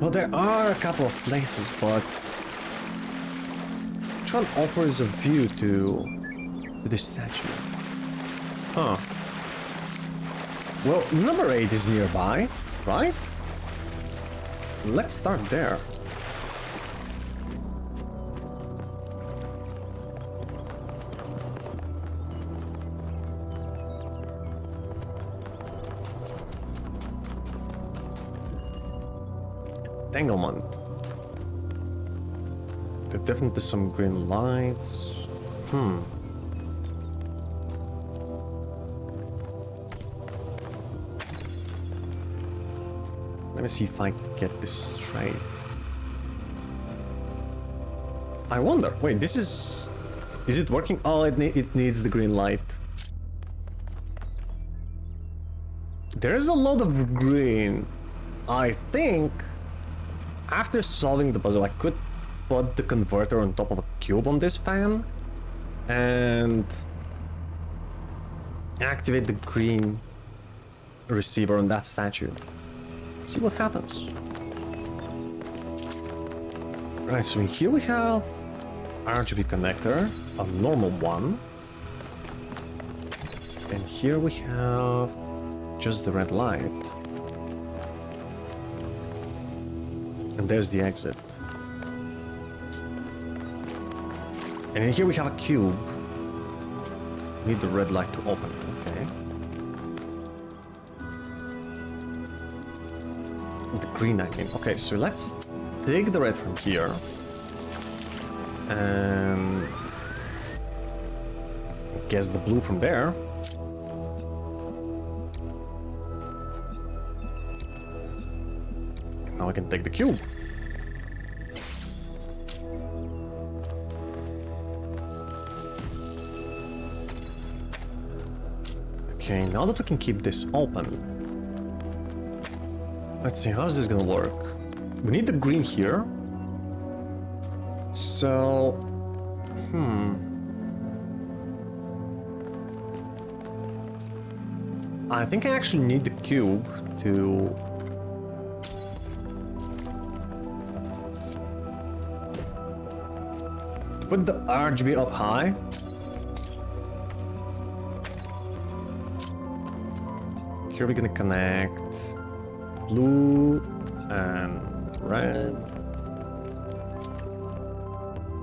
Well, there are a couple of places, but which one offers a view to this statue? Huh. Well, number 8 is nearby, right? Let's start there. Entanglement. There are definitely some green lights. Let me see if I get this straight. I wonder. Wait, this is... Is it working? Oh, it needs the green light. There's a lot of green. I think after solving the puzzle, I could put the converter on top of a cube on this fan and activate the green receiver on that statue. See what happens. Right, so in here we have RGB connector, a normal one. And here we have just the red light. And there's the exit. And in here we have a cube. Need the red light to open it, okay. The green, I think. Okay, so let's take the red from here. And guess the blue from there. Now I can take the cube. Okay, now that we can keep this open, let's see, how's this gonna work? We need the green here. So, I think I actually need the cube to put the RGB up high. Here we're gonna connect blue and red.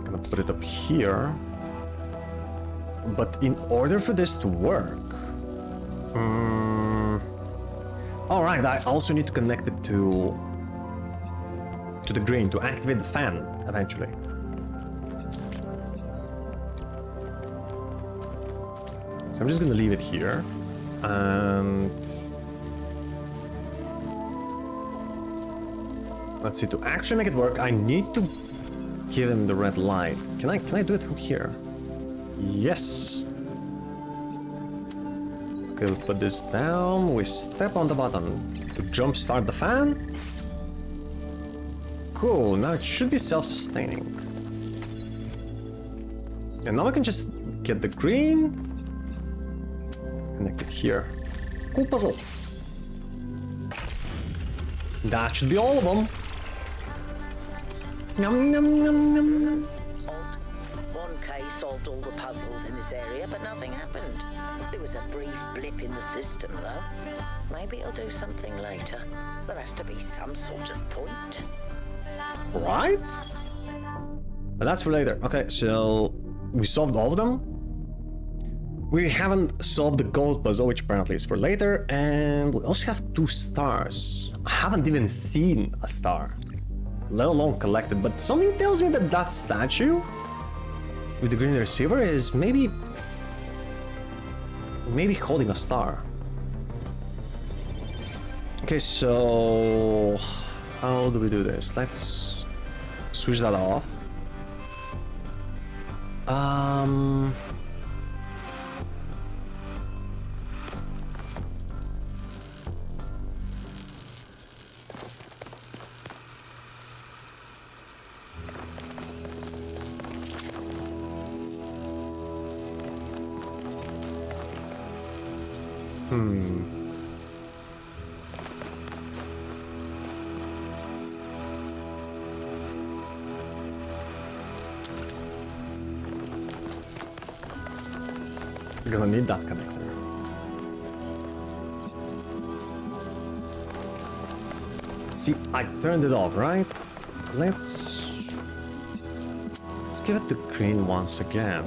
Gonna put it up here. But in order for this to work, all right, I also need to connect it to the green to activate the fan eventually. So I'm just gonna leave it here, and let's see, to actually make it work, I need to give him the red light. Can I do it from here? Yes. Okay, we'll put this down. We step on the button to jumpstart the fan. Cool, now it should be self-sustaining. And now I can just get the green. Connect it here. Cool puzzle. That should be all of them. Yum, yum, yum, yum. 1K solved all the puzzles in this area, but nothing happened. There was a brief blip in the system, though. Maybe it'll do something later. There has to be some sort of point. Right? But that's for later. Okay, so we solved all of them. We haven't solved the gold puzzle, which apparently is for later, and we also have 2 stars. I haven't even seen a star, let alone collected, but something tells me that that statue with the green receiver is maybe holding a star. Okay, so how do we do this? Let's switch that off. We're gonna need that connector. See, I turned it off, right? Let's give it the green once again.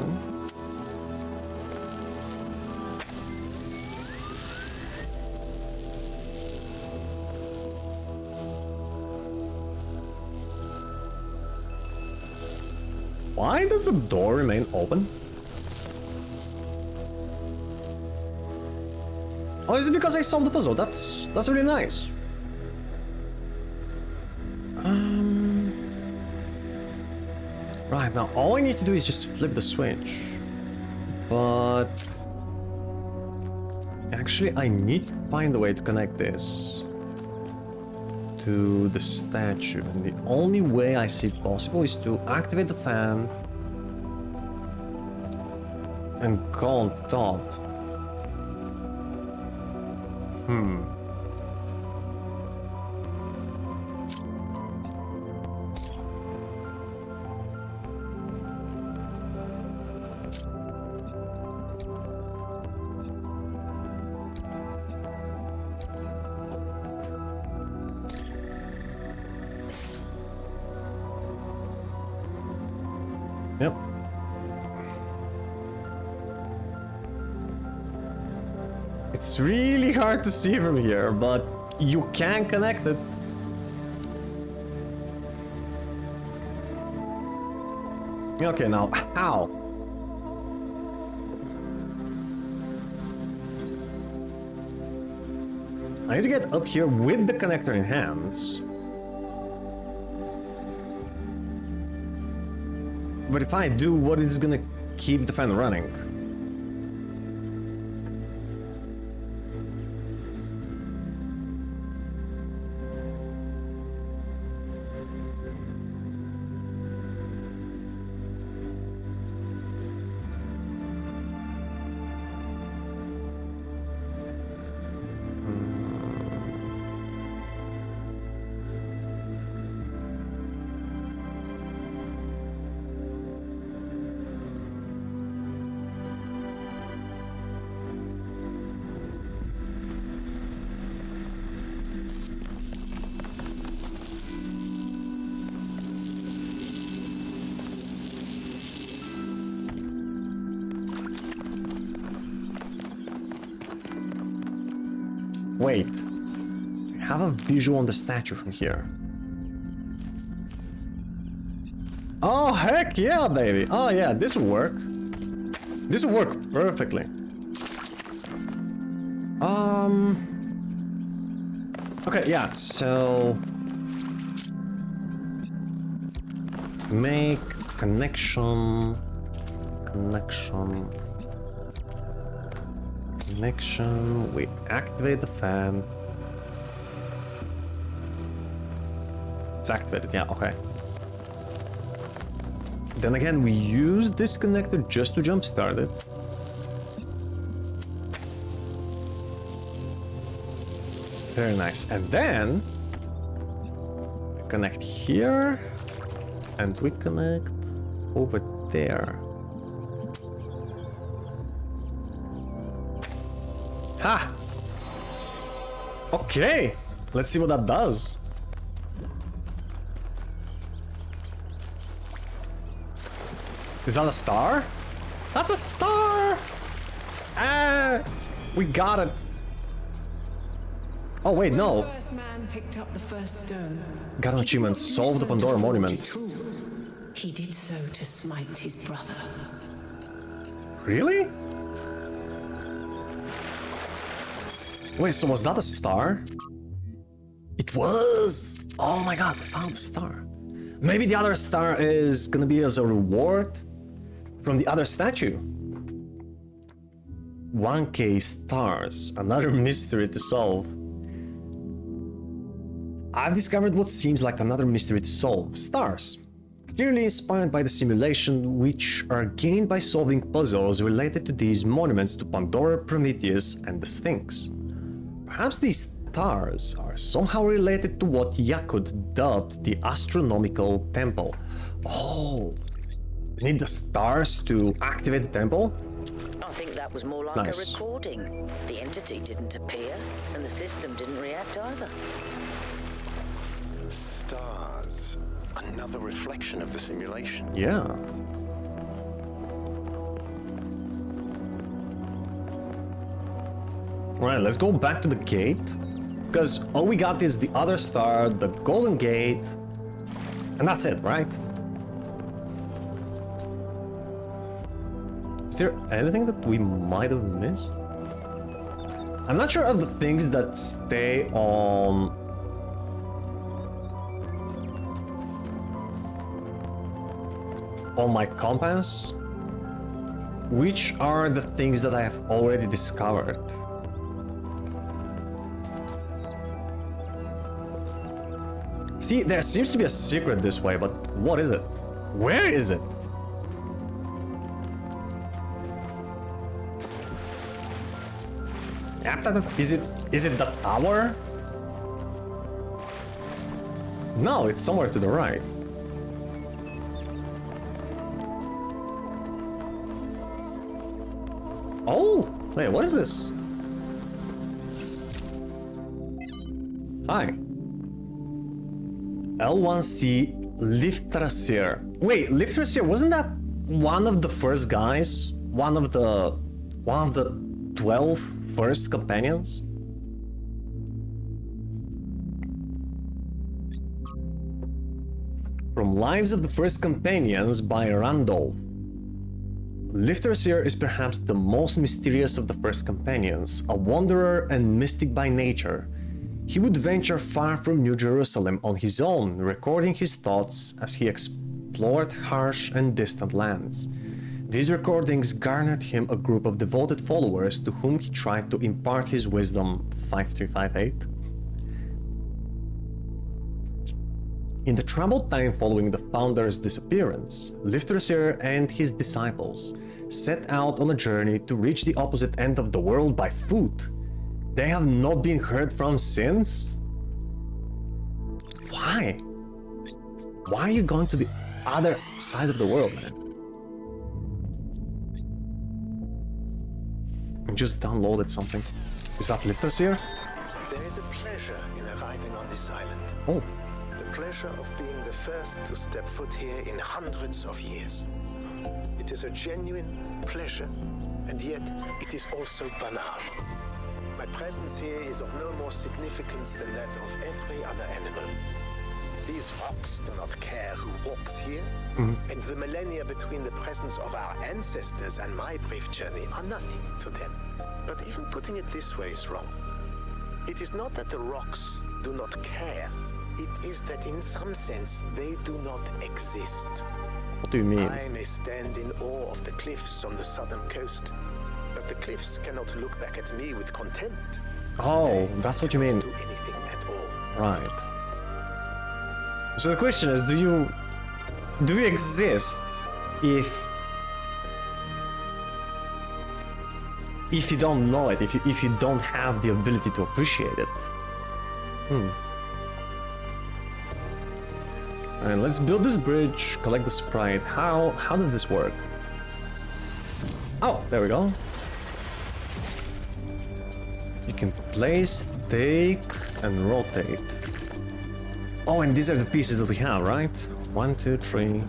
Why does the door remain open? Oh, is it because I solved the puzzle? That's really nice. Right, now all I need to do is just flip the switch. But actually I need to find a way to connect this to the statue. And the only way I see possible is to activate the fan and go on top. Yep. It's really hard to see from here, but you can connect it. Okay, now how? I need to get up here with the connector in hands. But if I do, what is gonna keep the fan running? Wait, I have a visual on the statue from here. Oh, heck yeah, baby. Oh yeah, this will work. This will work perfectly. Okay, yeah, so make connection. We activate the fan. It's activated, yeah, okay. Then again, we use this connector just to jumpstart it. Very nice. And then we connect here and we connect over there. Ha! Okay, let's see what that does. Is that a star? That's a star! Ah, we got it. Oh wait, no. The first man picked up the first stone. Got an achievement, solve the Pandora monument. He did so to smite his brother. Really? Wait, so was that a star? It was! Oh my god, we found a star. Maybe the other star is gonna be as a reward from the other statue. 1K stars, another mystery to solve. I've discovered what seems like another mystery to solve. Stars. Clearly inspired by the simulation, which are gained by solving puzzles related to these monuments to Pandora, Prometheus, and the Sphinx. Perhaps these stars are somehow related to what Yakut dubbed the astronomical temple. Oh, we need the stars to activate the temple? I think that That was more like Nice. a recording. The entity didn't appear, and the system didn't react either. Stars. Another reflection of the simulation. Yeah. Right, let's go back to the gate. Because all we got is the other star, the golden gate, and that's it, right? Is there anything that we might have missed? I'm not sure of the things that stay on... my compass. Which are the things that I have already discovered? See, there seems to be a secret this way, but what is it? Where is it? Is it the tower? No, it's somewhere to the right. Oh, wait, what is this? Hi. L1C Liftrasir. Wait, Liftrasir, wasn't that one of the first guys? One of the 12 first companions? From Lives of the First Companions by Randolph. Liftrasir is perhaps the most mysterious of the first companions, a wanderer and mystic by nature. He would venture far from New Jerusalem on his own, recording his thoughts as he explored harsh and distant lands. These recordings garnered him a group of devoted followers to whom he tried to impart his wisdom. 5358. In the troubled time following the founder's disappearance, Liftrasir and his disciples set out on a journey to reach the opposite end of the world by foot. They have not been heard from since? Why? Why are you going to the other side of the world, man? I just downloaded something. Is that Liftrasir? There is a pleasure in arriving on this island. Oh. The pleasure of being the first to step foot here in hundreds of years. It is a genuine pleasure, and yet it is also banal. My presence here is of no more significance than that of every other animal. These rocks do not care who walks here, and the millennia between the presence of our ancestors and my brief journey are nothing to them. But even putting it this way is wrong. It is not that the rocks do not care. It is that in some sense they do not exist. What do you mean? I may stand in awe of the cliffs on the southern coast, but the cliffs cannot look back at me with contempt. Oh, that's what you mean. Do anything at all. Right. So the question is, do you exist if you don't know it, if you don't have the ability to appreciate it? Alright, let's build this bridge, collect the sprite. How does this work? Oh, there we go. You can place, take, and rotate. Oh, and these are the pieces that we have, right? 1, 2, 3.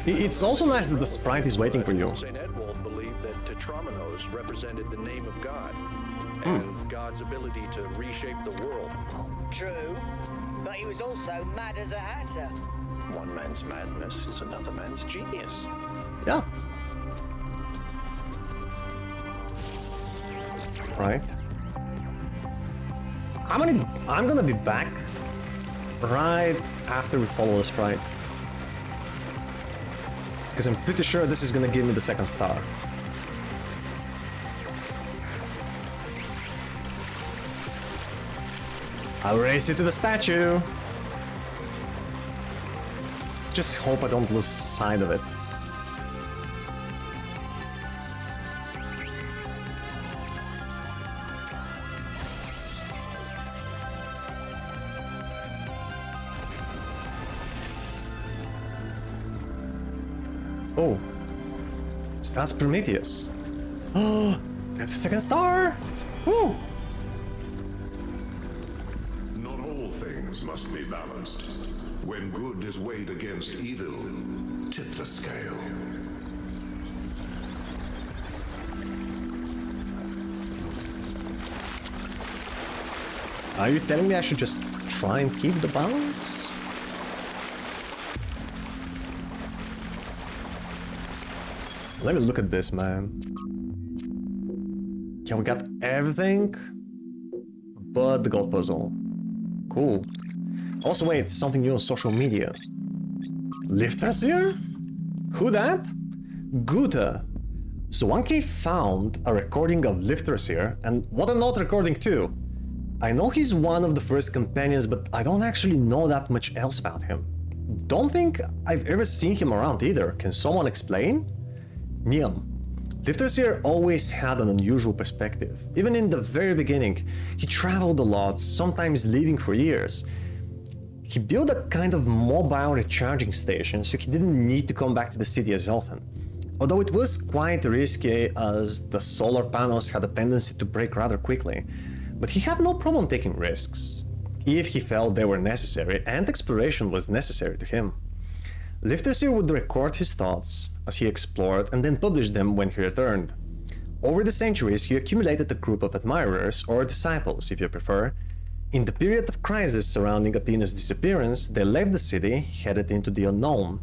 It's also nice that the sprite is waiting for you. St. Edwald believed that Tetramenos represented the name of God and God's ability to reshape the world. True, but he was also mad as a hatter. One man's madness is another man's genius. Yeah. Right. I'm gonna be back right after we follow the sprite. Because I'm pretty sure this is gonna give me the second star. I'll race you to the statue. Just hope I don't lose sight of it. Oh. So that's Prometheus. Oh, there's the second star! Woo! Not all things must be balanced. When good is weighed against evil, tip the scale. Are you telling me I should just try and keep the balance? Let me look at this, man. Yeah, we got everything but the gold puzzle. Cool. Also, wait, something new on social media. Lifters here? Who that? Guta. So 1K found a recording of Lifters here, and what a note recording too. I know he's one of the first companions, but I don't actually know that much else about him. Don't think I've ever seen him around either. Can someone explain? Niam. Lifters here always had an unusual perspective. Even in the very beginning, he traveled a lot, sometimes leaving for years. He built a kind of mobile recharging station, so he didn't need to come back to the city as often. Although it was quite risky, as the solar panels had a tendency to break rather quickly. But he had no problem taking risks, if he felt they were necessary, and exploration was necessary to him. Lifters would record his thoughts as he explored and then publish them when he returned. Over the centuries, he accumulated a group of admirers, or disciples if you prefer. In the period of crisis surrounding Athena's disappearance, they left the city, headed into the unknown,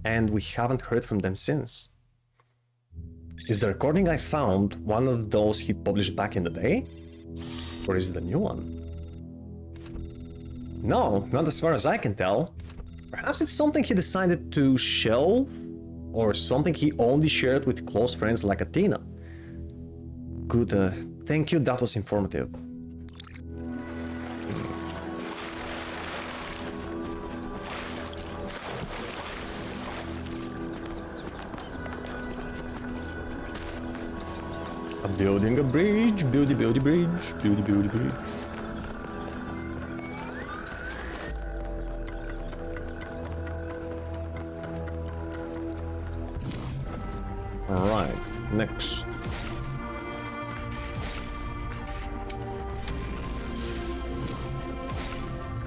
and we haven't heard from them since. Is the recording I found one of those he published back in the day? Or is it a new one? No, not as far as I can tell. Perhaps it's something he decided to shelve, or something he only shared with close friends like Athena. Good, thank you, that was informative. I'm building a bridge, buildy bridge, buildy bridge. Alright, next.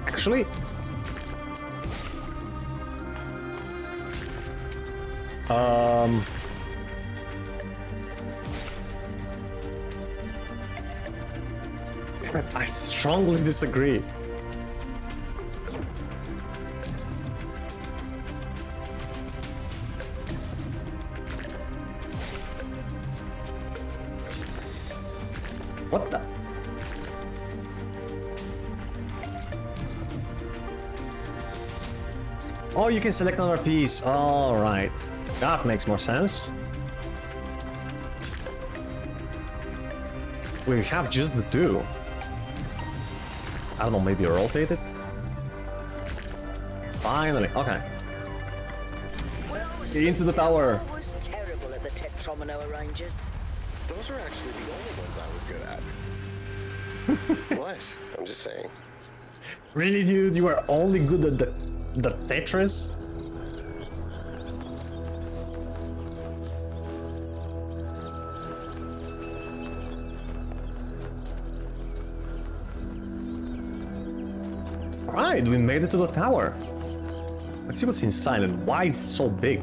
Actually, I strongly disagree. What the? Oh, you can select another piece. All right, that makes more sense. We have just the two. I don't know, maybe rotate it? Finally, okay. Into the tower. I was terrible at the Tetromino arranges. Those are actually the only ones I was good at. What? I'm just saying. Really, dude? You are only good at the Tetris? Alright, we made it to the tower. Let's see what's inside and why it's so big.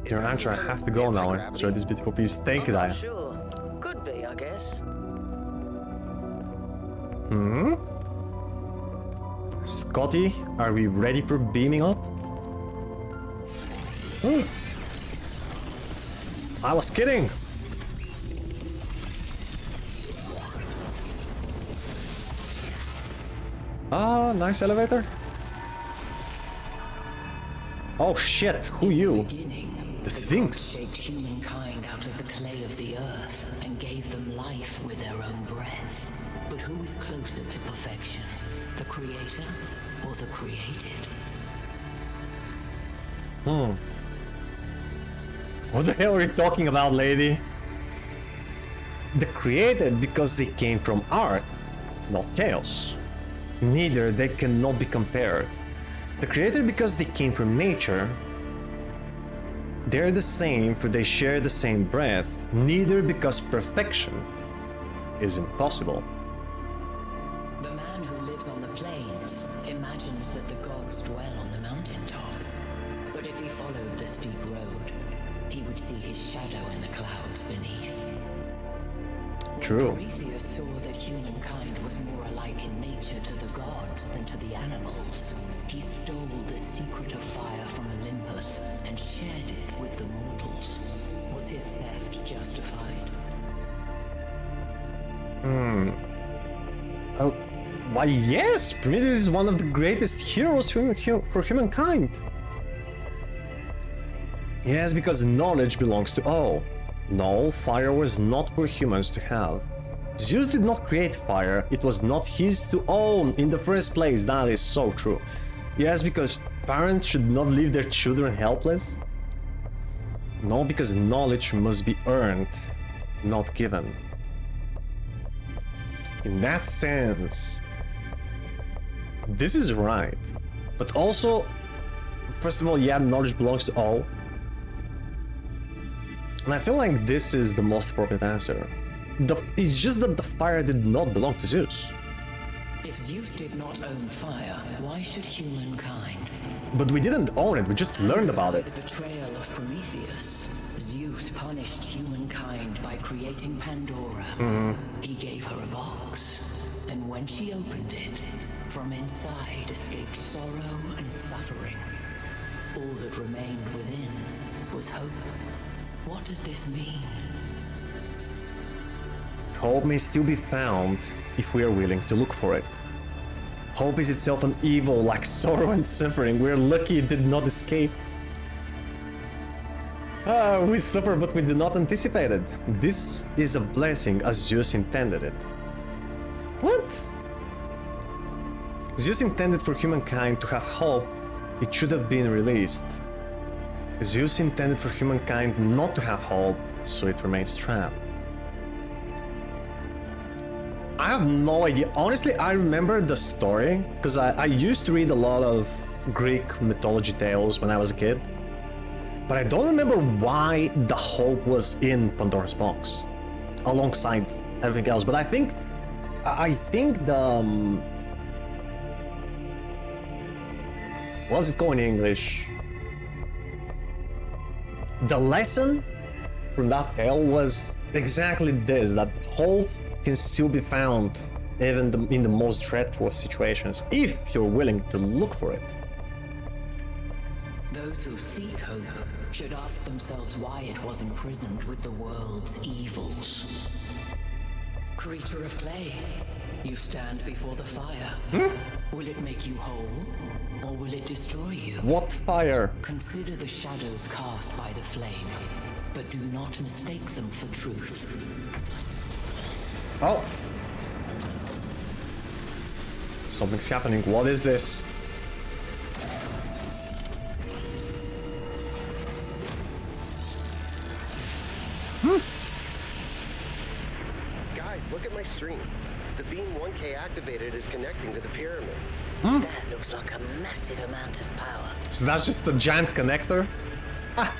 Your answer, I have to go now and enjoy this beautiful piece. Thank you, Daya. Sure. Could be, I guess. Hmm? Scotty, are we ready for beaming up? I was kidding! Ah, nice elevator. Oh shit, who you? The Sphinx. God shaped humankind out of the clay of the earth and gave them life with their own breath. But who is closer to perfection? The creator or the created? What the hell are you talking about, lady? the created because they came from art, not chaos. Neither they cannot be compared. The created because they came from nature. They're the same for they share the same breath, neither because perfection is impossible. The man who lives on the plains imagines that the gods dwell on the mountaintop. But if he followed the steep road, he would see his shadow in the clouds beneath. True. Prometheus saw that humankind was more alike in nature to the gods than to the animals. He stole the secret of fire from Olympus and shared it with the mortals. Was his theft justified? Oh, why yes, Prometheus is one of the greatest heroes for humankind. Yes, because knowledge belongs to all. No, fire was not for humans to have. Zeus did not create fire, it was not his to own in the first place. That is so true. Yes, because parents should not leave their children helpless. No, because knowledge must be earned, not given. In that sense, this is right. But also, first of all, yeah, knowledge belongs to all. And I feel like this is the most appropriate answer. It's just that the fire did not belong to Zeus. If Zeus did not own fire, why should humankind? But we didn't own it, we just learned about it. By the betrayal of Prometheus, Zeus punished humankind by creating Pandora. He gave her a box, and when she opened it, from inside escaped sorrow and suffering. All that remained within was hope. What does this mean? Hope may still be found if we are willing to look for it. Hope is itself an evil, like sorrow and suffering. We're lucky it did not escape. We suffer, but we do not anticipate it. This is a blessing as Zeus intended it. What? Zeus intended for humankind to have hope. It should have been released. Zeus intended for humankind not to have hope, so it remains trapped. I have no idea. Honestly, I remember the story because I used to read a lot of Greek mythology tales when I was a kid. But I don't remember why the hope was in Pandora's box alongside everything else. But I think the what's it called in English? The lesson from that tale was exactly this, that hope can still be found even in the most dreadful situations, if you're willing to look for it. Those who seek hope should ask themselves why it was imprisoned with the world's evils. Creature of clay, you stand before the fire. Will it make you whole, or will it destroy you? What fire? Consider the shadows cast by the flame, but do not mistake them for truth. Oh. Something's happening. What is this? Guys, look at my stream. The beam 1K activated is connecting to the pyramid. That looks like a massive amount of power. So that's just a giant connector? Ah.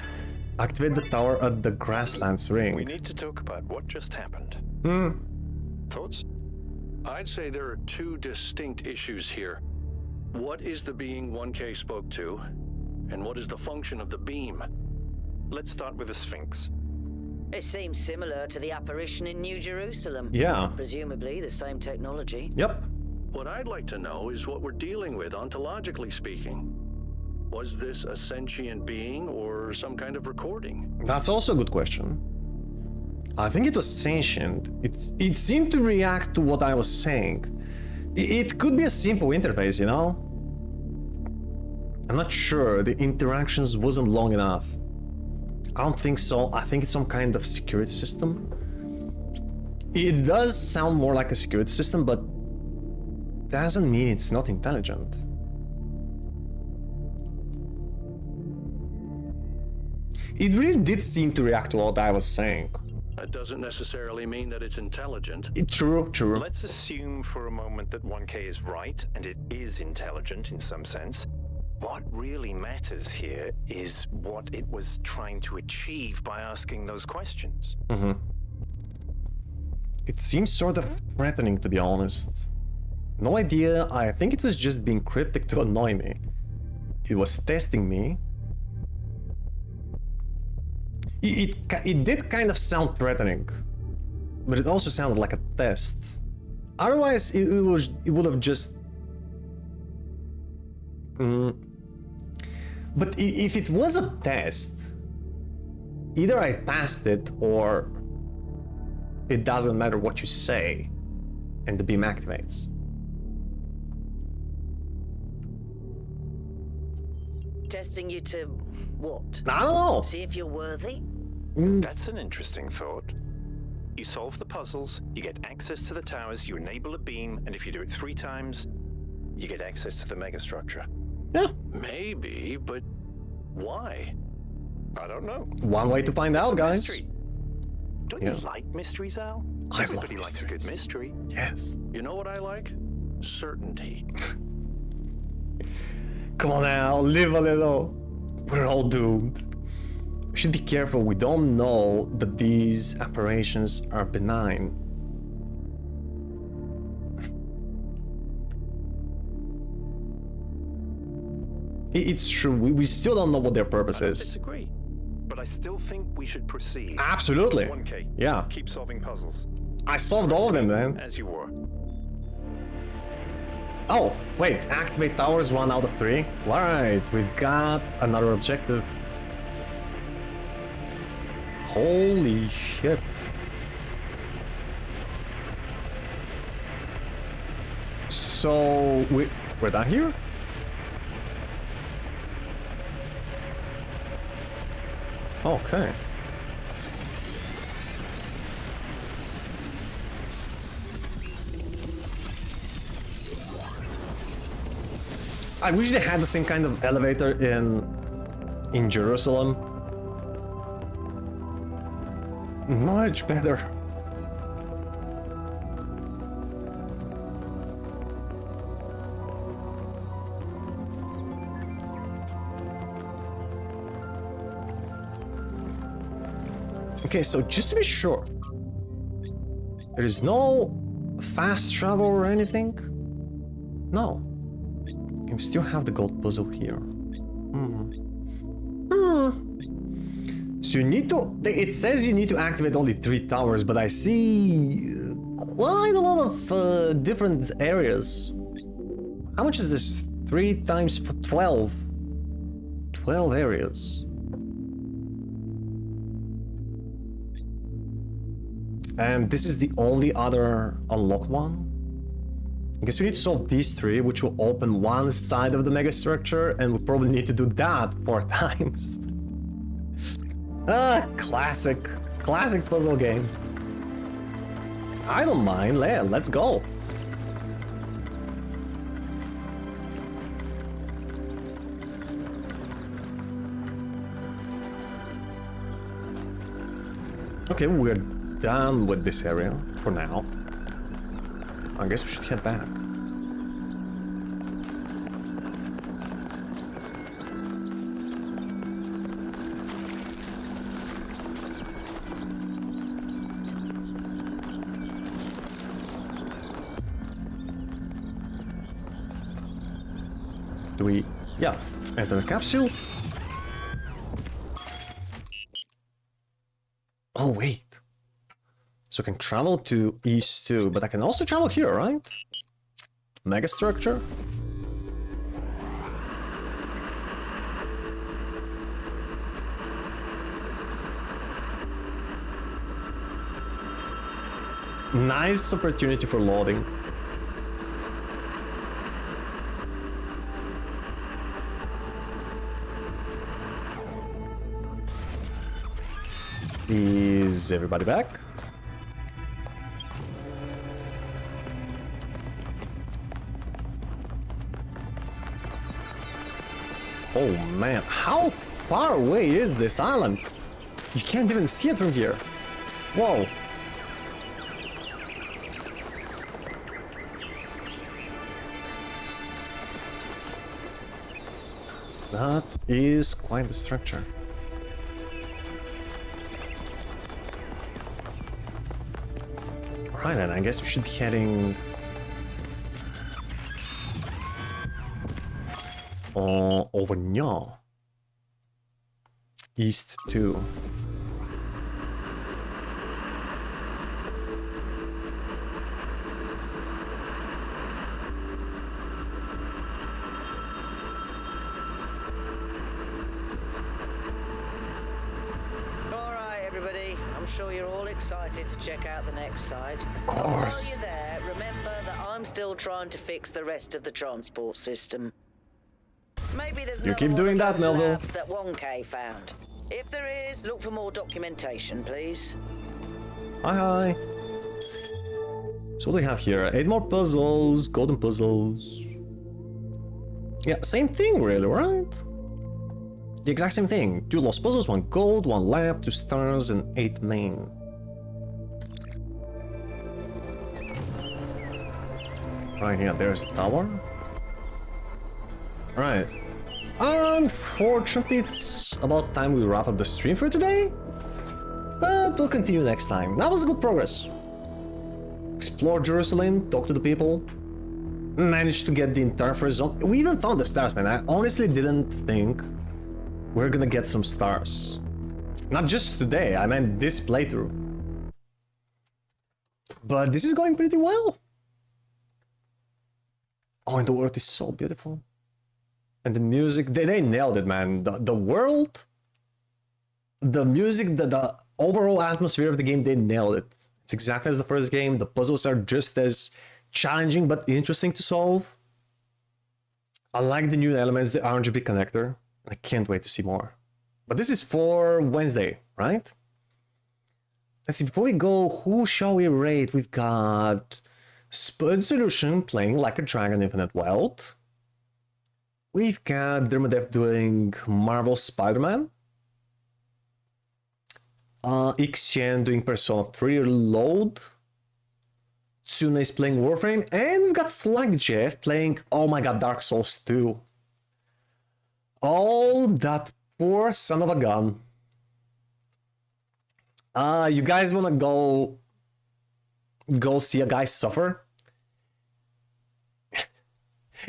Activate the tower at the Grasslands Ring. We need to talk about what just happened. Thoughts? I'd say there are two distinct issues here. What is the being 1K spoke to, and what is the function of the beam? Let's start with the Sphinx. It seems similar to the apparition in New Jerusalem. Yeah. Presumably the same technology. Yep. What I'd like to know is what we're dealing with, ontologically speaking. Was this a sentient being or some kind of recording? That's also a good question. I think it was sentient. It seemed to react to what I was saying. It could be a simple interface, you know? I'm not sure. The interactions wasn't long enough. I don't think so. I think it's some kind of security system. It does sound more like a security system, but doesn't mean it's not intelligent. It really did seem to react to what I was saying. That doesn't necessarily mean that it's intelligent. True, true. Let's assume for a moment that 1K is right, and it is intelligent in some sense. What really matters here is what it was trying to achieve by asking those questions. Mm-hmm. It seems sort of threatening, to be honest. No idea, I think it was just being cryptic to annoy me. It was testing me. It did kind of sound threatening, but it also sounded like a test. Otherwise, it would have just... But if it was a test, either I passed it or it doesn't matter what you say and the beam activates. Testing you to what? I don't know. See if you're worthy? That's an interesting thought. You solve the puzzles, you get access to the towers, you enable a beam, and if you do it 3 times, you get access to the megastructure. Yeah. Maybe, but why? I don't know. One way to find out, guys. Mystery. Don't you like mysteries, Al? I Everybody love likes a good mysteries. mystery. Yes. You know what I like? Certainty. Come on now, live a little. We're all doomed. We should be careful. We don't know that these apparitions are benign. It's true. We still don't know what their purpose I is. disagree, but I still think we should proceed. Absolutely. 1K. Yeah. Keep solving puzzles. I solved all of them, man. As you were. Oh, wait. Activate towers 1 out of 3. Alright, we've got another objective. Holy shit. So, we're done here? Okay. I wish they had the same kind of elevator in Jerusalem. Much better. Okay, so just to be sure, there is no fast travel or anything? No. We still have the gold puzzle here. So you need to... It says you need to activate only 3 towers, but I see quite a lot of different areas. How much is this? 3 times 12. 12 areas. And this is the only other unlocked one? I guess we need to solve these 3, which will open one side of the megastructure, and we probably need to do that 4 times. Classic. Classic puzzle game. I don't mind, let's go. Okay, we're done with this area for now. I guess we should head back. Do we... Yeah, enter the capsule. Oh, wait. So I can travel to East 2, but I can also travel here, right? Megastructure? Nice opportunity for loading. Is everybody back? Oh man, how far away is this island? You can't even see it from here. Whoa. That is quite the structure. Right then, I guess we should be heading over here. East 2. I'm sure you're all excited to check out the next side. Of course. While you're there, remember that I'm still trying to fix the rest of the transport system. Maybe there's you keep doing that, Melville. That 1K found. If there is, look for more documentation, please. Hi. So what do we have here? 8 more puzzles, golden puzzles. Yeah, same thing really, right? The exact same thing. 2 lost puzzles, 1 gold, 1 lab, 2 stars, and 8 main. Right here, there's the tower. Right. Unfortunately, it's about time we wrap up the stream for today. But we'll continue next time. That was a good progress. Explore Jerusalem, talk to the people. Managed to get the entire first zone. We even found the stars, man. I honestly didn't think we're gonna get some stars. Not just today, I meant this playthrough. But this is going pretty well. Oh, and the world is so beautiful. And the music, they nailed it, man. The world, the music, the overall atmosphere of the game, they nailed it. It's exactly as the first game. The puzzles are just as challenging but interesting to solve. I like the new elements, the RGB connector. I can't wait to see more. But this is for Wednesday, right? Let's see, before we go, who shall we rate? We've got Spud Solution playing Like a Dragon Infinite Wealth. We've got Dermadev doing Marvel Spider-Man. Xian doing Persona 3 Reload. Tsuna is playing Warframe. And we've got Slug Jeff playing, oh my god, Dark Souls 2. Oh, that poor son of a gun. You guys wanna go see a guy suffer?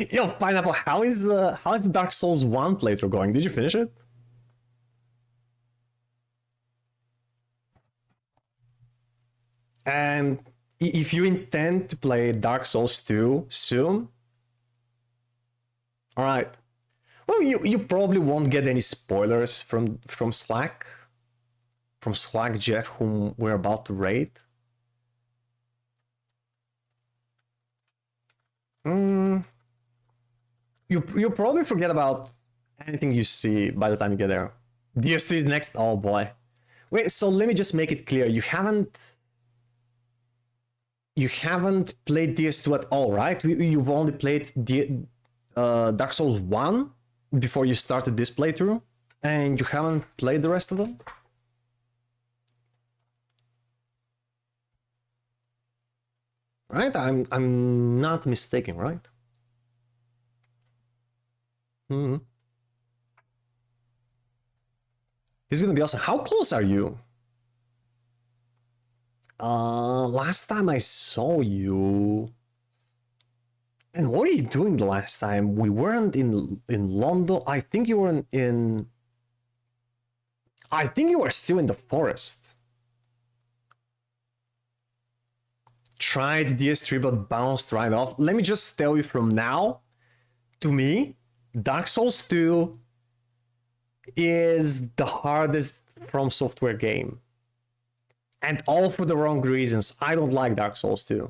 Yo, Pineapple, how is the Dark Souls 1 playthrough going? Did you finish it? And if you intend to play Dark Souls 2 soon, all right. Well, you probably won't get any spoilers from Slack Jeff, whom we're about to raid. You probably forget about anything you see by the time you get there. DS3 is next. Oh boy. Wait, so let me just make it clear. You haven't played DS2 at all, right? You've only played Dark Souls 1 before you started this playthrough, and you haven't played the rest of them? Right? I'm not mistaken, right? This is gonna be awesome. How close are you? Last time I saw you... And what were you doing the last time? We weren't in London. I think you were in... I think you were still in the forest. Tried DS3 but bounced right off. Let me just tell you from now, to me, Dark Souls 2 is the hardest From Software game. And all for the wrong reasons. I don't like Dark Souls 2. I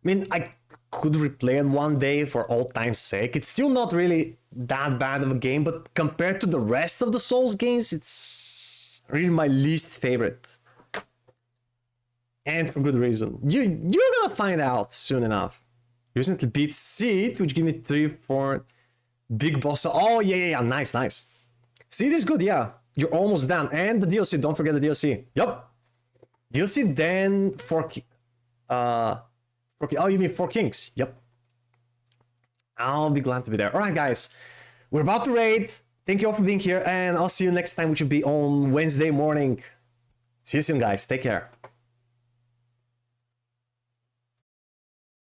mean, I could replay it one day for old time's sake. It's still not really that bad of a game, but compared to the rest of the Souls games, it's really my least favorite. And for good reason. You're gonna find out soon enough. You recently beat Seed, which gave me 3-4 big boss. Oh, yeah, nice. Seed is good, yeah. You're almost done. And the DLC, don't forget the DLC. Yup. Do you see then oh, you mean Four Kings? Yep. I'll be glad to be there. All right, guys, we're about to raid. Thank you all for being here, and I'll see you next time, which will be on Wednesday morning. See you soon, guys. Take care.